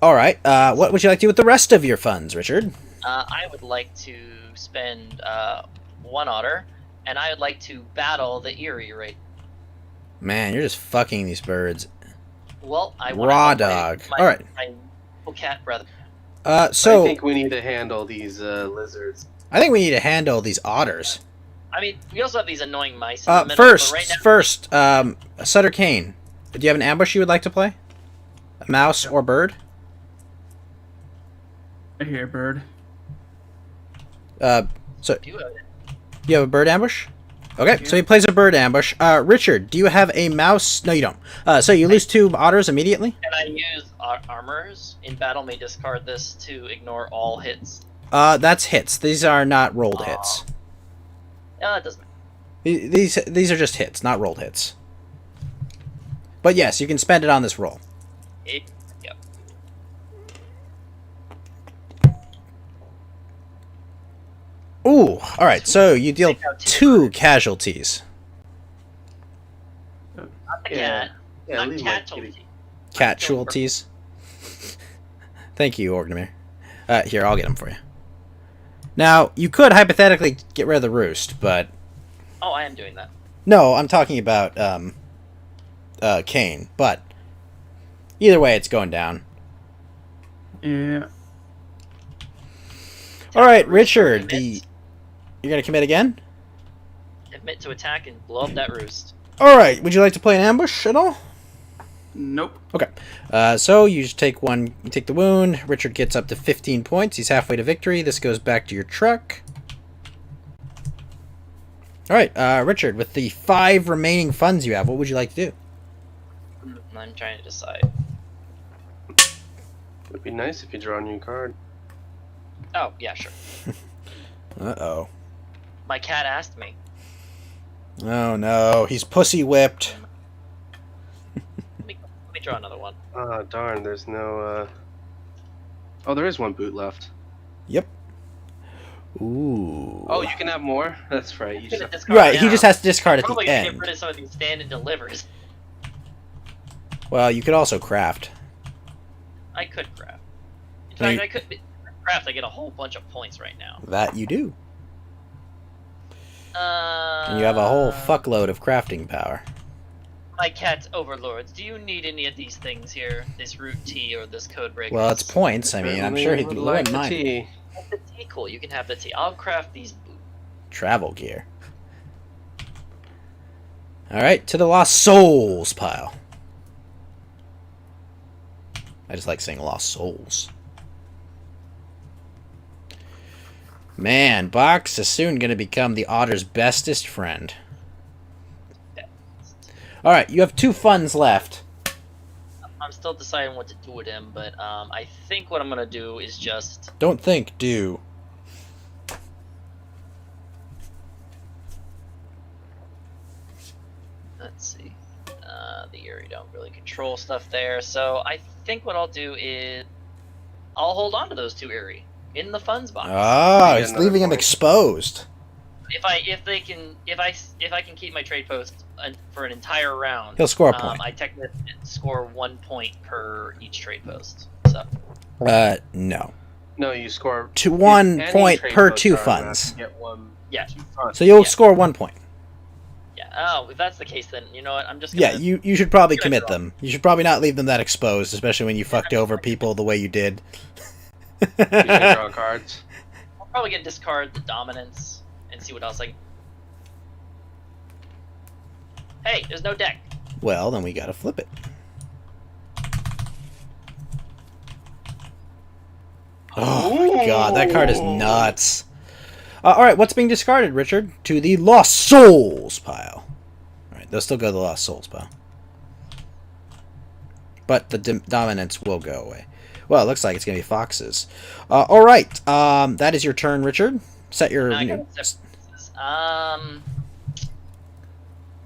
A: All right. What would you like to do with the rest of your funds, Richard?
D: I would like to spend 1 otter, and I would like to battle the Eerie right.
A: Man, you're just fucking these birds.
D: Well, I want
A: Raw dog.
D: My,
A: All right.
D: My little cat brother.
A: So
F: I think we need to handle these lizards.
A: I think we need to handle these otters.
D: I mean, we also have these annoying mice in the middle.
A: First,
D: but right now,
A: Sutter Kane. Do you have an ambush you would like to play? A mouse or bird?
E: I hear bird.
A: So
D: do it.
A: you have a bird ambush? Okay, so he plays a bird ambush. Richard, do you have a mouse? No, you don't. So you lose 2 otters immediately?
D: Can I use armors in battle? May discard this to ignore all hits.
A: That's hits. These are not rolled hits.
D: No, that doesn't matter.
A: These are just hits, not rolled hits. But yes, you can spend it on this roll.
D: Yep.
A: Ooh, all right. So you deal 2 casualties.
D: Not the
F: Yeah.
D: cat.
F: Yeah,
D: not
F: leave my
D: cat
F: kitty.
A: Casualties. Thank you, Orgnimer. Here, I'll get them for you. Now, you could hypothetically get rid of the roost, but
D: Oh, I am doing that.
A: no, I'm talking about Kane. But either way, it's going down.
E: Yeah.
A: All right,
D: Attack the roost or
A: Richard.
D: commit.
A: You're gonna commit again?
D: Admit to attack and blow up that roost.
A: All right. Would you like to play an ambush at all?
E: Nope.
A: Okay. So you just take one. You take the wound. Richard gets up to 15 points. He's halfway to victory. This goes back to your truck. All right, Richard. With the 5 remaining funds you have, what would you like to do?
D: I'm trying to decide.
F: It'd be nice if you draw a new card.
D: Oh, yeah, sure.
A: Uh-oh.
D: My cat asked me.
A: Oh no, he's pussy whipped.
D: Let me draw another one.
F: Ah, darn, there's no, Oh, there is 1 boot left.
A: Yep. Ooh.
F: Oh, you can have more? That's right. You just have...
A: Right, he just has to discard at the
D: Probably gonna get
A: end.
D: rid of some of these stand and delivers.
A: Well, you could also craft.
D: I could craft. In
A: No,
D: fact,
A: you-
D: I could craft. I get a whole bunch of points right now.
A: That you do. And you have a whole fuckload of crafting power.
D: My cat's overlords. Do you need any of these things here? This root tea or this code breaker?
A: Well, it's points. I mean, I'm sure he'd be
F: Certainly would
A: low
F: like
A: in
F: the
A: mine.
F: tea.
D: The tea, cool. You can have the tea. I'll craft these boots.
A: Travel gear. All right, to the Lost Souls pile. I just like saying Lost Souls. Man, Box is soon going to become the Otter's bestest friend. All right, you have 2 funds left.
D: I'm still deciding what to do with him, but I think what I'm gonna do is just.
A: Don't think, do.
D: Let's see. The Erie don't really control stuff there, so I think what I'll do is I'll hold on to those 2 Erie in the funds box.
A: Ah,
F: You get
A: he's
F: another
A: leaving him
F: point.
A: exposed.
D: If I can keep my trade post for an entire round,
A: He'll score a point.
D: I technically score 1 point per each trade post. So
A: No.
F: No, you score
A: To 1
F: any
A: point
F: trade
A: per
F: posts
A: 2
F: are enough
A: funds.
F: to get one,
D: Yeah.
F: 2 funds.
A: So you'll
D: Yeah.
A: score 1 point.
D: yeah. Oh, if that's the case, then you know what? I'm just gonna.
A: Yeah, you should probably
D: Gonna
A: commit
D: draw.
A: them. You should probably not leave them that exposed, especially when you fucked over people the way you did.
F: You can draw cards.
D: I'll probably get discard the dominance and see what else I. Hey, there's no deck.
A: Well, then we gotta flip it. Oh my god, that card is nuts. Alright, what's being discarded, Richard? To the Lost Souls pile. Alright, they'll still go to the Lost Souls pile. But the dominance will go away. Well, it looks like it's going to be foxes. Alright, that is your turn, Richard. Set your...
D: I got pieces.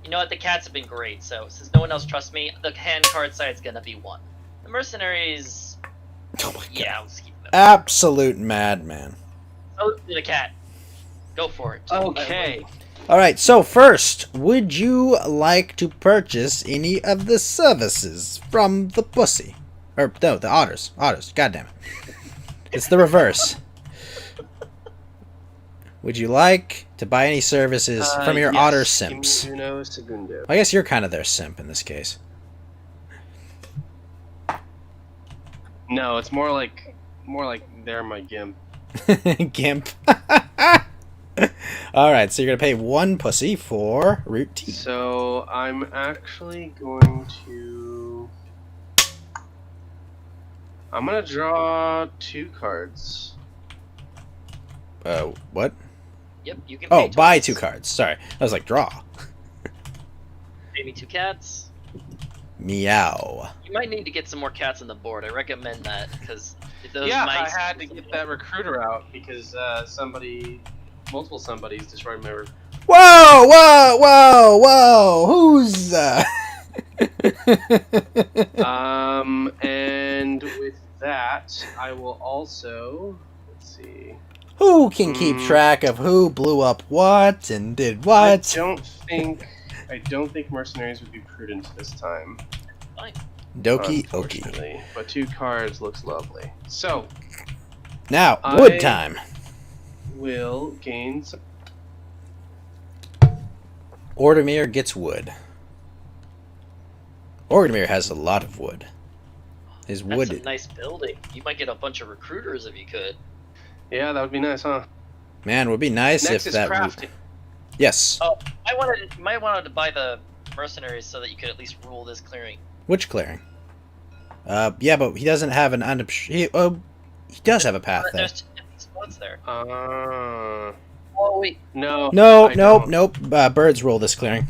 D: You know what? The cats have been great, so since no one else trusts me, the hand card side's gonna be 1. The mercenaries.
A: Oh my god.
D: Yeah, I'll just keep them.
A: Absolute madman.
D: Oh, the cat. Go for it.
F: Okay.
A: Alright, so first, would you like to purchase any of the services from the pussy? Or, no, the otters. Otters, goddammit. It's the reverse. Would you like to buy any services from your
F: Yes.
A: otter simps?
F: Uno segundo.
A: I guess you're kind of their simp in this case.
F: No, it's more like they're my gimp.
A: Gimp. Alright, so you're going to pay 1 pussy for root tea.
F: So I'm actually going to. I'm gonna draw 2 cards.
A: What?
D: Yep, you can.
A: Oh,
D: pay
A: buy
D: twice.
A: 2 cards. Sorry. I was like, draw.
D: Pay me 2 cats.
A: Meow.
D: You might need to get some more cats on the board. I recommend that because those
F: Yeah,
D: mice.
F: I had to get that recruiter out because multiple somebodies destroyed my.
A: Whoa, whoa, whoa, whoa! Who's
F: And with that, I will also. Let's see.
A: Who can keep track of who blew up what and did what?
F: I don't think mercenaries would be prudent this time.
D: Fine.
A: Doki okie.
F: Unfortunately. But 2 cards looks lovely. So
A: Now, wood
F: I-
A: time.
F: we'll gain some.
A: Ordemir gets wood. Ordemir has a lot of wood. His
D: That's
A: wood.
D: a nice building. You might get a bunch of recruiters if you could.
F: Yeah, that would be nice, huh?
A: Man, would be nice
F: Next
A: if
F: is
A: that.
F: crafting.
A: Yes.
D: Oh, you might wanted to buy the mercenaries so that you could at least rule this clearing.
A: Which clearing? Yeah, but he doesn't have an he does have a path there.
D: There's 2 empty spots there.
F: Uh,
D: Oh wait,
F: no.
A: No,
F: I
A: nope,
F: don't.
A: nope. Birds rule this clearing.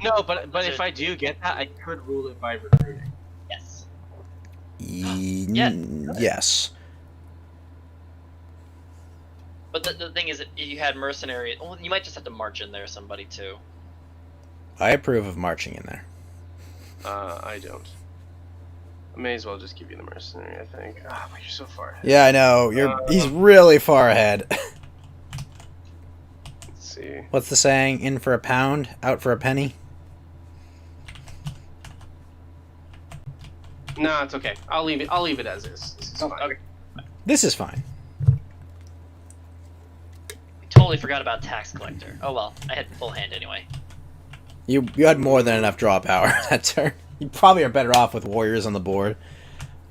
F: No, but if I do get that, I could rule it by recruiting.
D: yes.
A: Yes.
D: But the thing is, if you had mercenaries, well, you might just have to march in there somebody too.
A: I approve of marching in there.
F: I don't. I may as well just give you the mercenary, I think. Ah, but you're so far ahead.
A: Yeah, I know. He's really far ahead.
F: Let's see.
A: What's the saying? In for a pound, out for a penny.
F: No, it's okay. I'll leave it as is. This is fine.
D: Okay.
A: This is fine.
D: I totally forgot about tax collector. Oh well, I had full hand anyway.
A: You had more than enough draw power that turn. You probably are better off with warriors on the board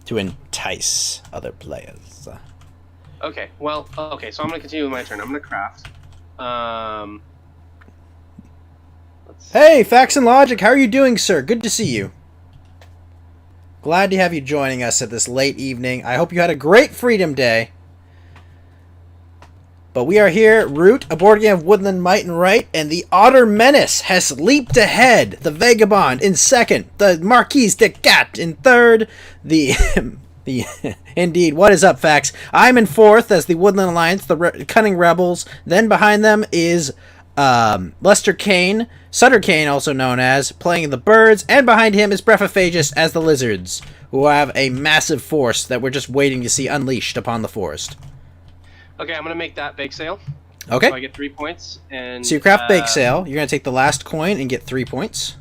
A: to entice other players.
F: Okay. Well. Okay. So I'm gonna continue with my turn. I'm gonna craft. Let's see.
A: Hey, Facts and Logic, how are you doing, sir? Good to see you. Glad to have you joining us at this late evening. I hope you had a great Freedom Day. But we are here, Root, a board game of Woodland Might and Right, and the Otter Menace has leaped ahead. The Vagabond in second, the Marquise de Cat in third, the indeed, what is up, Fax? I'm in fourth as the Woodland Alliance, the Cunning Rebels. Then behind them is Lester Kane, Sutter Kane, also known as, playing the Birds, and behind him is Brephophagus as the Lizards, who have a massive force that we're just waiting to see unleashed upon the forest.
F: Okay, I'm gonna make that bake sale.
A: Okay.
F: So I get 3 points, and
A: So you craft bake sale. You're gonna take the last coin and get 3 points.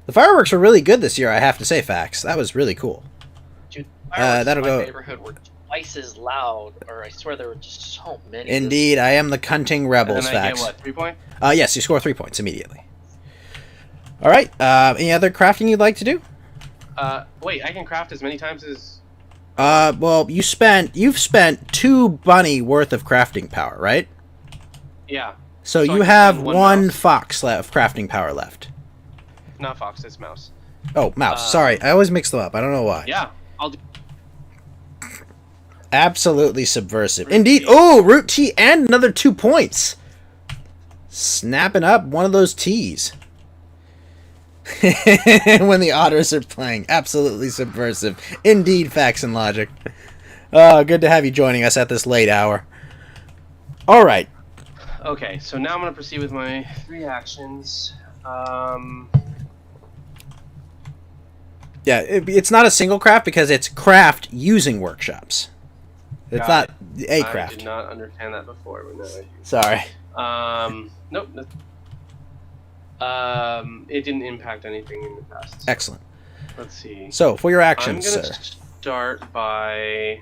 A: The fireworks were really good this year, I have to say, Fax. That was really cool.
D: Dude, fireworks
A: that'll
D: in my
A: go.
D: neighborhood were twice as loud, or I swear there were just so many.
A: Indeed, I am the Cunting
F: and
A: Rebels,
F: then I
A: Fax.
F: get what, 3 points?
A: Yes, you score 3 points immediately. All right. Any other crafting you'd like to do?
F: Wait, I can craft as many times as.
A: Well, you've spent 2 bunny worth of crafting power, right?
F: Yeah,
A: So
F: So I
A: you
F: can
A: have
F: spend
A: 1
F: one
A: fox of crafting power left.
F: not fox, it's mouse.
A: Oh, mouse. Sorry, I always mix them up. I don't know why.
F: Yeah, I'll do.
A: Absolutely subversive.
F: Root
A: Indeed.
F: tea.
A: Oh, root tea and another 2 points. Snapping up one of those teas. When the otters are playing. Absolutely subversive. Indeed, facts and logic. Good to have you joining us at this late hour. All right.
F: Okay, so now I'm gonna proceed with my 3 actions.
A: Yeah, it's not a single craft because it's craft using workshops. It's
F: Got
A: not a
F: I
A: craft.
F: did not understand that before, but now I do.
A: Sorry.
F: Nope. It didn't impact anything in the past.
A: Excellent.
F: Let's see.
A: So, for your actions,
F: I'm gonna
A: sir.
F: start by.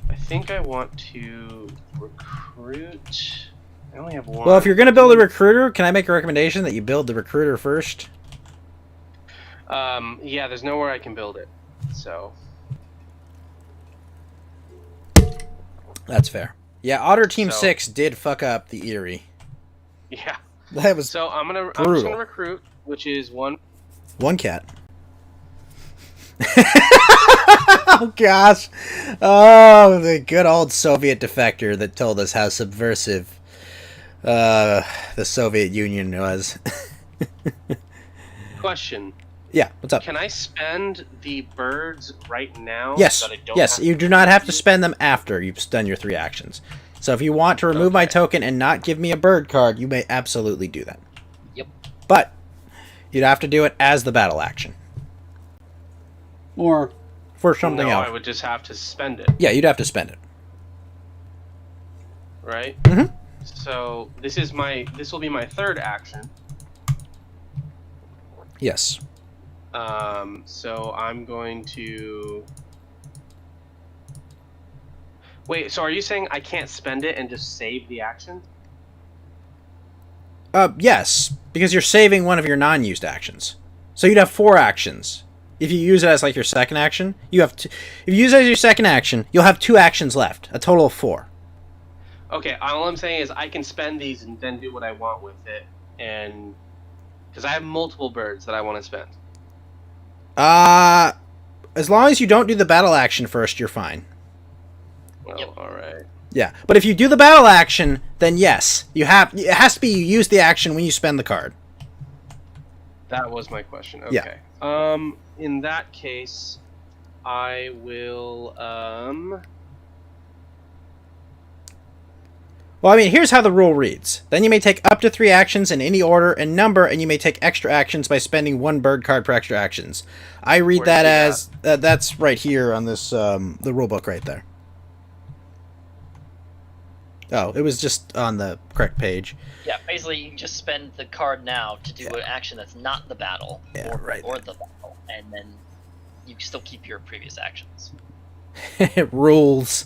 F: I think I want to recruit. I only have 1.
A: Well, if you're going to build a recruiter, can I make a recommendation that you build the recruiter first?
F: Yeah, there's nowhere I can build it, so.
A: That's fair. Yeah, Otter Team
F: So-
A: 6 did fuck up the Erie.
F: Yeah.
A: That was
F: So I'm just
A: brutal.
F: gonna recruit, which is 1.
A: 1 cat. Oh, gosh. Oh, the good old Soviet defector that told us how subversive the Soviet Union was.
F: Question.
A: Yeah, what's up?
F: Can I spend the birds right now?
A: Yes,
F: so that I don't
A: yes,
F: have
A: you do not have to spend them after you've done your 3 actions. So if you want to remove my
F: Okay.
A: token and not give me a bird card, you may absolutely do that.
D: Yep.
A: But you'd have to do it as the battle action. Or for something
F: no,
A: else.
F: I would just have to spend it,
A: Yeah, you'd have to spend it.
F: right?
A: Mhm.
F: So this will be my 3rd action.
A: Yes.
F: So I'm going to. Wait, so are you saying I can't spend it and just save the action?
A: Yes, because you're saving one of your non-used actions. So you'd have 4 actions. If you use it as like your second action, you have if you use it as your second action, you'll have 2 actions left, a total of 4.
F: Okay, all I'm saying is I can spend these and then do what I want with it, and because I have multiple birds that I want to spend.
A: As long as you don't do the battle action first, you're fine.
F: Well,
D: Yep.
F: all right.
A: Yeah, but if you do the battle action, then yes, you have. It has to be you use the action when you spend the card.
F: That was my question.
A: Yeah.
F: Okay. In that case, I will.
A: Well, I mean, here's how the rule reads. Then you may take up to 3 actions in any order and number, and you may take extra actions by spending 1 bird card per extra actions. I read
F: Where'd
A: that
F: you
A: as that's right here on this the rule book right there. Oh, it was just on the correct page.
D: Yeah, basically you can just spend the card now to do an action that's not the battle,
A: Yeah, right.
D: or the battle, and then you can still keep your previous actions.
A: Rules.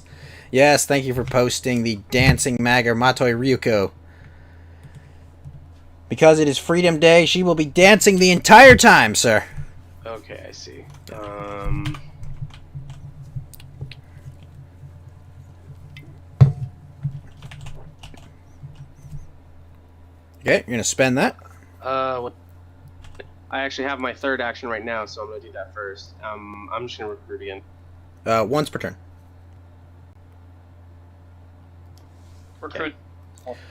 A: Yes, thank you for posting the dancing Mager Matoi Ryuko. Because it is Freedom Day, she will be dancing the entire time, sir.
F: Okay, I see.
A: Okay, you're gonna spend that.
F: What? I actually have my 3rd action right now, so I'm gonna do that first. I'm just gonna recruit again.
A: Once per turn.
D: recruit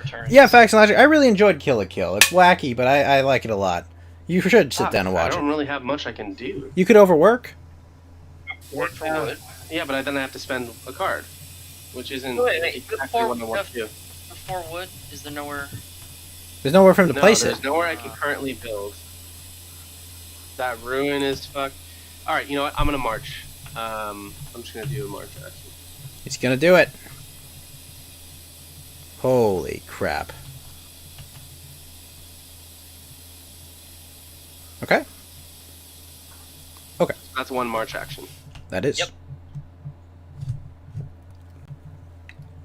D: returns.
A: Yeah, Facts and Logic. I really enjoyed Kill la Kill. It's wacky, but I like it a lot. You should sit down and watch
F: I
A: it.
F: don't really have much I can do.
A: You could overwork.
D: Wood for wood.
F: Yeah, but then I have to spend a card, which isn't exactly
D: Before,
F: what I want to do.
D: before wood, is there nowhere?
A: There's nowhere for him to
F: No,
A: place
F: there's
A: it.
F: nowhere I can currently build. That ruin is fucked. All right, you know what? I'm gonna march. I'm just gonna do a march action.
A: He's gonna do it. Holy crap. Okay. Okay.
F: That's one march action.
A: That is.
D: Yep.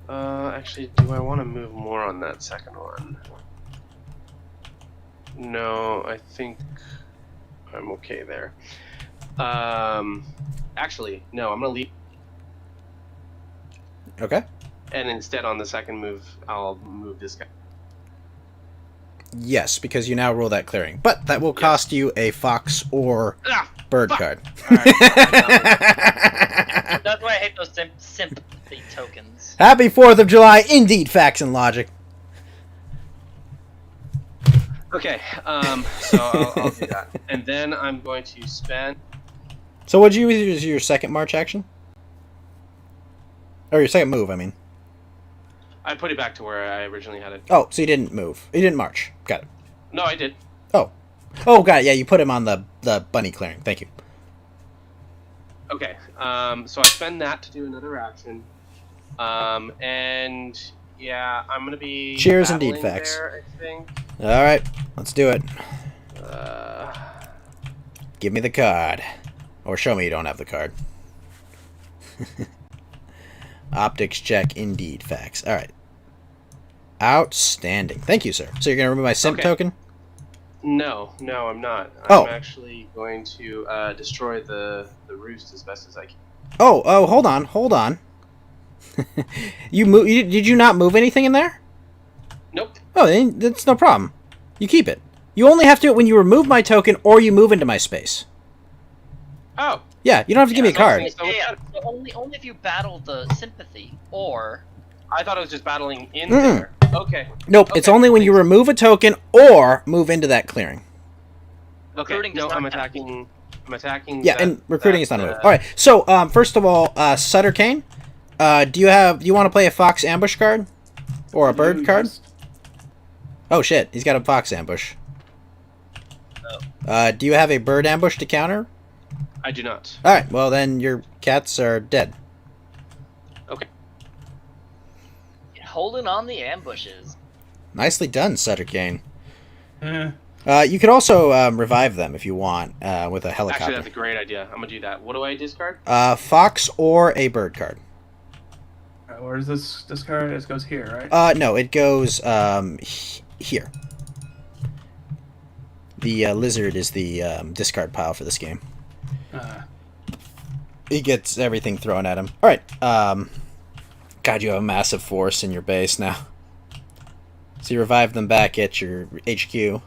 F: Actually, do I want to move more on that second one? No, I think I'm okay there. Actually, no, I'm gonna leave.
A: Okay.
F: And instead, on the second move, I'll move this guy.
A: Yes, because you now roll that clearing. But that will cost you a fox or
F: Ah,
A: bird
F: fuck.
A: card.
F: Alright.
D: That's why I hate those sympathy tokens.
A: Happy 4th of July, indeed, Facts and Logic.
F: Okay, so I'll do that. And then I'm going to spend...
A: So what'd you use as your second march action? Or your second move, I mean.
F: I put it back to where I originally had it.
A: Oh, so you didn't move. You didn't march. Got it.
F: No, I did.
A: Oh, got it. Yeah, you put him on the bunny clearing. Thank you.
F: Okay, so I spend that to do another action. And yeah, I'm gonna be...
A: Cheers indeed,
F: battling
A: Facts.
F: there, I think.
A: All right, let's do it.
F: Uh,
A: Give me the card. Or show me you don't have the card. Optics check, indeed, Facts. All right. Outstanding. Thank you, sir. So you're going to remove my simp
F: Okay.
A: token?
F: no, I'm not.
A: Oh.
F: I'm actually going to destroy the roost as best as I can.
A: Oh, hold on. Did you not move anything in there?
F: Nope.
A: Oh, then that's no problem. You keep it. You only have to do it when you remove my token or you move into my space.
F: Oh.
A: Yeah, you don't have to give me a
F: so I
A: card.
F: think- So
D: Yeah, so only if you battle the sympathy, or
F: I thought I was just battling in
A: Mm-mm.
F: there. Okay.
A: Nope, it's
F: Okay,
A: only when you
F: thanks.
A: remove a token or move into that clearing.
F: Okay.
D: Recruiting does
F: No,
D: not
F: I'm
D: count.
F: attacking. I'm attacking.
A: Yeah,
F: that-
A: and recruiting
F: that,
A: is not a move. All right. So, first of all, Sutter Kane, do you want to play a fox ambush card or a bird card? Oh shit, he's got a fox ambush. Do you have a bird ambush to counter?
F: I do not.
A: All right. Well, then your cats are dead.
F: Okay.
D: holding on the ambushes.
A: Nicely done, Sutter Kane.
E: Eh.
A: You could also revive them if you want with a helicopter.
F: Actually, that's a great idea. I'm gonna do that. What do I discard?
A: Fox or a bird card.
E: Where does this card? It goes here, right?
A: No, it goes here. The lizard is the discard pile for this game. He gets everything thrown at him. All right. God, you have a massive force in your base now. So you revive them back at your HQ.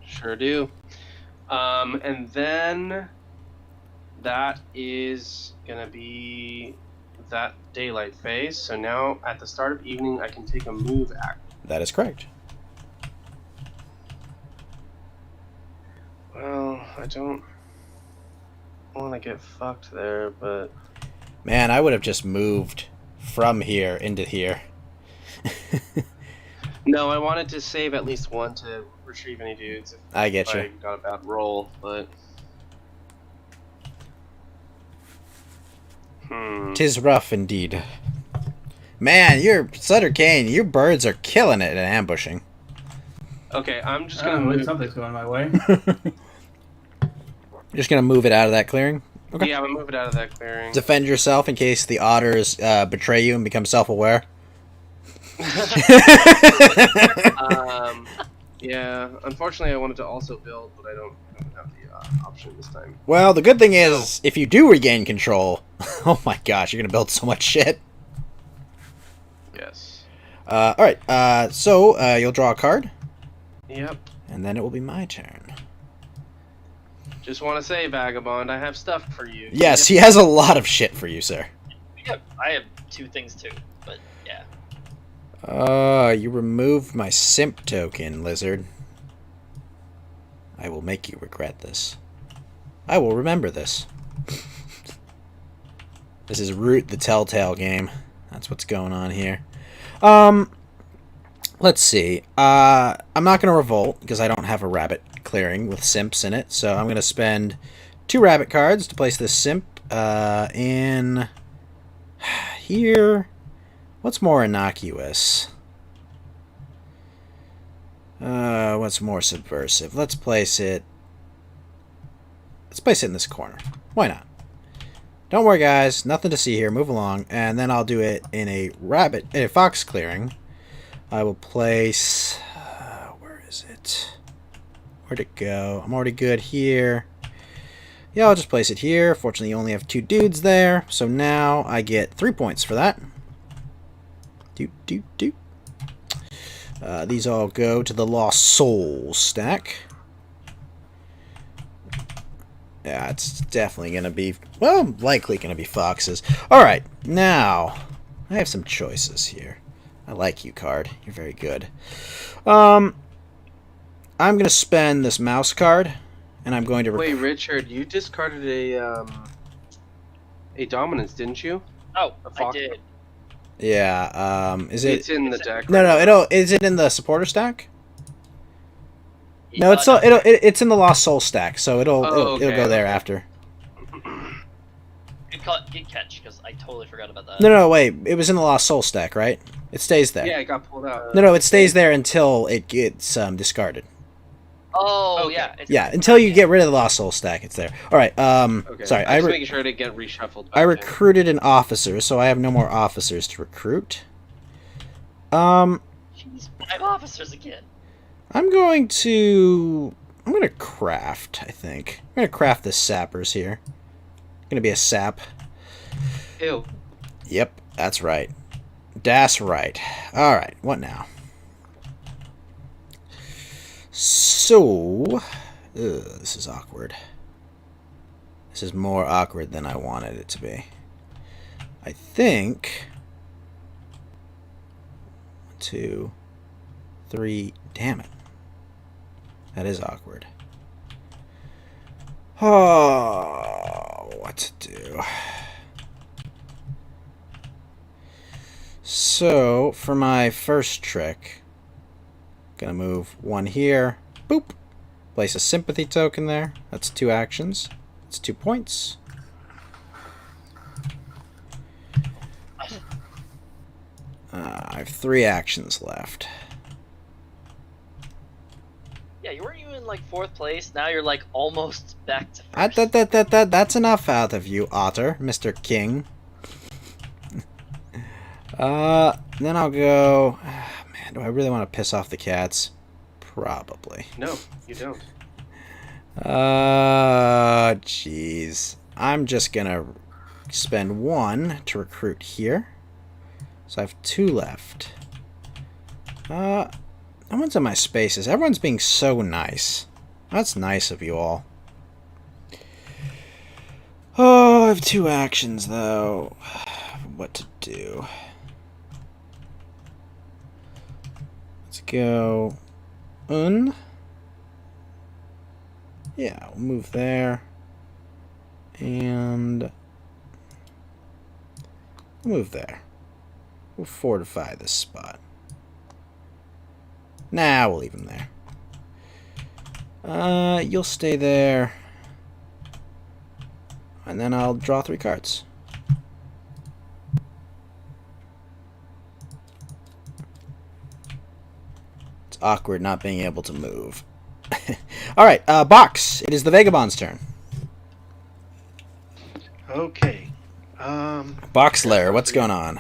F: Sure do. And then that is gonna be that daylight phase. So now at the start of evening, I can take a move act.
A: That is correct.
F: Well, I don't want to get fucked there, but
A: Man, I would have just moved from here into here.
F: no, I wanted to save at least one to retrieve any dudes if
A: I get
F: I
A: you.
F: got a bad roll, but
A: Tis rough indeed. Man, your Sutter Kane, your birds are killing it at ambushing.
F: Okay, I'm just
E: I
F: gonna
E: don't know,
F: move.
E: something's going my way.
A: Just gonna move it out of that clearing. Okay.
F: Yeah, I'm gonna move it out of that clearing.
A: Defend yourself in case the otters betray you and become self-aware.
F: Yeah, unfortunately, I wanted to also build, but I don't have the option this time.
A: Well, the good thing is, if you do regain control, oh my gosh, you're gonna build so much shit.
F: Yes.
A: All right. So you'll draw a card,
F: Yep.
A: and then it will be my turn.
F: Just want to say, Vagabond, I have stuff for you.
A: Yes, he has a lot of shit for you, sir.
D: I have two things too, but yeah.
A: You removed my simp token, lizard. I will make you regret this. I will remember this. This is Root the Telltale game. That's what's going on here. Let's see. I'm not going to revolt because I don't have a rabbit clearing with simps in it. So I'm going to spend 2 rabbit cards to place this simp in here. What's more innocuous? What's more subversive? Let's place it in this corner. Why not? Don't worry, guys. Nothing to see here. Move along. And then I'll do it in a fox clearing. I will place... where is it? Where'd it go? I'm already good here. Yeah, I'll just place it here. Fortunately, you only have 2 dudes there. So now I get 3 points for that. These all go to the Lost Soul stack. Yeah, it's definitely going to be... well, likely going to be foxes. Alright, now... I have some choices here. I like you, card. You're very good. I'm going to spend this mouse card, and I'm going to...
F: Wait, Richard, you discarded a dominance, didn't you?
D: Oh,
F: A
D: I
F: fox?
D: did.
A: Yeah, is it...
F: It's in the deck.
A: No, is it in the supporter stack? No, it's in the Lost Soul stack, so it'll go there after.
D: Good catch, because I totally forgot about that.
A: No, wait. It was in the Lost Soul stack, right? It stays there.
F: Yeah, it got pulled out.
A: No, it stays there until it gets discarded.
D: Oh,
F: Okay.
D: yeah.
A: Yeah, until you get rid of the Lost Soul stack, it's there. All right.
F: Okay.
A: Sorry,
F: I'm just making sure to get reshuffled.
A: I recruited an officer, so I have no more officers to recruit.
D: Jeez, 5 officers again.
A: I'm going to craft, I think. I'm going to craft the sappers here. Going to be a sap.
F: Ew.
A: Yep, that's right. That's right. All right, what now? So, this is awkward. This is more awkward than I wanted it to be. I think... 1, 2, 3... Damn it. That is awkward. Oh, what to do? So, for my first trick, gonna move 1 here. Boop. Place a sympathy token there. That's 2 actions. It's 2 points. I have 3 actions left.
D: Yeah, you weren't in like 4th place. Now you're like almost back to first.
A: That's enough out of you, Otter, Mr. King. Then I'll go... man, do I really want to piss off the cats? Probably.
F: No, you don't.
A: Jeez. I'm just gonna spend 1 to recruit here. So I have 2 left. No one's in my spaces. Everyone's being so nice. That's nice of you all. Oh, I have 2 actions, though. What to do? Let's go... Yeah, we'll move there. And... we'll move there. We'll fortify this spot. Nah, we'll leave him there. You'll stay there. And then I'll draw 3 cards. It's awkward not being able to move. Alright, Box. It is the Vagabond's turn.
B: Okay.
A: Box Lair, what's going on?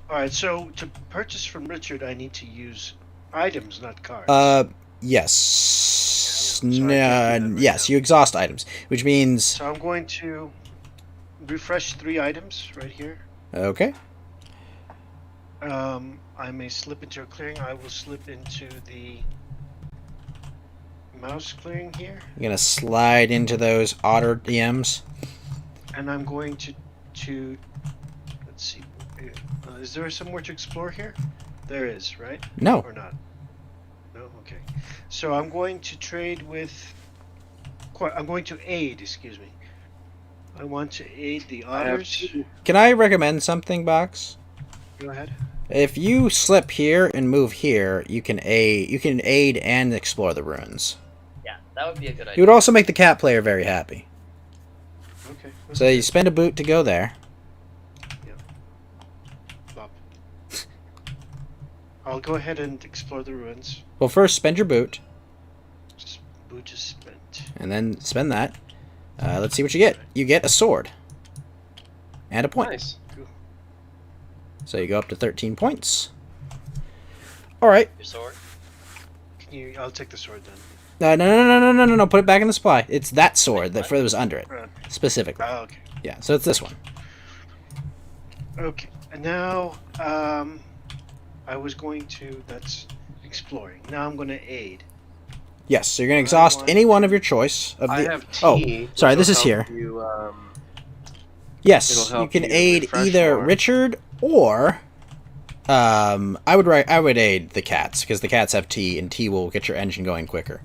B: Alright, so to purchase from Richard, I need to use items, not cards.
A: Yes.
B: So I can't do that right
A: Yes,
B: now.
A: you exhaust items, which means...
B: So I'm going to refresh 3 items right here.
A: Okay.
B: I may slip into a clearing. I will slip into the mouse clearing here.
A: You're going to slide into those otter DMs.
B: And I'm going to let's see. Is there somewhere to explore here? There is, right?
A: No.
B: Or not? No? Okay. So I'm going to trade with... I'm going to aid, excuse me. I want to aid the
F: I have
B: otters.
F: 2.
A: Can I recommend something, Box?
B: Go ahead.
A: If you slip here and move here, you can aid and explore the ruins.
D: Yeah, that would be a good
A: You
D: idea.
A: would also make the cat player very happy.
B: Okay.
A: So you spend a boot to go there.
B: Bop. I'll go ahead and explore the ruins.
A: Well, first spend your boot,
B: Boot is spent.
A: and then spend that. Let's see what you get. You get a sword. And a point.
F: Nice.
A: So you go up to 13 points. Alright.
D: Your sword.
B: I'll take the sword then.
A: No. Put it back in the supply. It's that sword that was under it. Specifically.
B: Oh, okay.
A: Yeah, so it's this one.
B: Okay. And now, I was going to... That's exploring. Now I'm going to aid.
A: Yes, so you're going to exhaust any one of your choice.
F: I have
A: Oh,
F: tea.
A: sorry,
F: which
A: this
F: will
A: is here.
F: help You,
A: Yes,
F: it'll
A: you
F: help
A: can
F: you
A: aid
F: refresh
A: either
F: more.
A: Richard or... I would aid the cats, because the cats have tea, and tea will get your engine going quicker.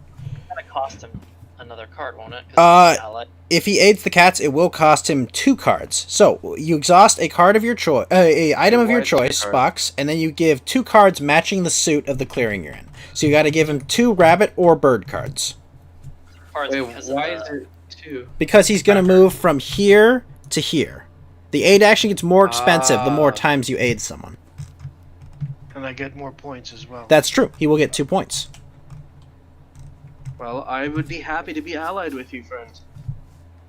D: That'll cost him another card, won't it? 'Cause it's allied.
A: If he aids the cats, it will cost him 2 cards. So you exhaust a card of your choice, a item of your
F: Why is it a
A: choice
F: card?
A: box, and then you give 2 cards matching the suit of the clearing you're in. So you got to give him 2 rabbit or bird cards,
D: Cards
F: Wait,
D: because
F: why
D: of
F: is
D: the,
F: it 2?
A: because he's going to move from here to here. The aid action gets more expensive the more
F: Ah.
A: times you aid someone.
B: And I get more points as well.
A: That's true. He will get 2 points.
F: Well, I would be happy to be allied with you, friend.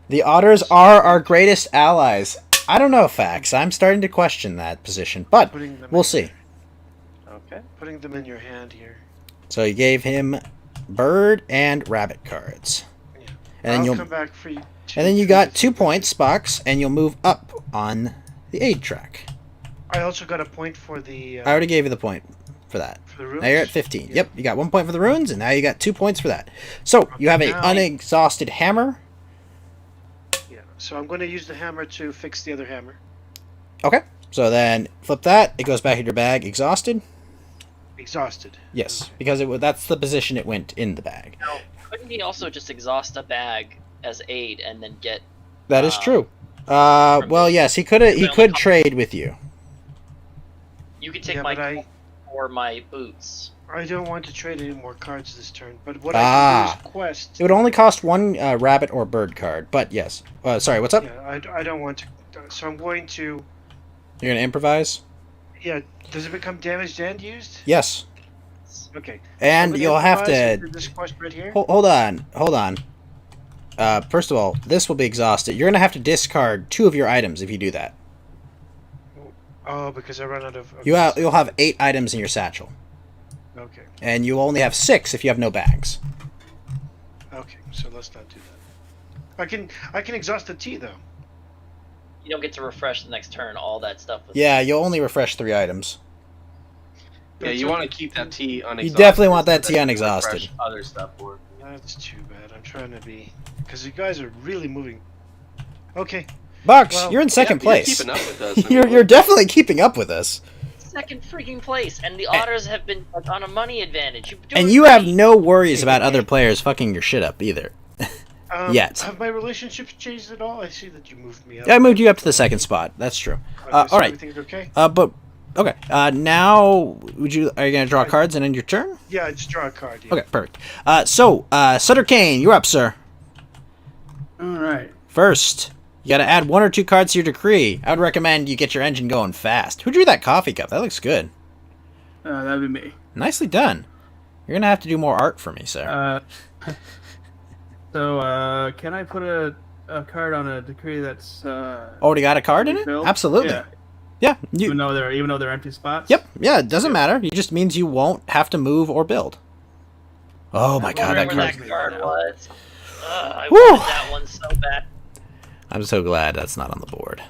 A: The otters are our greatest allies. I don't know, Fax. I'm starting to question that position, but
B: Putting them
A: we'll
B: in-
A: see.
F: Okay.
B: Putting them in your hand here.
A: So you gave him bird and rabbit cards.
B: Yeah.
A: And then
B: I'll
A: you'll
B: come back for you.
A: and then you got 2 points, Box, and you'll move up on the aid track.
B: I also got a point for the...
A: I already gave you the point for that.
B: for the runes.
A: Now you're at 15.
B: Yeah.
A: Yep, you got 1 point for the runes, and now you got 2 points for that. So you have a
B: Now-
A: unexhausted hammer.
B: Yeah. So I'm going to use the hammer to fix the other hammer.
A: Okay. So then flip that. It goes back in your bag. Exhausted.
B: Exhausted.
A: Yes, because that's the position it went in the bag.
D: now, couldn't he also just exhaust a bag as aid and then get?
A: That is
D: Um,
A: true.
D: from
A: Well,
D: this-
A: yes, he could trade with you.
D: You could take
B: Yeah,
D: my
B: but I
D: or my boots.
B: don't want to trade any more cards this turn. But what
A: Ah.
B: I can do is quest.
A: It would only cost 1 rabbit or bird card, but yes. Sorry, what's up?
B: Yeah, I don't want to. So I'm going to.
A: You're gonna improvise?
B: Yeah. Does it become damaged and used?
A: Yes.
B: Okay.
A: And
B: I'm gonna
A: you'll have
B: improvise
A: to
B: into this quest right here.
A: hold on. First of all, this will be exhausted. You're gonna have to discard 2 of your items if you do that.
B: Oh, because I run out of.
A: You'll have 8 items in your satchel,
B: Okay.
A: and you only have 6 if you have no bags.
B: Okay. So let's not do that. I can exhaust the tea though.
D: You don't get to refresh the next turn. All that stuff. With
A: Yeah, you'll only refresh 3 items.
F: Yeah, you want to keep that tea unexhausted.
A: definitely want that
F: so
A: tea
F: you can
A: unexhausted.
F: refresh Other stuff more.
B: That's too bad. I'm trying to be. Because you guys are really moving. Okay.
A: Bucks,
B: Well,
A: you're in second
F: Yeah, but
A: place.
F: You're keeping up with us. I
A: You're,
F: mean,
A: you're definitely keeping up with us.
D: second freaking place, and the otters have been like, on a money advantage. You're doing
A: And you have
D: great.
A: no worries about other players fucking your shit up either. Yet.
B: Have my relationships changed at all? I see that you moved me up.
A: I moved you up to the second spot. That's true.
B: Okay,
A: all
B: so
A: right.
B: Everything's okay?
A: But okay. Now, are you gonna draw cards and end your turn?
B: Yeah, just draw a card. Yeah.
A: Okay, perfect. So Sutter Kane, you're up, sir.
E: All right.
A: First, you gotta add 1 or 2 cards to your decree. I would recommend you get your engine going fast. Who drew that coffee cup? That looks good.
E: That'd be me.
A: Nicely done. You're gonna have to do more art for me, sir.
E: So, can I put a card on a decree that's
A: Already got a card in it?
E: filled?
A: Absolutely.
E: Yeah.
A: Yeah.
E: Even though they're empty spots.
A: Yep. Yeah. It doesn't matter. It just means you won't have to move or build. Oh my god, that
D: Wondering where
A: card.
D: that card was. I
A: Whew.
D: wanted that one so bad.
A: I'm so glad that's not on the board.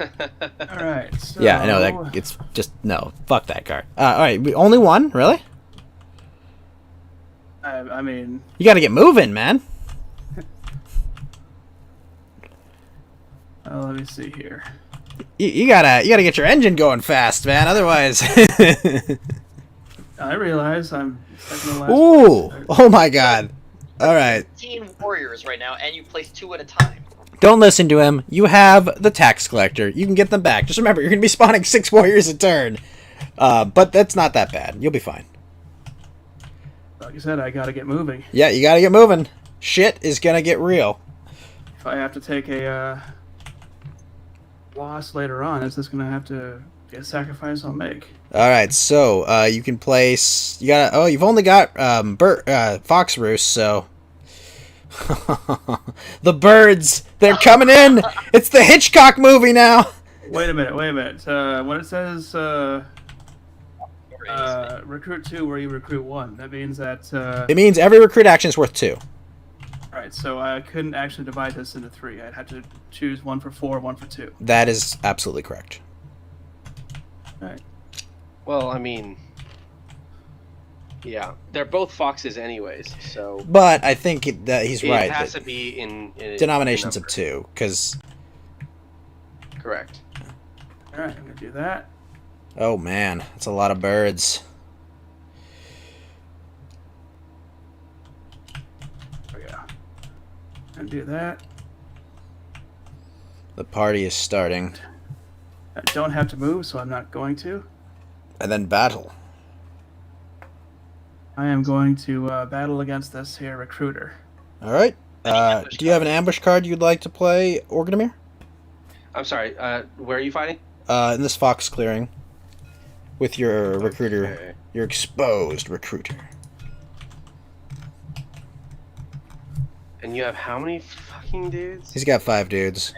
E: All right. So,
A: Yeah, I know that it's just no. Fuck that card. All right, only 1, really?
E: I mean,
A: You got to get moving, man.
E: let me see here.
A: You gotta get your engine going fast, man. Otherwise.
E: I realize I'm second to last.
A: Ooh!
E: place.
A: Oh my God! All right.
D: 15 warriors right now, and you place 2 at a time.
A: Don't listen to him. You have the tax collector. You can get them back. Just remember, you're gonna be spawning 6 warriors a turn. But that's not that bad. You'll be fine.
E: Like I said, I gotta get moving.
A: Yeah, you gotta get moving. Shit is gonna get real.
E: If I have to take a loss later on, is this gonna have to be a sacrifice I'll make?
A: All right, so you can place. You got. Oh, you've only got fox roost. So the birds, they're coming in. It's the Hitchcock movie now.
E: Wait a minute. When it says recruit 2 where you recruit 1, that means that.
A: It means every recruit action is worth 2.
E: Alright, so I couldn't actually divide this into 3. I'd have to choose 1 for 4, 1 for 2.
A: That is absolutely correct.
E: Alright.
F: Well, I mean, yeah, they're both foxes anyways, so.
A: But I think that he's
F: It
A: right.
F: has
A: that
F: to be in
A: denominations
F: in
A: of 2, because.
F: Correct.
E: Alright, I'm gonna do that.
A: Oh man, that's a lot of birds.
E: Oh yeah. And do that.
A: The party is starting,
E: I don't have to move, so I'm not going to.
A: and then battle.
E: I am going to battle against this here recruiter.
A: All right. Do you have an ambush card you'd like to play, Organdamir?
F: I'm sorry, where are you fighting?
A: In this fox clearing, with your recruiter,
F: Okay.
A: your exposed recruiter.
F: And you have how many fucking dudes?
A: He's got 5 dudes.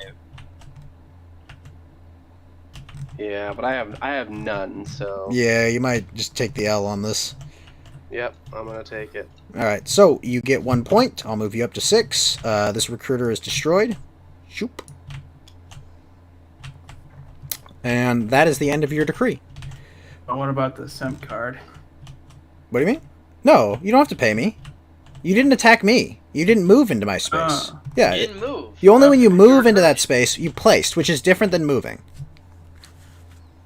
F: Yeah, but I have none, so.
A: Yeah, you might just take the L on this.
F: Yep, I'm gonna take it.
A: All right, so you get 1 point. I'll move you up to 6. This recruiter is destroyed. Shoop. And that is the end of your decree.
E: But what about the Semp card?
A: What do you mean? No, you don't have to pay me. You didn't attack me. You didn't move into my space.
E: Oh.
A: Yeah,
D: You didn't move.
A: you only when you
D: You're
A: move into that
D: hurt.
A: space, you placed, which is different than moving.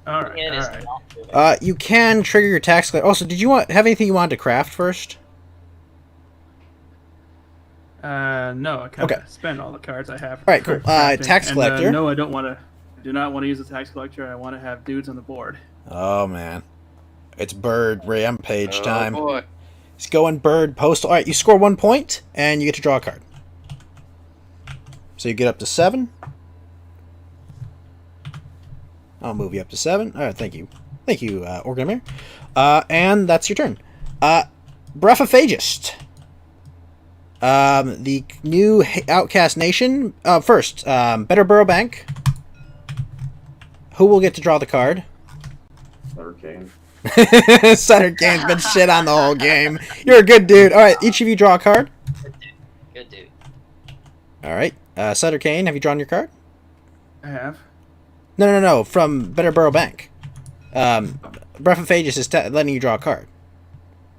E: Alright,
D: It is
E: alright.
D: not moving.
A: You can trigger your tax collector. Also, did you have anything you wanted to craft first?
E: No, I kind of
A: Okay.
E: spent all the cards I have.
A: Alright, cool.
E: for crafting.
A: Tax
E: And,
A: collector.
E: no, I don't want to. Do not want to use the tax collector. I want to have dudes on the board.
A: Oh man, it's bird rampage time.
F: Oh boy.
A: He's going bird postal. All right, you score 1 point, and you get to draw a card. So you get up to 7. I'll move you up to 7. All right, thank you, Organdamir. And that's your turn. Brephophagus. The new outcast nation. First, Better Burrow Bank. Who will get to draw the card?
C: Hurricane.
A: Sutter Kane's been shit on the whole game. You're a good dude. All right, each of you draw a card.
D: Good dude.
A: All right, Sutter Kane, have you drawn your card?
E: I have.
A: No. From Better Burrow Bank. Brephophagus is letting you draw a card.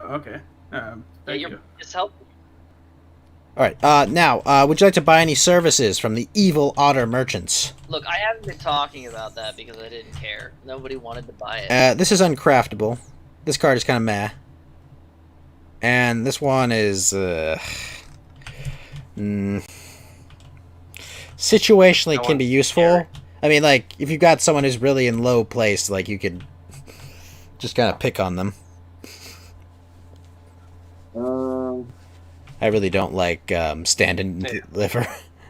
E: Okay.
D: Yeah,
E: Thank you.
D: it's helpful.
A: All right. Now, would you like to buy any services from the evil otter merchants?
D: Look, I haven't been talking about that because I didn't care. Nobody wanted to buy it.
A: This is uncraftable. This card is kind of meh. And this one is situationally can be useful. I mean, like, if you've got someone who's really in low place, like, you could just kind of pick on them. I really don't like stand and deliver.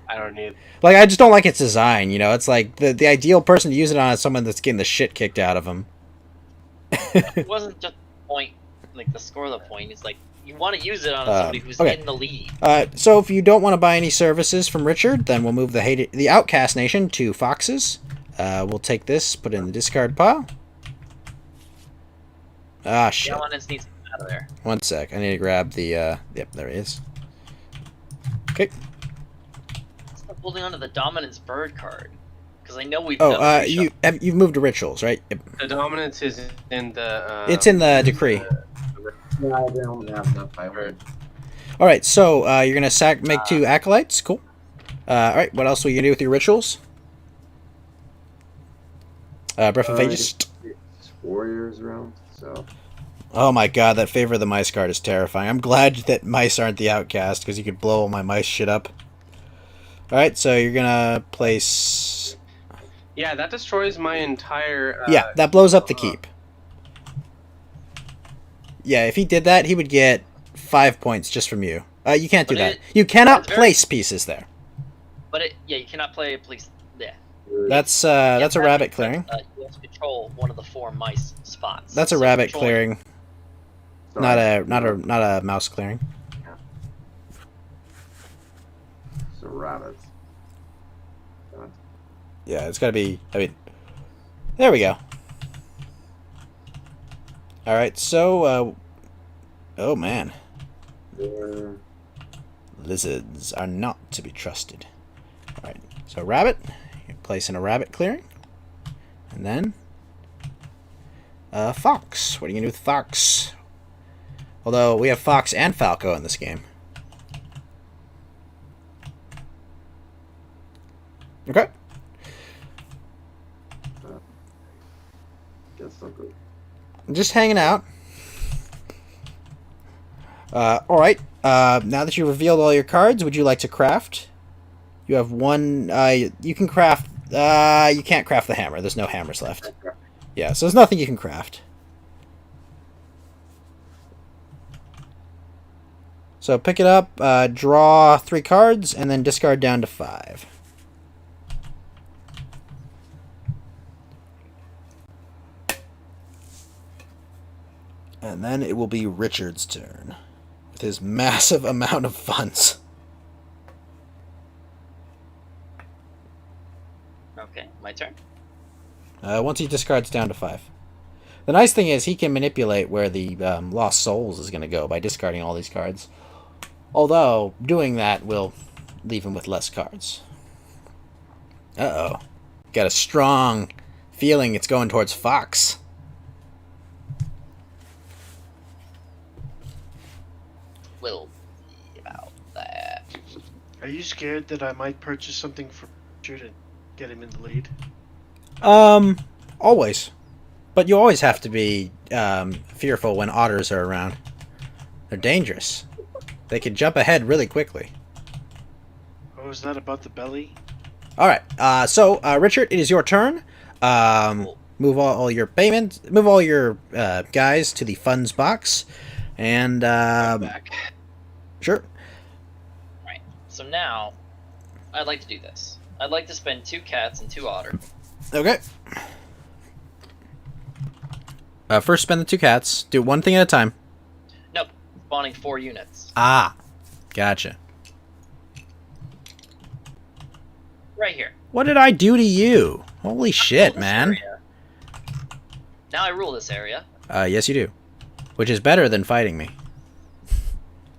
F: I don't need.
A: Like, I just don't like its design, you know? It's like, the ideal person to use it on is someone that's getting the shit kicked out of them.
D: It wasn't just the point, like the score of the point. It's like you want to use it on somebody who's
A: okay.
D: in the lead.
A: So if you don't want to buy any services from Richard, then we'll move the Outcast Nation to Foxes. We'll take this, put it in the discard pile. Ah, shit.
D: Dominance needs to come out of there.
A: 1 sec. I need to grab the, yep, there it is. Okay.
D: Stop holding on to the dominance bird card. Because I know we've
A: Oh,
D: done
A: you've moved to Rituals, right? Yep.
F: The dominance is in the.
A: It's in the decree.
C: Yeah, I don't have enough. I would.
A: All right, so you're gonna make 2 acolytes. Cool. All right, what else are you gonna do with your rituals? Breath of Aegis.
C: It's warriors round, so
A: Oh my god, that Favor of the Mice card is terrifying. I'm glad that mice aren't the outcast, because you could blow all my mice shit up. Alright, so you're gonna place...
F: Yeah, that destroys my entire.
A: Yeah, that blows up the keep. Yeah, if he did that, he would get 5 points just from you. You can't do
D: But
A: that. You cannot
D: it's very-
A: place pieces there.
D: But you cannot play police. Yeah.
A: That's
D: You
A: a
D: have to
A: rabbit clearing.
D: You have to control one of the 4 mice spots.
A: That's a
D: So
A: rabbit
D: controlling-
A: clearing, not a mouse clearing.
C: so rabbits. God.
A: Yeah, it's gotta be. I mean, there we go. All right, so oh man,
C: There.
A: lizards are not to be trusted. All right, so rabbit, you're placing a rabbit clearing, and then fox. What are you gonna do with fox? Although we have fox and falco in this game. Okay.
C: Guess so good.
A: Just hanging out. Alright. Now that you've revealed all your cards, would you like to craft? You have one. You can craft. You can't craft the hammer. There's no hammers left. Yeah, so there's nothing you can craft. So pick it up, draw 3 cards, and then discard down to 5. And then it will be Richard's turn with his massive amount of funds.
D: Okay, my turn.
A: Once he discards down to 5. The nice thing is he can manipulate where the Lost Souls is going to go by discarding all these cards. Although, doing that will leave him with less cards. Uh-oh. Got a strong feeling it's going towards Fox.
D: We'll see about that.
B: Are you scared that I might purchase something for Richard and get him in the lead?
A: Always. But you always have to be fearful when otters are around. They're dangerous. They can jump ahead really quickly.
B: Oh, is that about the belly?
A: Alright, so Richard, it is your turn. Move all your payments, move all your guys to the funds box. And,
F: Back.
A: sure.
D: Right. So now, I'd like to do this. I'd like to spend 2 cats and 2 otter.
A: Okay. First spend the 2 cats. Do one thing at a time.
D: Nope. Spawning 4 units.
A: Ah, gotcha.
D: Right here.
A: What did I do to you? Holy shit,
D: Rule this
A: man.
D: area. Now I rule this area.
A: Yes you do. Which is better than fighting me.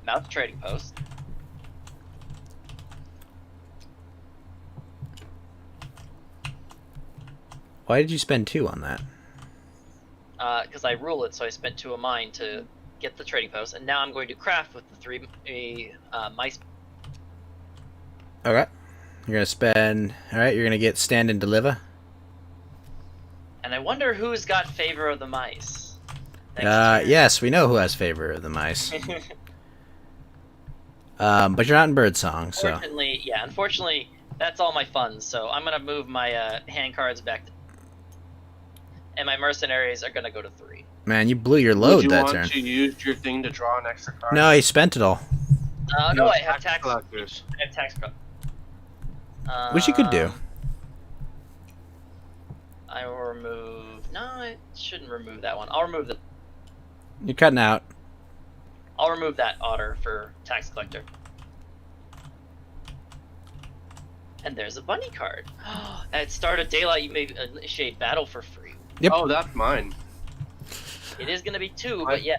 D: Mount the trading post.
A: Why did you spend 2 on that?
D: Because I rule it, so I spent 2 of mine to get the trading post, and now I'm going to craft with the 3 mice.
A: Okay. You're gonna spend... Alright, you're gonna get stand and deliver.
D: And I wonder who's got favor of the mice. Next turn.
A: Yes, we know who has favor of the mice. But you're not in Birdsong, so...
D: Unfortunately, that's all my funds, so I'm gonna move my hand cards back to... And my mercenaries are gonna go to 3.
A: Man, you blew your
F: Would
A: load
F: you
A: that
F: want
A: turn.
F: to use your thing to draw an extra card?
A: No, he spent it all.
D: No, I have tax
F: collectors.
D: I have tax card.
A: Which you could do.
D: I will remove... No, I shouldn't remove that one. I'll remove the...
A: You're cutting out.
D: I'll remove that otter for tax collector. And there's a bunny card. At start of daylight, you may initiate battle for free.
A: Yep.
F: Oh, that's mine.
D: It is gonna be 2, but yeah.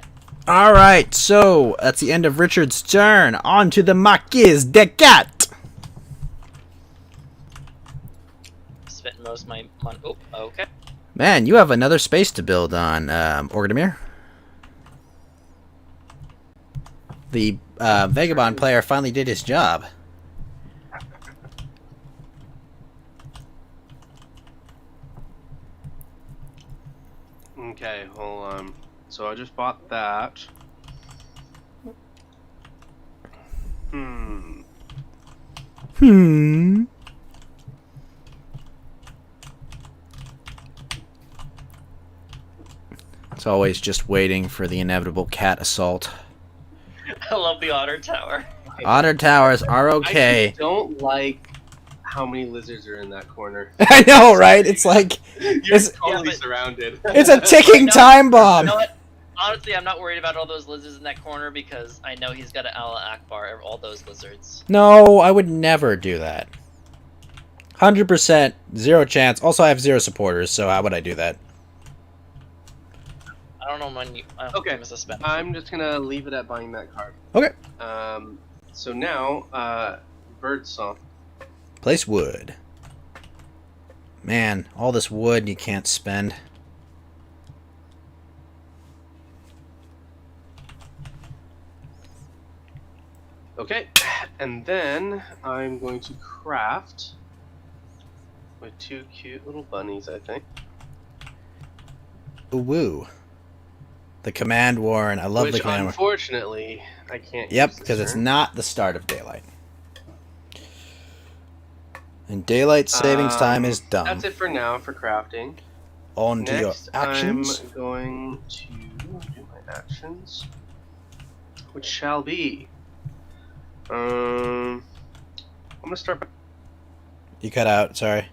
A: Alright, so that's the end of Richard's turn. On to the Marquise de Cat.
D: Spent most of my money. Oh, okay.
A: Man, you have another space to build on, Orgdemir. The Vagabond player finally did his job.
F: Okay, hold on. So I just bought that. Hmm.
A: It's always just waiting for the inevitable cat assault.
D: I love the otter tower.
A: Otter towers are
F: I
A: okay.
F: don't like how many lizards are in that corner.
A: I know, right? It's like
F: You're
A: It's-
F: totally
D: Yeah, but-
F: surrounded.
A: it's a ticking
D: No,
A: time bomb.
D: You know what? Honestly, I'm not worried about all those lizards in that corner because I know he's got an Allah Akbar, all those lizards.
A: No, I would never do that. 100%, zero chance. Also, I have 0 supporters, so how would I do that?
D: I don't know when you.
F: Okay,
D: Mr. Spence.
F: I'm just gonna leave it at buying that card.
A: Okay.
F: So now, bird song.
A: Place wood. Man, all this wood you can't spend.
F: Okay, and then I'm going to craft with 2 cute little bunnies, I think.
A: Ooh woo. The command warren. I love
F: Which
A: the command warren.
F: unfortunately I can't.
A: Yep,
F: use this
A: because it's
F: turn.
A: not the start of daylight. And daylight savings time is done.
F: That's it for now for crafting.
A: On to your
F: Next,
A: actions.
F: I'm going to do my actions, which shall be. I'm gonna start.
A: You cut out, sorry.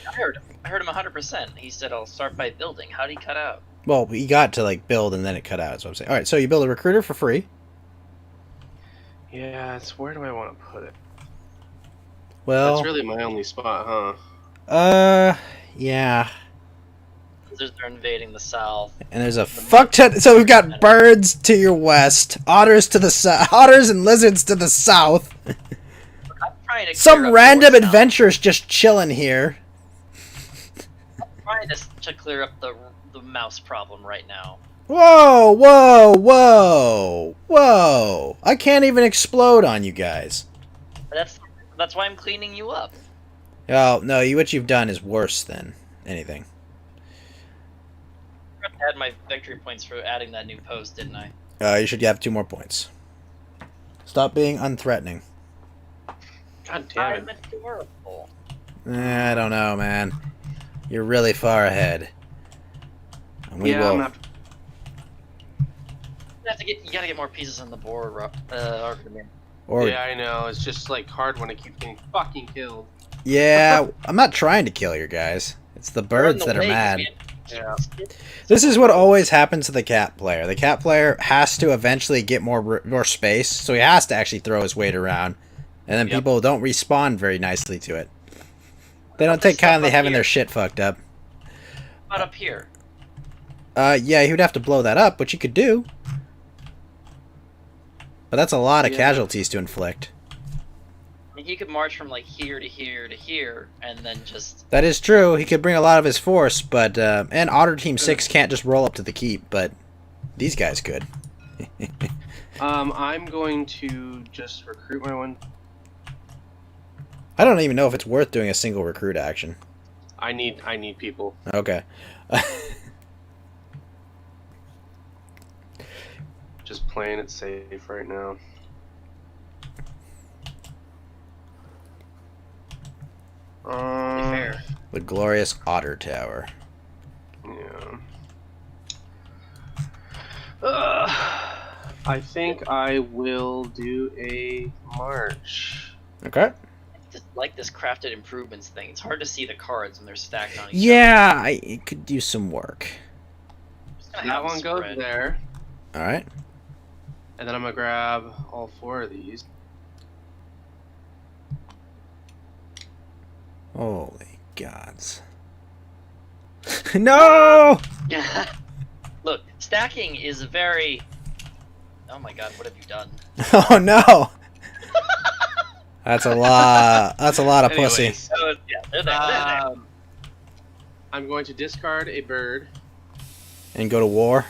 D: I heard him 100%. He said, "I'll start by building." How'd he cut out?
A: Well, he got to like build and then it cut out, that's what I'm saying. Alright, so you build a recruiter for free.
F: Yeah, it's where do I want to put it?
A: Well,
F: That's really my only spot, huh?
A: Yeah.
D: Lizards are invading the south.
A: And there's a fuck ton. So we've got birds to your west, otters to the south, otters and lizards to the south.
D: I'm trying to
A: Some
D: clear up
A: random
D: the north
A: adventurers just chilling here.
D: south. I'm trying to clear up the mouse problem right now.
A: Whoa, whoa, whoa, whoa! I can't even explode on you guys.
D: That's why I'm cleaning you up.
A: Oh no, what you've done is worse than anything.
D: I had my victory points for adding that new post, didn't I?
A: You should have 2 more points. Stop being unthreatening.
F: God damn
D: I'm
F: it!
D: adorable.
A: I don't know, man. You're really far ahead. And we
F: I'm
A: will.
F: gonna have to-
D: You gotta get more pieces on the board, Argument.
A: Or
F: Yeah, I know. It's just like hard when I keep getting fucking killed.
A: yeah, I'm not trying to kill your guys. It's the birds that are mad.
F: Yeah.
A: This is what always happens to the cat player. The cat player has to eventually get more space, so he has to actually throw his weight around, and then
F: Yep.
A: people don't respond very nicely to it. They don't take kindly having their shit fucked up.
D: Not up here.
A: Yeah, he would have to blow that up, which you could do. But that's a lot of
F: Yeah.
A: casualties to inflict.
D: I mean, he could march from like here to here to here, and then just.
A: That is true. He could bring a lot of his force, but and Otter Team 6 can't just roll up to the keep, but these guys could.
F: I'm going to just recruit my one.
A: I don't even know if it's worth doing a single recruit action.
F: I need people.
A: Okay.
F: Just playing it safe right now.
D: Fair.
A: The glorious Otter Tower.
F: Yeah. I think I will do a march.
A: Okay.
D: I just like this crafted improvements thing. It's hard to see the cards when they're stacked on each
A: Yeah, it could use some work.
D: other. Just gonna
F: That
D: have
F: one
D: them
F: goes
D: spread.
F: there,
A: All right.
F: and then I'm gonna grab all 4 of these.
A: Holy gods. No!
D: Look, stacking is very. Oh my god, what have you done?
A: Oh no! That's a lot. That's a lot of pussy.
F: Anyways,
D: Oh, yeah, they're there. They're there.
F: I'm going to discard a bird.
A: And go to war.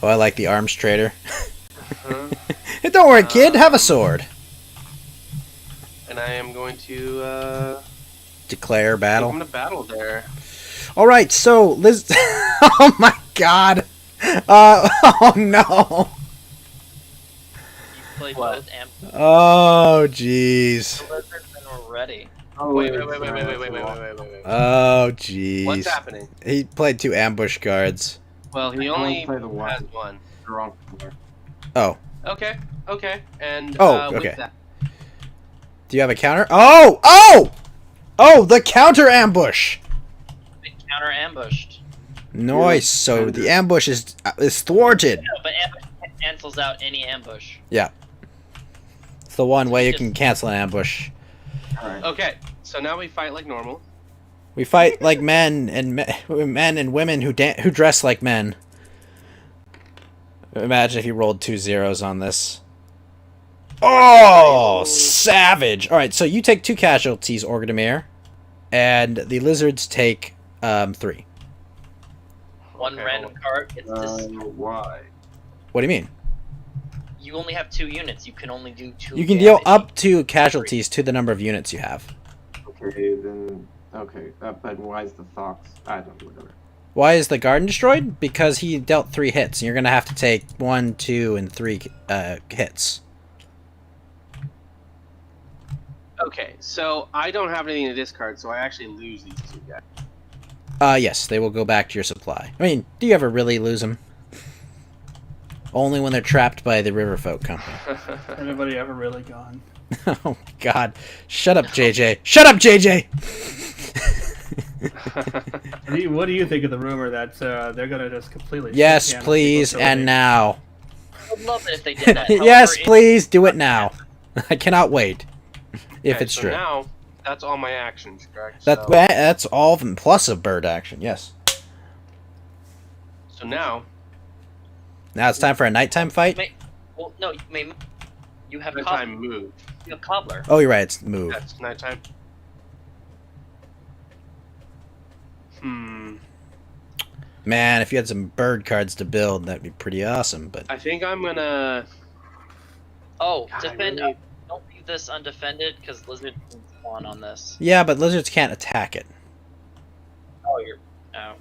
A: Oh, I like the arms trader.
F: Uh-huh.
A: Don't worry, kid. Have a sword.
F: And I am going to
A: declare battle.
F: I'm gonna battle there.
A: All right, so Liz. Oh my God. Oh no.
D: You played
F: What?
D: both amp
A: Oh jeez.
D: lizards and we're ready.
C: Oh,
F: Wait.
C: it's,
A: Oh
F: What's
A: jeez.
F: happening?
A: He played 2 ambush guards.
F: Well, he
C: I
F: only
C: play the one.
F: has one.
C: Wrong color.
A: Oh.
F: Okay. And
A: Oh,
F: with
A: okay.
F: that,
A: Do you have a counter? Oh! Oh! Oh, the counter ambush.
D: They counter ambushed.
A: Nice. So the ambush is thwarted.
D: No, but ambush cancels out any ambush.
A: It's the one way you can cancel an ambush.
C: All right.
F: okay. So now we fight like normal.
A: We fight like men and men and women who dress like men. Imagine if you rolled 2 zeros on this. Oh, savage! All right, so you take 2 casualties, Orgadamir, and the lizards take 3.
D: One
F: Okay,
D: random card gets
C: Why?
A: What do you mean?
D: You only have 2 units. You can only do 2.
A: You can deal
D: damage.
A: up to casualties to the number of units you have.
C: Okay, then. Okay, but why is the fox? I don't know. Whatever.
A: Why is the garden destroyed? Because he dealt 3 hits, and you're gonna have to take 1, 2, and 3 hits.
F: Okay. So I don't have anything to discard, so I actually lose these 2 guys.
A: Yes, they will go back to your supply. I mean, do you ever really lose them? Only when they're trapped by the Riverfolk Company.
E: Anybody ever really gone?
A: Oh, God. Shut up, JJ. Shut up, JJ!
E: What do you think of the rumor that they're gonna just completely?
A: Yes,
E: shit can
A: please,
E: people's
A: and
E: ability?
A: now.
D: I would love it if they did that.
A: Yes,
D: However,
A: please, do it now. I cannot wait. If
F: Okay,
A: it's
F: so
A: true.
F: now that's all my actions, correct?
A: That's,
F: So,
A: that's all of them, plus a bird action, yes.
F: so now
A: Now it's time for a nighttime fight?
D: Well, no, you have
F: nighttime move.
D: You have cobbler.
A: Oh, you're right, it's move.
F: That's nighttime.
A: Man, if you had some bird cards to build, that'd be pretty awesome, but...
F: I think I'm gonna.
D: Oh,
F: God, I
D: defend.
F: really-
D: Don't leave this undefended because lizard can spawn on this.
A: Yeah, but lizards can't attack it.
D: Oh, you're. Oh.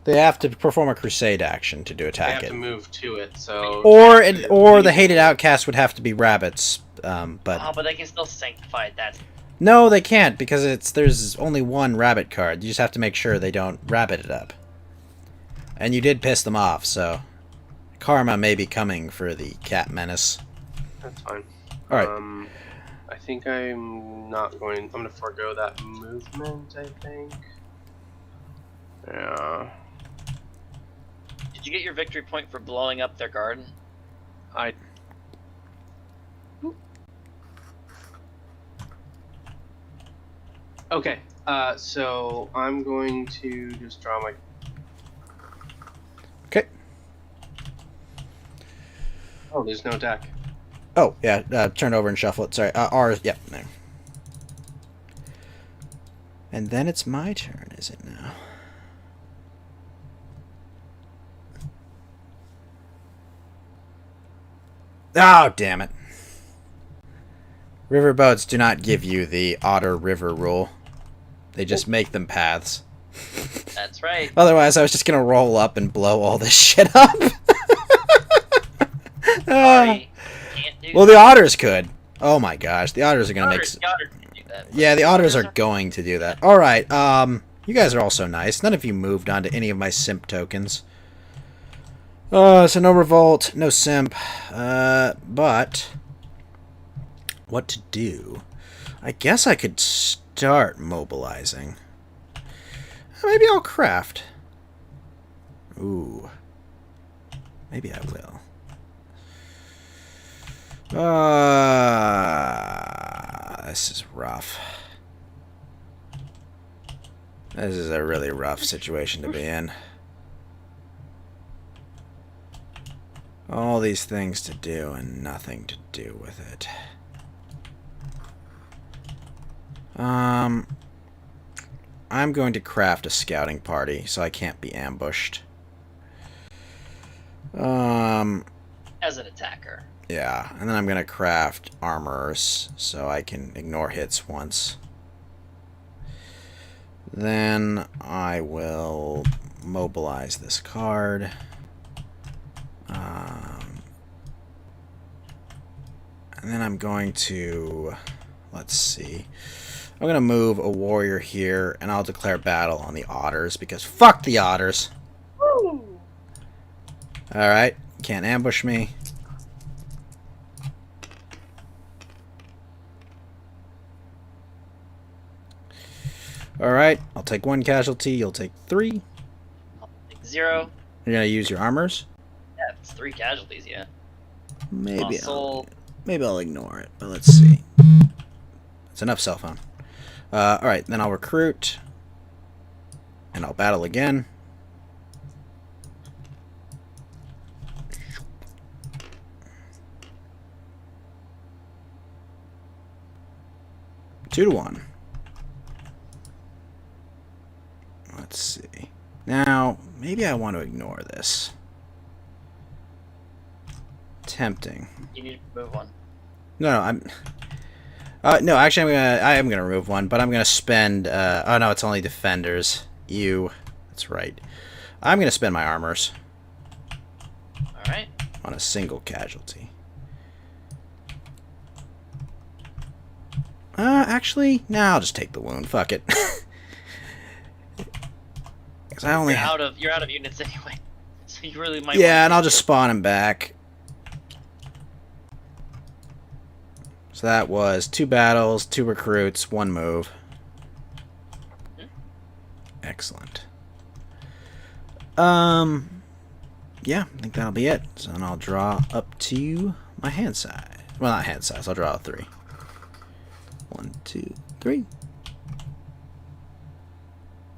A: They have to perform a crusade action to do
F: I
A: attack
F: have
A: it.
F: to move to it, so.
A: Or the hated outcast would have to be rabbits, but...
D: Oh, but they can still sanctify it. That's.
A: No, they can't, because there's only 1 rabbit card. You just have to make sure they don't rabbit it up. And you did piss them off, so... Karma may be coming for the cat menace.
F: That's fine.
A: Alright.
F: I think I'm not going. I'm gonna forego that movement. I think. Yeah.
D: Did you get your victory point for blowing up their garden?
F: I. Okay. So I'm going to just draw my.
A: Okay.
F: Oh, there's no deck.
A: Oh, yeah, turn over and shuffle it. Sorry, R, yep, there. And then it's my turn, is it now? Oh, damn it. Riverboats do not give you the otter river rule. They just make them paths.
D: That's right.
A: Otherwise, I was just gonna roll up and blow all this shit up.
D: Sorry. Can't do
A: Well, the otters could. Oh my gosh, the otters are gonna make...
D: The otters can do that.
A: Yeah, the otters are going to do that. Alright, you guys are all so nice. None of you moved on to any of my simp tokens. So no revolt, no simp. But... what to do? I guess I could start mobilizing. Maybe I'll craft. Ooh. Maybe I will. This is rough. This is a really rough situation to be in. All these things to do and nothing to do with it. I'm going to craft a scouting party so I can't be ambushed.
D: As an attacker.
A: Yeah, and then I'm gonna craft armorers so I can ignore hits once. Then I will mobilize this card. And then I'm going to, let's see, I'm going to move a warrior here, and I'll declare battle on the otters, because fuck the otters.
D: Woo!
A: Alright, can't ambush me. Alright, I'll take 1 casualty, you'll take 3.
D: I'll take 0.
A: You're going to use your armors?
D: Yeah, it's 3 casualties, yeah.
A: Maybe
D: Muscle.
A: I'll ignore it, but let's see. It's enough cell phone. Alright, then I'll recruit. And I'll battle again. Two to 1. Let's see. Now, maybe I want to ignore this. Tempting.
D: You need to move 1.
A: No, I'm. No, actually, I am gonna remove 1, but I'm gonna spend. Oh no, it's only defenders. That's right. I'm gonna spend my armors.
D: All right.
A: On a single casualty. Actually, nah, I'll just take the wound. Fuck it. Because I only
D: You're out of units anyway, so you really might.
A: Yeah, and I'll just spawn him back. So that was 2 battles, 2 recruits, 1 move. Excellent. Yeah, I think that'll be it. So then I'll draw up to my hand size. Well, not hand size. I'll draw a 3. 1, 2, 3.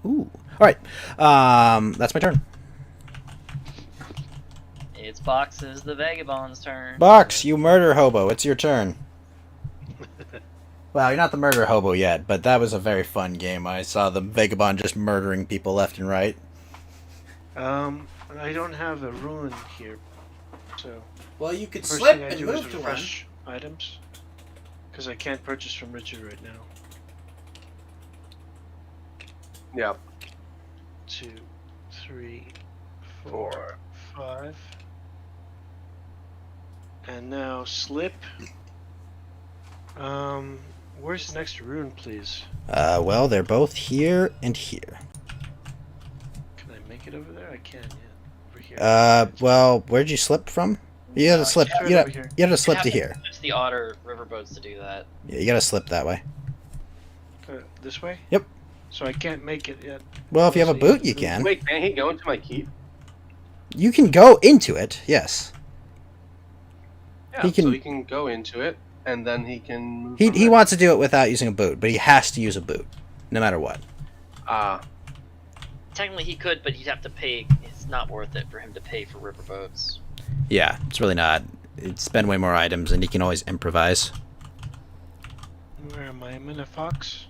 A: Ooh. All right. That's my turn.
D: It's Box's the Vagabond's turn.
A: Box, you murder hobo. It's your turn. Well, you're not the murder hobo yet, but that was a very fun game. I saw the Vagabond just murdering people left and right.
B: I don't have a ruin here, so.
A: Well, you could
B: First
A: slip
B: thing I
A: and
B: do
A: move
B: is
A: to one.
B: refresh items, because I can't purchase from Richard right now.
F: Yeah.
B: 2, 3, 4, 5. And now slip. Where's the next rune, please?
A: Well, they're both here and here.
B: Can I make it over there? I can, yeah. Over here.
A: Well, where'd you slip from? You gotta slip.
B: it's right
A: You
B: over
A: gotta,
B: here.
A: you gotta slip
D: have
A: to here.
D: It's the Otter riverboats to do that.
A: Yeah, you gotta slip that way.
B: This way?
A: Yep.
B: So I can't make it yet.
A: Well, if you have a
B: So
A: boot, you can.
F: Wait, can he go into my keep?
A: You can go into it. Yes.
F: Yeah,
A: He can-
F: so he can go into it, and then he can move
A: He
F: from
A: he
F: there.
A: wants to do it without using a boot, but he has to use a boot, no matter what.
F: Ah,
D: Technically, he could, but he'd have to pay. It's not worth it for him to pay for riverboats.
A: Yeah, it's really not. It'd spend way more items, and he can always improvise.
B: Where am I? I'm in a fox.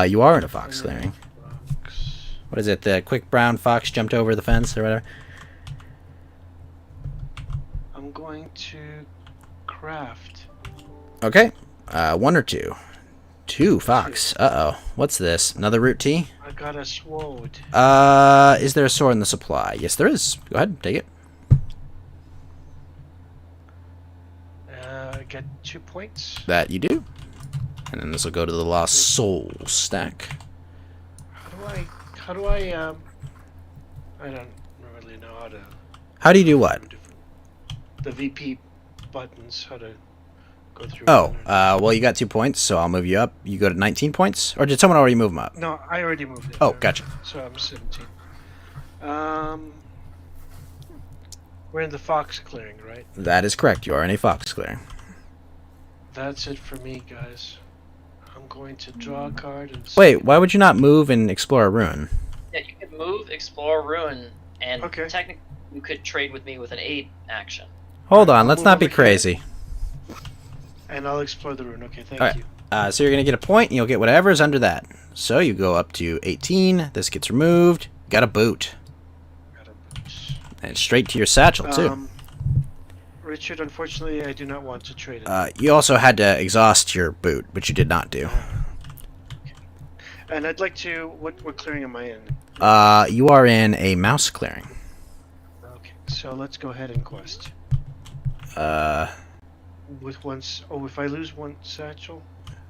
A: You are in a fox clearing.
B: Fox.
A: What is it? The quick brown fox jumped over the fence or whatever?
B: I'm going to craft.
A: Okay. 1 or 2. 2 fox. Uh-oh. What's this? Another root tea?
B: I got a sword.
A: Is there a sword in the supply? Yes, there is. Go ahead, take it.
B: Get 2 points.
A: That you do. And then this will go to the Lost Soul stack.
B: How do I I don't really know how to
A: How do you do what?
B: the VP buttons, how to go through.
A: Oh, well, you got 2 points, so I'll move you up. You go to 19 points? Or did someone already move them up?
B: No, I already moved it.
A: Oh, gotcha.
B: So I'm 17. We're in the fox clearing, right?
A: That is correct. You are in a fox clearing.
B: That's it for me, guys. I'm going to draw a card and
A: Wait, why would you not move and explore a ruin?
D: Yeah, you could move, explore, ruin, and
B: Okay.
D: technically you could trade with me with an 8 action.
A: Hold on,
B: I'll
A: let's
B: move
A: not be
B: over here.
A: crazy.
B: and I'll explore the rune. Okay, thank
A: Alright.
B: you.
A: So you're going to get a point, and you'll get whatever's under that. So you go up to 18. This gets removed. Got a boot.
B: Got a boot.
A: And straight to your satchel, too.
B: Richard, unfortunately, I do not want to trade it.
A: You also had to exhaust your boot, which you did not do.
B: And I'd like to. What clearing am I in?
A: You are in a mouse clearing.
B: Okay, so let's go ahead and quest. With once. Oh, if I lose one satchel.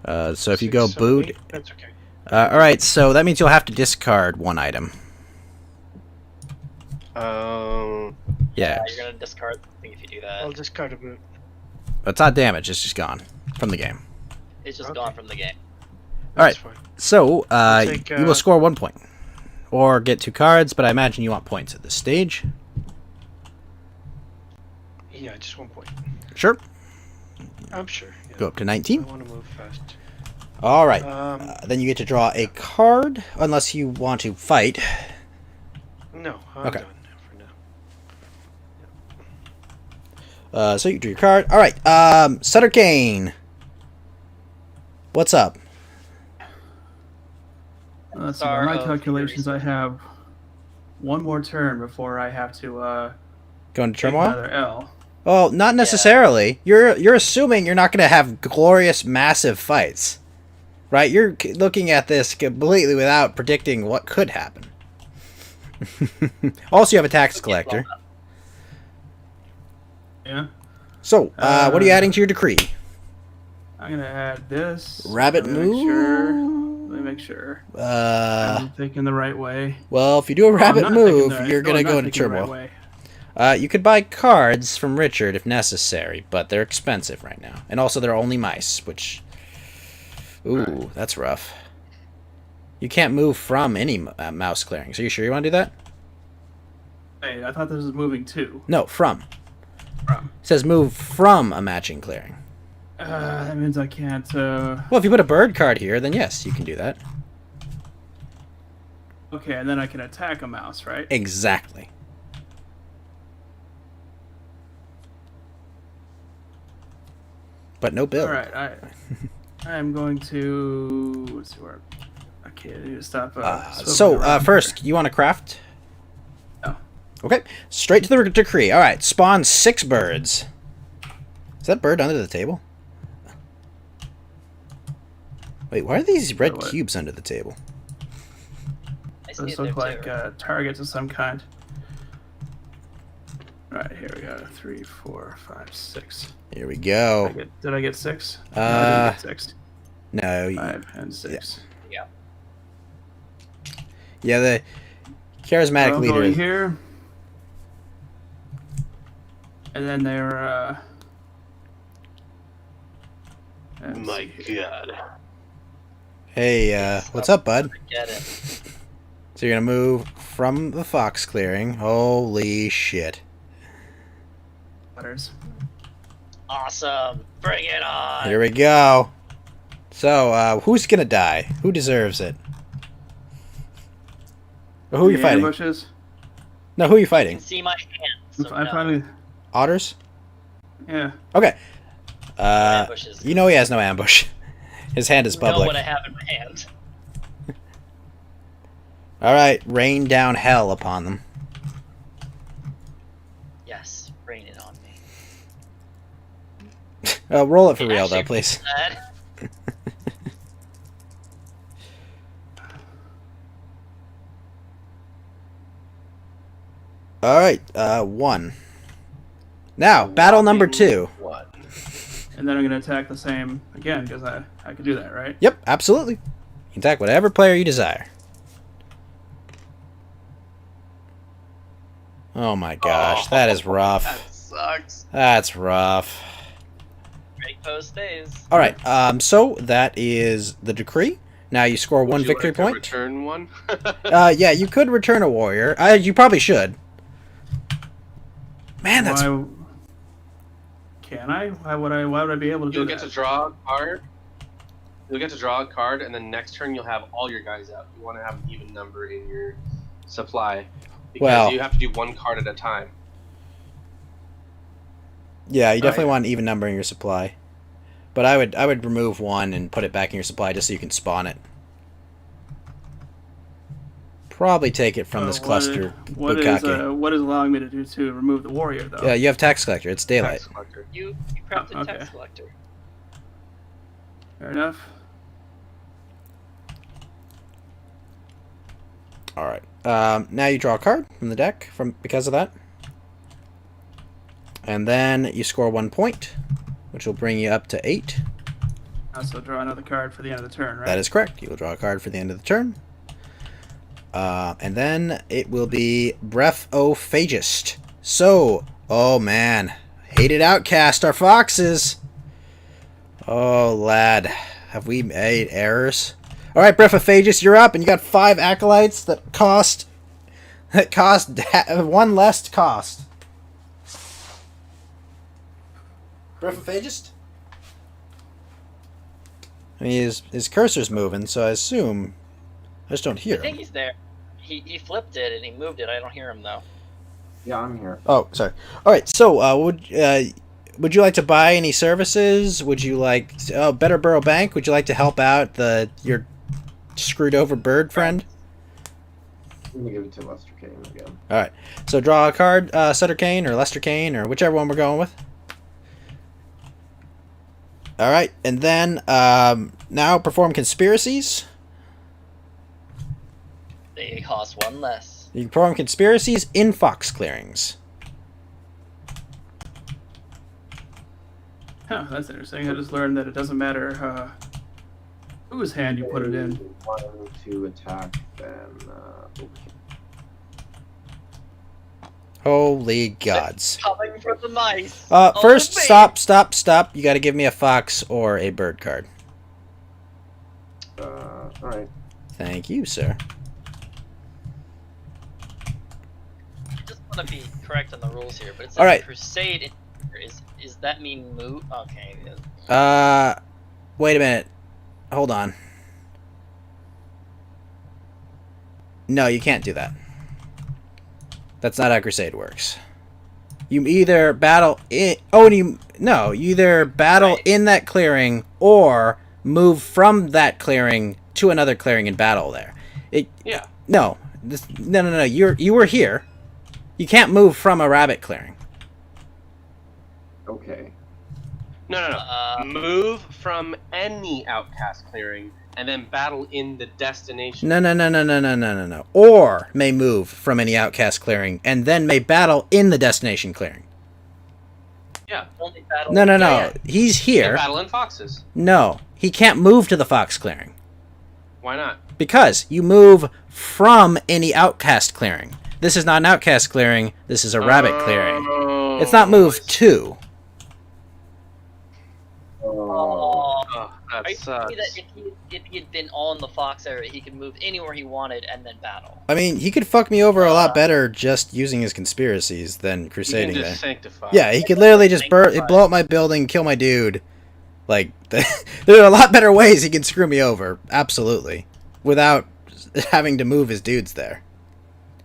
A: So if you go
B: 6, 7,
A: boot.
B: 8, that's okay.
A: Alright, so that means you'll have to discard one item. Yeah.
D: You're gonna discard something if you do that.
B: I'll discard a boot.
A: It's not damage, it's just gone from the game.
D: It's just
B: Okay.
D: gone from the game.
B: That's fine.
A: So,
B: I'll take,
A: you will score 1 point. Or get 2 cards, but I imagine you want points at this stage.
B: Yeah, just 1 point.
A: Sure.
B: I'm sure. Yeah.
A: Go up to
B: I
A: 19.
B: want to move fast.
A: Alright.
B: Um,
A: Then you get to draw a card, unless you want to fight.
B: No, I'm
A: Okay.
B: done for now.
A: So you drew your card. Alright, Sutter Kane. What's up?
E: Let's see.
D: Star
E: By my
D: of
E: calculations, I
D: Furies.
E: have one more turn before I have to
A: Going to
E: take
A: turmoil?
E: another L.
A: Well, not necessarily. You're assuming you're not going to have glorious, massive fights. Right? You're looking at this completely without predicting what could happen. Also, you have a tax collector.
E: Yeah.
A: So, what are you adding to your decree?
E: I'm gonna add this.
A: Rabbit
E: Let me make sure.
A: move?
E: Let me make sure. I'm thinking the right way.
A: Well, if you do a
E: Oh, I'm
A: rabbit
E: not thinking
A: move,
E: the-
A: you're
E: no,
A: gonna
E: I'm not
A: go into
E: thinking the right
A: turmoil.
E: way.
A: You could buy cards from Richard if necessary, but they're expensive right now, and also they're only mice, which, ooh, that's rough. You can't move from any mouse clearings. Are you sure you want to do that?
E: Hey, I thought this was moving too.
A: No, from.
E: From.
A: It says move from a matching clearing.
E: That means I can't.
A: Well, if you put a bird card here, then yes, you can do that.
E: Okay, and then I can attack a mouse, right?
A: Exactly. But no build.
E: All right, I'm going to. Let's see where. Okay, I need to stop.
A: So,
E: around
A: first, you want to craft?
E: No.
A: Okay, straight to the decree. All right, spawn 6 birds. Is that bird under the table? Wait, why are these red
E: what?
A: cubes under the table?
D: I see
E: Those
D: it there
E: look like
D: too.
E: targets of some kind. All right, here we go. 3, 4, 5, 6.
A: Here we go.
E: Did I get 6? No, I didn't get 6.
A: No.
E: 5 and 6.
A: Yeah, the charismatic
E: So I'm
A: leader.
E: going here, and then they're. let's
F: My
E: see here.
F: God.
A: Hey, what's up, bud?
D: Get it.
A: So you're gonna move from the fox clearing. Holy shit.
E: Letters.
D: Awesome. Bring it on.
A: Here we go. So, who's gonna die? Who deserves it? Or who are you
E: The
A: fighting?
E: ambushes.
A: No, who are you
D: You
A: fighting?
D: can see my hand. So
E: I
D: no.
E: probably.
A: Otters?
E: Yeah.
A: Okay.
D: Ambushes.
A: You know he has no ambush. His hand is
D: You know
A: public.
D: what I have in my hand.
A: Alright, rain down hell upon them.
D: Yes, rain it on me.
A: Roll it for
D: It
A: real, though,
D: actually
A: please.
D: said-
A: Alright, 1. Now, battle number 2.
F: What?
E: And then I'm gonna attack the same again because I can do that, right?
A: Yep, absolutely. You can attack whatever player you desire. Oh my gosh, that is rough.
F: That sucks.
A: That's rough.
D: Break pose stays.
A: Alright, so that is the decree. Now you score
F: Would
A: one
F: you
A: victory
F: like to
A: point.
F: Return one.
A: Yeah, you could return a warrior. You probably should. Man, that's
E: Why? Can I? Why would I? Why would I be able to do
F: You'll
E: that?
F: get to draw a card. You'll get to draw a card, and then next turn you'll have all your guys out. You want to have an even number in your supply because
A: Well-
F: you have to do one card at a time.
A: yeah. You definitely
E: yeah.
A: want an even number in your supply. But I would remove one and put it back in your supply just so you can spawn it. Probably take it from this cluster.
E: What
A: Bukkake.
E: what is allowing me to do to remove the warrior though?
A: Yeah, you have tax collector. It's daylight.
F: Tax collector.
D: You crafted
E: Oh, okay.
D: text collector.
E: Fair enough.
A: All right. Now you draw a card from the deck because of that. And then you score 1 point, which will bring you up to 8.
E: Also draw another card for the end of the turn, right?
A: That is correct. You will draw a card for the end of the turn. And then it will be Breathophagist. So, oh man. Hated outcast, our foxes. Oh, lad. Have we made errors? Alright, Breathophagist, you're up, and you got 5 acolytes that cost 1 less cost. Breathophagist? I mean, his cursor's moving, so I assume... I just don't hear
D: I think
A: him.
D: he's there. He flipped it and he moved it. I don't hear him though.
C: Yeah, I'm here.
A: Oh, sorry. Alright, so, would you like to buy any services? Would you like... Better Burrow Bank? Would you like to help out your screwed-over bird friend?
C: I'm gonna give it to Lester Kane again.
A: Alright, so draw a card, Sutter Kane, or Lester Kane, or whichever one we're going with. Alright, and then, now perform conspiracies.
D: They cost 1 less.
A: You can perform conspiracies in fox clearings.
E: Huh, that's interesting. I just learned that it doesn't matter whose hand you put it in.
C: One to attack, then
A: Holy gods.
D: Coming for the mice.
A: First,
D: Oh, wait.
A: stop. You gotta give me a fox or a bird card.
C: alright.
A: Thank you, sir.
D: I just want to be correct on the rules here, but it says
A: All right.
D: crusade. Is that mean move? Okay.
A: Wait a minute. Hold on. No, you can't do that. That's not how crusade works. You either battle in... you either battle
D: Right.
A: in that clearing or move from that clearing to another clearing and battle there.
F: Yeah.
A: No. No. You were here. You can't move from a rabbit clearing.
C: Okay.
F: No. Move from any outcast clearing and then battle in the destination.
A: No. Or may move from any outcast clearing and then may battle in the destination clearing.
F: Yeah.
D: Only battle.
A: No.
F: Yeah.
A: He's
F: And
A: here.
F: battle in foxes.
A: No. He can't move to the fox clearing.
F: Why not?
A: Because you move from any outcast clearing. This is not an outcast clearing. This is a rabbit clearing. It's not move to.
D: Oh.
F: Oh,
D: Are
F: that
D: you telling me
F: sucks.
D: that if he had been on the fox area, he could move anywhere he wanted and then battle?
A: I mean, he could fuck me over a lot better just using his conspiracies than
F: You
A: crusading
F: can
A: there.
F: just sanctify.
A: Yeah, he could literally just blow up my building, kill my dude. Like, there are a lot better ways he can screw me over. Absolutely. Without having to move his dudes there.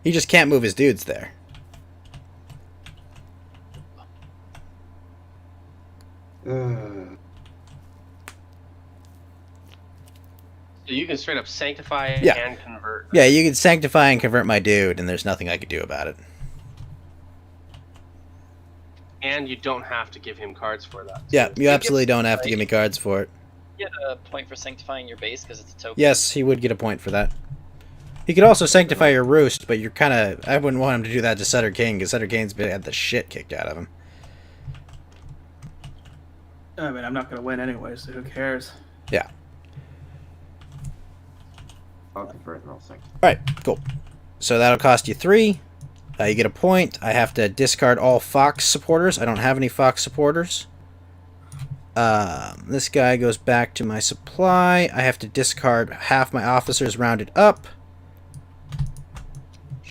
A: He just can't move his dudes there.
F: So you can straight up sanctify
A: Yeah.
F: and convert.
A: Yeah, you can sanctify and convert my dude, and there's nothing I could do about it.
F: And you don't have to give him cards for that.
A: Yeah,
F: too.
A: you absolutely don't have to give me cards for it.
D: You get a point for sanctifying your base because it's a token.
A: Yes, he would get a point for that. He could also sanctify your roost, but you're kind of... I wouldn't want him to do that to Sutter King, because Sutter King's had the shit kicked out of him.
E: I mean, I'm not going to win anyway, so who cares?
A: Yeah.
C: I'll convert and I'll sanctify.
A: Alright, cool. So that'll cost you 3. You get a point. I have to discard all Fox supporters. I don't have any Fox supporters. This guy goes back to my supply. I have to discard half my officers rounded up.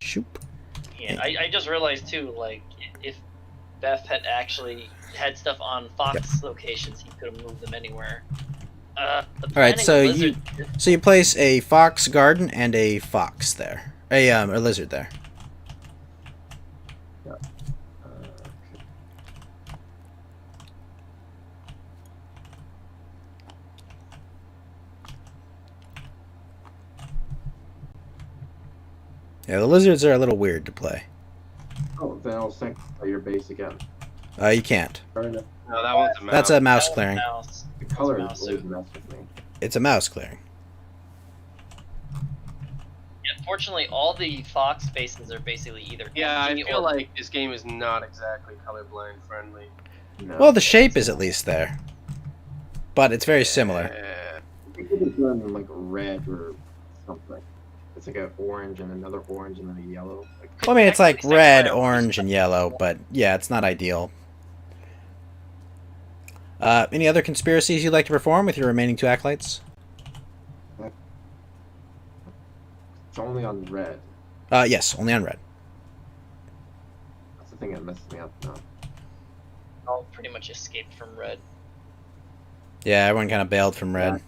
A: Shoop.
D: Yeah, I just realized too, like, if Beth had actually had stuff on Fox locations, he could have moved them anywhere.
A: Alright, so you place a Fox garden and a fox there. A lizard there. Yeah, the lizards are a little weird to play.
C: Oh, then I'll sanctify your base again.
A: You can't.
C: Or no,
F: No, that one's a mouse.
A: That's a mouse clearing.
C: the color
D: mouse
C: always mess with me.
A: It's a mouse clearing.
D: Yeah, unfortunately, all the fox basins are basically either
F: Yeah, I
D: empty
F: feel
D: or
F: like this game is not exactly colorblind friendly.
C: No.
A: Well, the shape is at least there, but it's very similar.
F: Yeah.
C: It could have done like red or something. It's like an orange and another orange and then a yellow. Like,
A: Well, I mean, it's like
D: Technically,
A: red,
D: Sapphire was-
A: orange, and yellow, but yeah, it's not ideal. Any other conspiracies you'd like to perform with your remaining 2 acolytes?
C: it's only on red.
A: Yes, only on red.
C: That's the thing that messes me up now.
D: all pretty much escaped from red.
A: Yeah, everyone kind of bailed from red.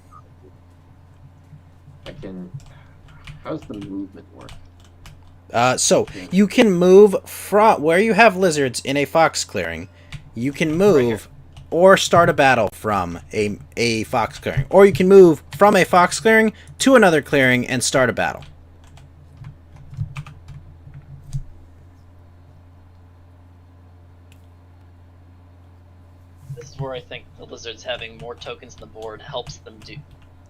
C: I can. How's the movement work?
A: So you can move from where you have lizards in a fox clearing. You can move or start a battle from a fox clearing, or you can move from a fox clearing to another clearing and start a battle.
D: This is where I think the lizards having more tokens on the board helps them do,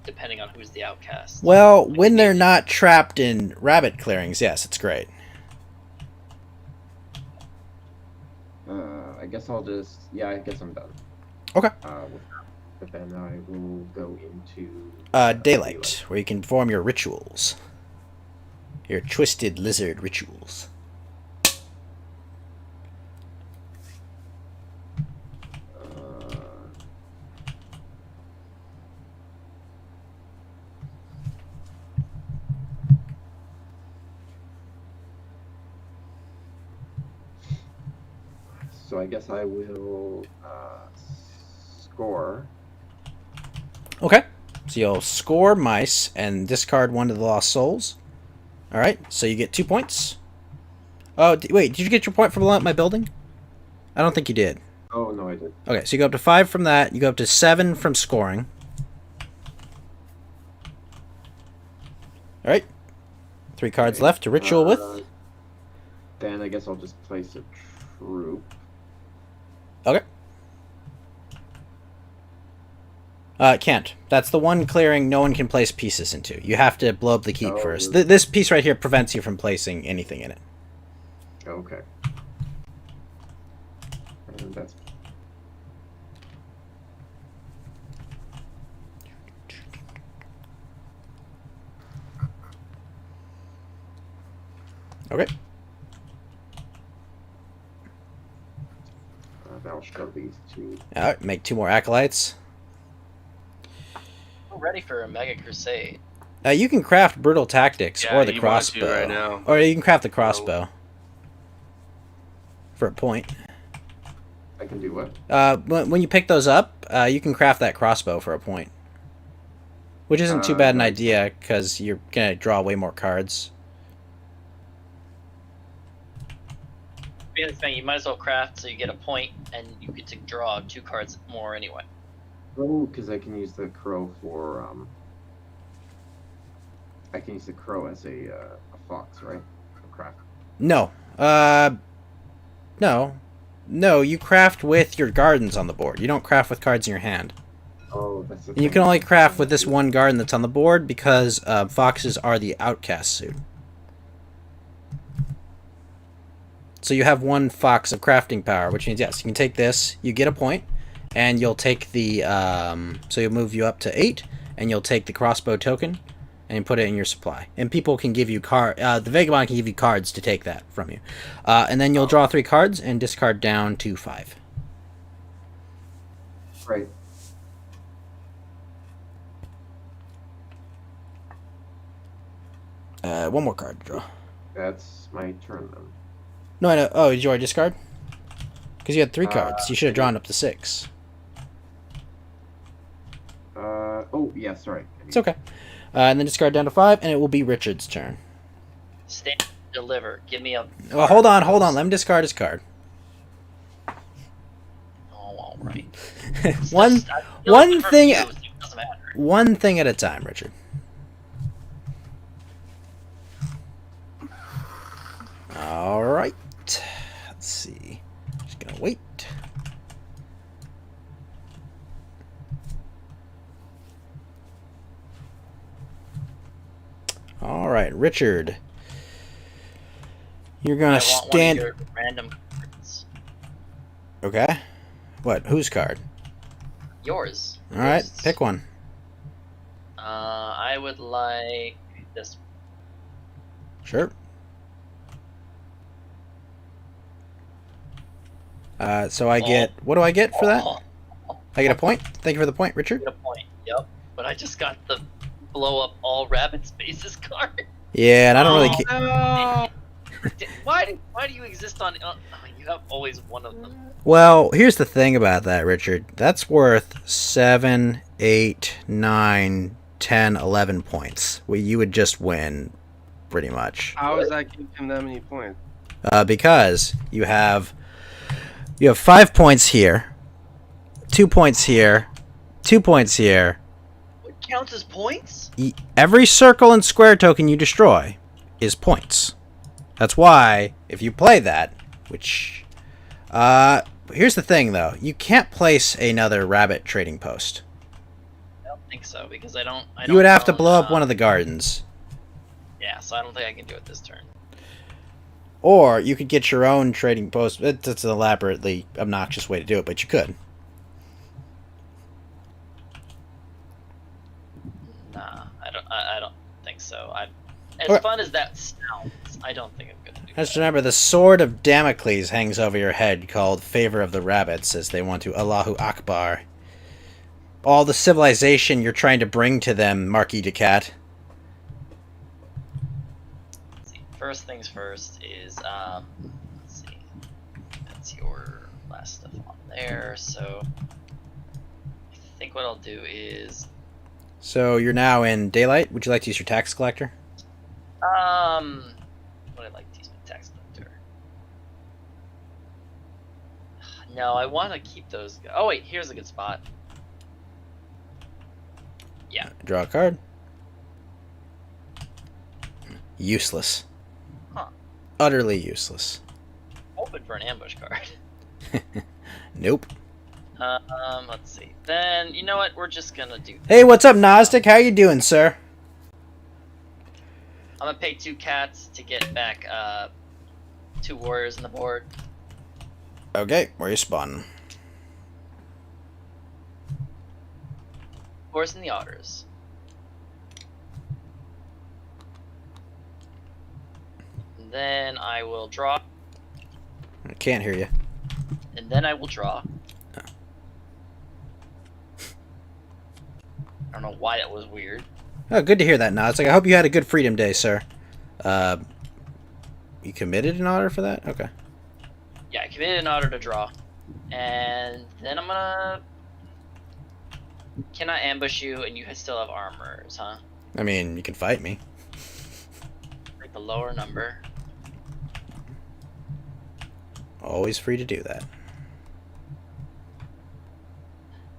D: depending on who's the outcast.
A: Well, when they're not trapped in rabbit clearings, yes, it's great.
C: I guess I'll just. Yeah, I guess I'm done.
A: Okay.
C: But then I will go into.
A: Daylight, where you can perform your rituals. Your twisted lizard rituals.
C: So I guess I will score.
A: Okay. So you'll score mice and discard 1 to the lost souls. Alright, so you get 2 points. Oh, wait, did you get your point from blowing up my building? I don't think you did.
C: Oh no, I did.
A: Okay, so you go up to 5 from that. You go up to 7 from scoring. Alright. 3 cards
C: Okay,
A: left to ritual with.
C: Then I guess I'll just place a troop.
A: Okay. Can't. That's the one clearing no one can place pieces into. You have to blow up the keep
C: Oh,
A: first.
C: really?
A: This piece right here prevents you from placing anything in it.
C: Okay. And that's
A: Okay.
C: that'll show these 2.
A: Alright, make 2 more acolytes.
D: We're ready for a mega crusade.
A: You can craft brutal tactics
F: Yeah,
A: or the
F: you want to
A: crossbow.
F: right now.
A: Or you can craft the crossbow. For a point.
C: I can do what?
A: When you pick those up, you can craft that crossbow for a point. Which isn't too bad an
C: nice.
A: idea, because you're going to draw way more cards.
D: Being the thing, you might as well craft so you get a point, and you get to draw 2 cards more anyway.
C: Oh, because I can use the crow for I can use the crow as a fox, right? For craft.
A: No. No, you craft with your gardens on the board. You don't craft with cards in your hand.
C: Oh, that's the
A: And you
C: thing.
A: can only craft with this one garden that's on the board because foxes are the outcast suit. So you have 1 fox of crafting power, which means, yes, you can take this, you get a point, and you'll take the, so you'll move you up to 8, and you'll take the crossbow token, and put it in your supply. And people can give you the Vagabond can give you cards to take that from you. And then you'll draw 3 cards and discard down to 5.
C: Right.
A: One more card to draw.
C: That's my turn then.
A: No, I know. Oh, did you already discard? Because you had 3 cards. You should have drawn up to 6.
C: Oh yeah, sorry.
A: It's okay. And then discard down to 5, and it will be Richard's turn.
D: Stand, deliver. Give me a.
A: Well, hold on. Let him discard his card.
D: Oh, all right.
A: one
D: I feel
A: one
D: like for
A: thing-
D: you, it doesn't matter.
A: one thing at a time, Richard. All right. Let's see. Just gonna wait. All right, Richard. You're gonna
D: I want
A: stand.
D: one of your random cards.
A: Okay. What? Whose card?
D: Yours.
A: All right,
D: Yours.
A: pick one.
D: I would like this.
A: Sure. So I get. What do I get for that?
D: Oh,
A: I get a point. Thank you for the point, Richard.
D: get a point. Yep. But I just got the blow up all rabbit spaces card.
A: Yeah, and I don't really.
F: No.
D: Why do you exist on? You have always one of them.
A: Well, here's the thing about that, Richard. That's worth 7, 8, 9, 10, 11 points. Well, you would just win, pretty much.
F: How is that giving him that many points?
A: Because you have 5 points here, 2 points here, 2 points here.
D: What counts as points?
A: Every circle and square token you destroy is points. That's why, if you play that, which... here's the thing, though. You can't place another rabbit trading post.
D: I don't think so, because I don't
A: You would have to
D: own,
A: blow up one of the gardens.
D: Yeah, so I don't think I can do it this turn.
A: Or you could get your own trading post. It's an elaborately obnoxious way to do it, but you could.
D: Nah, I don't think so. As
A: Okay.
D: fun as that sounds, I don't think I'm gonna do
A: Just
D: that.
A: remember, the sword of Damocles hangs over your head, called Favor of the Rabbits, as they want to Allahu Akbar. All the civilization you're trying to bring to them, Marquis de Cat.
D: Let's see. First things first is let's see. That's your last stuff on there. So I think what I'll do is
A: So you're now in daylight. Would you like to use your tax collector?
D: what I'd like to use my tax collector. No, I want to keep those. Oh wait, here's a good spot. Yeah.
A: Draw a card. Useless.
D: Huh.
A: Utterly useless.
D: Open for an ambush card.
A: Nope.
D: Let's see. Then you know what? We're just gonna do.
A: Hey, what's up, Gnostic? How you doing, sir?
D: I'm gonna pay 2 cats to get back 2 warriors on the board.
A: Okay, where you spawning?
D: Horse and the otters. And then I will draw,
A: I can't hear you.
D: and then I will draw. I don't know why that was weird.
A: Oh, good to hear that, Gnostic. I hope you had a good Freedom Day, sir. You committed an order for that? Okay.
D: Yeah, I committed an otter to draw. And then I'm gonna... Can I ambush you and you still have armors, huh?
A: I mean, you can fight me.
D: Like the lower number.
A: Always free to do that.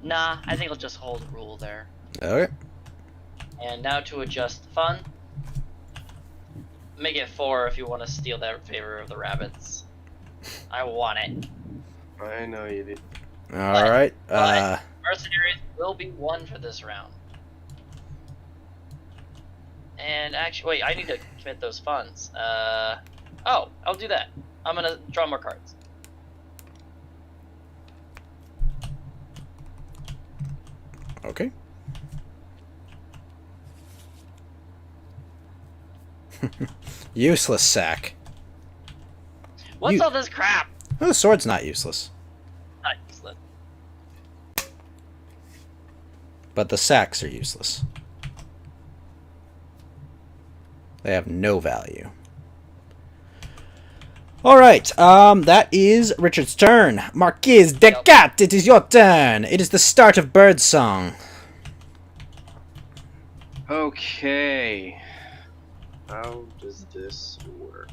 D: Nah, I think I'll just hold rule there.
A: Okay.
D: And now to adjust fun. Make it 4 if you want to steal that favor of the rabbits. I want it.
F: I know you did.
A: All right.
D: but- Mercenaries will be 1 for this round. And actually, wait, I need to commit those funds. Oh, I'll do that. I'm gonna draw more cards.
A: Okay. Useless sack.
D: What's
A: You-
D: all this crap?
A: Oh, the sword's not useless,
D: Not useless.
A: but the sacks are useless. They have no value. All right, that is Richard's turn. Marquis de
D: Yep.
A: Cat, it is your turn. It is the start of Birdsong.
F: Okay. How does this work?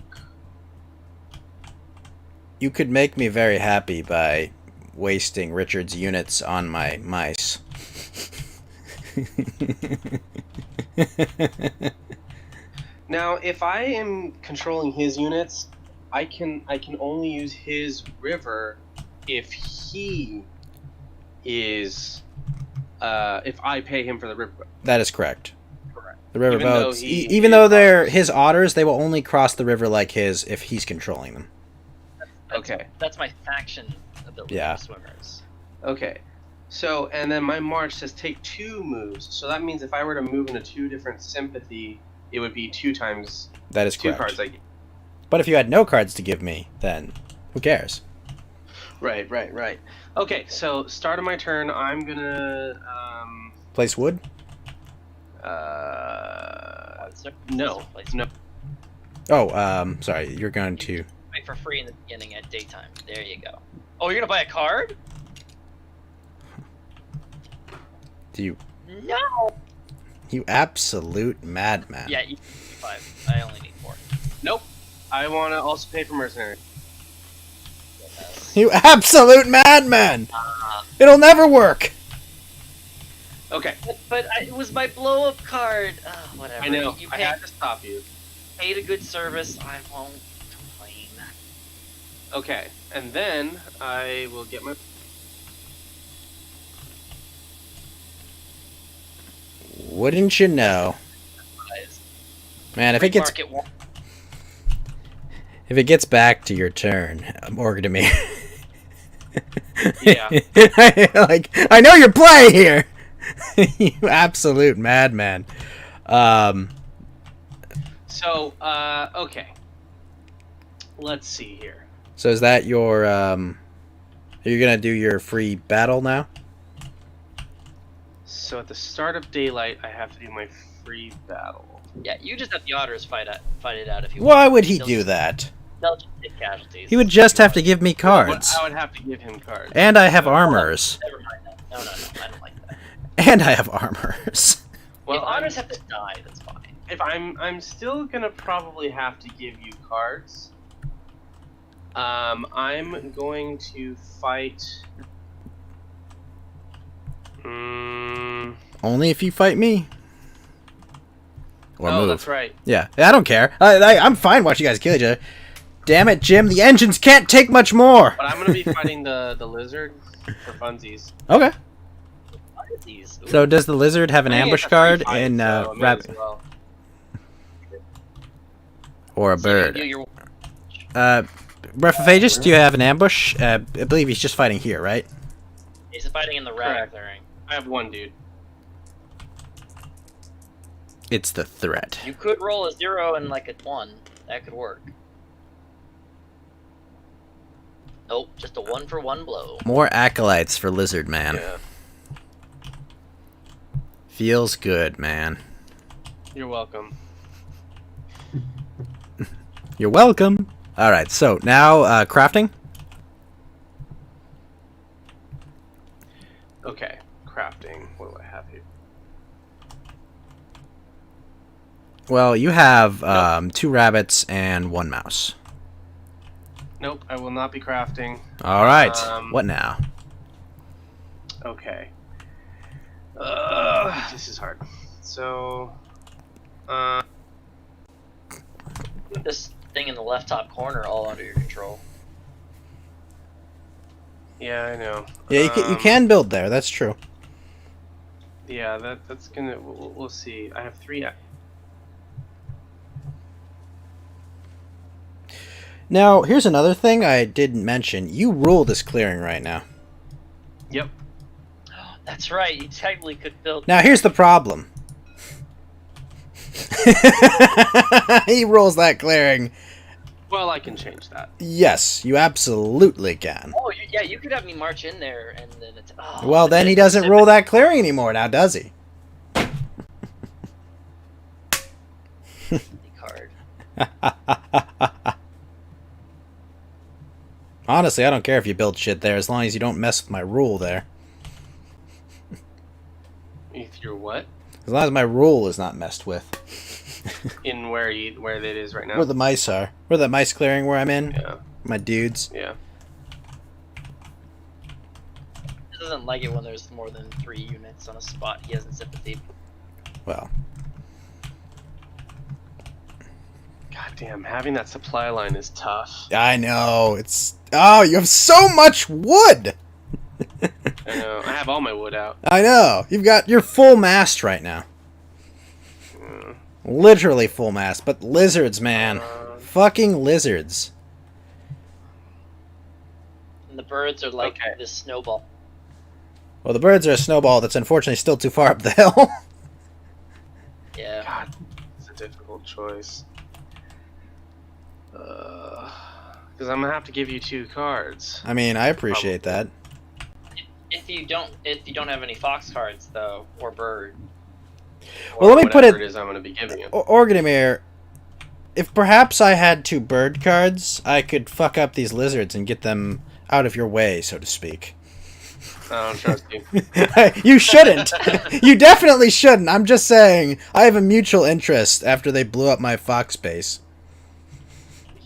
A: You could make me very happy by wasting Richard's units on my mice.
F: Now, if I am controlling his units, I can only use his river if he is if I pay him for the river.
A: That is correct.
D: Correct.
A: The river
F: Even though
A: boats.
F: he
A: Even though
F: is
A: they're
F: otters.
A: his otters, they will only cross the river like his if he's controlling them.
F: Okay.
D: That's my faction ability
A: Yeah.
D: for swimmers.
F: Okay. So, and then my march says take 2 moves. So that means if I were to move into 2 different sympathy, it would be 2 times
A: That is
F: 2
A: correct.
F: cards. Like,
A: But if you had no cards to give me, then who cares?
F: right. Okay, so start of my turn, I'm gonna
A: Place wood?
F: no.
A: Oh, sorry. You're going to...
D: Wait for free in the beginning at daytime. There you go. Oh, you're gonna buy a card?
A: Do you...
D: No.
A: You absolute madman.
D: Yeah, you need 5. I only need 4.
F: Nope. I want to also pay for mercenary.
D: Yes.
A: You absolute madman! It'll never work!
F: Okay,
D: But it was my blow up card. Whatever.
F: I know.
D: You
F: I
D: paid,
F: had to stop you.
D: paid a good service. I won't complain.
F: Okay, and then I will get my.
A: Wouldn't you know?
D: Guys,
A: Man, if it gets...
D: market won't-
A: If it gets back to your turn, Morgan to me.
F: Yeah.
A: Like, I know your play here! You absolute madman.
F: So, okay. Let's see here.
A: So is that your, are you gonna do your free battle now?
F: So at the start of daylight, I have to do my free battle.
D: Yeah, you just have the otters fight it out if you
A: Why
D: want.
A: would he
D: They'll
A: do
D: just-
A: that?
D: They'll just take casualties.
A: He would just have to give me cards.
F: I would have to give him cards.
A: And I have armors.
D: Never mind that. No, I don't like that.
A: And I have armors.
F: Well,
D: if otters have to die, that's fine.
F: if I'm still gonna probably have to give you cards. I'm going to fight.
A: Only if you fight me. Or
F: Oh,
A: move.
F: that's right.
A: Yeah, I don't care. I'm fine watching you guys kill each other. Damn it, Jim, the engines can't take much more!
F: But I'm gonna be fighting the lizard for funsies.
A: Okay.
D: What is these? Ooh.
A: So does the lizard have an
F: I think
A: ambush
F: it's a free
A: card
F: fight,
A: in
F: so I might
A: rabbit
F: as well.
A: or a
D: So you
A: bird?
D: do your-
A: Breath of Aegis, do you have an ambush? I believe he's just fighting here, right?
D: He's fighting in the rat
F: Correct.
D: clearing.
F: I have 1 dude.
A: It's the threat.
D: You could roll a 0 and like a 1. That could work. Nope, just a 1 for 1 blow.
A: More acolytes for Lizard Man.
F: Yeah.
A: Feels good, man.
F: You're welcome.
A: You're welcome. Alright, so now crafting.
F: Okay, crafting. What do I have here?
A: Well, you have 2 rabbits and 1 mouse.
F: Nope, I will not be crafting.
A: Alright,
F: Um,
A: what now?
F: Okay. This is hard. So,
D: This thing in the left top corner all under your control.
F: yeah, I know.
A: Yeah, you can build there, that's true.
F: Yeah, that's gonna. We'll see. I have 3.
A: Now, here's another thing I didn't mention. You rule this clearing right now.
F: Yep.
D: That's right, you technically could build.
A: Now, here's the problem. He rules that clearing.
F: Well, I can change that.
A: Yes, you absolutely can.
D: Oh, yeah, you could have me march in there and then it's. Oh,
A: Well, then he doesn't rule that clearing anymore now, does he?
D: Card.
A: Honestly, I don't care if you build shit there as long as you don't mess with my rule there.
F: If you're what?
A: As long as my rule is not messed with.
F: In where it is right now?
A: Where the mice are. Where that mice clearing where I'm in.
F: Yeah.
A: My dudes.
F: Yeah.
D: He doesn't like it when there's more than 3 units on a spot he has in sympathy.
A: Well,
F: God damn, having that supply line is tough.
A: I know. It's... Oh, you have so much wood!
F: I know. I have all my wood out.
A: I know. You're full mast right now. Literally full mast, but lizards, man. Fucking lizards.
D: And the birds are like
F: Okay.
D: this snowball.
A: Well, the birds are a snowball that's unfortunately still too far up the hill.
D: Yeah.
F: God, it's a difficult choice. Because I'm gonna have to give you 2 cards.
A: I mean, I appreciate that.
D: If you don't have any fox cards though, or bird.
A: Well, let me put
F: whatever
A: it-
F: it is I'm gonna be giving you.
A: Organimir, if perhaps I had 2 bird cards, I could fuck up these lizards and get them out of your way, so to speak.
F: I don't trust you.
A: You shouldn't. You definitely shouldn't. I'm just saying, I have a mutual interest after they blew up my fox base.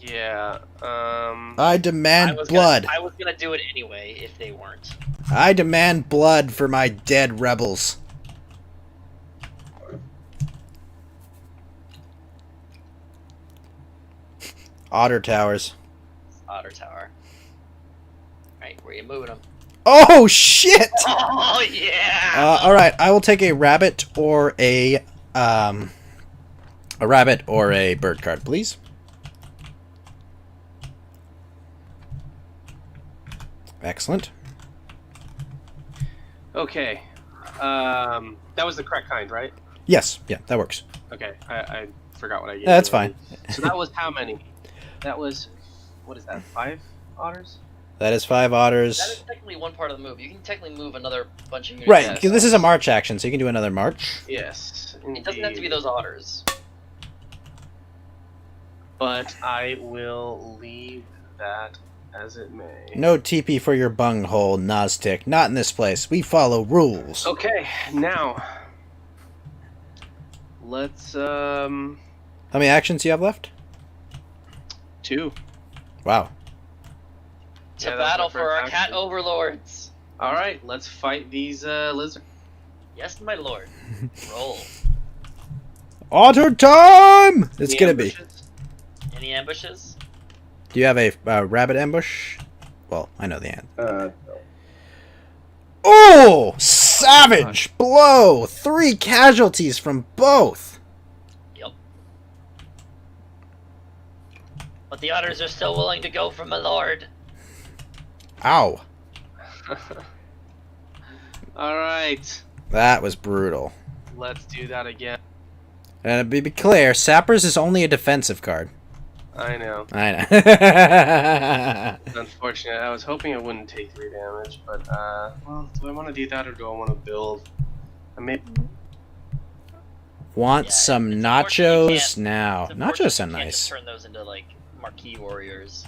F: Yeah.
A: I demand blood.
D: I was gonna do it anyway if they weren't.
A: I demand blood for my dead rebels. Otter towers.
D: Otter tower. Right, where you moving them?
A: Oh shit!
D: Oh yeah.
A: All right, I will take a rabbit or a bird card, please. Excellent.
F: Okay. That was the correct kind, right?
A: Yes, yeah, that works.
F: Okay. I forgot what I gave.
A: Yeah, that's
F: you.
A: fine.
F: So that was how many? That was, what is that? 5 otters?
A: That is 5
D: That
A: otters.
D: is technically one part of the move. You can technically move another bunch of units.
A: Right,
F: Yes.
A: because this is a march action, so you can do another march.
F: Yes.
D: It doesn't have to be
F: indeed.
D: those otters.
F: But I will leave that as it may.
A: No TP for your bunghole, Naztic. Not in this place. We follow rules.
F: Okay, now let's
A: How many actions do you have left?
F: 2.
A: Wow.
D: To
F: Yeah, that was
D: battle
F: my
D: for
F: first
D: our cat
F: action.
D: overlords.
F: All right, let's fight these lizards.
D: Yes, my lord. Roll.
A: Otter time! It's
F: Any
A: gonna be.
F: ambushes?
D: Any ambushes?
A: Do you have a rabbit ambush? Well, I know the end.
C: No.
A: Oh! Savage blow! 3 casualties from both.
D: Yep. But the otters are still willing to go for my lord.
A: Ow.
F: All right,
A: That was brutal.
F: let's do that again.
A: And to be clear, Sappers is only a defensive card.
F: I know.
A: I know.
F: It's unfortunate. I was hoping it wouldn't take 3 damage, but well, do I want to do that or do I want to build? I may.
A: Want
D: Yeah,
A: some
D: it's unfortunate you
A: nachos
D: can't-
A: now?
D: It's unfortunate
A: Nachos sound
D: you can't just
A: nice.
D: turn those into like marquee warriors.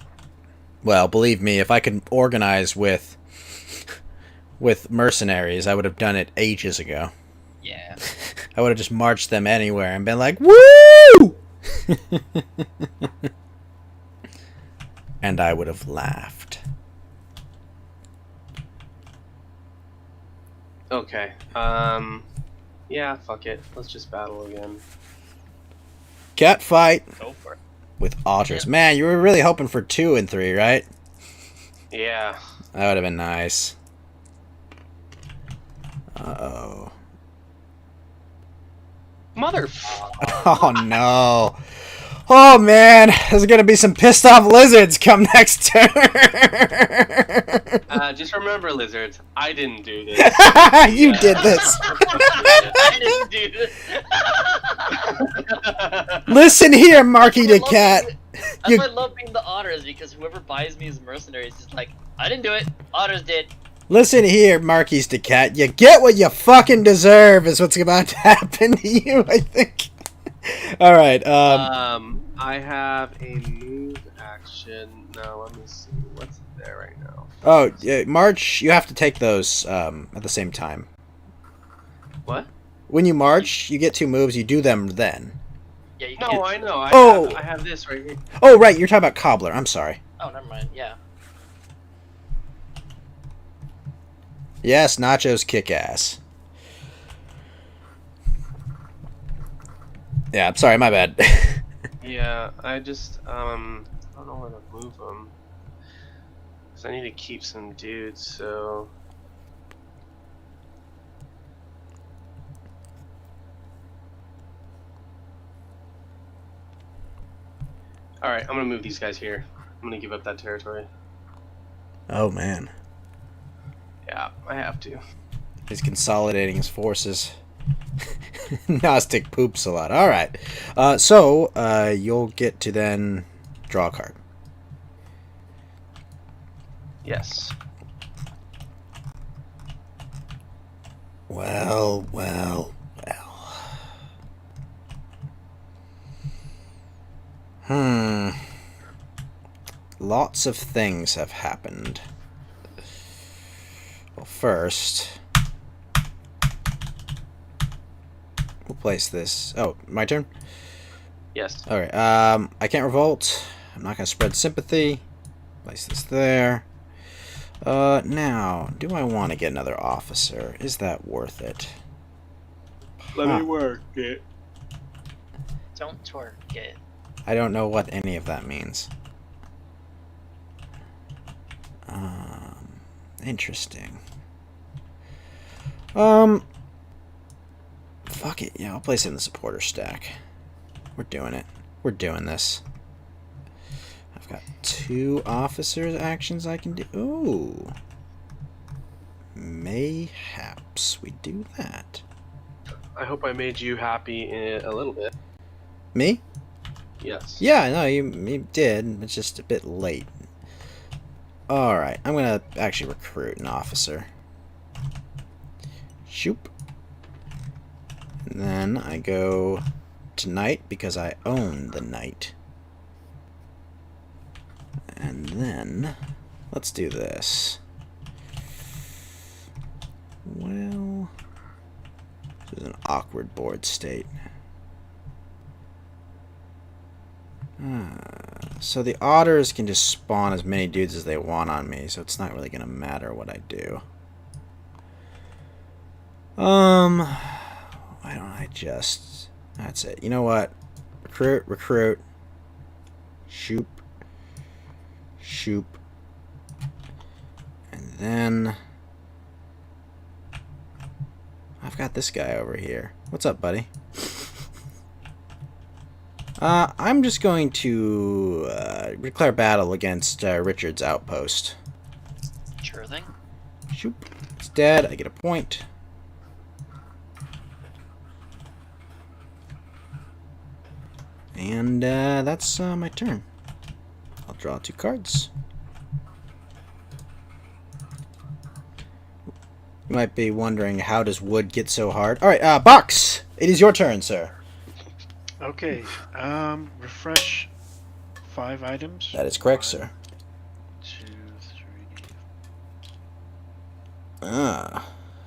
A: Well, believe me, if I could organize with mercenaries, I would have done it ages ago.
D: Yeah.
A: I would have just marched them anywhere and been like, "Woo!" And I would have laughed.
F: Okay. Yeah. Fuck it. Let's just battle again.
A: Cat fight
D: Go for it.
A: with otters.
D: Yeah.
A: Man, you were really hoping for 2 and 3, right?
F: Yeah.
A: That would have been nice. Uh-oh.
F: Mother.
A: Oh, no. Oh, man. There's going to be some pissed off lizards come next turn.
F: Just remember, lizards. I didn't do this.
A: You did this.
D: I didn't do this.
A: Listen here, Marky the Cat.
D: That's
A: You-
D: why I love being the otters, because whoever buys me as mercenaries is like, I didn't do it. Otters did.
A: Listen here, Marquis the Cat. You get what you fucking deserve is what's about to happen to you, I think. All right.
F: I have a move action. No, let me see. What's there right now?
A: Oh, yeah, March, you have to take those at the same time.
F: What?
A: When you march, you get 2 moves. You do them then.
D: Yeah, you can
F: No,
D: do
F: I know.
A: Oh.
F: I have this right here.
A: Oh, right. You're talking about Cobbler. I'm sorry.
D: Oh, never mind. Yeah.
A: Yes, nachos kick ass. Yeah, I'm sorry. My bad.
F: Yeah, I just I don't know where to move them. Cause I need to keep some dudes. So. All right, I'm gonna move these guys here. I'm gonna give up that territory.
A: Oh man,
F: Yeah, I have to.
A: he's consolidating his forces. Gnostic poops a lot. All right, so you'll get to then draw a card.
F: Yes.
A: Well. Lots of things have happened. Well, first, we'll place this. Oh, my turn?
F: Yes.
A: Alright, I can't revolt. I'm not going to spread sympathy. Place this there. Now, do I want to get another officer? Is that worth it?
F: Let
A: Huh.
F: me work it.
D: Don't twerk it.
A: I don't know what any of that means. Interesting. Fuck it. Yeah, I'll place it in the supporter stack. We're doing it. We're doing this. I've got 2 officers actions I can do. Ooh. Mayhaps we do that.
F: I hope I made you happy in a little bit.
A: Me?
F: Yes.
A: Yeah, no, you did. It's just a bit late. Alright, I'm gonna actually recruit an officer. Shoop. And then I go to knight because I own the knight. And then, let's do this. Well, this is an awkward board state. So the otters can just spawn as many dudes as they want on me, so it's not really gonna matter what I do. Why don't I just... That's it. You know what? Recruit. Shoop. And then... I've got this guy over here. What's up, buddy? I'm just going to declare battle against Richard's outpost.
D: Sure thing.
A: Shoop. It's dead. I get a point. And that's my turn. I'll draw 2 cards. You might be wondering, how does wood get so hard? Alright, Box! It is your turn, sir.
B: Okay. Refresh 5 items.
A: That is correct,
B: 1,
A: sir.
B: 2, 3.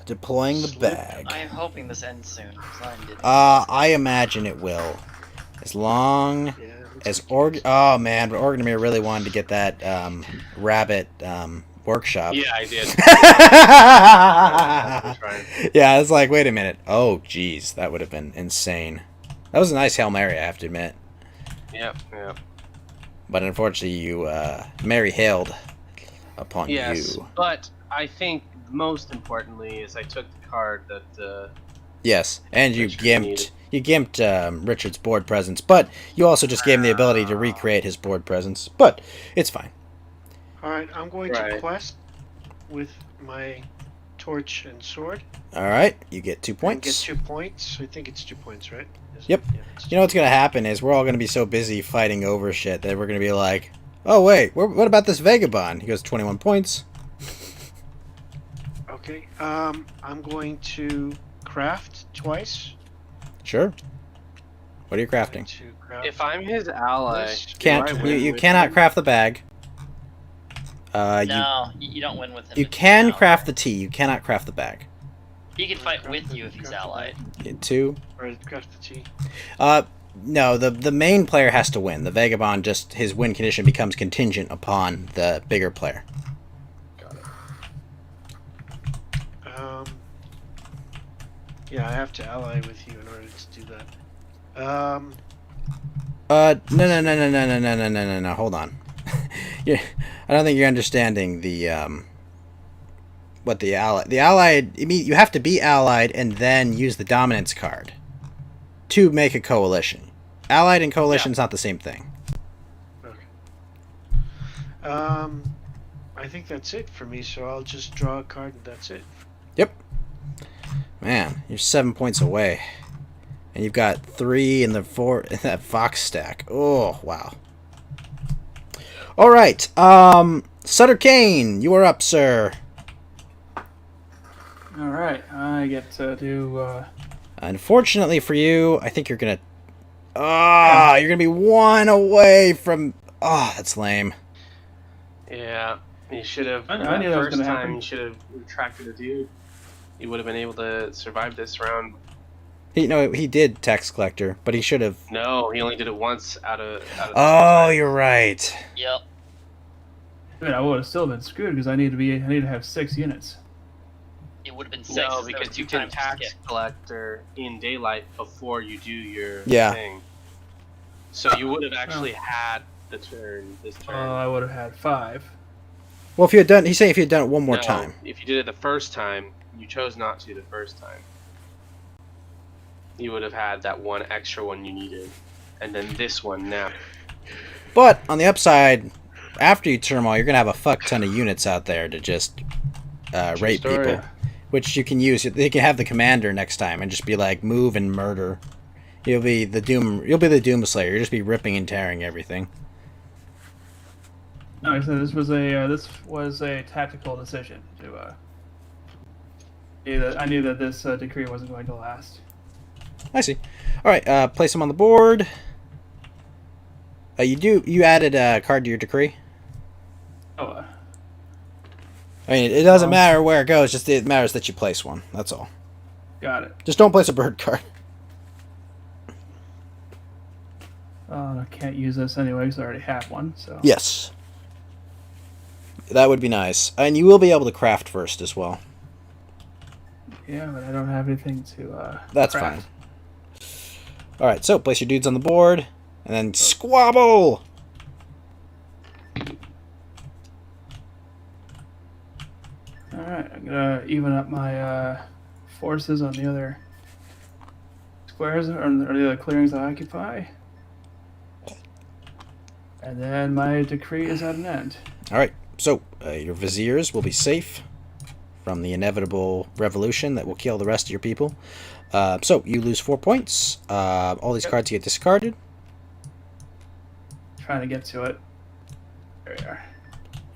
A: Deploying the
B: Slip.
A: bag.
D: I am hoping this ends soon. 'Cause I'm getting-
A: I imagine it will. As long
B: Yeah.
A: as oh man, but Orgrimir really wanted to get that rabbit workshop.
F: Yeah, I did.
A: Yeah, I was like, wait a minute. Oh, geez, that would have been insane. That was a nice Hail Mary, I have to admit.
F: Yep.
A: But unfortunately, you Mary hailed upon
F: Yes,
A: you.
F: but I think most importantly is I took the card that.
A: Yes, and you
F: Richard
A: gimped.
F: needed.
A: You gimped Richard's board presence, but you also just gave him the ability to recreate his board presence. But it's fine.
B: Alright, I'm going to
F: Right.
B: quest with my torch and sword.
A: All right, you get 2
B: And
A: points.
B: get 2 points. I think it's 2 points, right? Is it?
A: Yep.
B: Yeah, it's
A: You know what's gonna happen is we're all gonna be so busy fighting over shit that we're gonna be like, oh wait, what about this vagabond? He goes 21 points.
B: Okay. I'm going to craft twice.
A: Sure. What are you
B: Going
A: crafting?
B: to craft
F: If I'm his ally,
B: this.
A: Can't
F: do I
A: you,
F: win
A: you
F: with
A: cannot
F: him?
A: craft the bag.
D: No, you don't win with him.
A: You
D: if he's
A: can
D: an
A: craft the
D: ally.
A: tea. You cannot craft the bag.
D: He can fight with you if he's allied.
A: You get 2.
B: Or craft the tea.
A: No, the main player has to win. The vagabond just his win condition becomes contingent upon the bigger player.
B: Yeah, I have to ally with you in order to do that.
A: No. Hold on. I don't think you're understanding the what the allied. I mean, you have to be allied and then use the dominance card to make a coalition. Allied and coalition's not the same thing.
B: I think that's it for me, so I'll just draw a card and that's it.
A: Yep. Man, you're 7 points away. And you've got 3 in the 4 in that fox stack. Oh, wow. All right. Sutter Kane, you are up, sir.
E: All right, I get to do.
A: Unfortunately for you, I think you're gonna. Ah, you're gonna be 1 away from. Oh, that's lame.
F: Yeah, you should have.
E: I knew that was
F: first
E: gonna
F: time
E: happen.
F: you should have retracted a dude. You would have been able to survive this round.
A: He did tax collector, but he should have.
F: No, he only did it once out of.
A: Oh, you're right.
D: Yep.
E: I mean, I would have still been screwed because I need to have 6 units.
D: It would have been 6.
F: No,
D: There was
F: because
D: 2
F: you can
D: times to
F: tax
D: skip.
F: collector in daylight before you do your
A: Yeah.
F: thing. So you would have actually had the turn this turn.
E: I would have had 5.
A: Well, if you had done, he's saying if you had done it one more
F: No,
A: time.
F: If you did it the first time, you chose not to the first time. You would have had that one extra one you needed, and then this one now.
A: But on the upside, after you turn them all, you're gonna have a fuck ton of units out there to just rape
F: story.
A: people, which you can use. They can have the commander next time and just be like move and murder. You'll be the Doom Slayer. You'll just be ripping and tearing everything.
E: No, I said this was a tactical decision to. I knew that this decree wasn't going to last.
A: I see. All right, place them on the board. You added a card to your decree.
E: Oh,
A: I mean, it doesn't matter where it goes. Just it matters that you place one. That's all.
E: got it.
A: Just don't place a bird card.
E: I can't use this anyway because I already have one. So
A: Yes. That would be nice. And you will be able to craft first as well.
E: yeah, but I don't have anything to.
A: That's
E: craft.
A: fine. Alright, so place your dudes on the board. And then squabble!
E: All right, I'm gonna even up my forces on the other squares or the other clearings I occupy. And then my decree is at an end.
A: Alright, so your viziers will be safe from the inevitable revolution that will kill the rest of your people. So you lose 4 points. All these cards get discarded.
E: Trying to get to it. There we are.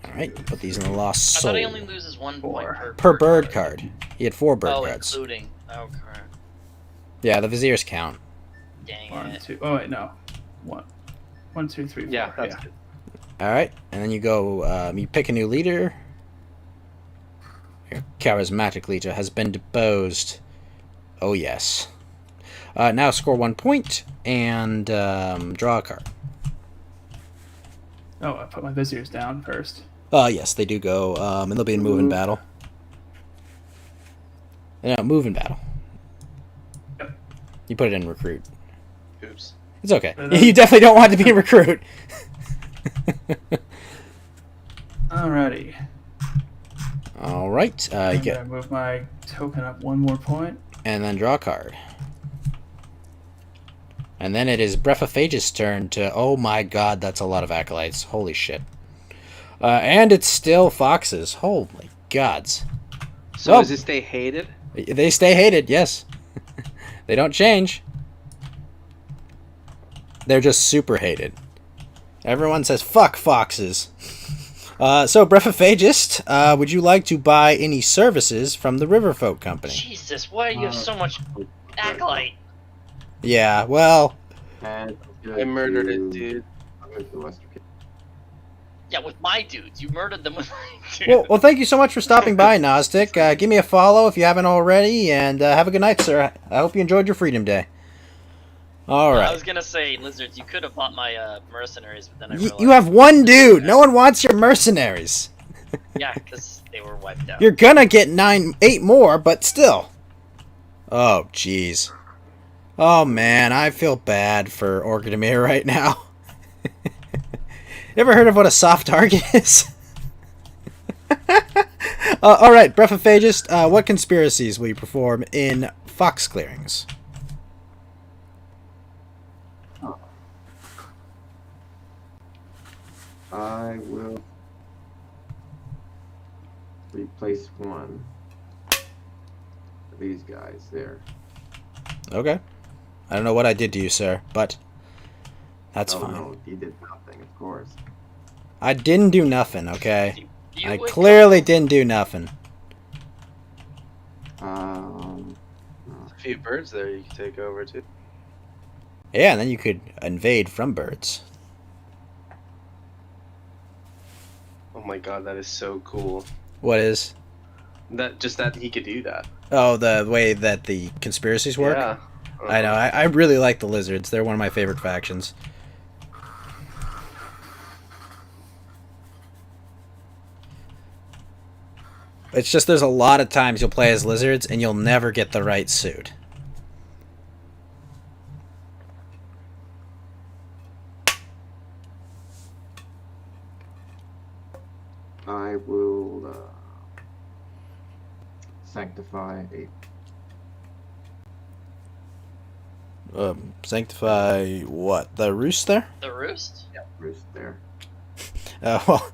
A: Alright, put these in the lost
D: I
A: soul.
D: thought he only loses 1 point
A: Per bird card. He had 4 bird
D: Oh,
A: cards.
D: including. Oh, crap.
A: Yeah, the viziers count.
D: Dang
E: 1,
D: it.
E: 2. Oh wait, no. 1, 1, 2, 3, 4.
F: Yeah, that's good.
A: Alright, and then you go, you pick a new leader. Your charismatic leader has been deposed. Oh, yes. Now score 1 point and draw a card.
E: Oh, I put my viziers down first.
A: Yes, they do go, and they'll be in move in battle. No, move in battle.
E: Yep.
A: You put it in recruit.
F: Oops.
A: It's okay.
E: But,
A: You definitely don't want it to be in recruit.
E: Alrighty.
A: Alright,
E: I'm
A: you get,
E: gonna move my token up 1 more point.
A: and then draw a card. And then it is Brephaphagous' turn to... Oh my god, that's a lot of acolytes. Holy shit. And it's still foxes. Holy gods.
F: So
A: Well-
F: does this stay hated?
A: They stay hated, yes. They don't change. They're just super hated. Everyone says, fuck foxes. So, Brephaphagist, would you like to buy any services from the Riverfolk Company?
D: Jesus, why do you have so much acolyte?
A: Yeah, well...
C: And
F: I murdered it, dude.
D: Yeah, with my dudes. You murdered them with my dudes.
A: Well, thank you so much for stopping by, Gnostic. Give me a follow if you haven't already, and have a good night, sir. I hope you enjoyed your Freedom Day. All
D: I
A: right.
D: was gonna say, Lizards, you could have bought my mercenaries, but then I realized...
A: You have one dude. No one wants your mercenaries.
D: Yeah, because they were wiped out.
A: You're gonna get 8 more, but still. Oh, jeez. Oh, man, I feel bad for Orgadamir right now. You ever heard of what a soft target is? Alright, Brephaphagist, what conspiracies will you perform in fox clearings?
C: I will replace one of these guys there.
A: Okay. I don't know what I did to you, sir, but that's
C: Oh
A: fine.
C: no, he did nothing, of course.
A: I didn't do nothing, okay?
D: You
A: I
D: would
A: clearly didn't do nothing.
F: A few birds there you can take over too.
A: Yeah, and then you could invade from birds.
F: Oh my god, that is so cool.
A: What is?
F: That he could do that.
A: Oh, the way that the conspiracies work?
F: Yeah.
A: I know. I really like the lizards. They're one of my favorite factions. It's just there's a lot of times you'll play as lizards and you'll never get the right suit.
C: I will sanctify a
A: Sanctify what? The roost there?
D: The roost?
C: roost there.
A: Well,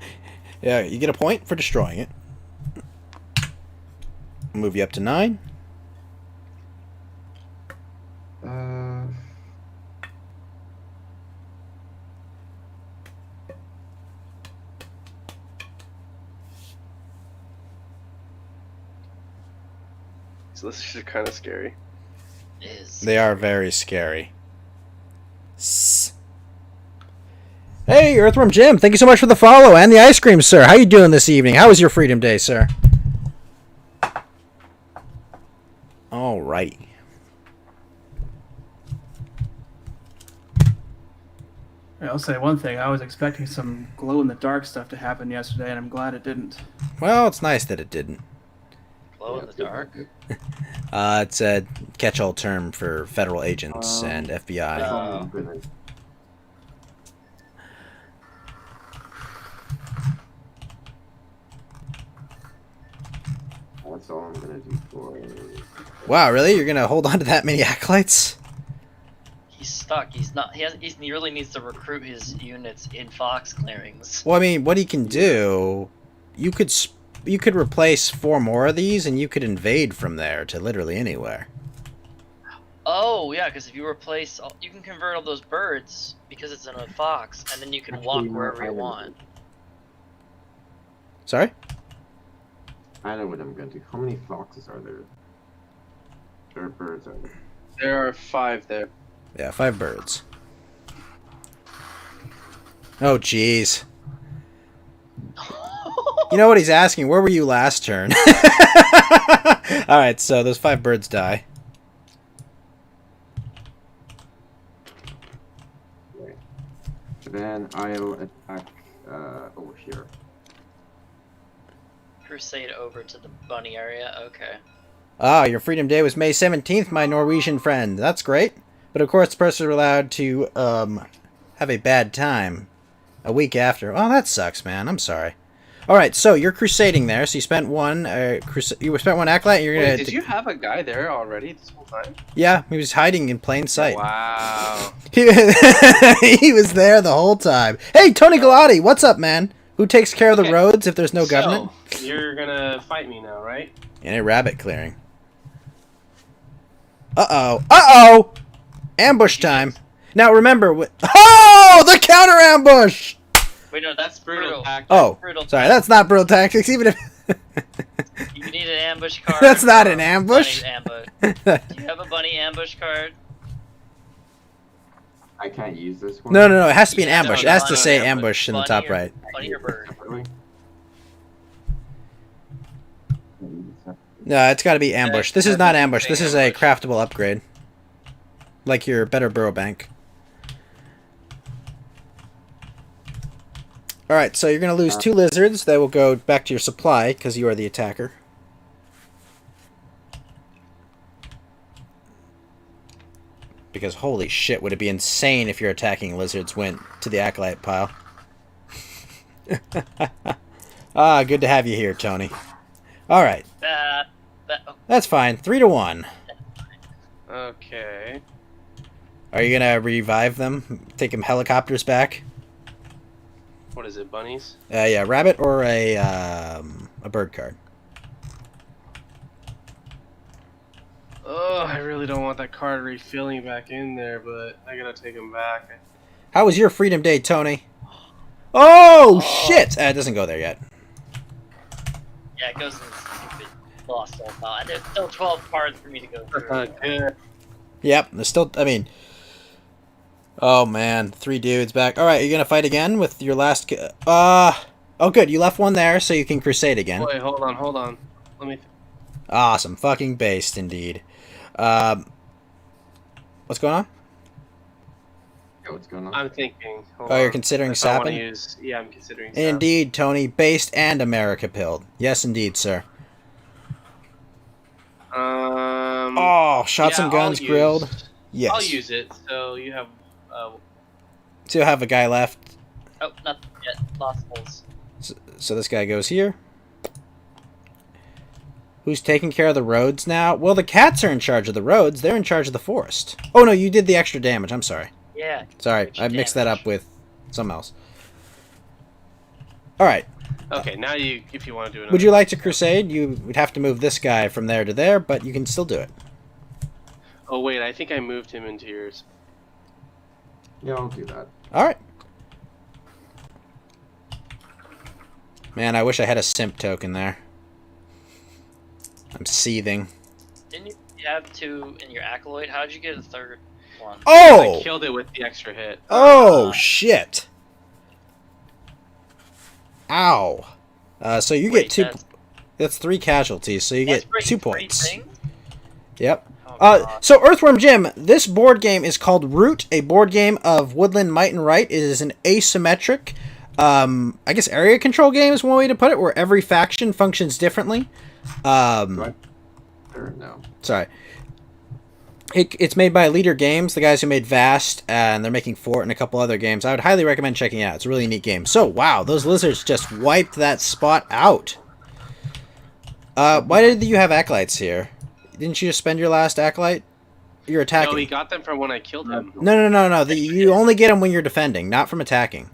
A: yeah, you get a point for destroying it. Move you up to 9.
F: These lizards are kind of scary.
D: Is.
A: They are very scary. Hey, Earthworm Jim, thank you so much for the follow and the ice cream, sir. How you doing this evening? How was your Freedom Day, sir? All right.
E: I'll say one thing. I was expecting some glow-in-the-dark stuff to happen yesterday, and I'm glad it didn't.
A: Well, it's nice that it didn't.
D: Glow in the dark?
A: It's a catch-all term for federal agents and FBI.
C: Oh, goodness. That's all I'm gonna do for.
A: Wow, really? You're gonna hold on to that many acolytes?
D: He's stuck. He's not. He really needs to recruit his units in fox clearings.
A: Well, I mean, what he can do, you could replace 4 more of these, and you could invade from there to literally anywhere.
D: Oh yeah, because if you replace, you can convert all those birds because it's in a fox, and then you can walk
C: Actually, no,
D: wherever
C: I
D: you
C: know.
D: want.
A: Sorry?
C: I know what I'm gonna do. How many foxes are there? Or birds are there?
F: There are 5 there.
A: Yeah, 5 birds. Oh, jeez. You know what he's asking? Where were you last turn? Alright, so those 5 birds die.
C: Okay. Then I'll attack over here.
D: Crusade over to the bunny area. Okay.
A: Ah, your Freedom Day was May 17th, my Norwegian friend. That's great. But of course, the person is allowed to have a bad time a week after. Oh, that sucks, man. I'm sorry. All right, so you're crusading there. So you spent one. You spent one acolyte. You're gonna.
F: Wait, did you have a guy there already this whole time?
A: Yeah, he was hiding in plain sight.
F: Wow.
A: He was there the whole time. Hey, Tony Galati, what's up, man? Who takes care of the
F: Okay,
A: roads if there's no government?
F: So, you're gonna fight me now, right?
A: In a rabbit clearing. Uh-oh. Uh-oh! Ambush time. Now remember, oh, the counter ambush!
D: Wait, no, that's brutal.
A: Oh,
D: Brutal.
A: sorry, that's not brutal tactics. Even if
D: You need an ambush card.
A: that's not
D: or
A: an
D: a
A: ambush.
D: bunny ambush. Do you have a bunny ambush card?
C: I can't use this one.
A: No, it has to be an
D: Yeah,
A: ambush. It
D: no,
A: has
D: no,
A: to
D: no,
A: say
D: no,
A: ambush in the
D: bunny
A: top
D: or-
A: right.
D: Bunny or bird?
C: Really?
A: No, it's got to be ambush. This is not ambush. This is a
F: ambush.
A: craftable upgrade. Like your better burrow bank. Alright, so you're going to lose 2 lizards. They will go back to your supply because you are the attacker. Because holy shit, would it be insane if your attacking lizards went to the acolyte pile. Ah, good to have you here, Tony. Alright,
D: Oh,
A: that's fine. 3-1.
F: Okay.
A: Are you going to revive them? Take them helicopters back?
F: What is it, bunnies?
A: Yeah, rabbit or a bird card.
F: Oh, I really don't want that card refilling back in there, but I gotta take him back.
A: How was your Freedom Day, Tony? Oh, shit! It doesn't go there yet.
D: Yeah, it goes in the stupid lost soul file. And there's still 12 cards for me to go through.
F: Good.
A: Yep, there's still, I mean... Oh, man. 3 dudes back. Alright, you're gonna fight again with your last... Oh, good. You left one there, so you can crusade again.
F: Wait, hold on. Let me...
A: Awesome. Fucking based, indeed. What's going on?
C: Yeah, what's going on?
F: I'm thinking. Hold
A: Oh, you're
F: on.
A: considering
F: If I wanna
A: sapping?
F: use... Yeah, I'm considering sapping.
A: Indeed, Tony. Based and America pilled. Yes, indeed, sir. Oh, shots
F: yeah,
A: and guns
F: I'll
A: grilled.
F: use-
A: Yes.
F: I'll use it, so you have...
A: So you'll have a guy left.
D: Oh, not yet. Lost souls.
A: So this guy goes here. Who's taking care of the roads now? Well, the cats are in charge of the roads. They're in charge of the forest. Oh, no, you did the extra damage. I'm sorry.
D: Yeah.
A: Sorry,
D: Extra
A: I mixed that
D: damage.
A: up with something else. Alright.
F: Okay, now you, if you want to do it.
A: Would you like to crusade? You would have to move this guy from there to there, but you can still do it.
F: Oh wait, I think I moved him into yours.
C: Yeah, I'll do that.
A: Alright. Man, I wish I had a simp token there. I'm seething.
D: Didn't you have 2 in your acolyte? How did you get a 3rd one?
A: Oh!
F: I killed it with the extra hit.
A: Oh, shit. Ow. So you
D: Wait,
A: get 2...
D: that's-
A: That's 3 casualties, so you
D: That's
A: get
D: bringing
A: 2
D: 3
A: points.
D: things?
A: Yep.
D: Oh, God.
A: So Earthworm Jim, this board game is called Root, a board game of Woodland Might and Right. It is an asymmetric, I guess area control game is one way to put it, where every faction functions differently.
C: Do I? Or no?
A: Sorry. It's made by Leader Games, the guys who made Vast, and they're making Fort and a couple other games. I would highly recommend checking it out. It's a really neat game. So, wow, those lizards just wiped that spot out. Why did you have Acolytes here? Didn't you just spend your last Acolyte? You're attacking.
F: No, he got them from when I killed him.
A: No. You only get them when you're defending, not from attacking.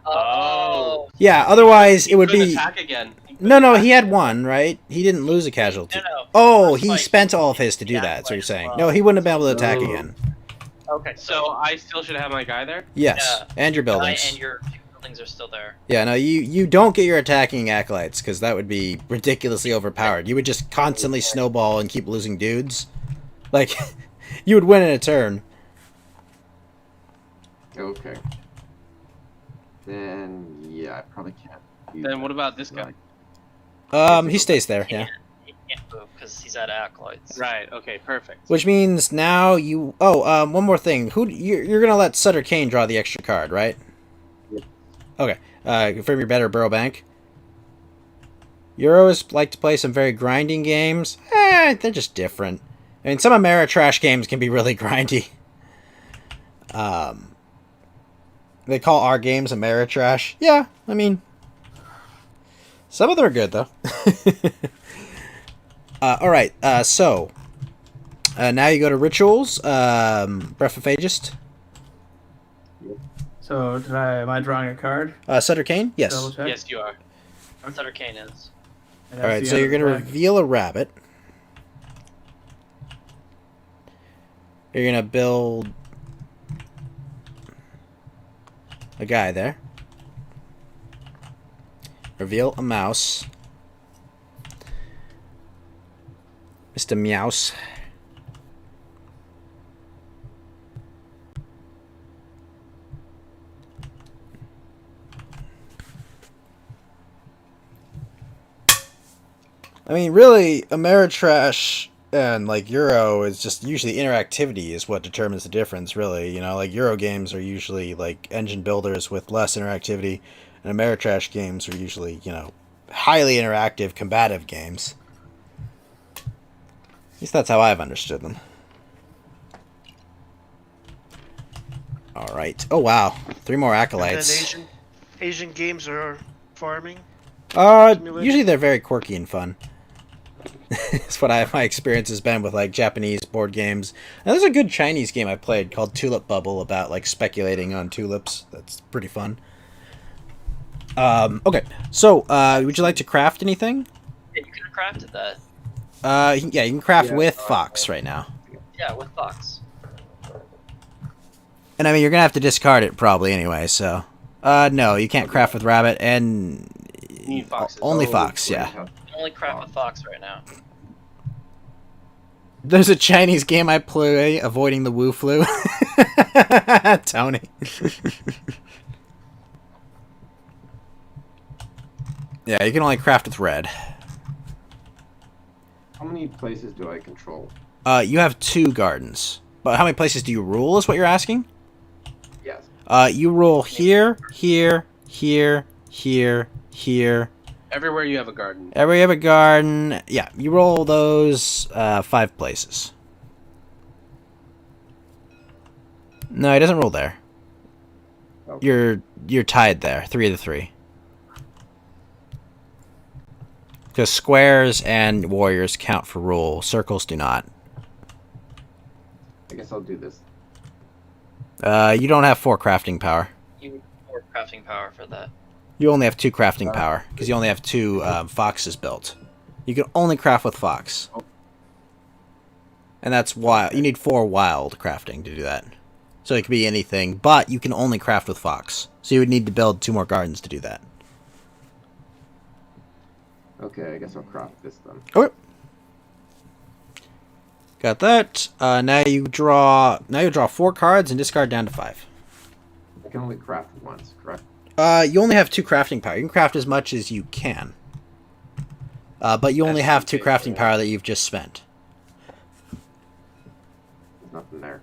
D: Oh.
A: Yeah, otherwise it would
F: Couldn't
A: be...
F: attack again.
A: No, he had one, right? He didn't lose a casualty.
D: No.
A: Oh,
D: First
A: he
D: fight.
A: spent all of his to do
D: Yeah,
A: that, that's what you're
D: like,
A: saying.
D: well-
A: No, he wouldn't have been able to attack
C: Oh.
A: again.
D: Okay,
F: So I still should have my guy there?
A: Yes,
D: Yeah.
A: and your buildings.
D: And your 2 buildings are still there.
A: Yeah, no, you don't get your attacking acolytes, because that would be ridiculously overpowered. You would just constantly snowball and keep losing dudes. Like, you would win in a turn.
C: Okay. Then, yeah, I probably can't. do
F: Then
C: that.
F: what about this guy?
A: He stays there, yeah.
D: He can't move because he's out of acolytes.
F: Right, okay, perfect.
A: Which means now you... Oh, one more thing. You're going to let Sutter Kane draw the extra card, right?
C: Yeah.
A: Okay. Confirm your better Burrow Bank. Euros like to play some very grinding games. They're just different. I mean, some Ameritrash games can be really grindy. They call our games Ameritrash. Yeah, I mean... Some of them are good, though. Alright, so... now you go to Rituals. Breath of Phagist.
E: So am I drawing a card?
A: Sutter Kane? Yes.
E: Double check.
F: Yes, you are.
D: Sutter Kane is.
E: And that's
A: Alright,
E: the
A: so
E: end
A: you're
E: of
A: going to
E: the deck.
A: reveal a rabbit. You're going to build a guy there. Reveal a mouse. Mr. Meows. I mean, really, Ameritrash and, like, Euro is just usually interactivity is what determines the difference, really. You know, like, Euro games are usually, like, engine builders with less interactivity, and Ameritrash games are usually, you know, highly interactive, combative games. At least that's how I've understood them. Alright. Oh, wow. 3 more
B: And
A: acolytes.
B: then Asian games are farming.
A: Usually they're very quirky and fun. That's what my experience has been with, like, Japanese board games. And there's a good Chinese game I played called Tulip Bubble about, like, speculating on tulips. That's pretty fun. Okay, so, would you like to craft anything?
D: Yeah, you could have crafted that.
A: Yeah, you can craft
C: Yeah,
A: with Fox right now.
D: Yeah, with Fox.
A: And I mean, you're gonna have to discard it probably anyway, so... no, you can't craft with Rabbit, and...
F: You need foxes.
A: Only
C: Oh,
A: Fox,
C: great.
A: yeah.
D: You can only craft with Fox right now.
A: There's a Chinese game I play, Avoiding the Wu Flu. Tony. Yeah, you can only craft with red.
C: How many places do I control?
A: You have 2 gardens. But how many places do you rule is what you're asking?
C: Yes.
A: You rule here, here, here, here, here.
F: Everywhere you have a garden.
A: Every other garden. Yeah, you roll those 5 places. No, he doesn't roll there.
C: Oh.
A: You're tied there, 3 to 3. Because squares and warriors count for rule, circles do not.
C: I guess I'll do this.
A: You don't have 4 crafting power.
D: You need 4 crafting power for that.
A: You only have 2 crafting power because you only have 2 foxes built. You can only craft with fox, and that's wild. You need 4 wild crafting to do that. So it could be anything, but you can only craft with fox. So you would need to build 2 more gardens to do that.
C: Okay, I guess I'll craft this then.
A: Okay. Got that. Now you draw 4 cards and discard down to 5.
C: I can only craft once, correct?
A: You only have 2 crafting power. You can craft as much as you can. But you only
F: That's
A: have 2
F: okay,
A: crafting
F: yeah.
A: power that you've just spent.
C: There's nothing there.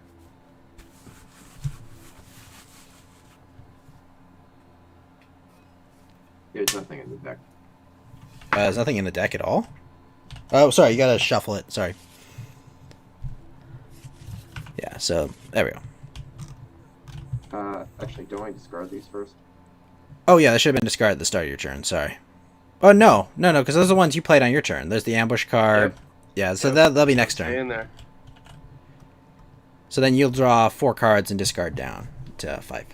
C: There's nothing in the deck.
A: There's nothing in the deck at all. Oh, sorry, you gotta shuffle it. Sorry. Yeah, so there we go.
C: Actually, don't I discard these first?
A: Oh yeah, that should have been discarded at the start of your turn. Sorry. Oh no, because those are the ones you played on your turn. There's the ambush card.
F: Yep.
A: Yeah, so
F: Yep.
A: that'll be next
F: Stay
A: turn.
F: in there.
A: So then you'll draw 4 cards and discard down to 5.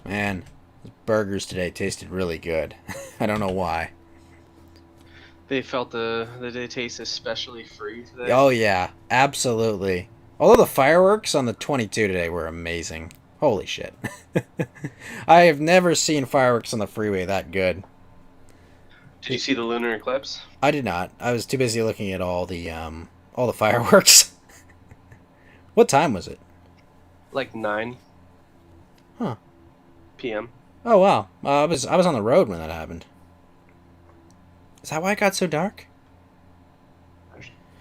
A: Man, those burgers today tasted really good. I don't know why.
F: They felt they taste especially free today.
A: Oh yeah, absolutely. Although the fireworks on the 22 today were amazing. Holy shit. I have never seen fireworks on the freeway that good.
F: Did you see the lunar eclipse?
A: I did not. I was too busy looking at all the fireworks. What time was it?
F: Like 9
A: Huh.
F: p.m.
A: Oh wow. I was on the road when that happened. Is that why it got so dark?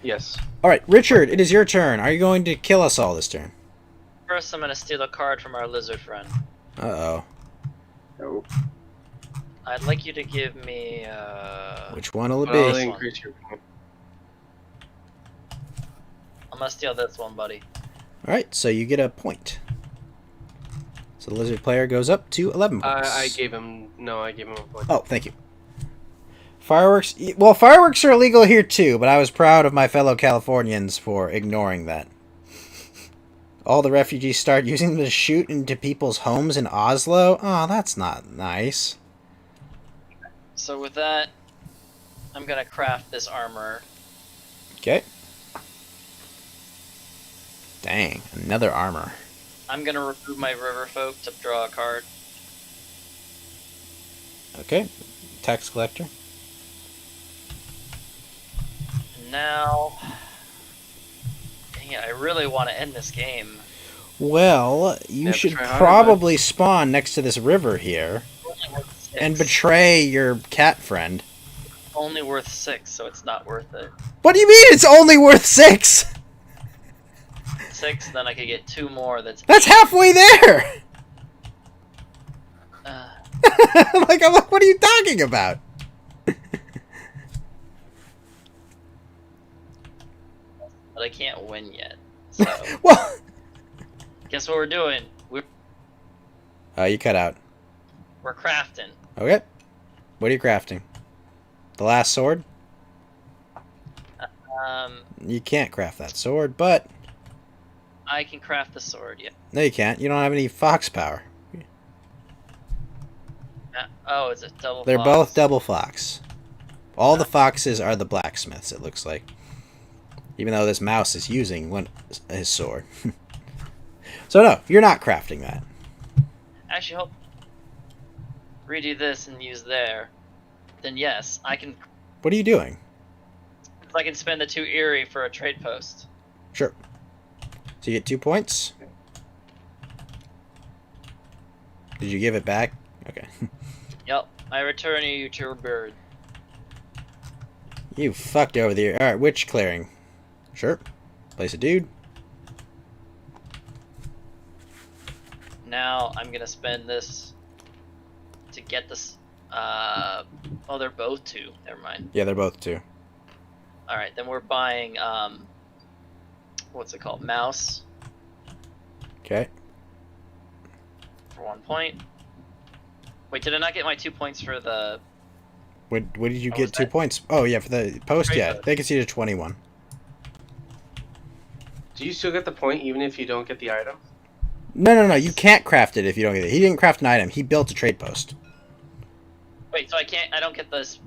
F: Yes.
A: All right, Richard, it is your turn. Are you going to kill us all this turn?
D: First, I'm gonna steal a card from our lizard friend.
A: Uh-oh.
C: No.
D: I'd like you to give me,
A: Which one will it
F: But I'll
A: be?
D: one.
F: increase your point.
D: I'm gonna steal this one, buddy.
A: All right, so you get a point. So the lizard player goes up to 11 points.
F: I gave him a point.
A: Oh, thank you. Fireworks. Well, fireworks are illegal here too, but I was proud of my fellow Californians for ignoring that. All the refugees start using them to shoot into people's homes in Oslo. Oh, that's not nice.
D: So with that, I'm gonna craft this armor.
A: Okay. Dang, another armor.
D: I'm gonna remove my river folk to draw a card.
A: Okay. Tax collector.
D: Now, dang it, I really want to end this game.
A: Well, you
F: Yeah,
A: should
F: try harder,
A: probably spawn next to this river here
D: Only worth 6.
A: and betray your cat friend.
D: Only worth 6, so it's not worth it.
A: What do you mean it's only worth 6?
D: 6, then I could get 2 more. That's
A: That's halfway there!
D: uh,
A: I'm like, what are you talking about?
D: but I can't win yet. So
A: Well,
D: guess what we're doing?
A: you cut out.
D: We're crafting.
A: Okay. What are you crafting? The last sword?
D: Um,
A: You can't craft that sword, but
D: I can craft the sword. Yeah.
A: No, you can't. You don't have any fox power.
D: Oh, it's a double.
A: They're
D: fox.
A: both double fox. All the foxes are the blacksmiths, it looks like. Even though this mouse is using his sword. So no, you're not crafting that.
D: Actually, hope redo this and use there. Then yes, I can.
A: What are you doing?
D: I can spend the 2 Erie for a trade post.
A: Sure. So you get 2 points. Did you give it back? Okay.
D: Yep, I return you to your bird.
A: You fucked over the... Alright, witch clearing. Sure. Place a dude.
D: Now I'm gonna spend this to get this. Oh, they're both 2. Never mind.
A: Yeah, they're both 2.
D: All right, then we're buying what's it called? Mouse
A: Okay.
D: for 1 point. Wait, did I not get my 2 points for the?
A: What did you
D: What
A: get
D: was
A: 2
D: that?
A: points? Oh, yeah, for the post,
D: Trade
A: yeah.
D: post.
A: They can see to 21.
F: Do you still get the point even if you don't get the item?
A: No. You can't craft it if you don't get it. He didn't craft an item. He built a trade post.
D: Wait, so I don't get this.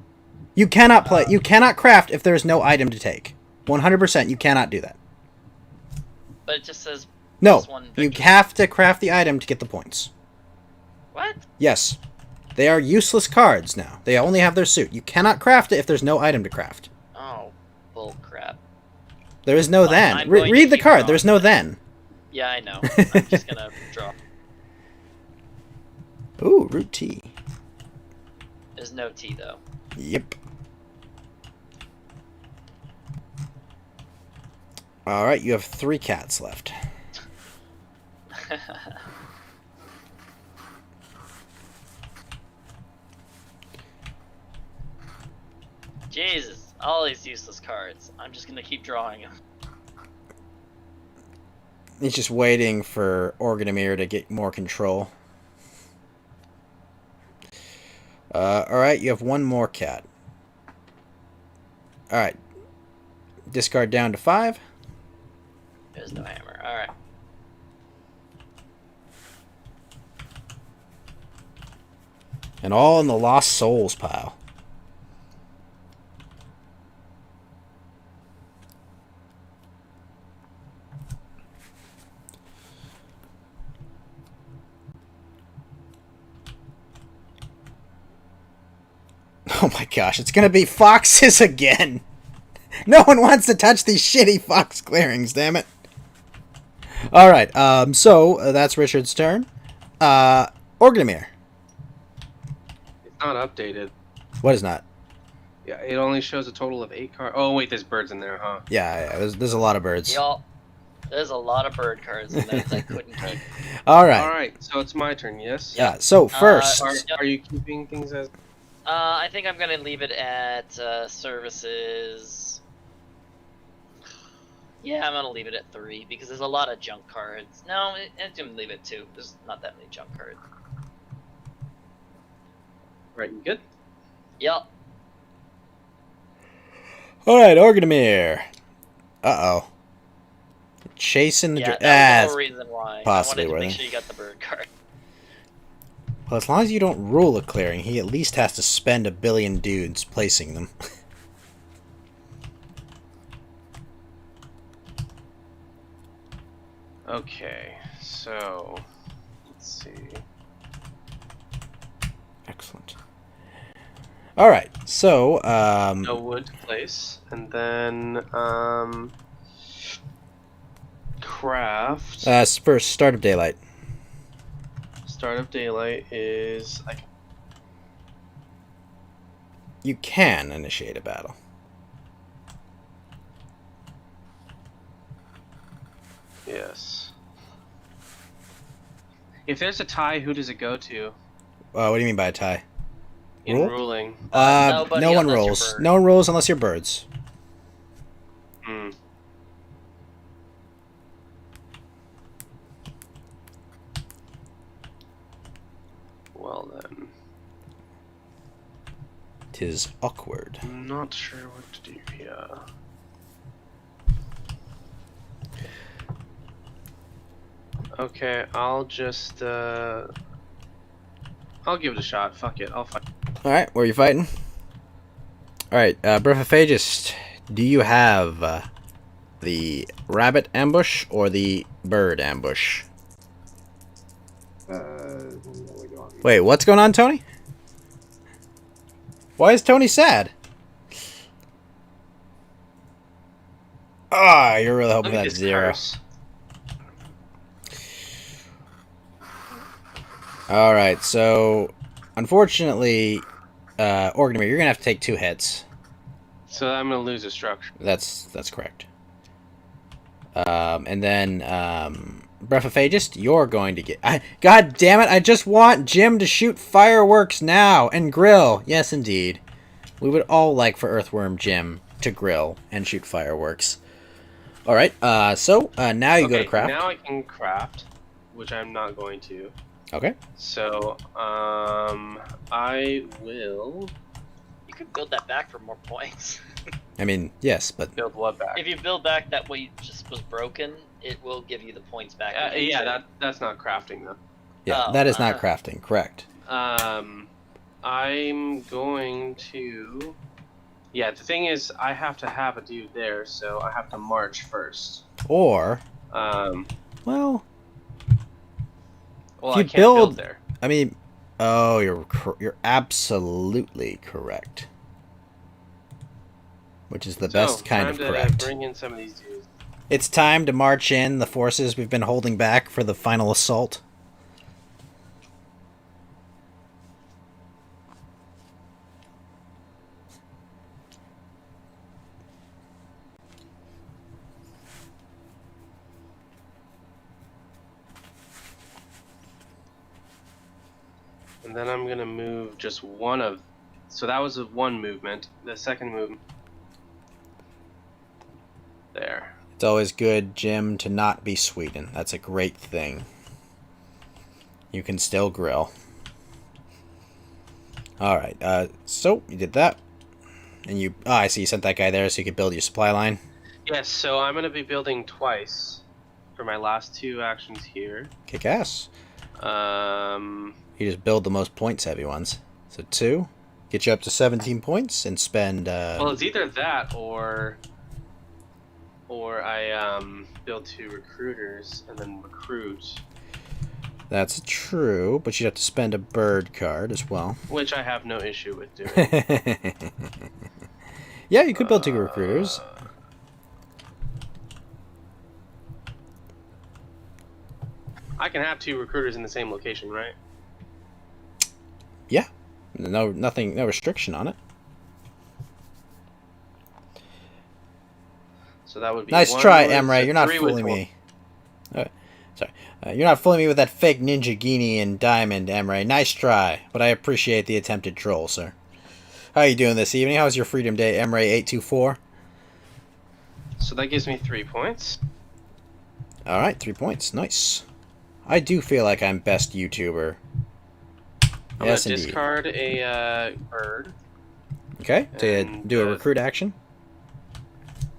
A: You cannot play. You cannot craft if there is no item to take. 100%. You cannot do that.
D: But it just says.
A: No.
D: +1
A: You
D: victory.
A: have to craft the item to get the points.
D: What?
A: Yes. They are useless cards now. They only have their suit. You cannot craft it if there's no item to craft.
D: Oh, bull crap.
A: There is no
D: Well,
A: then.
D: I'm going to
A: Read the
D: keep
A: card.
D: drawing.
A: There's no then.
D: Yeah, I know. I'm just gonna draw.
A: Ooh, root tea.
D: There's no T though.
A: Yep. Alright, you have 3 cats left.
D: Jesus, all these useless cards. I'm just gonna keep drawing them.
A: He's just waiting for Organamir to get more control. Alright, you have 1 more cat. Alright. Discard down to 5.
D: There's no hammer. All right.
A: And all in the Lost Souls pile. Oh my gosh, it's gonna be foxes again! No one wants to touch these shitty fox clearings, damn it. Alright, so that's Richard's turn. Organamir.
F: It's not updated.
A: What is not?
F: Yeah, it only shows a total of 8 cards. Oh wait, there's birds in there, huh?
A: Yeah, there's a lot of birds.
D: Y'all, there's a lot of bird cards in there that I couldn't take.
A: Alright.
F: Alright, so it's my turn, yes?
A: Yeah, so first...
F: Are you keeping things as...
D: I think I'm gonna leave it at services. Yeah, I'm gonna leave it at 3 because there's a lot of junk cards. No, I'm gonna leave it at 2. There's not that many junk cards.
F: Right, you good?
D: Yep.
A: Alright, Organamir. Uh-oh. Chasing the...
D: Yeah, that was the whole reason why.
A: possibly
D: I wanted to
A: worth
D: make
A: it.
D: sure you got the bird card.
A: Well, as long as you don't rule a clearing, he at least has to spend 1 billion dudes placing them.
F: Okay, so... Let's see...
A: Excellent. Alright, so,
F: No wood to place, and then, craft...
A: first, start of daylight.
F: Start of daylight is...
A: You can initiate a battle.
F: Yes. If there's a tie, who does it go to?
A: What do you mean by a tie?
F: In
A: Rule?
F: ruling.
D: Nobody
A: No one
D: unless you're
A: rolls.
D: bird.
A: No one rolls unless you're birds.
F: Hmm. Well then,
A: 'Tis awkward.
F: I'm not sure what to do here. Okay, I'll just I'll give it a shot. Fuck it, I'll fight.
A: All right, where are you fighting? All right, Breathophagist, do you have the rabbit ambush or the bird ambush?
C: No, we don't.
A: Wait, what's going on, Tony? Why is Tony sad? Ah, you're really hoping
F: Look at
A: that's
F: this
A: zero.
F: curse.
A: All right, so unfortunately, Orgnamer, you're gonna have to take 2 hits.
F: So I'm gonna lose a structure.
A: That's correct. And then Breathophagist, you're going to get. God damn it! I just want Jim to shoot fireworks now and grill. Yes, indeed, we would all like for Earthworm Jim to grill and shoot fireworks. All right. So now you go to craft.
F: Now I can craft, which I'm not going to.
A: Okay.
F: So I will
D: You could build that back for more points.
A: I mean, yes, but
F: build what back?
D: If you build back that what you just was broken, it will give you the points back.
F: Yeah, that's not crafting though.
A: yeah,
D: Oh,
A: that is not crafting. Correct.
F: I'm going to. Yeah, the thing is, I have to have a dude there, so I have to march first.
A: Or,
F: Well,
A: well,
F: I
A: you
F: can't
A: build-
F: build there.
A: I mean, oh, you're absolutely correct. Which is the best kind of
F: time to
A: correct.
F: bring in some of these dudes.
A: It's time to march in the forces we've been holding back for the final assault.
F: And then I'm gonna move just one of. So that was one movement. The second movement. There.
A: It's always good, Jim, to not be Sweden. That's a great thing. You can still grill. Alright, so you did that. And you... Oh, I see you sent that guy there so you could build your supply line.
F: Yes, so I'm gonna be building twice for my last 2 actions here.
A: Kick ass.
F: Um,
A: You just build the most points heavy ones. So 2. Get you up to 17 points and spend...
F: well, it's either that or I build 2 recruiters and then recruit,
A: That's true, but you'd have to spend a bird card as well.
F: which I have no issue with doing.
A: Yeah, you could build 2 recruiters.
F: I can have 2 recruiters in the same location, right?
A: Yeah. No restriction on it.
F: So that would be
A: Nice
F: one
A: try,
F: wood,
A: Emre.
F: so
A: You're not
F: 3 with
A: fooling
F: one-
A: me. Sorry. You're not fooling me with that fake Ninja Genie and Diamond, Emre. Nice try, but I appreciate the attempted troll, sir. How are you doing this evening? How's your Freedom Day, Emre824?
F: So that gives me 3 points.
A: Alright, 3 points. Nice. I do feel like I'm best YouTuber.
F: I'm
A: Yes,
F: gonna
A: indeed.
F: discard a bird.
A: Okay, to
F: And,
A: do a recruit action.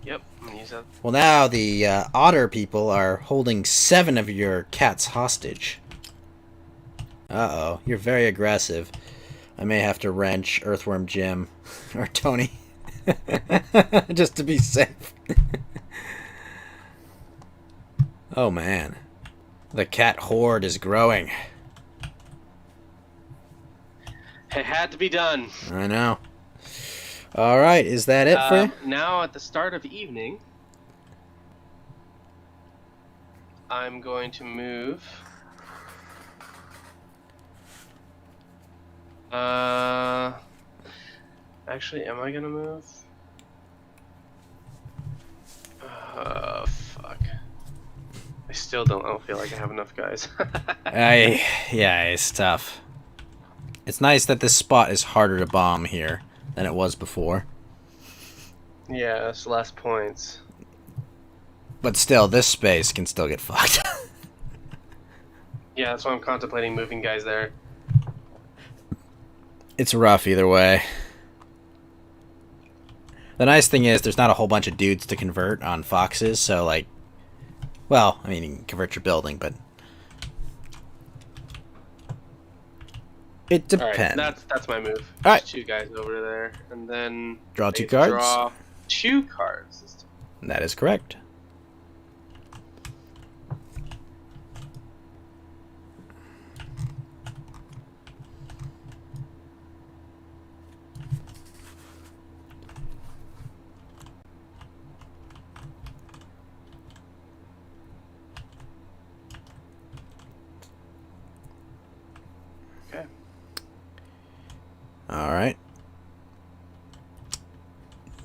F: Yep, I'm gonna use that.
A: Well, now the otter people are holding 7 of your cats hostage. Uh-oh, you're very aggressive. I may have to wrench Earthworm Jim or Tony just to be safe. Oh man, the cat horde is growing.
F: It had to be done.
A: I know. All right, is that it for you?
F: Now at the start of evening, I'm going to move. Actually, am I gonna move? Fuck. I still don't feel like I have enough guys.
A: Yeah, it's tough. It's nice that this spot is harder to bomb here than it was before.
F: Yeah, it's less points.
A: But still, this space can still get fucked.
F: Yeah, that's why I'm contemplating moving guys there.
A: It's rough either way. The nice thing is there's not a whole bunch of dudes to convert on foxes, so like... Well, I mean, you can convert your building, but It
F: All right,
A: depends.
F: that's my move.
A: All right.
F: There's 2 guys over there, and then
A: Draw
F: I
A: 2
F: need to
A: cards.
F: Draw 2 cards. This time.
A: That is correct.
E: Okay.
A: All right.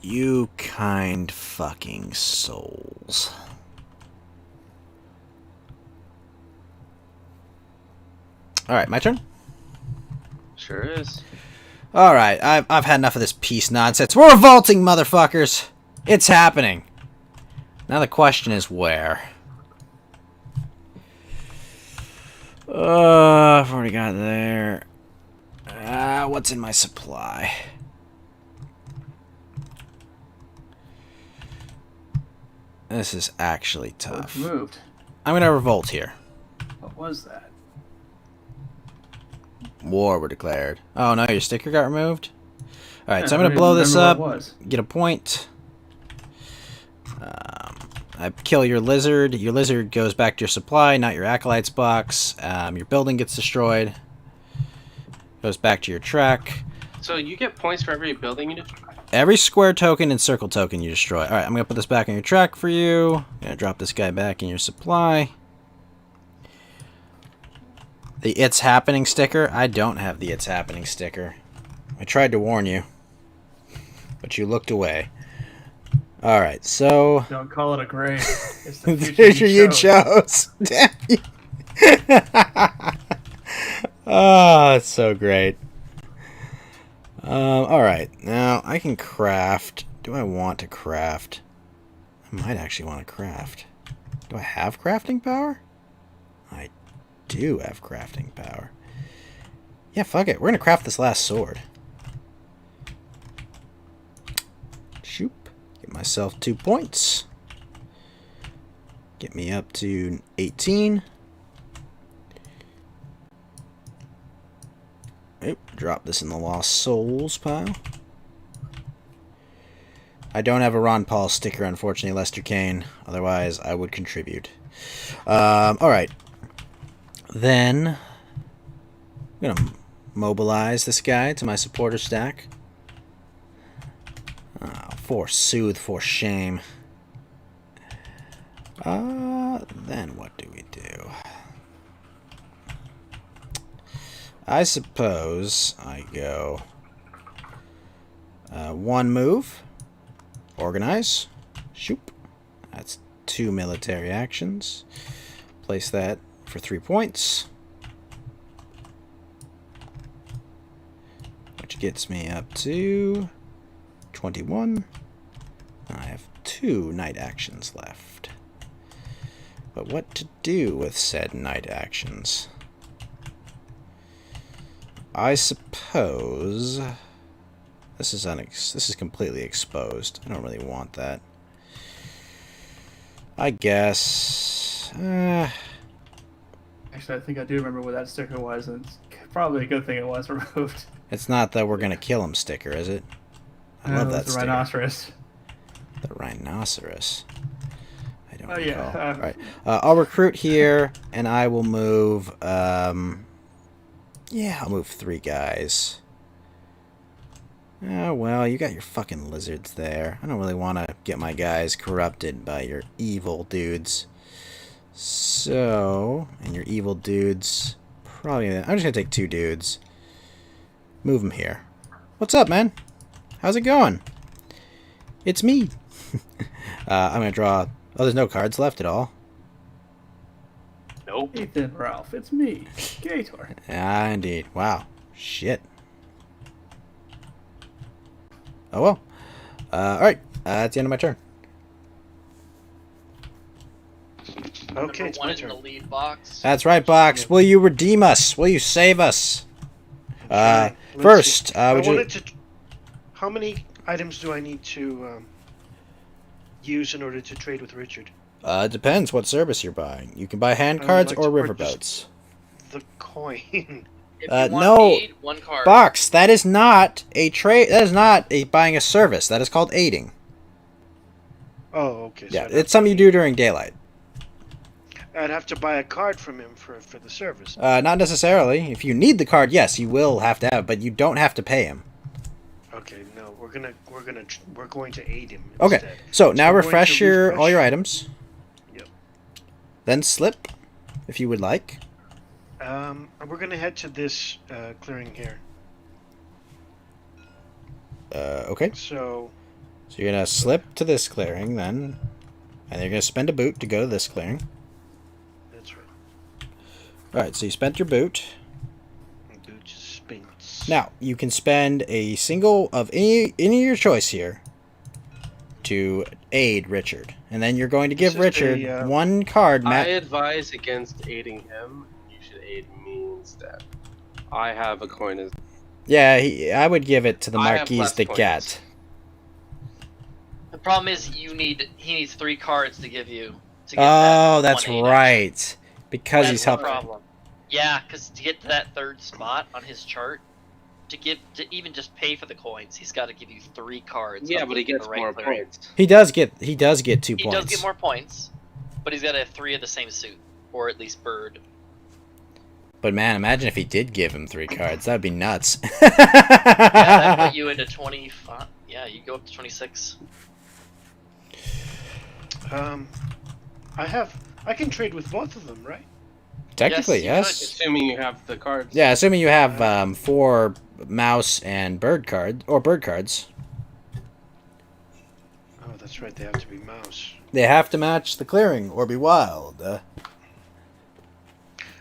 A: You kind fucking souls. All right, my turn.
F: Sure is.
A: All right, I've had enough of this peace nonsense. We're revolting, motherfuckers. It's happening. Now the question is where. I've already got there. What's in my supply? This is actually tough.
E: What's moved?
A: I'm gonna revolt here.
E: What was that?
A: War were declared. Oh no, your sticker got removed? Alright,
E: Yeah,
A: so I'm
E: I
A: gonna
E: don't
A: blow
E: even
A: this
E: remember
A: up,
E: what it was.
A: get a point. I kill your lizard. Your lizard goes back to your supply, not your acolyte's box. Your building gets destroyed. Goes back to your track.
F: So you get points for every building you destroy?
A: Every square token and circle token you destroy. Alright, I'm gonna put this back on your track for you. I'm gonna drop this guy back in your supply. The It's Happening sticker. I don't have the It's Happening sticker. I tried to warn you, but you looked away. Alright, so...
E: Don't call it a grave. It's the
A: the
E: future
A: future you chose. Damn you. Oh, it's so great. Alright, now I can craft. Do I want to craft? I might actually want to craft. Do I have crafting power? I do have crafting power. Yeah, fuck it. We're gonna craft this last sword. Shoop. Get myself 2 points. Get me up to 18. Oop, drop this in the Lost Souls pile. I don't have a Ron Paul sticker, unfortunately, Lester Kane. Otherwise, I would contribute. Alright. Then, I'm going to mobilize this guy to my supporter stack. Forsooth, for shame. Then what do we do? I suppose I go 1 move, organize, shoop. That's 2 military actions. Place that for 3 points, which gets me up to 21. I have 2 night actions left. But what to do with said night actions? I suppose this is completely exposed. I don't really want that. I guess.
E: Actually, I think I do remember what that sticker was, and it's probably a good thing it was removed.
A: It's not the "we're gonna kill him" sticker, is it? I love that
E: the
A: sticker.
E: rhinoceros.
A: The rhinoceros. I don't
E: Oh,
A: recall.
E: yeah.
A: All right. I'll recruit here, and I will move. Yeah, I'll move 3 guys. Oh, well, you got your fucking lizards there. I don't really want to get my guys corrupted by your evil dudes. So, and your evil dudes, probably... I'm just going to take 2 dudes. Move them here. What's up, man? How's it going? It's me. I'm going to draw... Oh, there's no cards left at all.
F: Nope.
E: Ethan, Ralph, it's me, Gator.
A: Ah, indeed. Wow. Shit. Oh, well. Alright. That's the end of my turn.
B: Okay, it's
D: Number 1
B: my
D: is in the
B: turn.
D: lead box.
A: That's right, Box. Will you redeem us? Will you save us?
B: Let's
A: First,
B: see. I
A: would you...
B: wanted to. How many items do I need to use in order to trade with Richard?
A: It depends what service you're buying. You can buy hand cards
B: like
A: or
B: to
A: riverboats.
B: purchase- The coin.
D: If you want
A: No.
D: aid, 1 card.
A: Box, that is not a trade. That is not a buying a service. That is called aiding.
B: Oh, okay. So
A: Yeah,
B: I'd
A: it's
B: have
A: something you
B: to-
A: do during daylight.
B: I'd have to buy a card from him for the service.
A: Not necessarily. If you need the card, yes, you will have to have it, but you don't have to pay him.
B: Okay, no, we're going to aid him.
A: Okay,
B: Instead.
A: so now
B: we're going
A: refresh
B: to
A: all
B: refresh.
A: your items.
B: Yep.
A: Then slip, if you would like.
B: We're gonna head to this clearing here.
A: Okay,
B: So
A: so you're gonna slip to this clearing then, and you're gonna spend a boot to go to this clearing.
B: that's right.
A: All right, so you spent your boot.
B: Boot spins.
A: Now you can spend a single of any of your choice here to aid Richard, and then you're going to give
B: This is
A: Richard
B: a,
A: 1 card.
F: I advise against aiding him. You should aid me instead. I have a coin as
A: Yeah, I would give it to the
F: I have
A: Marquise
F: less
A: de
F: points.
A: Gat.
D: The problem is he needs 3 cards to give you. To get
A: Oh,
D: that
A: that's
D: 1 aid
A: right. Because
D: That's
A: he's
D: the
A: helping.
D: problem. Yeah, because to get to that 3rd spot on his chart, to even just pay for the coins, he's got to give you 3 cards.
F: Yeah,
D: of
F: but he
D: the
F: gets
D: right
F: more
D: clearing.
F: points.
A: He does get 2
D: He
A: points.
D: does get more points, but he's got to have 3 of the same suit, or at least bird.
A: But man, imagine if he did give him 3 cards. That'd be nuts.
D: Yeah, that put you into 25. Yeah, you go up to 26.
B: I can trade with both of them, right?
A: Technically,
D: Yes,
A: yes.
F: Assuming you have the cards.
A: Yeah, assuming you have 4 mouse and bird cards.
B: Oh, that's right. They have to be mouse.
A: They have to match the clearing or be wild.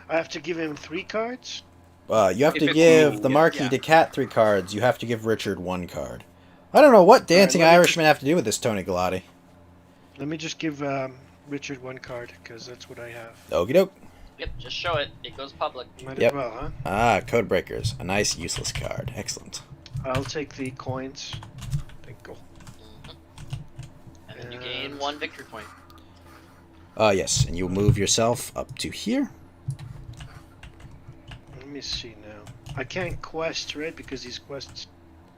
B: I have to give him 3 cards.
A: You have
F: If
A: to
F: it's
A: give
F: me,
A: the
F: yeah.
A: Marquis de Cat 3 cards. You have to give Richard 1 card. I don't know what dancing
B: let me
A: Irishmen have to do with this, Tony Galati.
B: Let me just give Richard 1 card because that's what I have.
A: Okie doke.
D: Yep, just show it. It goes public.
B: Might
A: Yep.
B: as well, huh?
A: Ah, Code Breakers. A nice useless card. Excellent.
B: I'll take the coins. Thank you.
D: And then you gain 1 victory point.
A: Yes, and you'll move yourself up to here.
B: Let me see now. I can't quest, right? Because these quests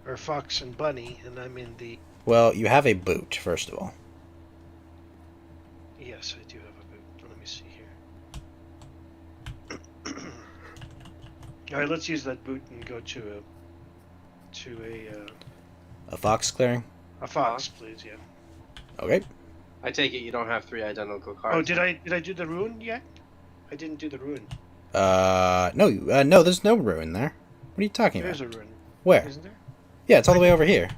B: are Fox and Bunny, and I'm in the...
A: Well, you have a boot, first of all.
B: Yes, I do have a boot. Let me see here. Alright, let's use that boot and go to
A: A fox clearing.
B: a Fox, please, yeah.
A: Okay.
F: I take it you don't have 3 identical cards.
B: Oh, did I do the rune yet? I didn't do the rune.
A: No, there's no ruin there. What are you talking
B: There's
A: about?
B: a rune,
A: Where?
B: isn't there?
A: Yeah, it's all the way over here.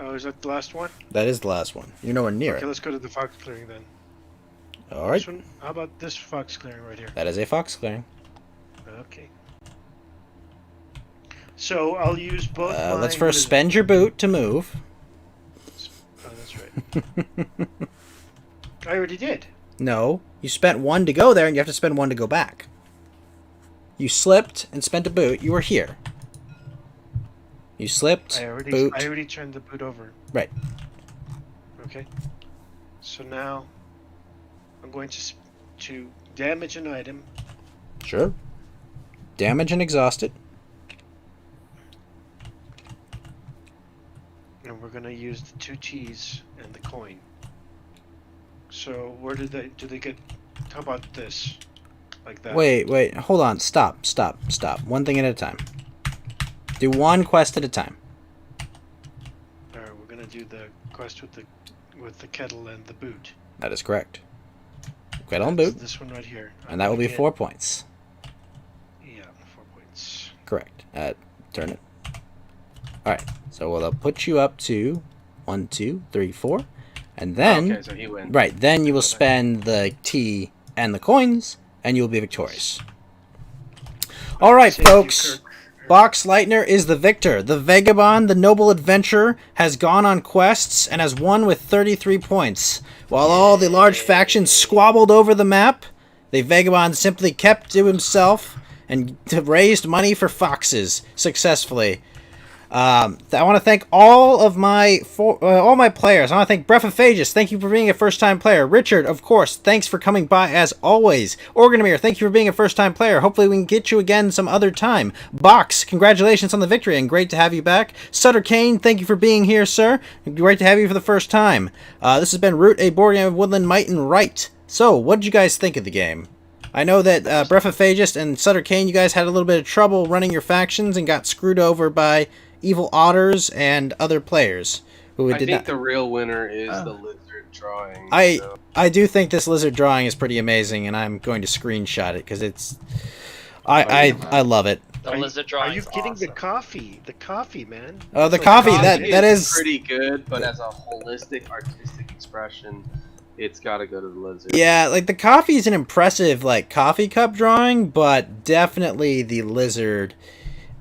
B: Oh, is that the last one?
A: That is the last one. You're nowhere near
B: Okay,
A: it.
B: let's go to the Fox clearing then.
A: All right.
B: This one? How about this Fox clearing right here?
A: That is a fox clearing.
B: Okay. So I'll use both.
A: Let's
B: what
A: first
B: is it?
A: spend your boot to move.
B: Oh, that's right. I already did.
A: No, you spent 1 to go there, and you have to spend 1 to go back. You slipped and spent a boot. You were here. You slipped.
B: I
A: boot.
B: already turned the boot over.
A: Right.
B: Okay. So now I'm going to damage an item.
A: Sure. Damage and exhaust it.
B: And we're gonna use the 2 T's and the coin. So where do they get? How about this? Like that.
A: Wait. Hold on. Stop. 1 thing at a time. Do 1 quest at a time.
B: All right, we're gonna do the quest with the kettle and the boot.
A: That is correct. Kettle and
B: That's
A: boot.
B: This one right here.
A: And that will be 4 points.
B: Yeah, 4 points.
A: Correct. Turn it. Alright. So we'll put you up to 1, 2, 3, 4. And then...
F: Okay, so he wins.
A: Right, then you will spend the tea and the coins, and you will be victorious. Alright,
B: Save you,
A: folks.
B: Kirk.
A: Box Lightner is the victor. The Vagabond, the noble adventurer, has gone on quests and has won with 33 points. While all the large factions squabbled over the map, the Vagabond simply kept to himself and raised money for foxes successfully. I want to thank all my players. I want to thank Brephophagus. Thank you for being a first-time player. Richard, of course, thanks for coming by as always. Organomir, thank you for being a first-time player. Hopefully we can get you again some other time. Box, congratulations on the victory and great to have you back. Sutter Kane, thank you for being here, sir. Great to have you for the first time. This has been Root, a board game of Woodland Might and Right. So, what did you guys think of the game? I know that Brephophagus and Sutter Kane, you guys had a little bit of trouble running your factions and got screwed over by evil otters and other players who
F: I
A: did
F: think
A: not.
F: the real winner is the lizard drawing.
A: I do think this lizard drawing is pretty amazing, and I'm going to screenshot it because it's. I love it.
D: The lizard drawing.
B: Are you
D: is
B: getting the
D: awesome.
B: coffee? The coffee, man.
A: Oh, the
B: So
A: coffee.
F: Coffee
A: That is
F: pretty good, but as a holistic artistic expression, it's got to go to the lizard.
A: Yeah, like the coffee is an impressive like coffee cup drawing, but definitely the lizard.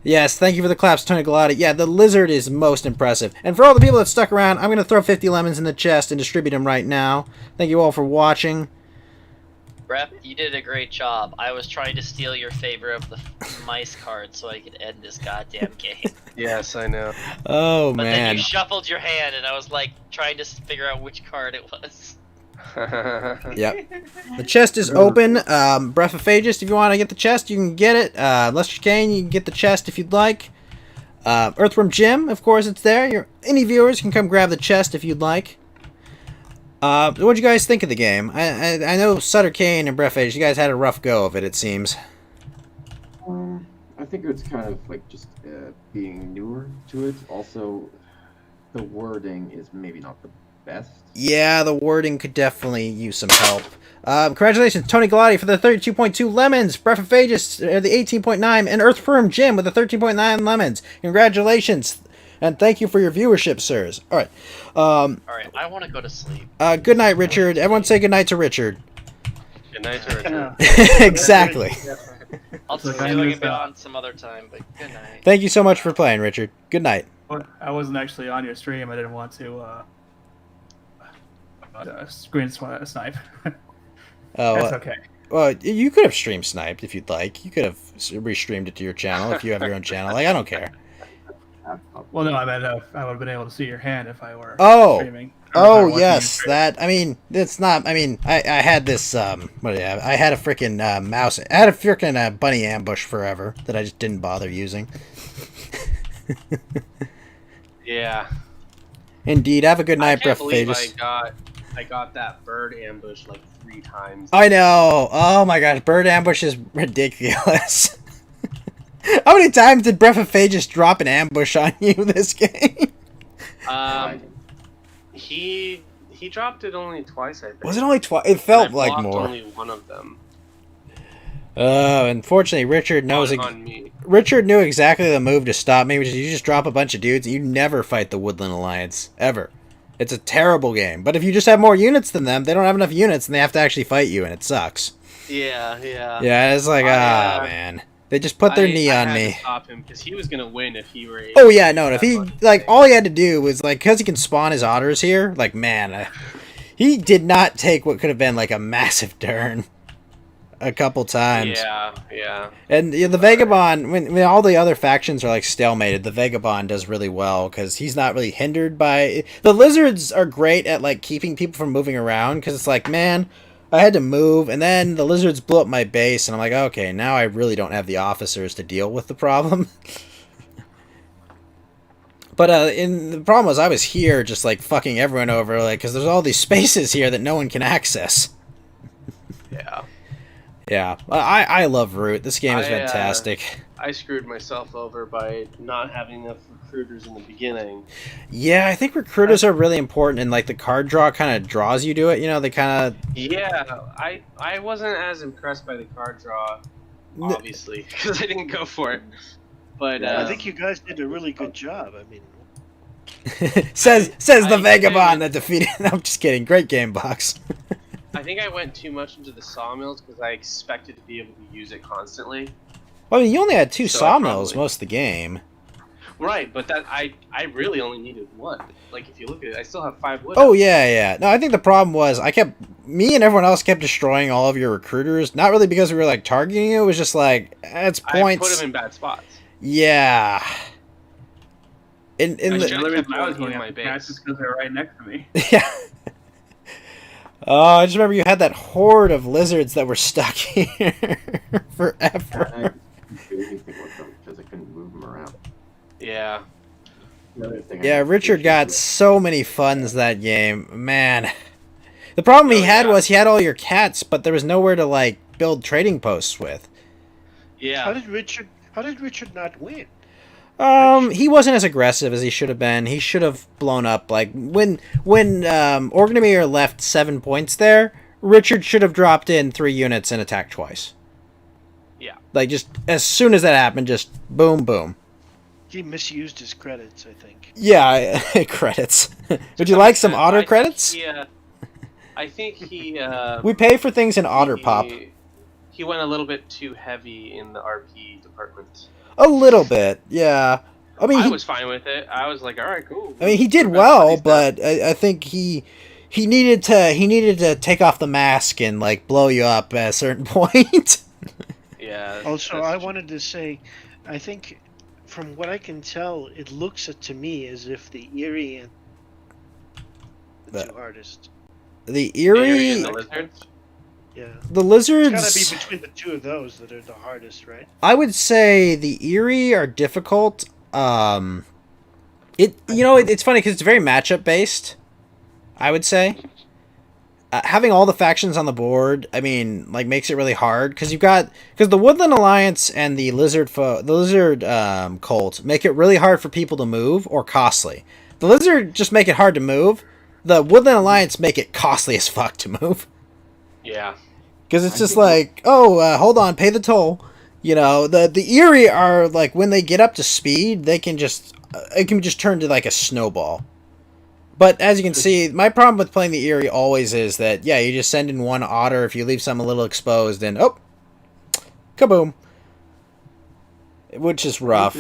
A: Yes, thank you for the claps, Tony Galati. Yeah, the lizard is most impressive. And for all the people that stuck around, I'm going to throw 50 lemons in the chest and distribute them right now. Thank you all for watching.
D: Rep, you did a great job. I was trying to steal your favor of the mice card so I could end this goddamn game.
F: Yes, I know.
A: Oh,
D: But then
A: man.
D: you shuffled your hand, and I was like trying to figure out which card it was.
A: Yep. The chest is open. Brephophagus, if you want to get the chest, you can get it. Lester Kane, you can get the chest if you'd like. Earthworm Jim, of course, it's there. Any viewers can come grab the chest if you'd like. What'd you guys think of the game? I know Sutter Kane and Brephophagus, you guys had a rough go of it, it seems.
C: I think it's kind of like just being newer to it. Also, the wording is maybe not the best.
A: Yeah, the wording could definitely use some help. Congratulations, Tony Galati for the 32.2 lemons, Brephophagus the 18.9, and Earthworm Jim with the 13.9 lemons. Congratulations, and thank you for your viewership, sirs. All right.
D: Alright, I want to go to sleep.
A: Good night, Richard. Everyone say good night to Richard.
F: Good night, Richard.
A: Exactly.
D: I'll see
E: like
D: if
E: I
D: I can
E: missed
D: be
E: out.
D: on some other time, but good night.
A: Thank you so much for playing, Richard. Good night.
E: I wasn't actually on your stream. I didn't want to screen snipe.
A: Oh,
E: That's okay.
A: well, you could have stream sniped if you'd like. You could have restreamed it to your channel if you have your own channel. Like, I don't care.
E: Well, no, I meant I would have been able to see your hand if I were
A: Oh.
E: streaming. Or if I were
A: Oh
E: watching
A: yes,
E: you stream.
A: that. I mean, it's not. I mean, I had this. What do you have? I had a freaking mouse. I had a freaking bunny ambush forever that I just didn't bother using.
F: Yeah.
A: Indeed. Have a good
F: I
A: night,
F: can't believe
A: Brephophagus.
F: I got that bird ambush like 3 times.
A: I know. Oh my gosh, bird ambush is ridiculous. How many times did Brephophagus drop an ambush on you this game?
F: He dropped it only twice, I think.
A: Was it only twice? It
F: And
A: felt
F: I
A: like
F: blocked
A: more.
F: Only one of them.
A: Unfortunately, Richard knows.
F: on me.
A: Richard knew exactly the move to stop me, which is you just drop a bunch of dudes and you never fight the Woodland Alliance. Ever. It's a terrible game. But if you just have more units than them, they don't have enough units and they have to actually fight you and it sucks.
F: Yeah.
A: Yeah, it's like, man. They just put their knee
F: I
A: on
F: had
A: me.
F: to stop him because he was gonna win if he were.
A: Oh yeah, no, if he, like, all he had to do was, like, because he can spawn his otters here, like, man, he did not take what could have been, like, a massive turn a couple times.
F: Yeah.
A: And the Vagabond, when all the other factions are, like, stalemated, the Vagabond does really well, because he's not really hindered by... The Lizards are great at, like, keeping people from moving around, because it's like, man, I had to move, and then the Lizards blew up my base, and I'm like, okay, now I really don't have the officers to deal with the problem. But the problem was I was here just, like, fucking everyone over, like, because there's all these spaces here that no one can access.
F: Yeah.
A: Yeah, I love Root. This game is
F: I,
A: fantastic.
F: I screwed myself over by not having enough recruiters in the beginning.
A: Yeah, I think recruiters are really important, and, like, the card draw kind of draws you to it, you know, they kind of...
F: Yeah, I wasn't as impressed by the card draw, obviously, because I didn't go for it. But
B: I think you guys did a really good job. I mean,
A: says the
F: I-
A: Vagabond that defeated... No, I'm just kidding. Great game, Box.
F: I think I went too much into the sawmills because I expected to be able to use it constantly.
A: Well, I mean, you only had 2
F: So
A: sawmills
F: probably-
A: most of the game.
F: Right, but that I really only needed 1. Like, if you look at it, I still have 5 wood.
A: Oh, yeah. No, I think the problem was me and everyone else kept destroying all of your recruiters. Not really because we were, like, targeting you. It was just like, it's
F: I
A: points.
F: put them in bad spots.
A: Yeah. In
F: I
A: the,
F: should-
E: The only
F: kept
E: reason I was
F: one
E: going
F: in my
E: after cats
F: base.
E: is because they're right next to me.
A: yeah. Oh, I just remember you had that horde of lizards that were stuck here
C: I
A: forever.
C: couldn't do anything with them because I couldn't move them around.
F: Yeah.
C: The other thing I
A: Yeah,
C: had
A: Richard
C: issues
A: got
C: with-
A: so many funds that game. Man. The problem he
F: Oh,
A: had
F: yeah.
A: was he had all your cats, but there was nowhere to, like, build trading posts with.
F: Yeah.
B: How did Richard not win?
A: He wasn't as aggressive as he should have been. He should have blown up. Like, when Orgnemir left 7 points there, Richard should have dropped in 3 units and attacked twice.
F: Yeah.
A: Like, just as soon as that happened, just boom, boom.
B: He misused his credits, I think.
A: Yeah, credits. Would you like some Otter credits?
F: Yeah. I think he.
A: We pay for things in Otter Pop.
F: He went a little bit too heavy in the RP department.
A: A little bit, yeah. I mean,
F: I was fine with it. I was like, all right, cool.
A: I mean, he did well, but I think he needed to take off the mask and, like, blow you up at a certain point.
F: Yeah.
B: Also,
F: that's
B: I
F: true.
B: wanted to say, I think, from what I can tell, it looks to me as if the Eerie and the two artists.
A: The
F: Eerie
A: Eerie,
F: and the lizards.
B: Yeah.
A: the
B: It's gotta
A: lizards.
B: be between the two of those that are the hardest, right?
A: I would say the Eerie are difficult. It's funny because it's very matchup based. I would say having all the factions on the board, I mean, like, makes it really hard because the Woodland Alliance and the Lizard Cult make it really hard for people to move or costly. The Lizard just make it hard to move. The Woodland Alliance make it costly as fuck to move.
F: Yeah.
A: Because it's
C: I
A: just
C: think-
A: like, hold on, pay the toll. You know, the Eerie are like, when they get up to speed, they can just it can just turn to like a snowball. But as you can see, my problem with playing the Eerie always is that, yeah, you just send in one otter if you leave some a little exposed, and kaboom, which is rough.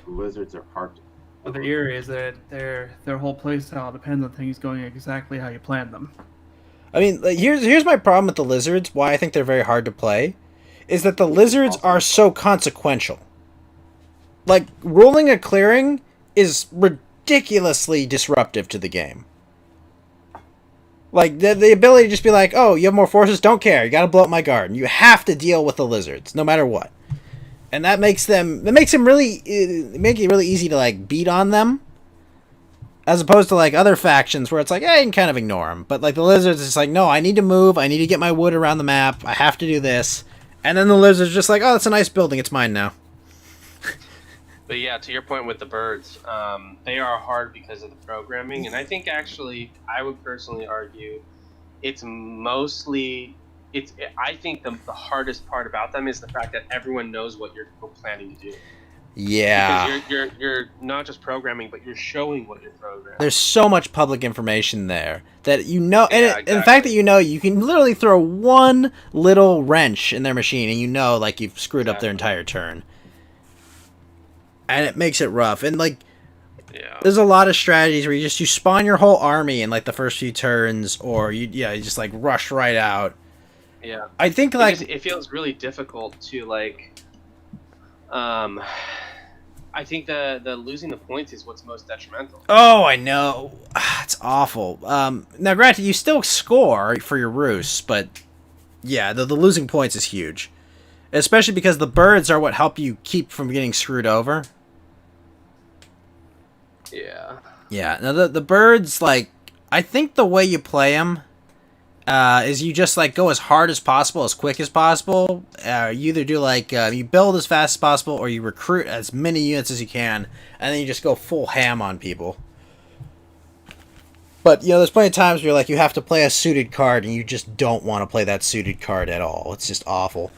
C: Lizards are hard to.
E: But the eerie is that their whole playstyle depends on things going exactly how you planned them.
A: I mean, like, here's my problem with the lizards. Why I think they're very hard to play, is that the lizards are so consequential. Like, ruling a clearing is ridiculously disruptive to the game. Like, the ability to just be like, oh, you have more forces, don't care, you gotta blow up my garden. You have to deal with the lizards, no matter what. And that makes it really easy to, like, beat on them. As opposed to, like, other factions where it's like, you can kind of ignore them. But, like, the lizards, it's like, no, I need to move, I need to get my wood around the map, I have to do this. And then the lizard's just like, oh, that's a nice building, it's mine now.
F: But yeah, to your point with the birds, they are hard because of the programming, and I think actually, I would personally argue, it's mostly, I think the hardest part about them is the fact that everyone knows what you're planning to do.
A: Yeah.
F: Because you're not just programming, but you're showing what you're programming.
A: There's so much public information there that you know,
F: Yeah,
A: and the
F: exactly.
A: fact that you can literally throw one little wrench in their machine and you know, like, you've screwed up their
F: Exactly.
A: entire turn. And it makes it rough. And, like,
F: Yeah.
A: there's a lot of strategies where you spawn your whole army in, like, the first few turns, or you just, like, rush right out.
F: Yeah.
A: I think, like,
F: Because it feels really difficult to, like, I think the losing the points is what's most detrimental.
A: oh, I know. It's awful. Now, granted, you still score for your roosts, but yeah, the losing points is huge. Especially because the birds are what help you keep from getting screwed over.
F: Yeah.
A: Yeah, now the birds, like, I think the way you play them is you just, like, go as hard as possible, as quick as possible. You either do, like, you build as fast as possible, or you recruit as many units as you can, and then you just go full ham on people. But, you know, there's plenty of times where, like, you have to play a suited card, and you just don't want to play that suited card at all. It's just awful.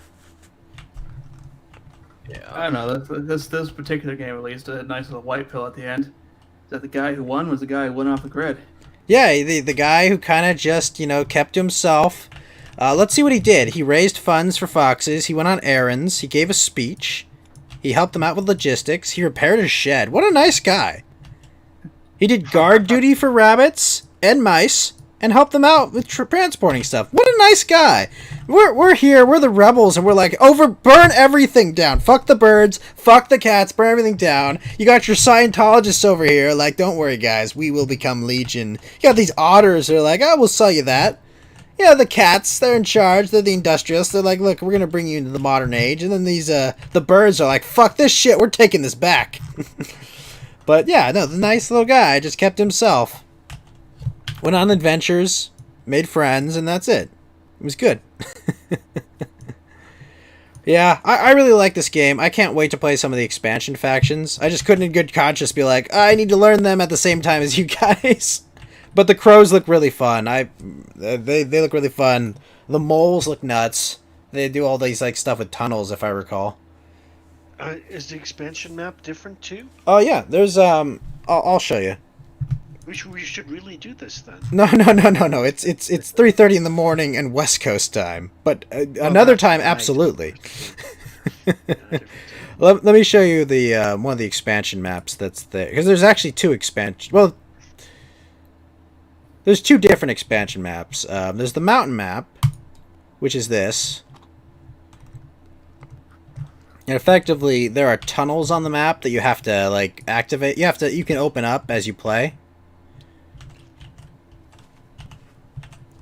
F: Yeah.
E: I don't know. This particular game at least a nice little white pill at the end. That the guy who won was the guy who went off the grid.
A: Yeah, the guy who kind of just, kept to himself. Let's see what he did. He raised funds for foxes. He went on errands. He gave a speech. He helped them out with logistics. He repaired his shed. What a nice guy. He did guard duty for rabbits and mice and helped them out with transporting stuff. What a nice guy. We're here. We're the rebels, and we're like, burn everything down. Fuck the birds. Fuck the cats. Burn everything down. You got your Scientologists over here. Like, don't worry, guys. We will become legion. You got these otters. They're like, we'll sell you that. Yeah, the cats. They're in charge. They're the industrialists. They're like, look, we're gonna bring you into the modern age. And then these the birds are like, fuck this shit. We're taking this back. But yeah, no, the nice little guy just kept himself. Went on adventures, made friends, and that's it. It was good. Yeah, I really like this game. I can't wait to play some of the expansion factions. I just couldn't in good conscience be like, I need to learn them at the same time as you guys. But the crows look really fun. They look really fun. The moles look nuts. They do all these like stuff with tunnels, if I recall.
B: Is the expansion map different too?
A: Oh yeah, there's I'll show you.
B: We should really do this then.
A: No. It's 3:30 in the morning and West Coast time. But another time, absolutely. let me show you the one of the expansion maps that's there, because there's actually two expansion. Well, there's two different expansion maps. There's the mountain map, which is this. And effectively, there are tunnels on the map that you have to like activate. You can open up as you play.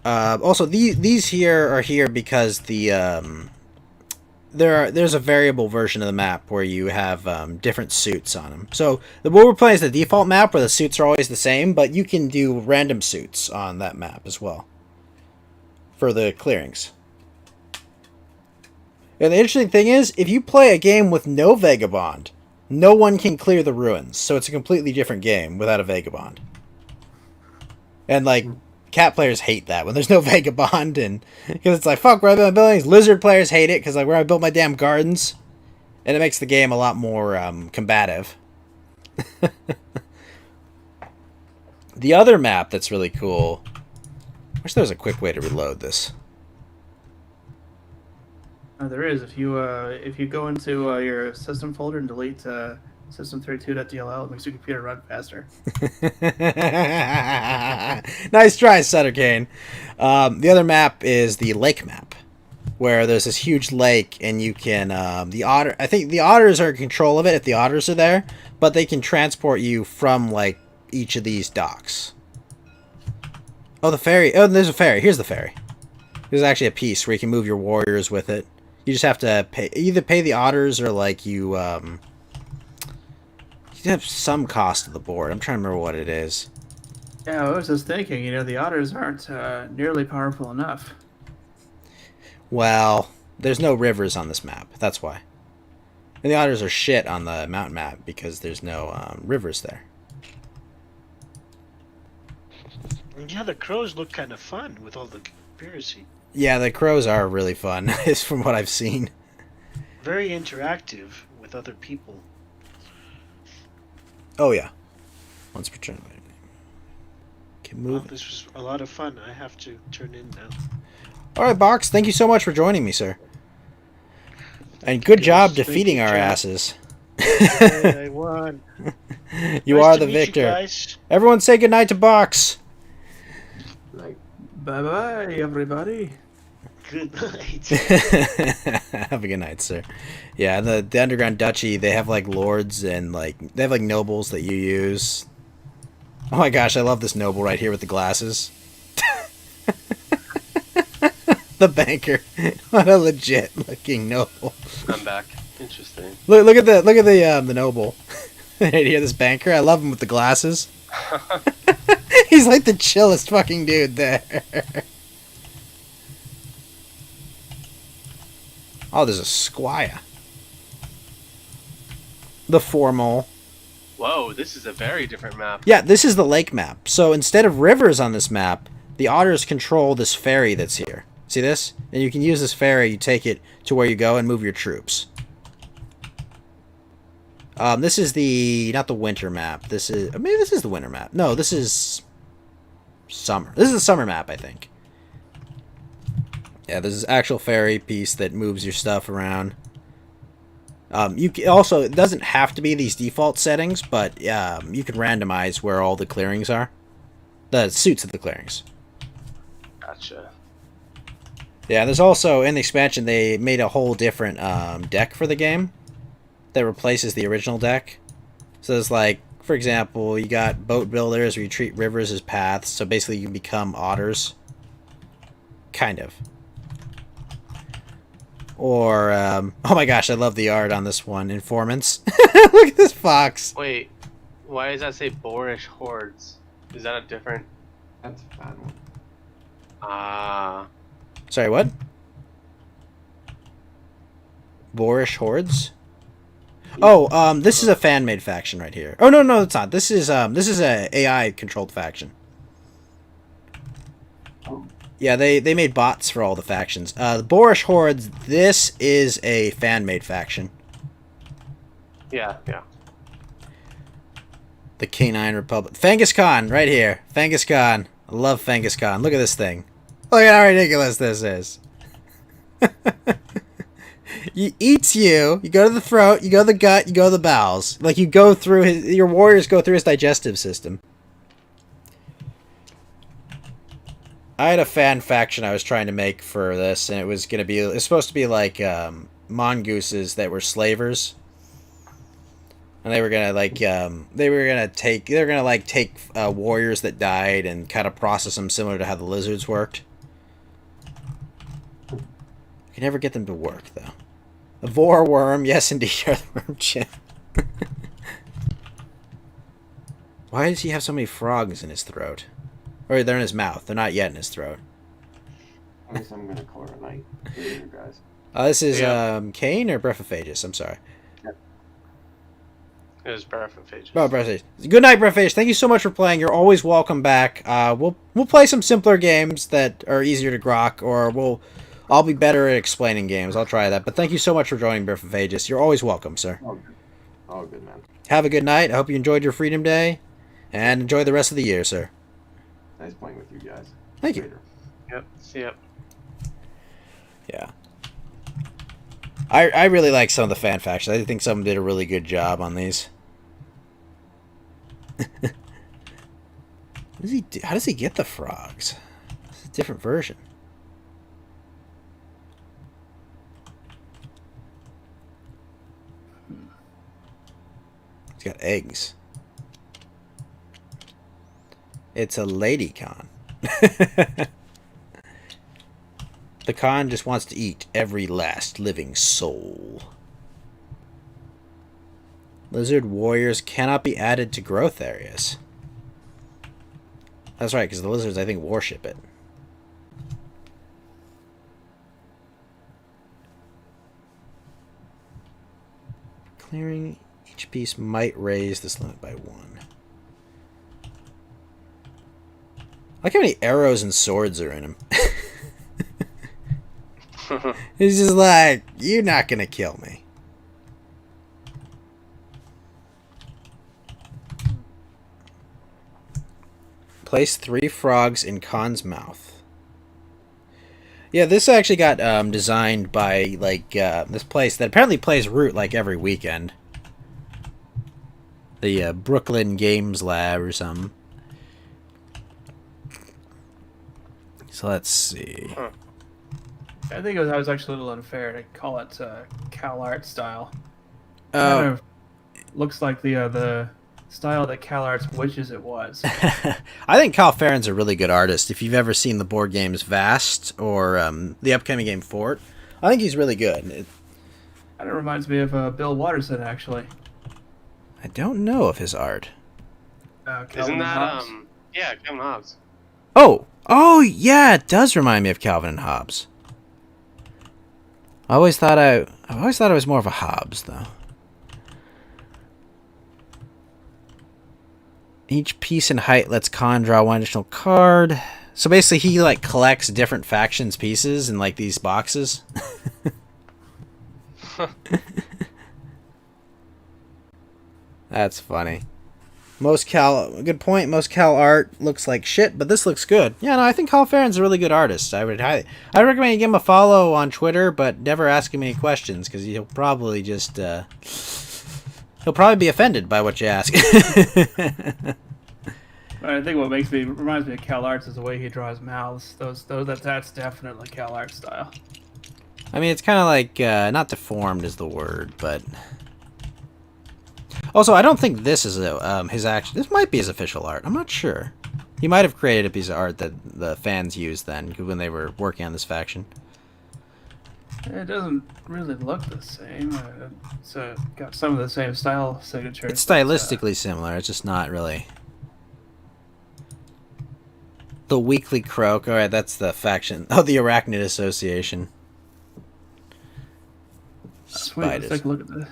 A: Also, these here are here because the there's a variable version of the map where you have different suits on them. So what we're playing is the default map where the suits are always the same, but you can do random suits on that map as well for the clearings. And the interesting thing is, if you play a game with no Vagabond, no one can clear the ruins. So it's a completely different game without a Vagabond. And like, cat players hate that when there's no Vagabond, and because it's like, fuck, where I build my buildings. Lizard players hate it because like, where I built my damn gardens, and it makes the game a lot more combative. The other map that's really cool. I wish there was a quick way to reload this.
E: There is. If you go into your system folder and delete system32.dll, it makes your computer run faster.
A: Nice try, Sutter Kane. The other map is the lake map, where there's this huge lake, and you can I think the otters are in control of it if the otters are there, but they can transport you from like each of these docks. Oh, the ferry. Oh, there's a ferry. Here's the ferry. There's actually a piece where you can move your warriors with it. You just have to either pay the otters or like you have some cost to the board. I'm trying to remember what it is.
E: Yeah, I was just thinking, the otters aren't nearly powerful enough.
A: Well, there's no rivers on this map. That's why. And the otters are shit on the mountain map because there's no rivers there.
B: Yeah, the crows look kind of fun with all the conspiracy.
A: Yeah, the crows are really fun, is from what I've seen.
B: Very interactive with other people.
A: Oh, yeah. Once per turn. Can move.
B: Well, this was a lot of fun. I have to turn in now.
A: Alright, Box, thank you so much for joining me, sir. And good job defeating our asses.
B: I won.
A: You
B: Nice
A: are
B: to
A: the
B: meet you
A: victor.
B: guys.
A: Everyone say goodnight to Box.
E: Bye-bye, everybody.
B: Good night.
A: Have a good night, sir. Yeah, the Underground Duchy, they have like lords and like they have like nobles that you use. Oh my gosh, I love this noble right here with the glasses. The banker. What a legit looking noble.
F: I'm back. Interesting.
A: Look at the noble. Right here, this banker. I love him with the glasses. He's like the chillest fucking dude there. Oh, there's a squire. The formal.
F: Whoa, this is a very different map.
A: Yeah, this is the lake map. So instead of rivers on this map, the otters control this ferry that's here. See this? And you can use this ferry, you take it to where you go and move your troops. This is not the winter map. Maybe this is the winter map. No, this is summer. This is the summer map, I think. Yeah, there's this actual ferry piece that moves your stuff around. It doesn't have to be these default settings, but you can randomize where all the clearings are. The suits of the clearings.
F: Gotcha.
A: Yeah, there's also, in the expansion, they made a whole different deck for the game that replaces the original deck. So there's like, for example, you got boat builders where you treat rivers as paths, so basically you can become otters. Kind of. Or, oh my gosh, I love the art on this one. Informants. Look at this fox.
F: Wait, why does that say boorish hordes? Is that a different...
C: That's a bad one.
F: Ah.
A: Sorry, what? Boorish hordes? Oh, this is a fan-made faction right here. Oh, no, it's not. This is a AI-controlled faction.
C: Oh.
A: Yeah, they made bots for all the factions. The Boorish Hordes, this is a fan-made faction.
F: Yeah.
A: The Canine Republic. Fengus Khan, right here. Fengus Khan. I love Fengus Khan. Look at this thing. Look at how ridiculous this is. He eats you. You go to the throat, you go to the gut, you go to the bowels. Like, you go through your warriors go through his digestive system. I had a fan faction I was trying to make for this, and it's supposed to be like mongooses that were slavers, and they were gonna take warriors that died and kind of process them similar to how the lizards worked. You can never get them to work though. A vor worm, yes indeed, earthworm chip. Why does he have so many frogs in his throat? Or they're in his mouth. They're not yet in his throat.
C: I guess I'm gonna call it a night for you guys.
A: This is Kane or Brephophagus? I'm sorry.
F: It was Brephophagus.
A: Oh, Brephophagus. Good night, Brephophagus. Thank you so much for playing. You're always welcome back. We'll play some simpler games that are easier to grok, or I'll be better at explaining games. I'll try that. But thank you so much for joining, Brephophagus. You're always welcome, sir.
C: Oh, good man.
A: Have a good night. I hope you enjoyed your Freedom Day, and enjoy the rest of the year, sir.
C: Nice playing with you guys.
A: Thank you.
C: Later.
F: Yep. See ya.
A: Yeah. I really like some of the fan factions. I think some did a really good job on these. What does he do? How does he get the frogs? It's a different version. He's got eggs. It's a lady con. The con just wants to eat every last living soul. Lizard warriors cannot be added to growth areas. That's right, because the lizards, I think, worship it. Clearing each piece might raise this limit by 1. Look how many arrows and swords are in him. He's just like, you're not gonna kill me. Place 3 frogs in Khan's mouth. Yeah, this actually got designed by this place that apparently plays Root like every weekend. The Brooklyn Games Lab or something. So let's see.
E: Huh. I think it was actually a little unfair to call it Cal Art style. Kind of looks like the style that Cal Arts wishes it was.
A: I think Kyle Farron's a really good artist. If you've ever seen the board games Vast or the upcoming game Fort, I think he's really good.
E: Kind of reminds me of Bill Watterson, actually.
A: I don't know of his art.
F: Isn't that yeah, Kevin Hobbs?
A: Oh yeah, it does remind me of Calvin and Hobbes. I've always thought it was more of a Hobbes though. Each piece in height lets Khan draw 1 additional card. So basically, he collects different factions pieces in these boxes. That's funny. Good point. Most Cal art looks like shit, but this looks good. Yeah, no, I think Kyle Farron's a really good artist. I recommend you give him a follow on Twitter, but never ask him any questions because he'll probably just he'll probably be offended by what you ask.
E: I think what reminds me of Cal Arts is the way he draws mouths. That's definitely Cal Arts style.
A: I mean, it's kind of like not deformed is the word, but also I don't think this is his actual. This might be his official art. I'm not sure. He might have created a piece of art that the fans used then when they were working on this faction.
E: It doesn't really look the same. It's got some of the same style signatures.
A: It's stylistically similar. It's just not really. The Weekly Croak. All right, that's the faction. Oh, the Arachnid Association.
E: Sweet, let's take a look at this.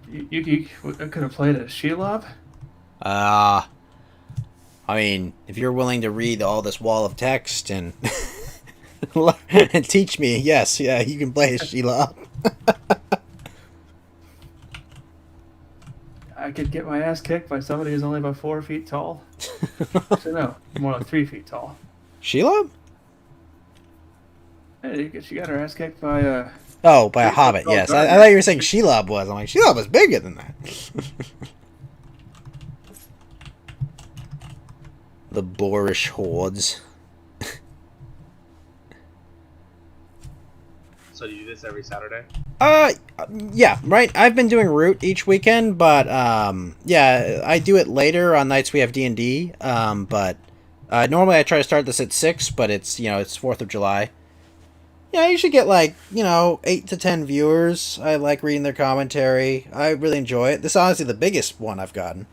E: You could have played a Shelob?
A: I mean, if you're willing to read all this wall of text and and teach me, yes, yeah, you can play a Shelob.
E: I could get my ass kicked by somebody who's only about 4 feet tall. Actually, no, more like 3 feet tall.
A: Shelob?
E: Hey, she got her ass kicked by
A: Oh, by a hobbit, yes. I thought you were saying Shelob was. I'm like, Shelob was bigger than that. The boorish hordes.
F: So do you do this every Saturday?
A: Yeah, right. I've been doing Root each weekend, but yeah, I do it later on nights we have D&D. But normally I try to start this at 6, but it's it's 4th of July. Yeah, I usually get 8 to 10 viewers. I like reading their commentary. I really enjoy it. This is honestly the biggest one I've gotten.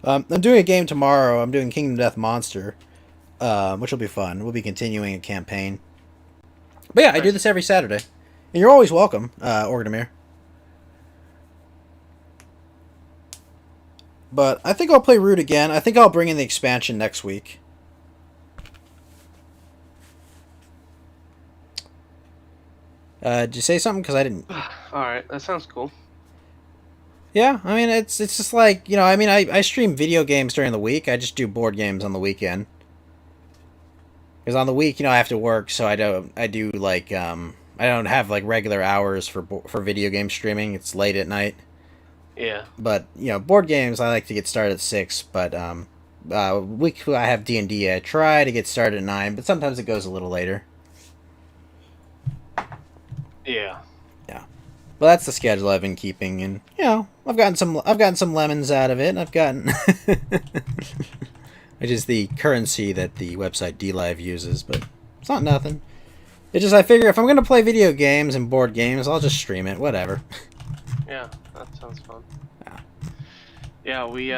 A: I'm doing a game tomorrow. I'm doing Kingdom Death Monster, which will be fun. We'll be continuing a campaign. But yeah, I do this every Saturday. And you're always welcome, Orgdamir. But I think I'll play Root again. I think I'll bring in the expansion next week. Did you say something? Because I didn't.
F: Alright, that sounds cool.
A: Yeah, I mean, it's just like, I stream video games during the week. I just do board games on the weekend. Because on the week, I have to work, so I don't have regular hours for video game streaming. It's late at night.
F: Yeah.
A: But, board games, I like to get started at 6, but week I have D&D, I try to get started at 9, but sometimes it goes a little later.
F: Yeah.
A: Yeah. Well, that's the schedule I've been keeping, and I've gotten some lemons out of it, and I've gotten which is the currency that the website DLive uses, but it's not nothing. It's just I figure if I'm gonna play video games and board games, I'll just stream it, whatever.
F: Yeah, that sounds fun.
A: Yeah.
F: Yeah, we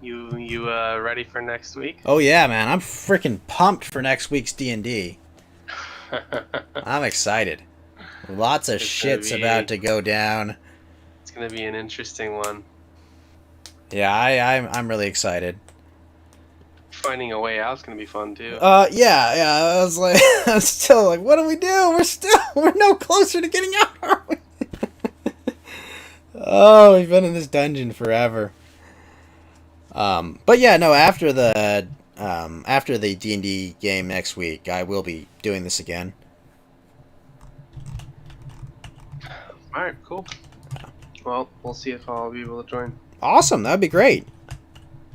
F: you ready for next week?
A: Oh yeah, man, I'm freaking pumped for next week's D&D. I'm excited. Lots of shit's about to go down.
F: It's gonna be an interesting one.
A: Yeah, I'm really excited.
F: Finding a way out is gonna be fun too.
A: Yeah. I was like, I'm still like, what do we do? We're no closer to getting out, are we? Oh, we've been in this dungeon forever. But yeah, no. After the D&D game next week, I will be doing this again.
F: All right, cool. Well, we'll see if I'll be able to join.
A: Awesome, that'd be great.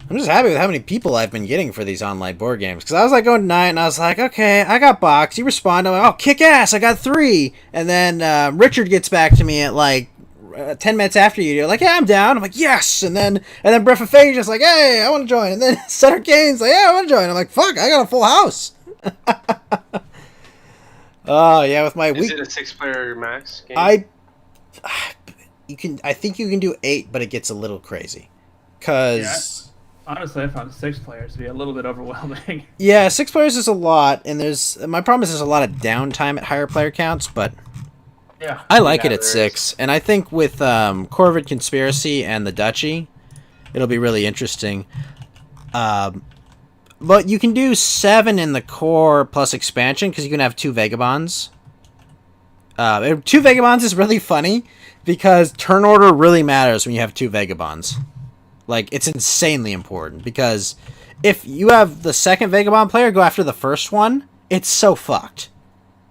A: I'm just happy with how many people I've been getting for these online board games. Because I was going tonight, and I was like, okay, I got box. You respond. I'm like, oh, kick ass, I got 3. And then Richard gets back to me at 10 minutes after you. You're like, yeah, I'm down. I'm like, yes. And then Breath of Fate just like, hey, I want to join. And then Sutter Kane's like, yeah, I want to join. I'm like, fuck, I got a full house. Oh yeah, with my
F: Is it a 6-player max game?
A: I think you can do 8, but it gets a little crazy. Cause
E: honestly, I found 6 players to be a little bit overwhelming. Yeah,
A: 6 players is a lot, and my problem is there's a lot of downtime at higher player counts, but
E: yeah,
A: I like it at 6. And I think with Corvid Conspiracy and the Duchy, it'll be really interesting. But you can do 7 in the core plus expansion because you can have 2 Vagabonds. 2 Vagabonds is really funny because turn order really matters when you have 2 Vagabonds. It's insanely important because if you have the second Vagabond player go after the first one, it's so fucked.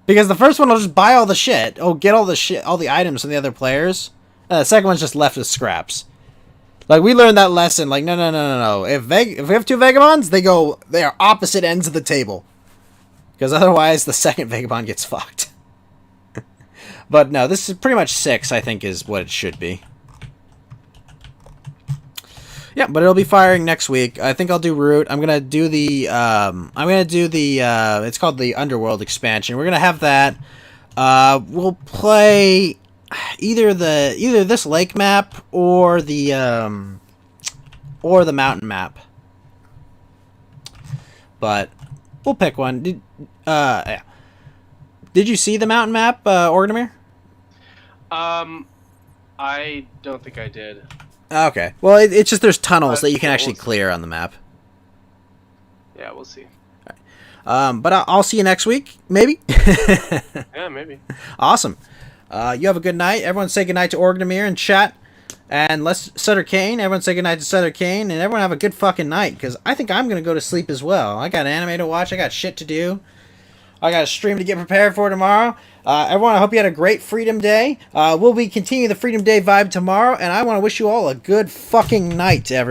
A: Because the first one will just buy all the shit, get all the items from the other players. The second one's just left with scraps. Like, we learned that lesson. Like, no. If we have two Vagabonds, they are opposite ends of the table. Because otherwise, the second Vagabond gets fucked. But no, this is pretty much 6, I think, is what it should be. Yeah, but it'll be firing next week. I think I'll do Root. I'm gonna do the it's called the Underworld expansion. We're gonna have that. We'll play either this lake map or the mountain map. But we'll pick one. Yeah. Did you see the mountain map, Orgdemir?
F: I don't think I did.
A: Okay. Well, it's just there's tunnels that you can actually clear on the map.
F: Yeah, we'll see.
A: But I'll see you next week, maybe?
F: Yeah, maybe.
A: Awesome. You have a good night. Everyone say good night to Orgdemir in chat. And let's Sutter Kane. Everyone say good night to Sutter Kane. And everyone have a good fucking night, because I think I'm going to go to sleep as well. I got anime to watch. I got shit to do. I got a stream to get prepared for tomorrow. Everyone, I hope you had a great Freedom Day. We'll be continuing the Freedom Day vibe tomorrow, and I want to wish you all a good fucking night, everyone.